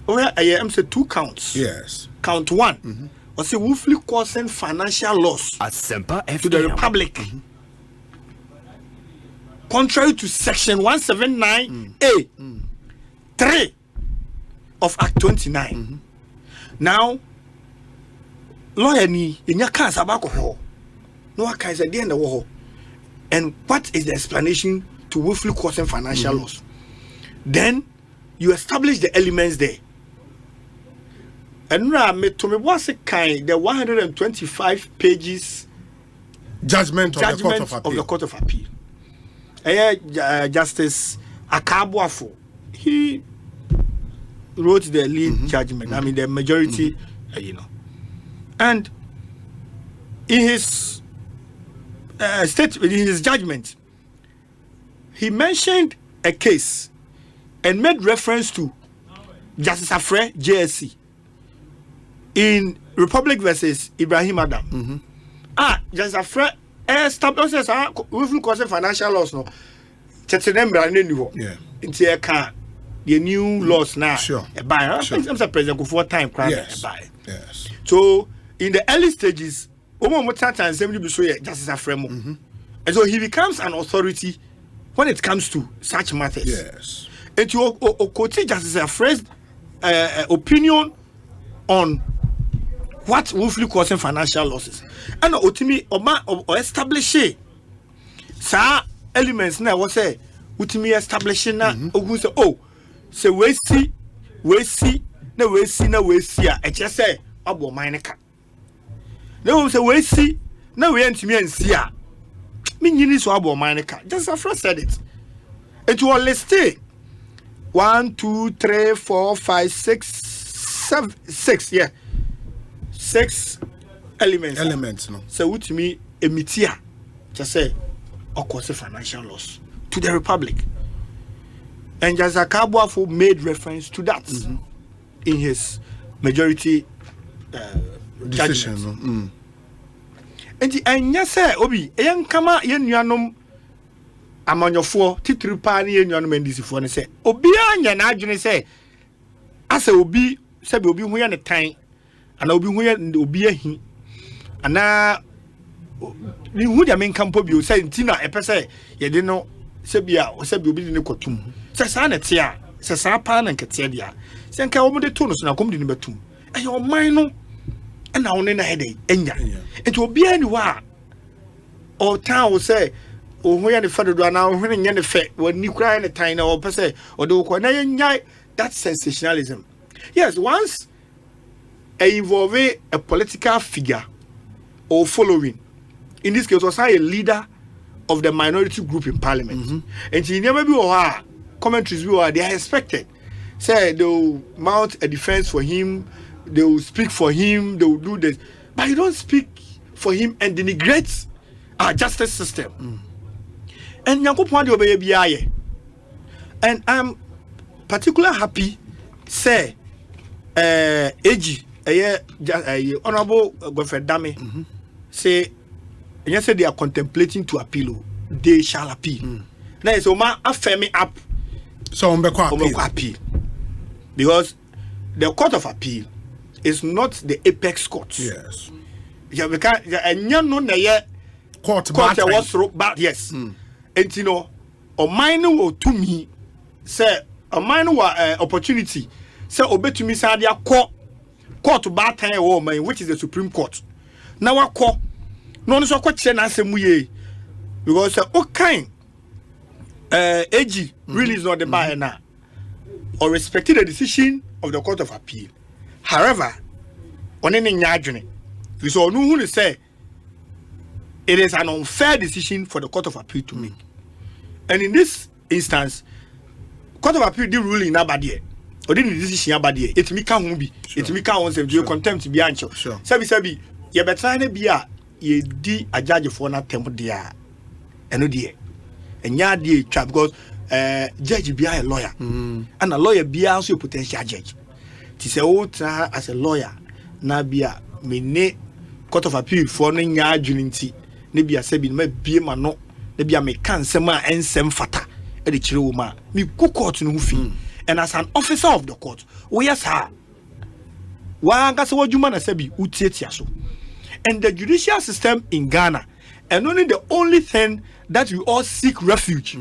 where I am say 2 counts yes count 1 or say willfully causing financial loss Asempa to the republic contrary to section 179A 3 of Act 29. Now, lawyer ni inya kan sabako ho. No aka is at the end of war. And what is the explanation to willfully causing financial loss? Then you establish the elements there. And now me to me was a kind the 125 pages judgment of the Court of Appeal. Justice Akabuafo, he wrote the lead judgment. I mean the majority, you know, and in his in his judgment, he mentioned a case and made reference to Justice Afre JSC in Republic versus Ibrahim Adam. Justice Afre establishes willful causing financial loss. No, yeah. The new laws now. Sure. I'm president for 4 times. Yes. Yes. So in the early stages, Justice Afremo. And so he becomes an authority when it comes to such matters. Yes. And to quote Justice Afre's opinion on what willfully causing financial losses. And ultimately, or establish sa elements now was say ultimately establishing na who say say we see I just say abo mine ka no say we see na we ntimi ansia me nyini so abo mine ka just after said it will list 1 2 3 4 5 6 7 6 yeah 6 elements no so ultimately emitia just say cause financial loss to the republic. And Justice Akabuafo made reference to that in his majority decision. And yes, sir, Obi, young kama yen yanom amanyofo titiri pa ne yen yanom ndisifo ne say obi anya na adwene say asa obi sabe obi hu ya ne tan ana obi hu ya obi ahi ana ni hu dia men kampo bi o say ntina epese ye de no sebia o sabe obi de ne kotum sesa na tia sesa pa na nketia dia se nka wo de to no so na kom de ne batum aye o man no na wo ne na hede enya enti obi ani wa o tan wo say o hu ya ne fa do na o hu ne nya ne fe wani kura ne tan na o pese o de ko na nya that sensationalism. Yes, once involve a political figure or following, in this case was a leader of the minority group in parliament, and he never be commentaries they are expected say they'll mount a defense for him, they will speak for him, they will do this, but you don't speak for him and denigrate our justice system. And Yankopon obey biaye. And I'm particularly happy, say, AG, Honorable Godfrey Dame, say, and you say they are contemplating to appeal, they shall appeal. Now, so I firm me up. So, appeal. Because the Court of Appeal is not the apex court. Yes. Yeah, because court was but yes. And you know, a minor or to me, say a minor opportunity, say obey to me, say their court to bad time woman, which is the Supreme Court. Now I call no so question answer muye because kind AG really is not the buyer now or respected the decision of the Court of Appeal. However, on any nyadwene, we saw no who say it is an unfair decision for the Court of Appeal to make. And in this instance, Court of Appeal did rule in Abadie. Or didn't the decision Abadie. It me can be. It me can say you contempt be ancho. Sabi ye better be a ye di a judge for na tempo dia. Eno die. Enya die trap because judge be a lawyer. And a lawyer be also a potential judge. Ti say o tra as a lawyer na bia me ne Court of Appeal for no nya adwuninti ne bia se bi me bie ma no ne bia me kan sem a ensem fata e de kire wo ma me ku court no fi. And as an officer of the court we yes ha wa ga se wadwuma na se bi utietia so. And the judicial system in Ghana and only the only thing that we all seek refuge.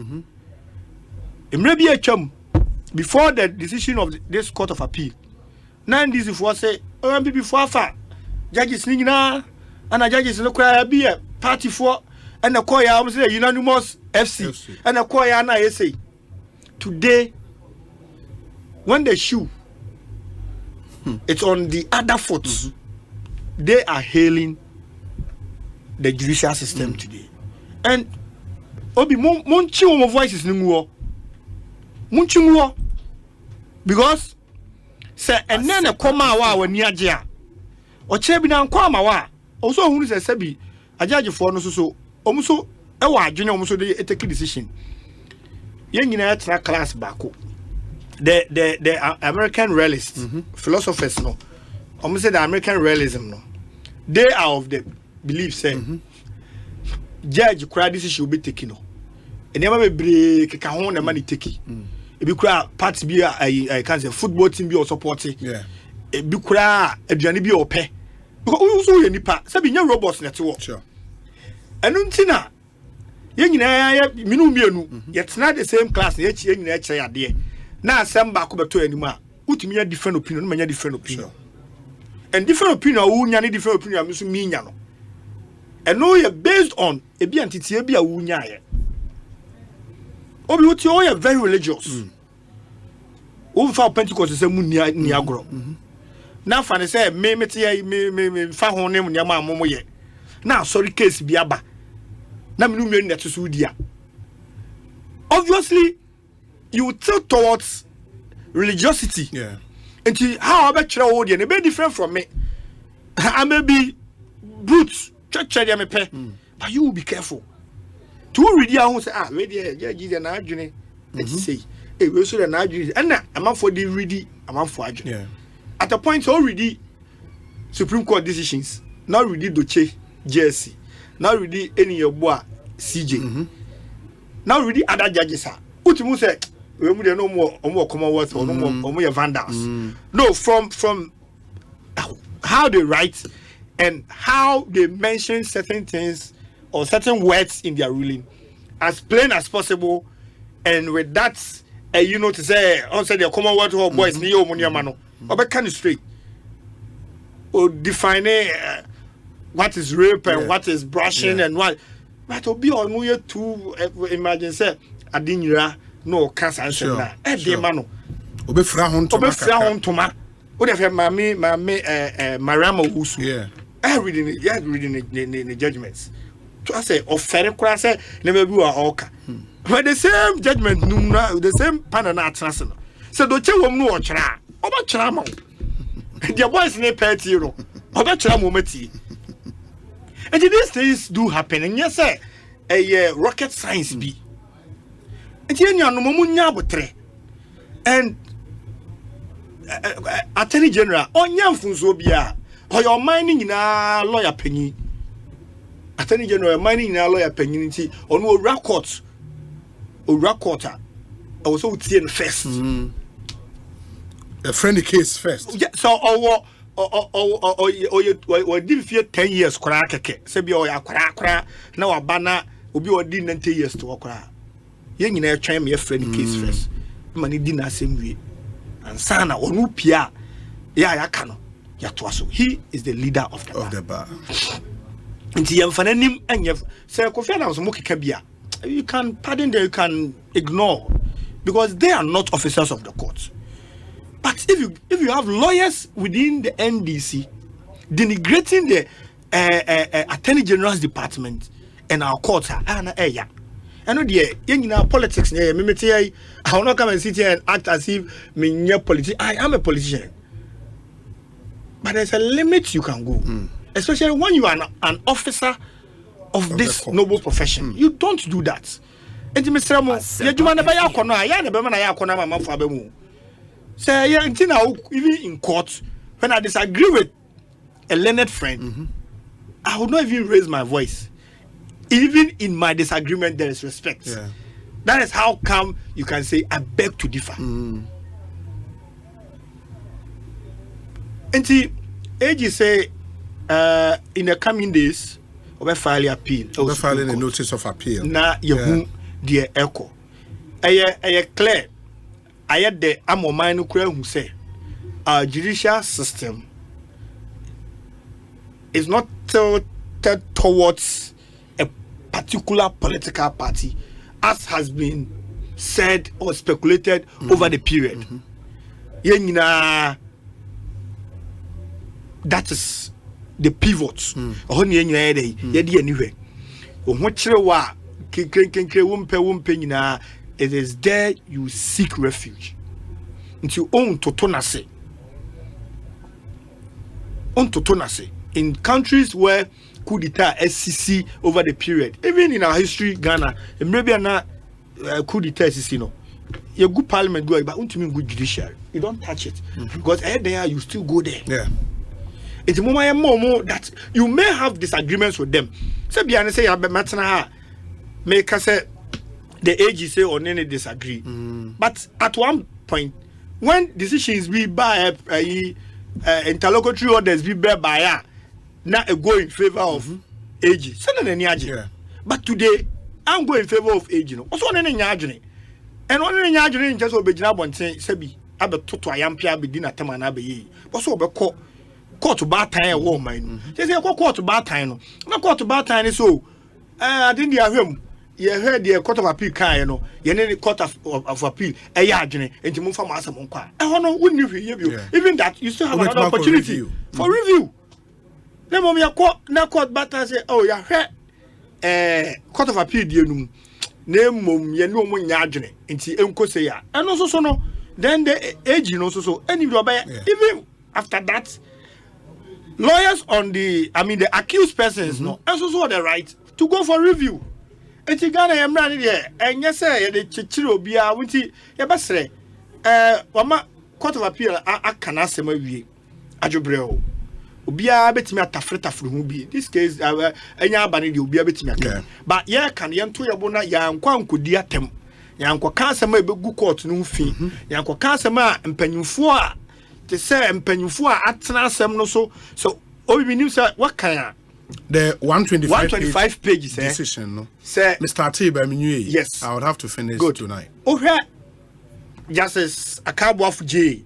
Maybe a chum before the decision of this Court of Appeal. Now this if was say before far judges nina and a judges no cry be a party for and the choir almost say unanimous FC and the choir na say today when the shoe it's on the other foot they are hailing the judicial system today. And obi monchi wo voices ni munchi because say and then a koma wa ni age a o che bi na nkwa ma wa o so hunu se bi ajaje for no so omuso e wa adwene omuso de take decision ye nyina tra class bako the American realists philosophers no omuso the American realism no they are of the belief say judge kura decision will be taken no enema be break ka ho na money take ebi kura party bi I can say football team bi or supporting ebi kura aduane bi opɛ because so ye nipa sabi nya robots net wo sure enu ntina ye nyina ya minu mienu ye tena the same class ye chi nyina kyerɛ ade na asɛm ba ko beto anim a utumi nya different opinion no manya different opinion and different opinion wo nya ne different opinion so mi nya no eno ye based on ebi entity ebi a wo nya ye obi uti o ye very religious wo fa Pentecost say mu ni agro na fa ne say me fa ho ne mu nyama amomo ye na sorry case bi aba na me no me net so dia obviously you tilt towards religiosity and how about kire wo dia ne be different from me I may be brute church dia me pe but you will be careful to read ya who say we dey judge na adwene let's say we so na adwene and na amafo dey read amafo adwene at a point already Supreme Court decisions now read Doche JSC now read any Yeboa CJ now read other judges are utimu say we mu dey no more Commonwealth or no more vandals no from how they write and how they mention certain things or certain words in their ruling as plain as possible and with that to say on say the Commonwealth or boys ni omunyama no obeka straight or define what is rape and what is brushing and what but obi omuye to imagine say adinyira no cancer answer na de ma no obefra ho ntoma o de fe Mariam Usu reading the judgments to say offer kura say never be wa oka but the same judgment the same panel na atras no say do che wom no o kira oba kira ma The boys ne pet hero. Obetra momenti. And these things do happen. And yes, a rocket science be. And you know, no munya botre. And Attorney General, on yam funzobia, or your mining in a lawyer penny. Attorney General, mining in a lawyer penny, on no records or recorder. Also, TN first. A friendly case first. Yeah, so, or did fear 10 years, crack, Sebi or crack, now a banner will be ordained 10 years to crack. Young in a try me a friendly case first. Money dinner same way. And Sana or Nupia, ya cano, Yatuaso. He is the leader of the bar. And the Fanenim and you say, Kofana was Moki Kabia. You can pardon them, you can ignore because they are not officers of the court. But if you have lawyers within the NDC denigrating the Attorney General's department and our courts are I know the politics I will not come and sit here and act as if me I am a politician. But there's a limit you can go. Especially when you are an officer of this noble profession. You don't do that. And Mr. Mo, say even in court, when I disagree with a learned friend, I would not even raise my voice. Even in my disagreement, there is respect. Yeah. That is how come you can say, I beg to differ. And see, AG say, in the coming days, we'll file appeal. We'll file a notice of appeal. Na you dear echo. I clear. I had the Amomine who say, our judicial system is not tilted towards a particular political party, as has been said or speculated over the period. That is the pivot. It is there you seek refuge. Into own totonase. In countries where coup d'etat SCC over the period, even in our history, Ghana, and maybe not coup d'etat SCC, no. Your good parliament go, but don't mean good judiciary. You don't touch it. Because there you still go there. Yeah. It's more that you may have disagreements with them. So be honest, say make us say the AG say or any disagree. But at one point, when decisions be by interlocutory orders be by not a go in favor of AG. But today, I'm going in favor of AG. What's on any yajuni? And on any yajuni just obey one saying, Sebi, I be toto I am Pia be dinner tamana be. What's over court to bad time woman. They say court to bad time. No court to bad time so I didn't hear him. You heard the court of appeal kind, you know, you need the court of appeal, a yajuni, and to move from Asempa. I don't know, wouldn't you? Even that, you still have another opportunity for review. Then when you court battle say, oh, you heard court of appeal, you know, name mum, you know, when yajuni, and see, uncle say, and also so no, then the age, you know, so any even after that, lawyers on the accused persons, no, also the right to go for review. And you Ghana am running there, and yes, sir, the Chichiro be a winty, a basre. Wama court of appeal, I can ask him a view. Ajobreo. Ubia bet me at Tafreta from be. This case, any bani will be a bit me. But yeah, can yan to your bona, yan quam could dear tem. Yanko cancer may be good court no fee. Yanko cancer ma and penufua. To say and penufua at Tanasem no so. So, oh, we knew, sir, what can I? The 125 pages decision, no? Sir, Mr. T by me. Yes, I would have to finish tonight. Oh, here, Justice a cabo of J.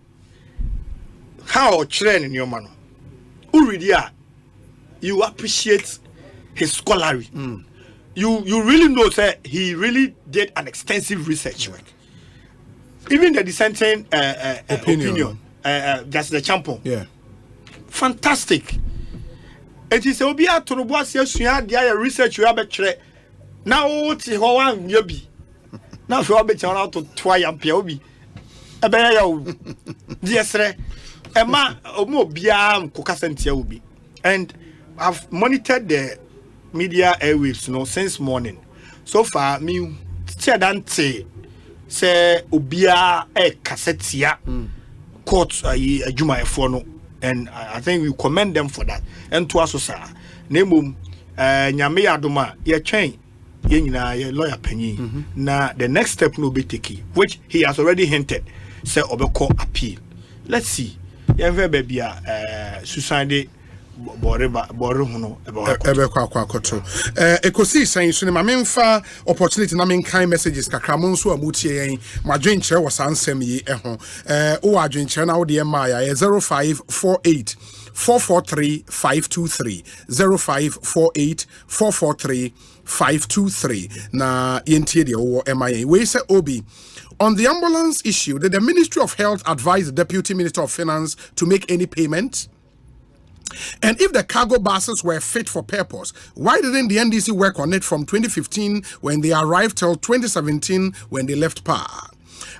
How train in your man? Uridia, you appreciate his scholarly. You really know that he really did an extensive research work. Even the dissenting opinion, just the champion. Yeah, fantastic. It is obia to boss your dia research you have now what one yabi. Now for bet out to try and piobi. Abaya, dear sir, Emma omo bia kokasentia obi. And I've monitored the media airwaves, since morning. So far, me say obia kasetia court ajuma efono, and I think we commend them for that. And to us, sir, name nyame adoma ye twen ye nyina ye lawyer penny. Na the next step no be taken, which he has already hinted, say obeko appeal. Let's see. Ye very baby suicide Ekosiisen so ne mamemfa opportunity na menkan messages kakra mo nso amutie yen madwenkyere was ansem yi ho o adwenkyere na wo de ma ya 0548 443 523 0548 443 523 na yentie de wo MIA we say obi on the ambulance issue. Did the Ministry of Health advise the Deputy Minister of Finance to make any payment? And if the cargo buses were fit for purpose, why didn't the NDC work on it from 2015 when they arrived till 2017 when they left power?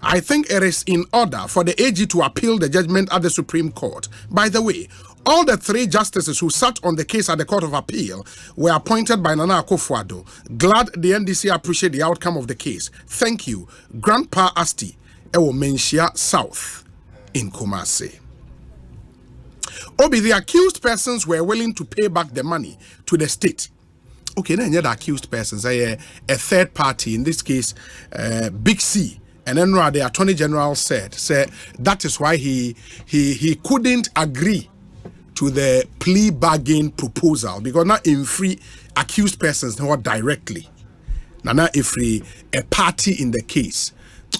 I think it is in order for the AG to appeal the judgment at the Supreme Court. By the way, all the 3 justices who sat on the case at the Court of Appeal were appointed by Nana Akufo-Addo. Glad the NDC appreciate the outcome of the case. Thank you. Grandpa Asti, Ewo Menchia South in Kumasi. Obi, the accused persons were willing to pay back the money to the state. Okay, then the accused persons, a third party, in this case, Big C. And then the Attorney General said that is why he couldn't agree to the plea bargain proposal, because now in free accused persons not directly. Now if a party in the case,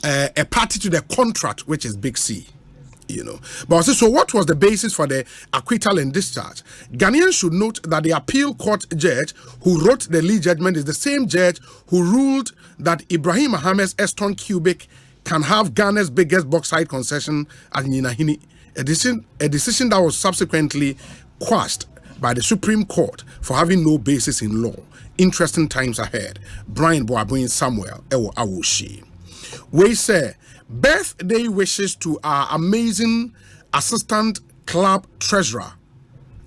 a party to the contract, which is Big C. But also, so what was the basis for the acquittal and discharge? Ghanaians should note that the appeal court judge who wrote the lead judgment is the same judge who ruled that Ibrahim Mohammed's Eston Cubic can have Ghana's biggest bauxite concession at Ninahini, a decision that was subsequently quashed by the Supreme Court for having no basis in law. Interesting times ahead. Brian Boabuin Samuel Ewo Awoshi. We say birthday wishes to our amazing assistant club treasurer,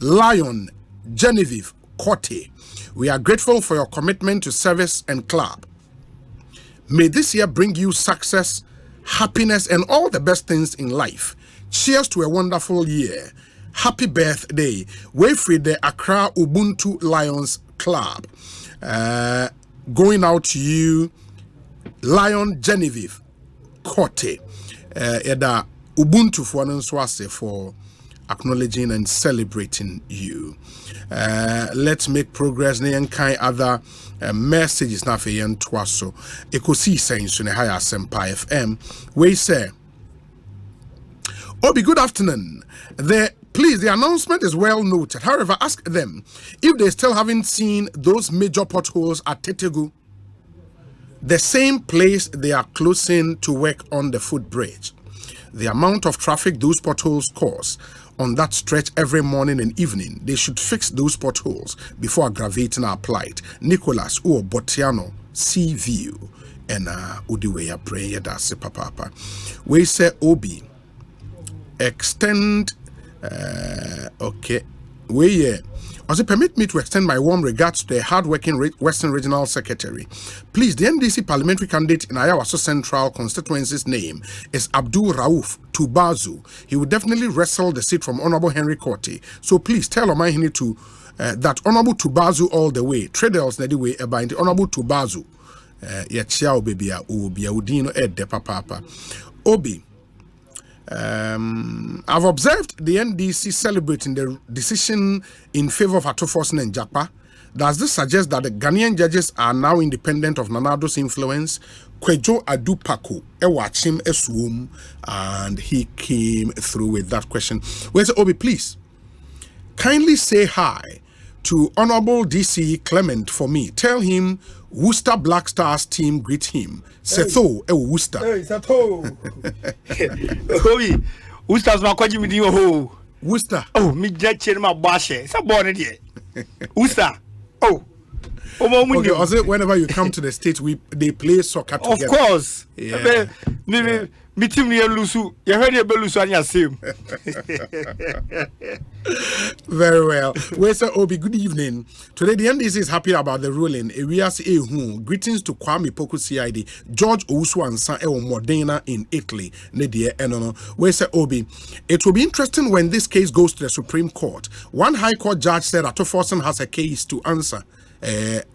Lion Genevieve Cote. We are grateful for your commitment to service and club. May this year bring you success, happiness, and all the best things in life. Cheers to a wonderful year. Happy birthday. Wayfree the Accra Ubuntu Lions Club. Going out to you, Lion Genevieve Cote. Eda Ubuntu for acknowledging and celebrating you. Let's make progress. Nyankai other messages na fe yen twaso. Ekosiisen so ne high Asempa FM. We say, Obi, good afternoon. Please, the announcement is well noted. However, ask them if they still haven't seen those major potholes at Tetegu, the same place they are closing to work on the footbridge. The amount of traffic those potholes cause on that stretch every morning and evening, they should fix those potholes before aggravating our plight. Nicholas or Botiano, Sea View, and Udiweya prayer that's papa. We say Obi, extend. Okay, also permit me to extend my warm regards to the hard-working Western Regional Secretary. Please, the NDC parliamentary candidate in Ayawaso Central constituency's name is Abdul Rauf Tubazu. He will definitely wrestle the seat from Honorable Henry Korte. So please tell Omahini to that Honorable Tubazu all the way. Traders na the way about the Honorable Tubazu. Yachia obebia ubia udino de papa. Obi. I've observed the NDC celebrating the decision in favor of Atoforsen and Japa. Does this suggest that the Ghanaian judges are now independent of Nanado's influence? Kwejo Adupako Ewachim Eswum, and he came through with that question. Where's Obi, please? Kindly say hi to Honorable DC Clement for me. Tell him Worcester Black Stars team greet him. Setho Worcester. Hey, Setho. Obi, Worcester's my kwaji with you. Worcester. Oh, me just my bashe. It's a born idiot. Worcester. Oh. Okay, also whenever you come to the States, they play soccer together. Of course. Yeah. Me team near Lusu, you heard your Belusu and your same. Very well. Where's Obi? Good evening. Today, the NDC is happy about the ruling. Erias Ehu. Greetings to Kwame Poku CID, George Owusu and San Ewo Modena in Italy. Nedie Enono. Where's Obi? It will be interesting when this case goes to the Supreme Court. One High Court judge said Atoforsen has a case to answer.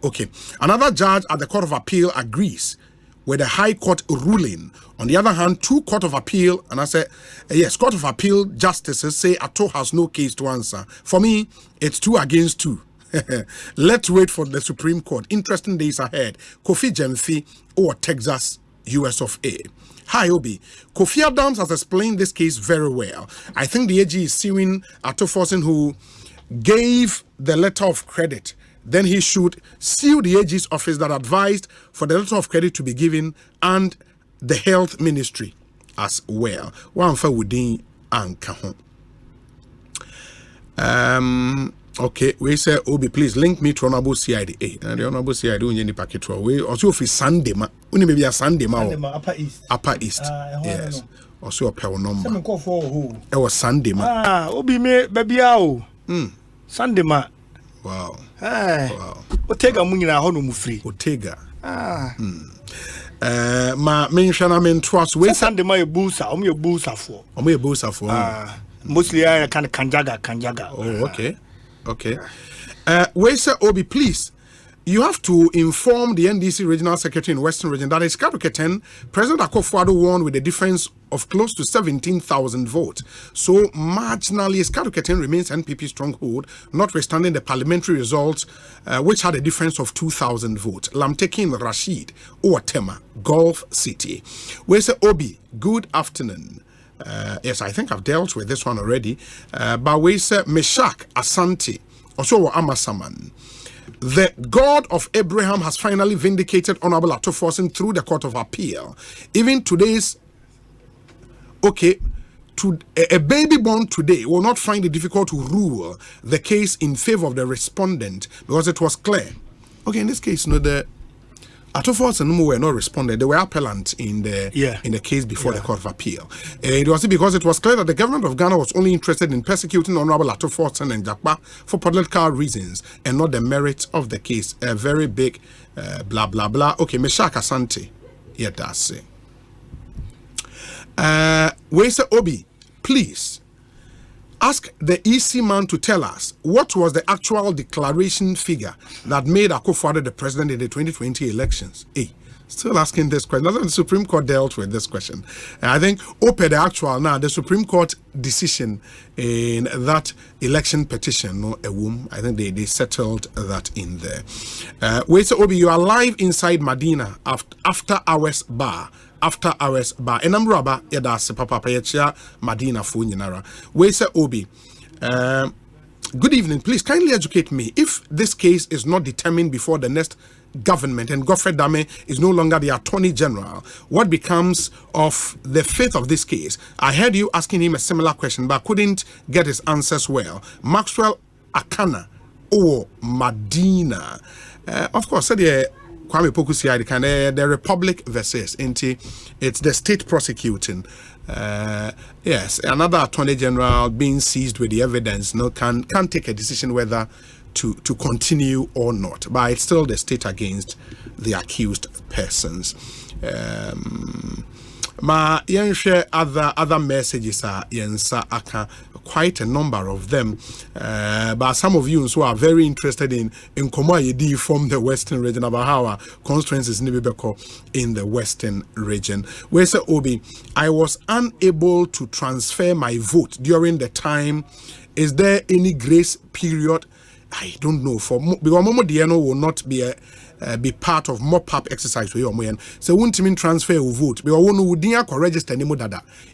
Okay. Another judge at the Court of Appeal agrees with the High Court ruling. On the other hand, two Court of Appeal, and I said, yes, Court of Appeal justices say Ato has no case to answer. For me, it's 2 against 2. Let's wait for the Supreme Court. Interesting days ahead. Kofi Jemfi or Texas, US of A. Hi, Obi. Kofi Adams has explained this case very well. I think the AG is suing Ato Forsen, who gave the letter of credit. Then he should sue the AG's office that advised for the letter of credit to be given and the health ministry as well. One for within Anka. Okay, we say Obi, please link me to Honorable CID. And the Honorable CID on any packet we also for Sunday ma. Only maybe a Sunday ma. Upper East. Upper East. Yes. Also a power number. Some call for who? It was Sunday ma. Obi me baby ao. Sunday ma. Wow. Wow. Otega munyina ho no mu free. Otega. Ma mention men twice we Sunday ma busa, omo busa for. Omo busa for. Mostly I can kanjaga. Oh, okay. Okay. We say Obi, please. You have to inform the NDC Regional Secretary in Western Region that Iskaduketen, President Akufo-Addo won with a difference of close to 17,000 votes. So marginally, Iskaduketen remains NPP stronghold, notwithstanding the parliamentary results, which had a difference of 2,000 votes. Lamtekin Rashid, Owatema, Gulf City. We say Obi, good afternoon. Yes, I think I've dealt with this one already. But we say Meshach Asante, also Amasaman. The God of Abraham has finally vindicated Honorable Ato Forsen through the Court of Appeal. Even today's, a baby born today will not find it difficult to rule the case in favor of the respondent because it was clear. Okay, in this case, the Ato Forsen were not responded. They were appellant in the case before the Court of Appeal. It was because it was clear that the government of Ghana was only interested in persecuting Honorable Ato Forsen and Jakpa for political reasons and not the merit of the case. A very big blah, blah, blah. Okay, Meshach Asante. Yeah, that's it. We say, Obi, please ask the EC man to tell us what was the actual declaration figure that made Akufo-Addo the president in the 2020 elections. Still asking this question. The Supreme Court dealt with this question. I think the actual now, the Supreme Court decision in that election petition, I think they settled that in there. Wait, so Obi, you are live inside Medina after hours bar. After hours bar. And I'm Rabba, Yadase Papa Payachia, Medina Funinara. We say Obi. Good evening. Please kindly educate me. If this case is not determined before the next government and Godfrey Dame is no longer the Attorney General, what becomes of the fate of this case? I heard you asking him a similar question, but couldn't get his answers well. Maxwell Akana or Medina. Of course, said Kwame Poku CID, the Republic versus it's the state prosecuting. Yes, another Attorney General being seized with the evidence can take a decision whether to continue or not. But it's still the state against the accused persons. Ma share other messages are quite a number of them, but some of you who are very interested in Komayedi from the Western region about how our constituencies in the Western region. Where say Obi, I was unable to transfer my vote during the time. Is there any grace period? I don't know. For because Momo Diano will not be part of mop-up exercise for you. So won't mean transfer your vote. Because one would register anymore.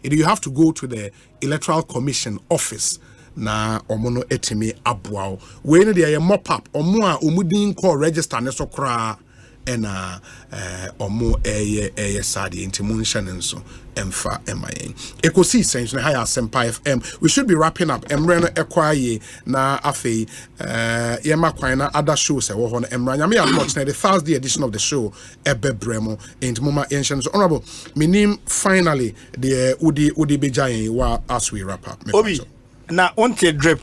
You have to go to the Electoral Commission office. Na omono etimi abwao. When they are mop-up, omua umudin call register neso kra. ena omo eye sadi into moonshine so emfa emayen Ekosiisen na high Asempa FM. We should be wrapping up emre no ekwaye na afei yema kwan na other shows e wo ho no emra nyame ya much na the Thursday edition of the show ebebremo into mama ancient. So honorable minim finally the udi bejayen wa as we wrap up Obi na onte drip.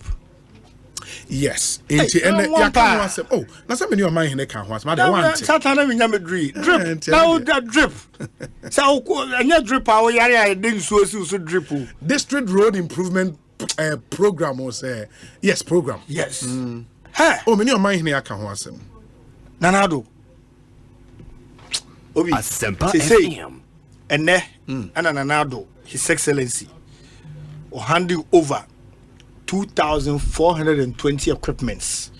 Yes, into ya kan wa say oh na say me your mind he kan ho as ma de want satana me nyame drip now that drip so anya drip a wo yare a de nsuo si so drip district road improvement program was yes program yes oh me your mind he kan ho asem nanado Obi Asempa FM ene ana nanado his excellency or handing over 2,420 equipments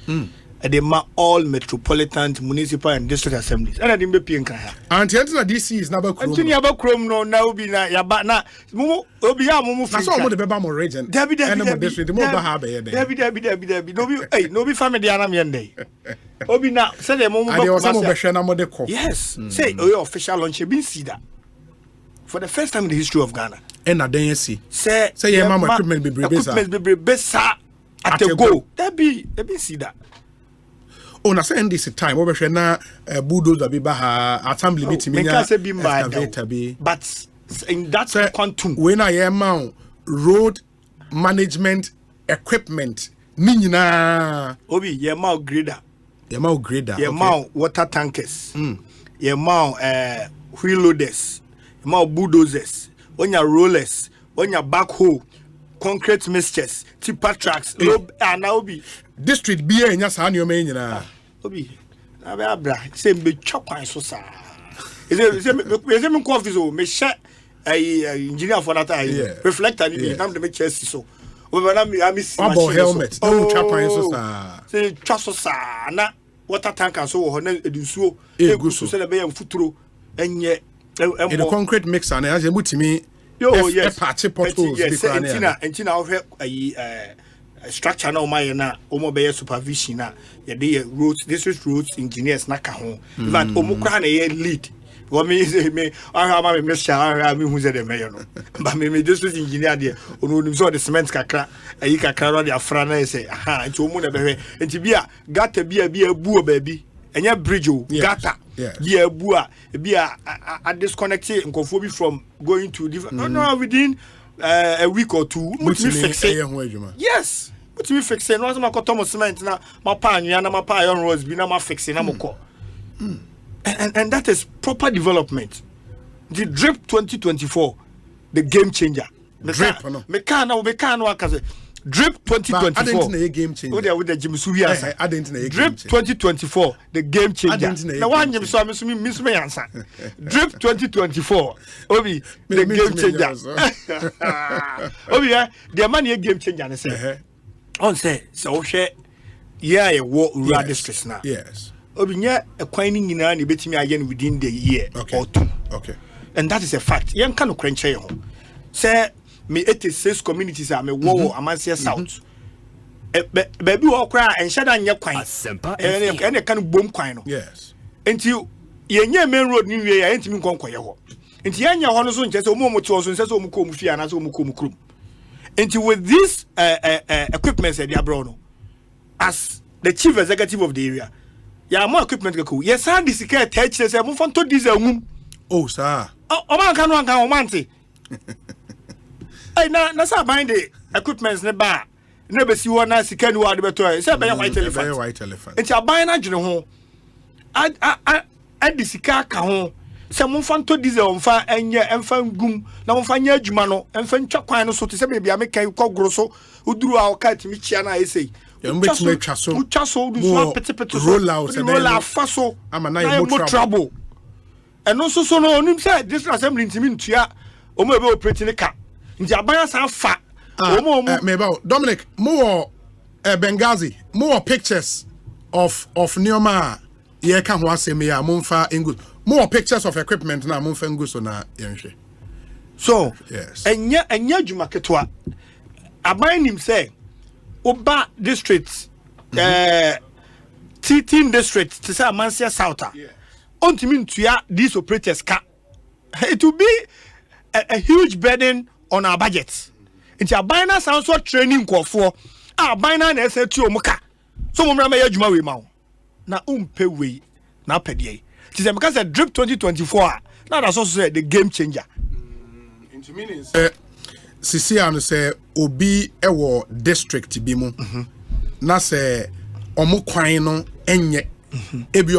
at the all metropolitan, municipal, and district assemblies. And I didn't be paying Kaya. And the DC is never chrome. Anthony Abacrom no now be na Yabana. Obi Amumu. That's all the Bebamo region. Debbie, the more Bahabe. Debbie. No be family Anamiende. Obi na say the moment. And there was some of the call. Yes. Say, oh, official launch been see that. For the first time in the history of Ghana. And I didn't see. Say your mama equipment be besa at a go. That be see that. Oh, na say this time. Over na bulldozer be baha assembly meeting. But in that quantum, when I am road management equipment, nina. Obi yema grader. Yema water tankers. Yema wheel loaders. Yema bulldozers. On your rollers, on your backhoe, concrete mixtures, tipper tracks, Obi. District BA in your son, your main. Obi, Abra, same be chop and so sa. Is it coffee so? Me share a engineer for that reflector, you come to make chest so. Over I miss helmet, no chop and so sa. Say, trust so sa, na water tank and so on, do so, a good so say a futuro, and yet. In the concrete mixer, and as you put me, yes, party potholes. Yes, and Tina, structure now, my na, Omo supervision, the roads, district roads engineers, naka home. But Omukran lead. What me, I have my Mr. I mean, who's the mayor. But me, district engineer, there, who saw the cement cacra, a yika carrot, their frana, say, aha, and to Mona, and to be a got to be a boo baby. And your bridge, gata, yeah, bua, be a disconnected and conforming from going to different. No, within a week or two, which me fix it. Yes, which me fix it. No, I'm not Thomas cement now. My pan, yana, my pie on rose, be now my fixing. I'm and that is proper development. The drip 2024, the game changer. Drip, no, mekano, Drip 2024. I didn't know a game changer. With the Jimmy Suya. I didn't know Drip 2024, the game changer. The one you saw miss me answer. Drip 2024, Obi, the game changer. Obi, the money game changer. I say, on say, so share, yeah, a war rural districts now. Yes. Obi, yeah, a coining in any bit me again within the year or two. Okay. And that is a fact. Young can crunch your home. Say, me 86 communities are me wo Amansia South. Baby wo kra and shada nya kwan. And e kan bom kwan no. Yes. Enti ye nya main road ni we ya entimi nkonkoye ho. Enti ye nya ho no so nche se omo moto so nse se omo ko mu fia na se omo ko mu krum. Enti with this equipment they are brought as the chief executive of the area. Ya more equipment go. Yes sir this ke touch say mo fon to diesel mum. Oh sir. O man kan o mante. Hey, na sa bind the equipments ne ba na be si wona sika ni wa de beto say be white elephant. Be white elephant. Enti aban na dwene ho. A di sika ka ho. Se mo fa to diesel on fa enye emfa ngum na mo fa nya adwuma no emfa ntwa kwan no so te se be bia me kan kogoro so uduru a o ka timi chia na esei. Mbetime twa so. Utwa so du so pete roll out fa so. Ama na mo trouble. Eno so no onim say district assembly ntimi ntua o mo be operating ka. Nti abaya sa fa Dominic more Benghazi more pictures of Neoma ye ka ho asem ya momfa engu more pictures of equipment na momfa engu so na yenhwe so yes enya adwuma ketwa aban nim say oba district 13 district to say Amansia South these operators it will be a huge burden on our budget. Into a binary sounds what training call for our binary SL2 Moka. So Mumra Juma we mau. Na pay way na pedie. It is because a drip 2024. Now that's also the game changer. Into meanings Sisiano say obi ewo district bi mu. Na say omo kwan no enye. Ebi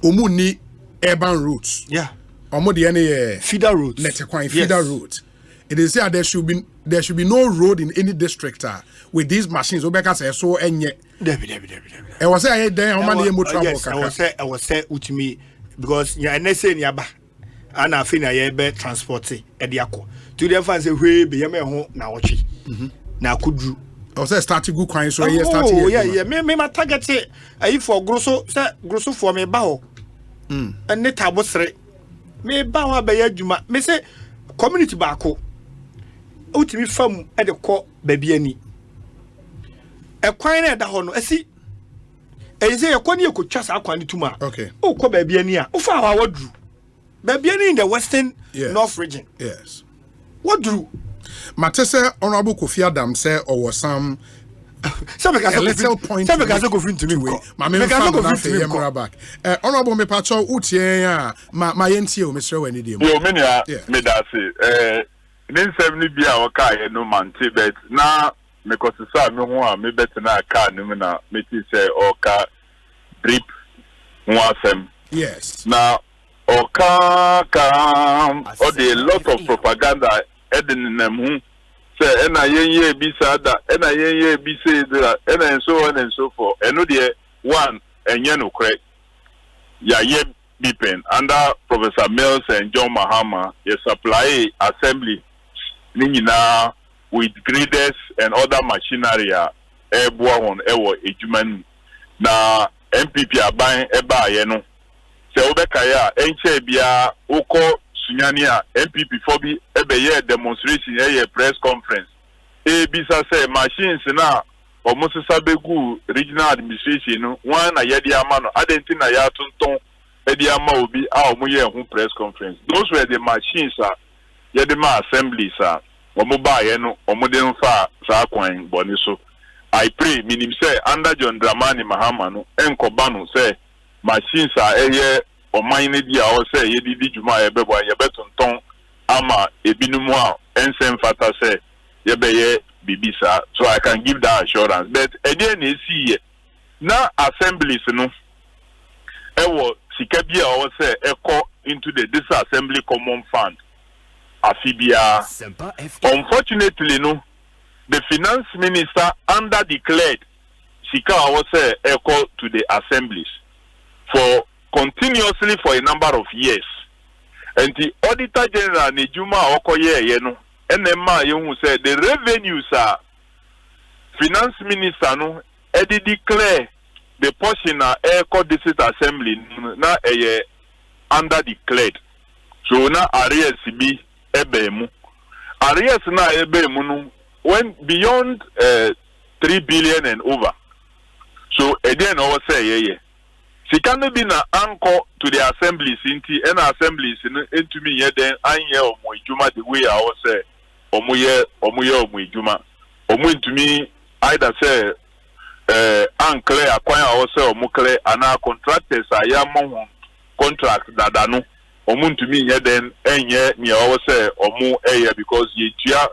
omo ni urban routes. Yeah. Omo de any feeder routes. Feeder route. It is there should be no road in any district with these machines. Obeka say so enye. Debi. I was say then how many mo travel kaka. I was say utimi because ya nese ni aba. Ana afi na ye be transport e de akọ. To the fans say we be ye me ho na wochi. Na akudru. I was say start go kwan so ye start here. Yeah. Me ma target ayi for grosso for me ba ho. And ne tabo sere. Me ba wa be ya adwuma. Me say community ba ko. Utimi fam e de kọ baabi ani. E kwan na da ho no asi. E say e kwani e ko twa sa kwan tuma. Okay. O kọ baabi ani a. O fa wa wadru. Baabi ani in the western north region. Yes. Wadru. Matese Honorable Kofi Adam say or was some a little point. Honorable me pacho utie ya ma yentie o mesre wani dem. Yo me nia me da se nin 70 bia o ka ye no mante bet na me ko sisa me ho a me bet na ka no me na me ti say o ka drip ho asem. Yes. Na o ka o de lot of propaganda edin nam hu say ena yenye bi sada ena yenye bi say dira ena and so on and so forth eno de one enye no kre ya ye bipen under Professor Mills and John Mahama ye supply assembly ni nyina with graders and other machinery eboa won ewo ejuman na MPP aban eba ye no se obeka ya enche bia ukọ sunyani a MPP for bi ebe demonstration press conference bisa say machines na omusisa begu regional administration no one na yedi ama no adenti na ya tonton edi ama obi a omuye hu press conference. Those were the machines yedi ma assemblies omuba ye no omude nfa sa kwan boni so. I pray minim say under John Dramani Mahama no enkoba no say machines oman ne dia o say ye di juma ye bebo ye betonton ama ebinumu a ensem fata say ye be ye bibisa, so I can give that assurance. But again you see na assemblies no ewo sika bia o say eko into the disassembly common fund afibia. Unfortunately no the finance minister under declared sika o say eko to the assemblies for continuously for a number of years. And the Auditor General Nejuma Okoye no NMA you say the revenues are Finance Minister no edi declare the portion Eco District Assembly na under declared. So na arrears be ebemu. Arrears na ebemu no when beyond 3 billion and over. So again I say Sikano be na anchor to the assemblies inti and assemblies into me then anye omo ijuma the way I was say omuye ijuma omu into me either say unclear acquire I was say omukle ana contractors ayamon contract dadano omu into me then enye me I was say omu eye because ye tia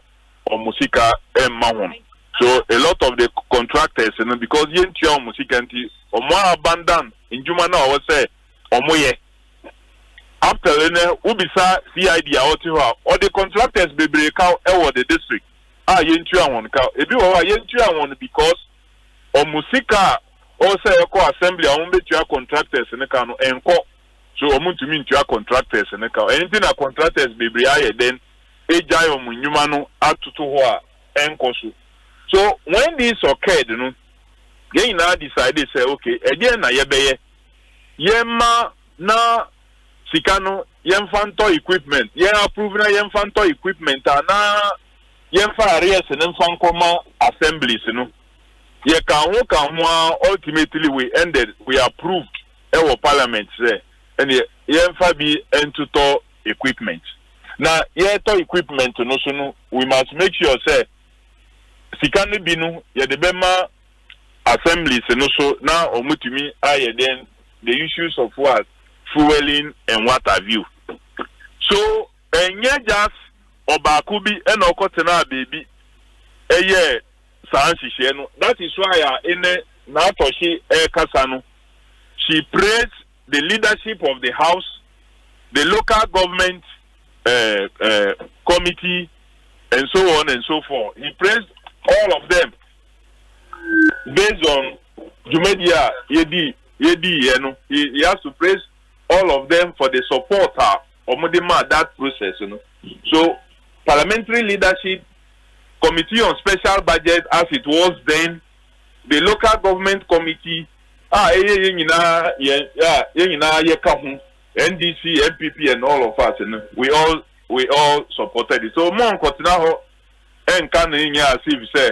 omusika emma. So a lot of the contractors because ye tia omusika nti omo abandon Injuma na I say omoye after ubisa CID or the contractors be break out the district yentu awon ka ebi wo yentu awon because omusika o say eko assembly awon betua contractors ne ka no enko so omuntumi ntua contractors ne ka anything na contractors be break aye then ejai omunyuma no atutu ho enko so when this occurred no they now decided say okay again na yebeye yema na sikano yemfanto equipment ye approve na yemfanto equipment na yemfa areas na mfankoma assemblies no ye kan ho ultimately we approved our parliament say and yɛmfa bi ɛntotɔ equipment. Now, yɛtɔ equipment no so no, we must make sure say sika no bi no yɛde bɛma assemblies no so na ɔmutumi ayɛ then the issues of what fueling and what have you. So ɛnyɛ just ɔbaako bi ɛna ɔkɔtena baby ɛyɛ saa nhyehyɛ no. That is why ɛnɛ n'atɔhye ɛkasa no, she praised the leadership of the house, the local government committee, and so on and so forth. He praised all of them based on Jumedia Yedi, you know. He has to praise all of them for the support of that process, you know. So parliamentary leadership, committee on special budget as it was then, the local government committee, NDC, MPP, and all of us, and we all supported it. So more continue and can as if say,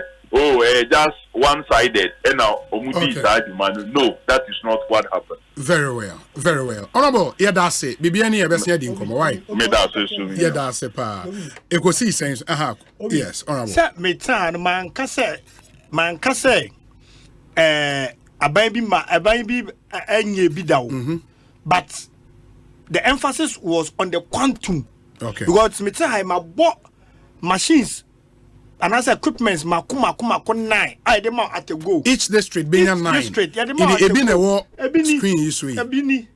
just one-sided, and now no, that is not what happened. Very well, very well. Honorable, that's it. Bibiani, Bessia didn't why? That's it, pa. Ekosiisen, yes, honorable. Sir, me tan man kase, a baby, any bidao, but the emphasis was on the quantum. Okay. Because me time I bought machines and as equipments makuma 9. I dem at the go. Each district being a 9. District. Yeah, Ebini screen issue. Ebini.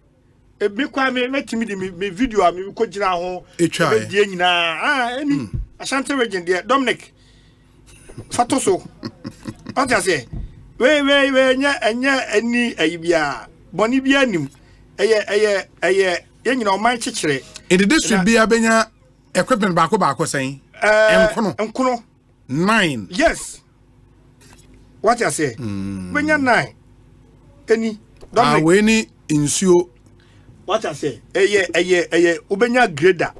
Ebi kwa me me video me ko gina ho. Etwa. Die nyina. Any Ashanti region there Dominic. Fatoso. What you say? We nya any ayibia. Boni bia nim. Eye in the district be a benya equipment bako saying Enkono 9. Yes. What you say? Benya 9. Any we ni insure. What I say? Ubenya grader.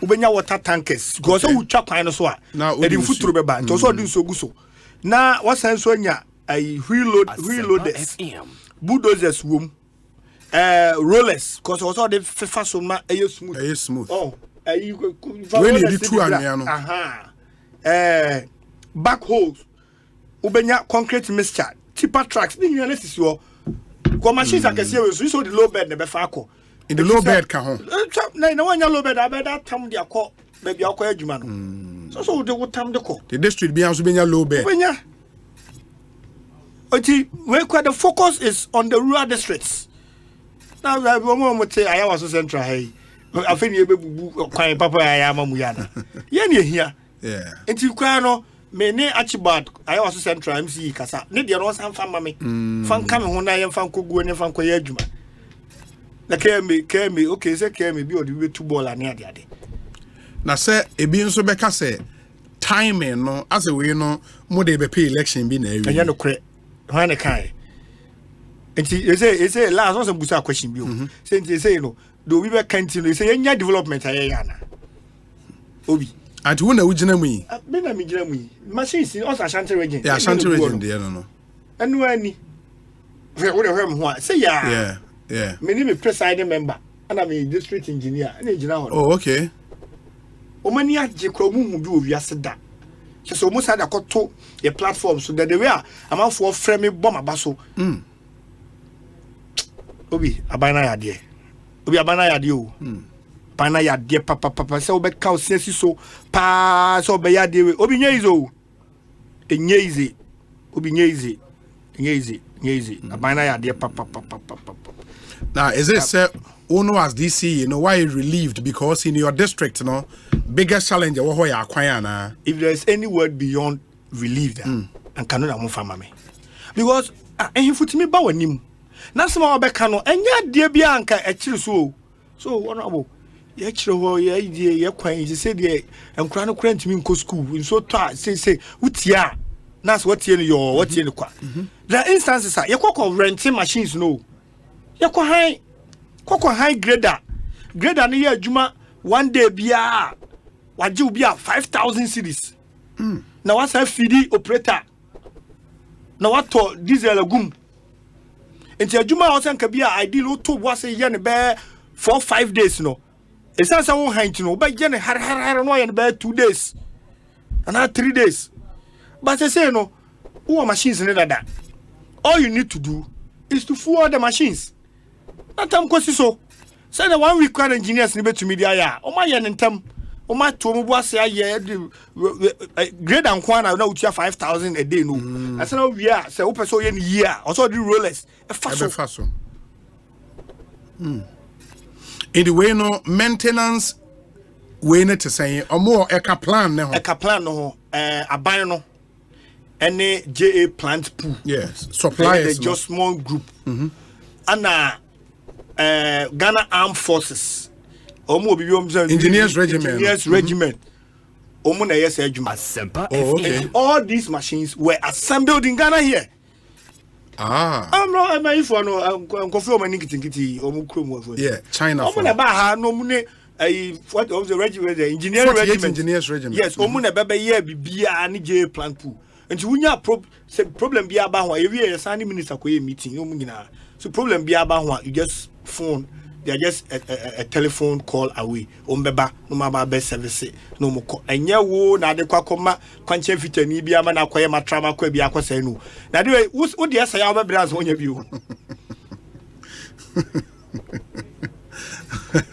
Ubenya water tankers. Because we chop kind of so. Now e foot to be bad. So do so guso. Now what sense when ya reloaders. Bulldozers room. Rollers, because also the first one is smooth. Oh, you need two and backhoes, Ubenya concrete mixture, tipper tracks, being analysis your machines I can see you saw the low bed never faco. In the low bed, Cajon. No one low bed, I bet that time they are called maybe I'll call you. So they would time the call. The district be also being a low bed. Where the focus is on the rural districts. Now, I was central. Hey, I think you crying papa. I am a muyana. Yenny here. Yeah. And you cry many Archibald. I was central MC Casa. Need your own family. Fan coming when I am fan cook when you fan coyajuma. The care me, okay, say care me, be or the way to ball and near the day. Now, say, a being so beca say, timing, no, as a way, no, more they be pay election being a yano credit. When a kind. And you say last was a busa question you. Since they say no, do we were continue say any development ayana. Obi. And who know which me? Me machines in also Ashanti region. Yeah, Ashanti region there no. And when say yeah. My name is presiding member and I'm a district engineer and engineer. Oh, okay. Omania Jekromu do we aseda. So almost had a cut to a platform so that they were amount for framing bomb abaso. Obi abana ya die. Obi abana ya die o. Bana ya die papa se obe ka osesi so pa so obe ya die we. Obi nyeize o. Enyeize. Obi nyeize. Abana ya die papa. Now is it say Ono as DC, you know why you relieved because in your district, you know, biggest challenge if there's any word beyond relieved and cannot move family. Because and he put me ba wanim. Na some obeka no enya de bia anka e kire so honorable ye kire ho ye idea ye kwan ye say de enkura no kura ntimi nko school so to say utia na so what ye no what ye no kwa. The instances are ye kokko renting machines no ye ko high grader no ye adwuma one day bia waje bia 5,000 cedis. Na what's a feedy operator na what to diesel agum Nti adwuma a osan ka bia ideal to was ye ne be 4-5 days no. Esansa wo han ti no ba ye ne har no ye ne be 2 days. And 3 days. But I say no, who machines in that. All you need to do is to fuel the machines. That time so. Say the 1 week engineers need to media ya. O ma ye ntem. O ma to mo boase aye grade and kwana na utia 5,000 a day no. I say no we are say o person ye ni year. Also the rollers. E faso. In the way no maintenance we need to say or more eka plan no. Eka plan no aban no. Any JA plant pool. Yes. Suppliers. The just small group. And Ghana Armed Forces. Engineers Regiment. Asempa. Oh, okay. All these machines were assembled in Ghana here. I'm not if I know I'm confused my nikiti yeah, China. What was the regiment? The engineers regiment. Yes, baba here be any JA plant pool. And you wouldn't problem be about why every Sunday minister meeting. So problem be about you just phone. They are just a telephone call away. Ombeba no mama best service no more. And ya wo na de kwa koma kwanche fita ni bia ma na kwaye matrama kwa bia kwasa nu. Na de wo de say ya obebra so onya biu.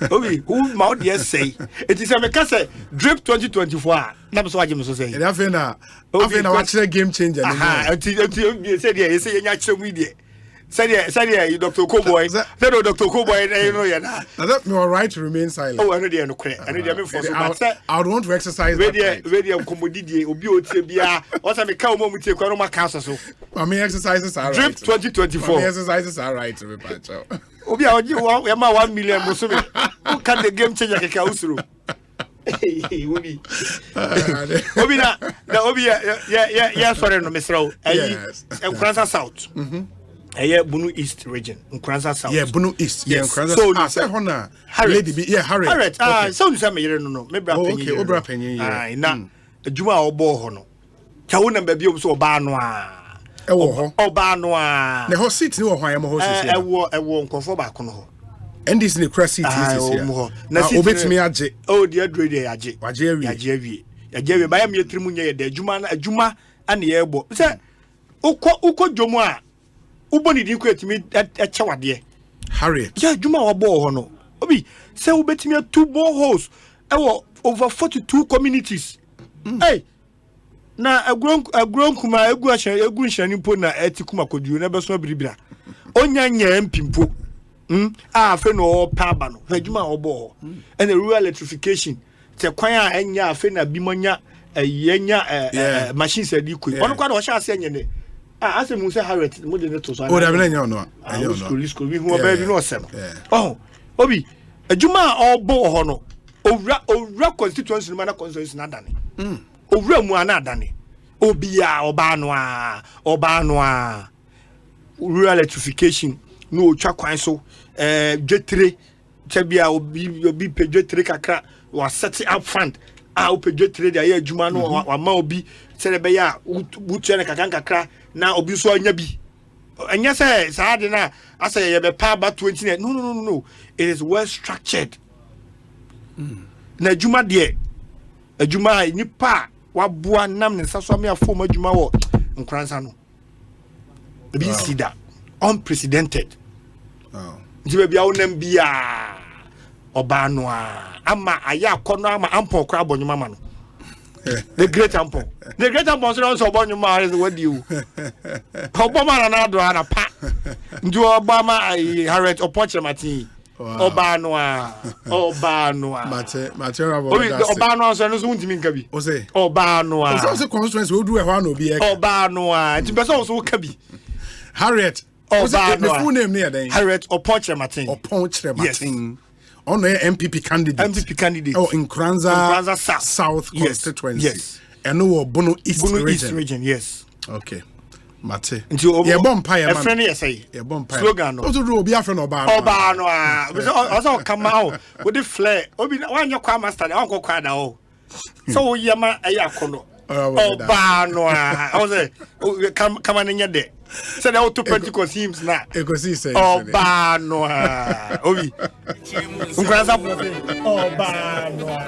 Obi who ma de say it is a make say drip 2024 na so agem so say. E afa na watch game changer ni. Until say there say nya kire mu die. Sadia, Dr. Cowboy. No, Dr. Cowboy, you know, yeah. That you are right to remain silent. Oh, I know they are no credit. I know they are for so. I would want to exercise. Ready, commodity, Obio, or some cow moment to Coroma Council. So, I mean, exercises are right. 2024. Exercises are right to report. Obia, you are 1 million Muslim. Who can the game change a house through? Obi, yeah, sorry, no, Mr. Yes, Nkranza South. Bunu East region, Nkranza South. Yeah, Bunu East. Yeah, Nkranza South. Lady B. Yeah, Harriet. So you say me no. Maybe okay, Obra Penny. Na adwuma obo ho no. Chawo na ba bi so oba no a. Ewo ho. Oba no a. Ne ho seat ni wo hwan am ho seat. Ewo nkofo ba ko no ho. And this is the crash seat is here. Na obetimi age. Oh, the dread age. Waje awie. Yaje ba ya me trimu nya ye da adwuma ana ye ebo. Say uko dwomu a uboni di kwetimi echewade Harriet yeah juma wa ball ho no obi say ubetimi 2 boreholes over 42 communities hey na agron kuma egu nhani mpo na etikuma koduo na beso biribira onyanya mpimpo afe no pa ba no juma wa ball and the rural electrification te kwan a enya afe na bimonya yenya machines adi koi ono kwa na wo sha ase enye ne Asem say Harriet mo de to so. Oh, da be no. School we who baby no sem. Oh, obi, adwuma obo ho no. Owura constituency no na constituency na dane. Owura mu ana dane. Obia oba no a. Rural electrification no otwa kwan so. Dwetre chabia obi pedwetre kakra wa set up front. Pedwetre de aye adwuma no wa ma obi se be ya butu na kakra na obi so anya bi anya say saade na asay ye be pa ba 20 no it is well structured na adwuma de adwuma nipa waboa nam ne saso me afom adwuma wo Nkranza no bi sida unprecedented jibe bia wonam bia oba no ama aya akono ama ampon kra abonyuma ma no the great ample so abonyuma is what you obama na do ana pa ndu obama Harriet opoche mati oba no mate oba no so no so ntimi nka bi Osei oba no so constituency we do e ho na obi e oba no ti be so ka bi Harriet oba no full name near then Harriet opoche mati on the MPP candidate. Oh, in Nkranza South constituency. Yes. And no Bono East region. Yes. Okay. Mate. Yeah, bonfire. A friend yes say. Yeah, bonfire. Slogan no. Also do obi afre no ba. Oba no. Also come out with the flare. Obi wan your kwa master. I go kwa da o. So we yama ayi akono. Oba no. I was say come on in there. Said I to Pentecost hymns now. Ekosiise. Oba noa. Obi. Unkrasa Oba noa.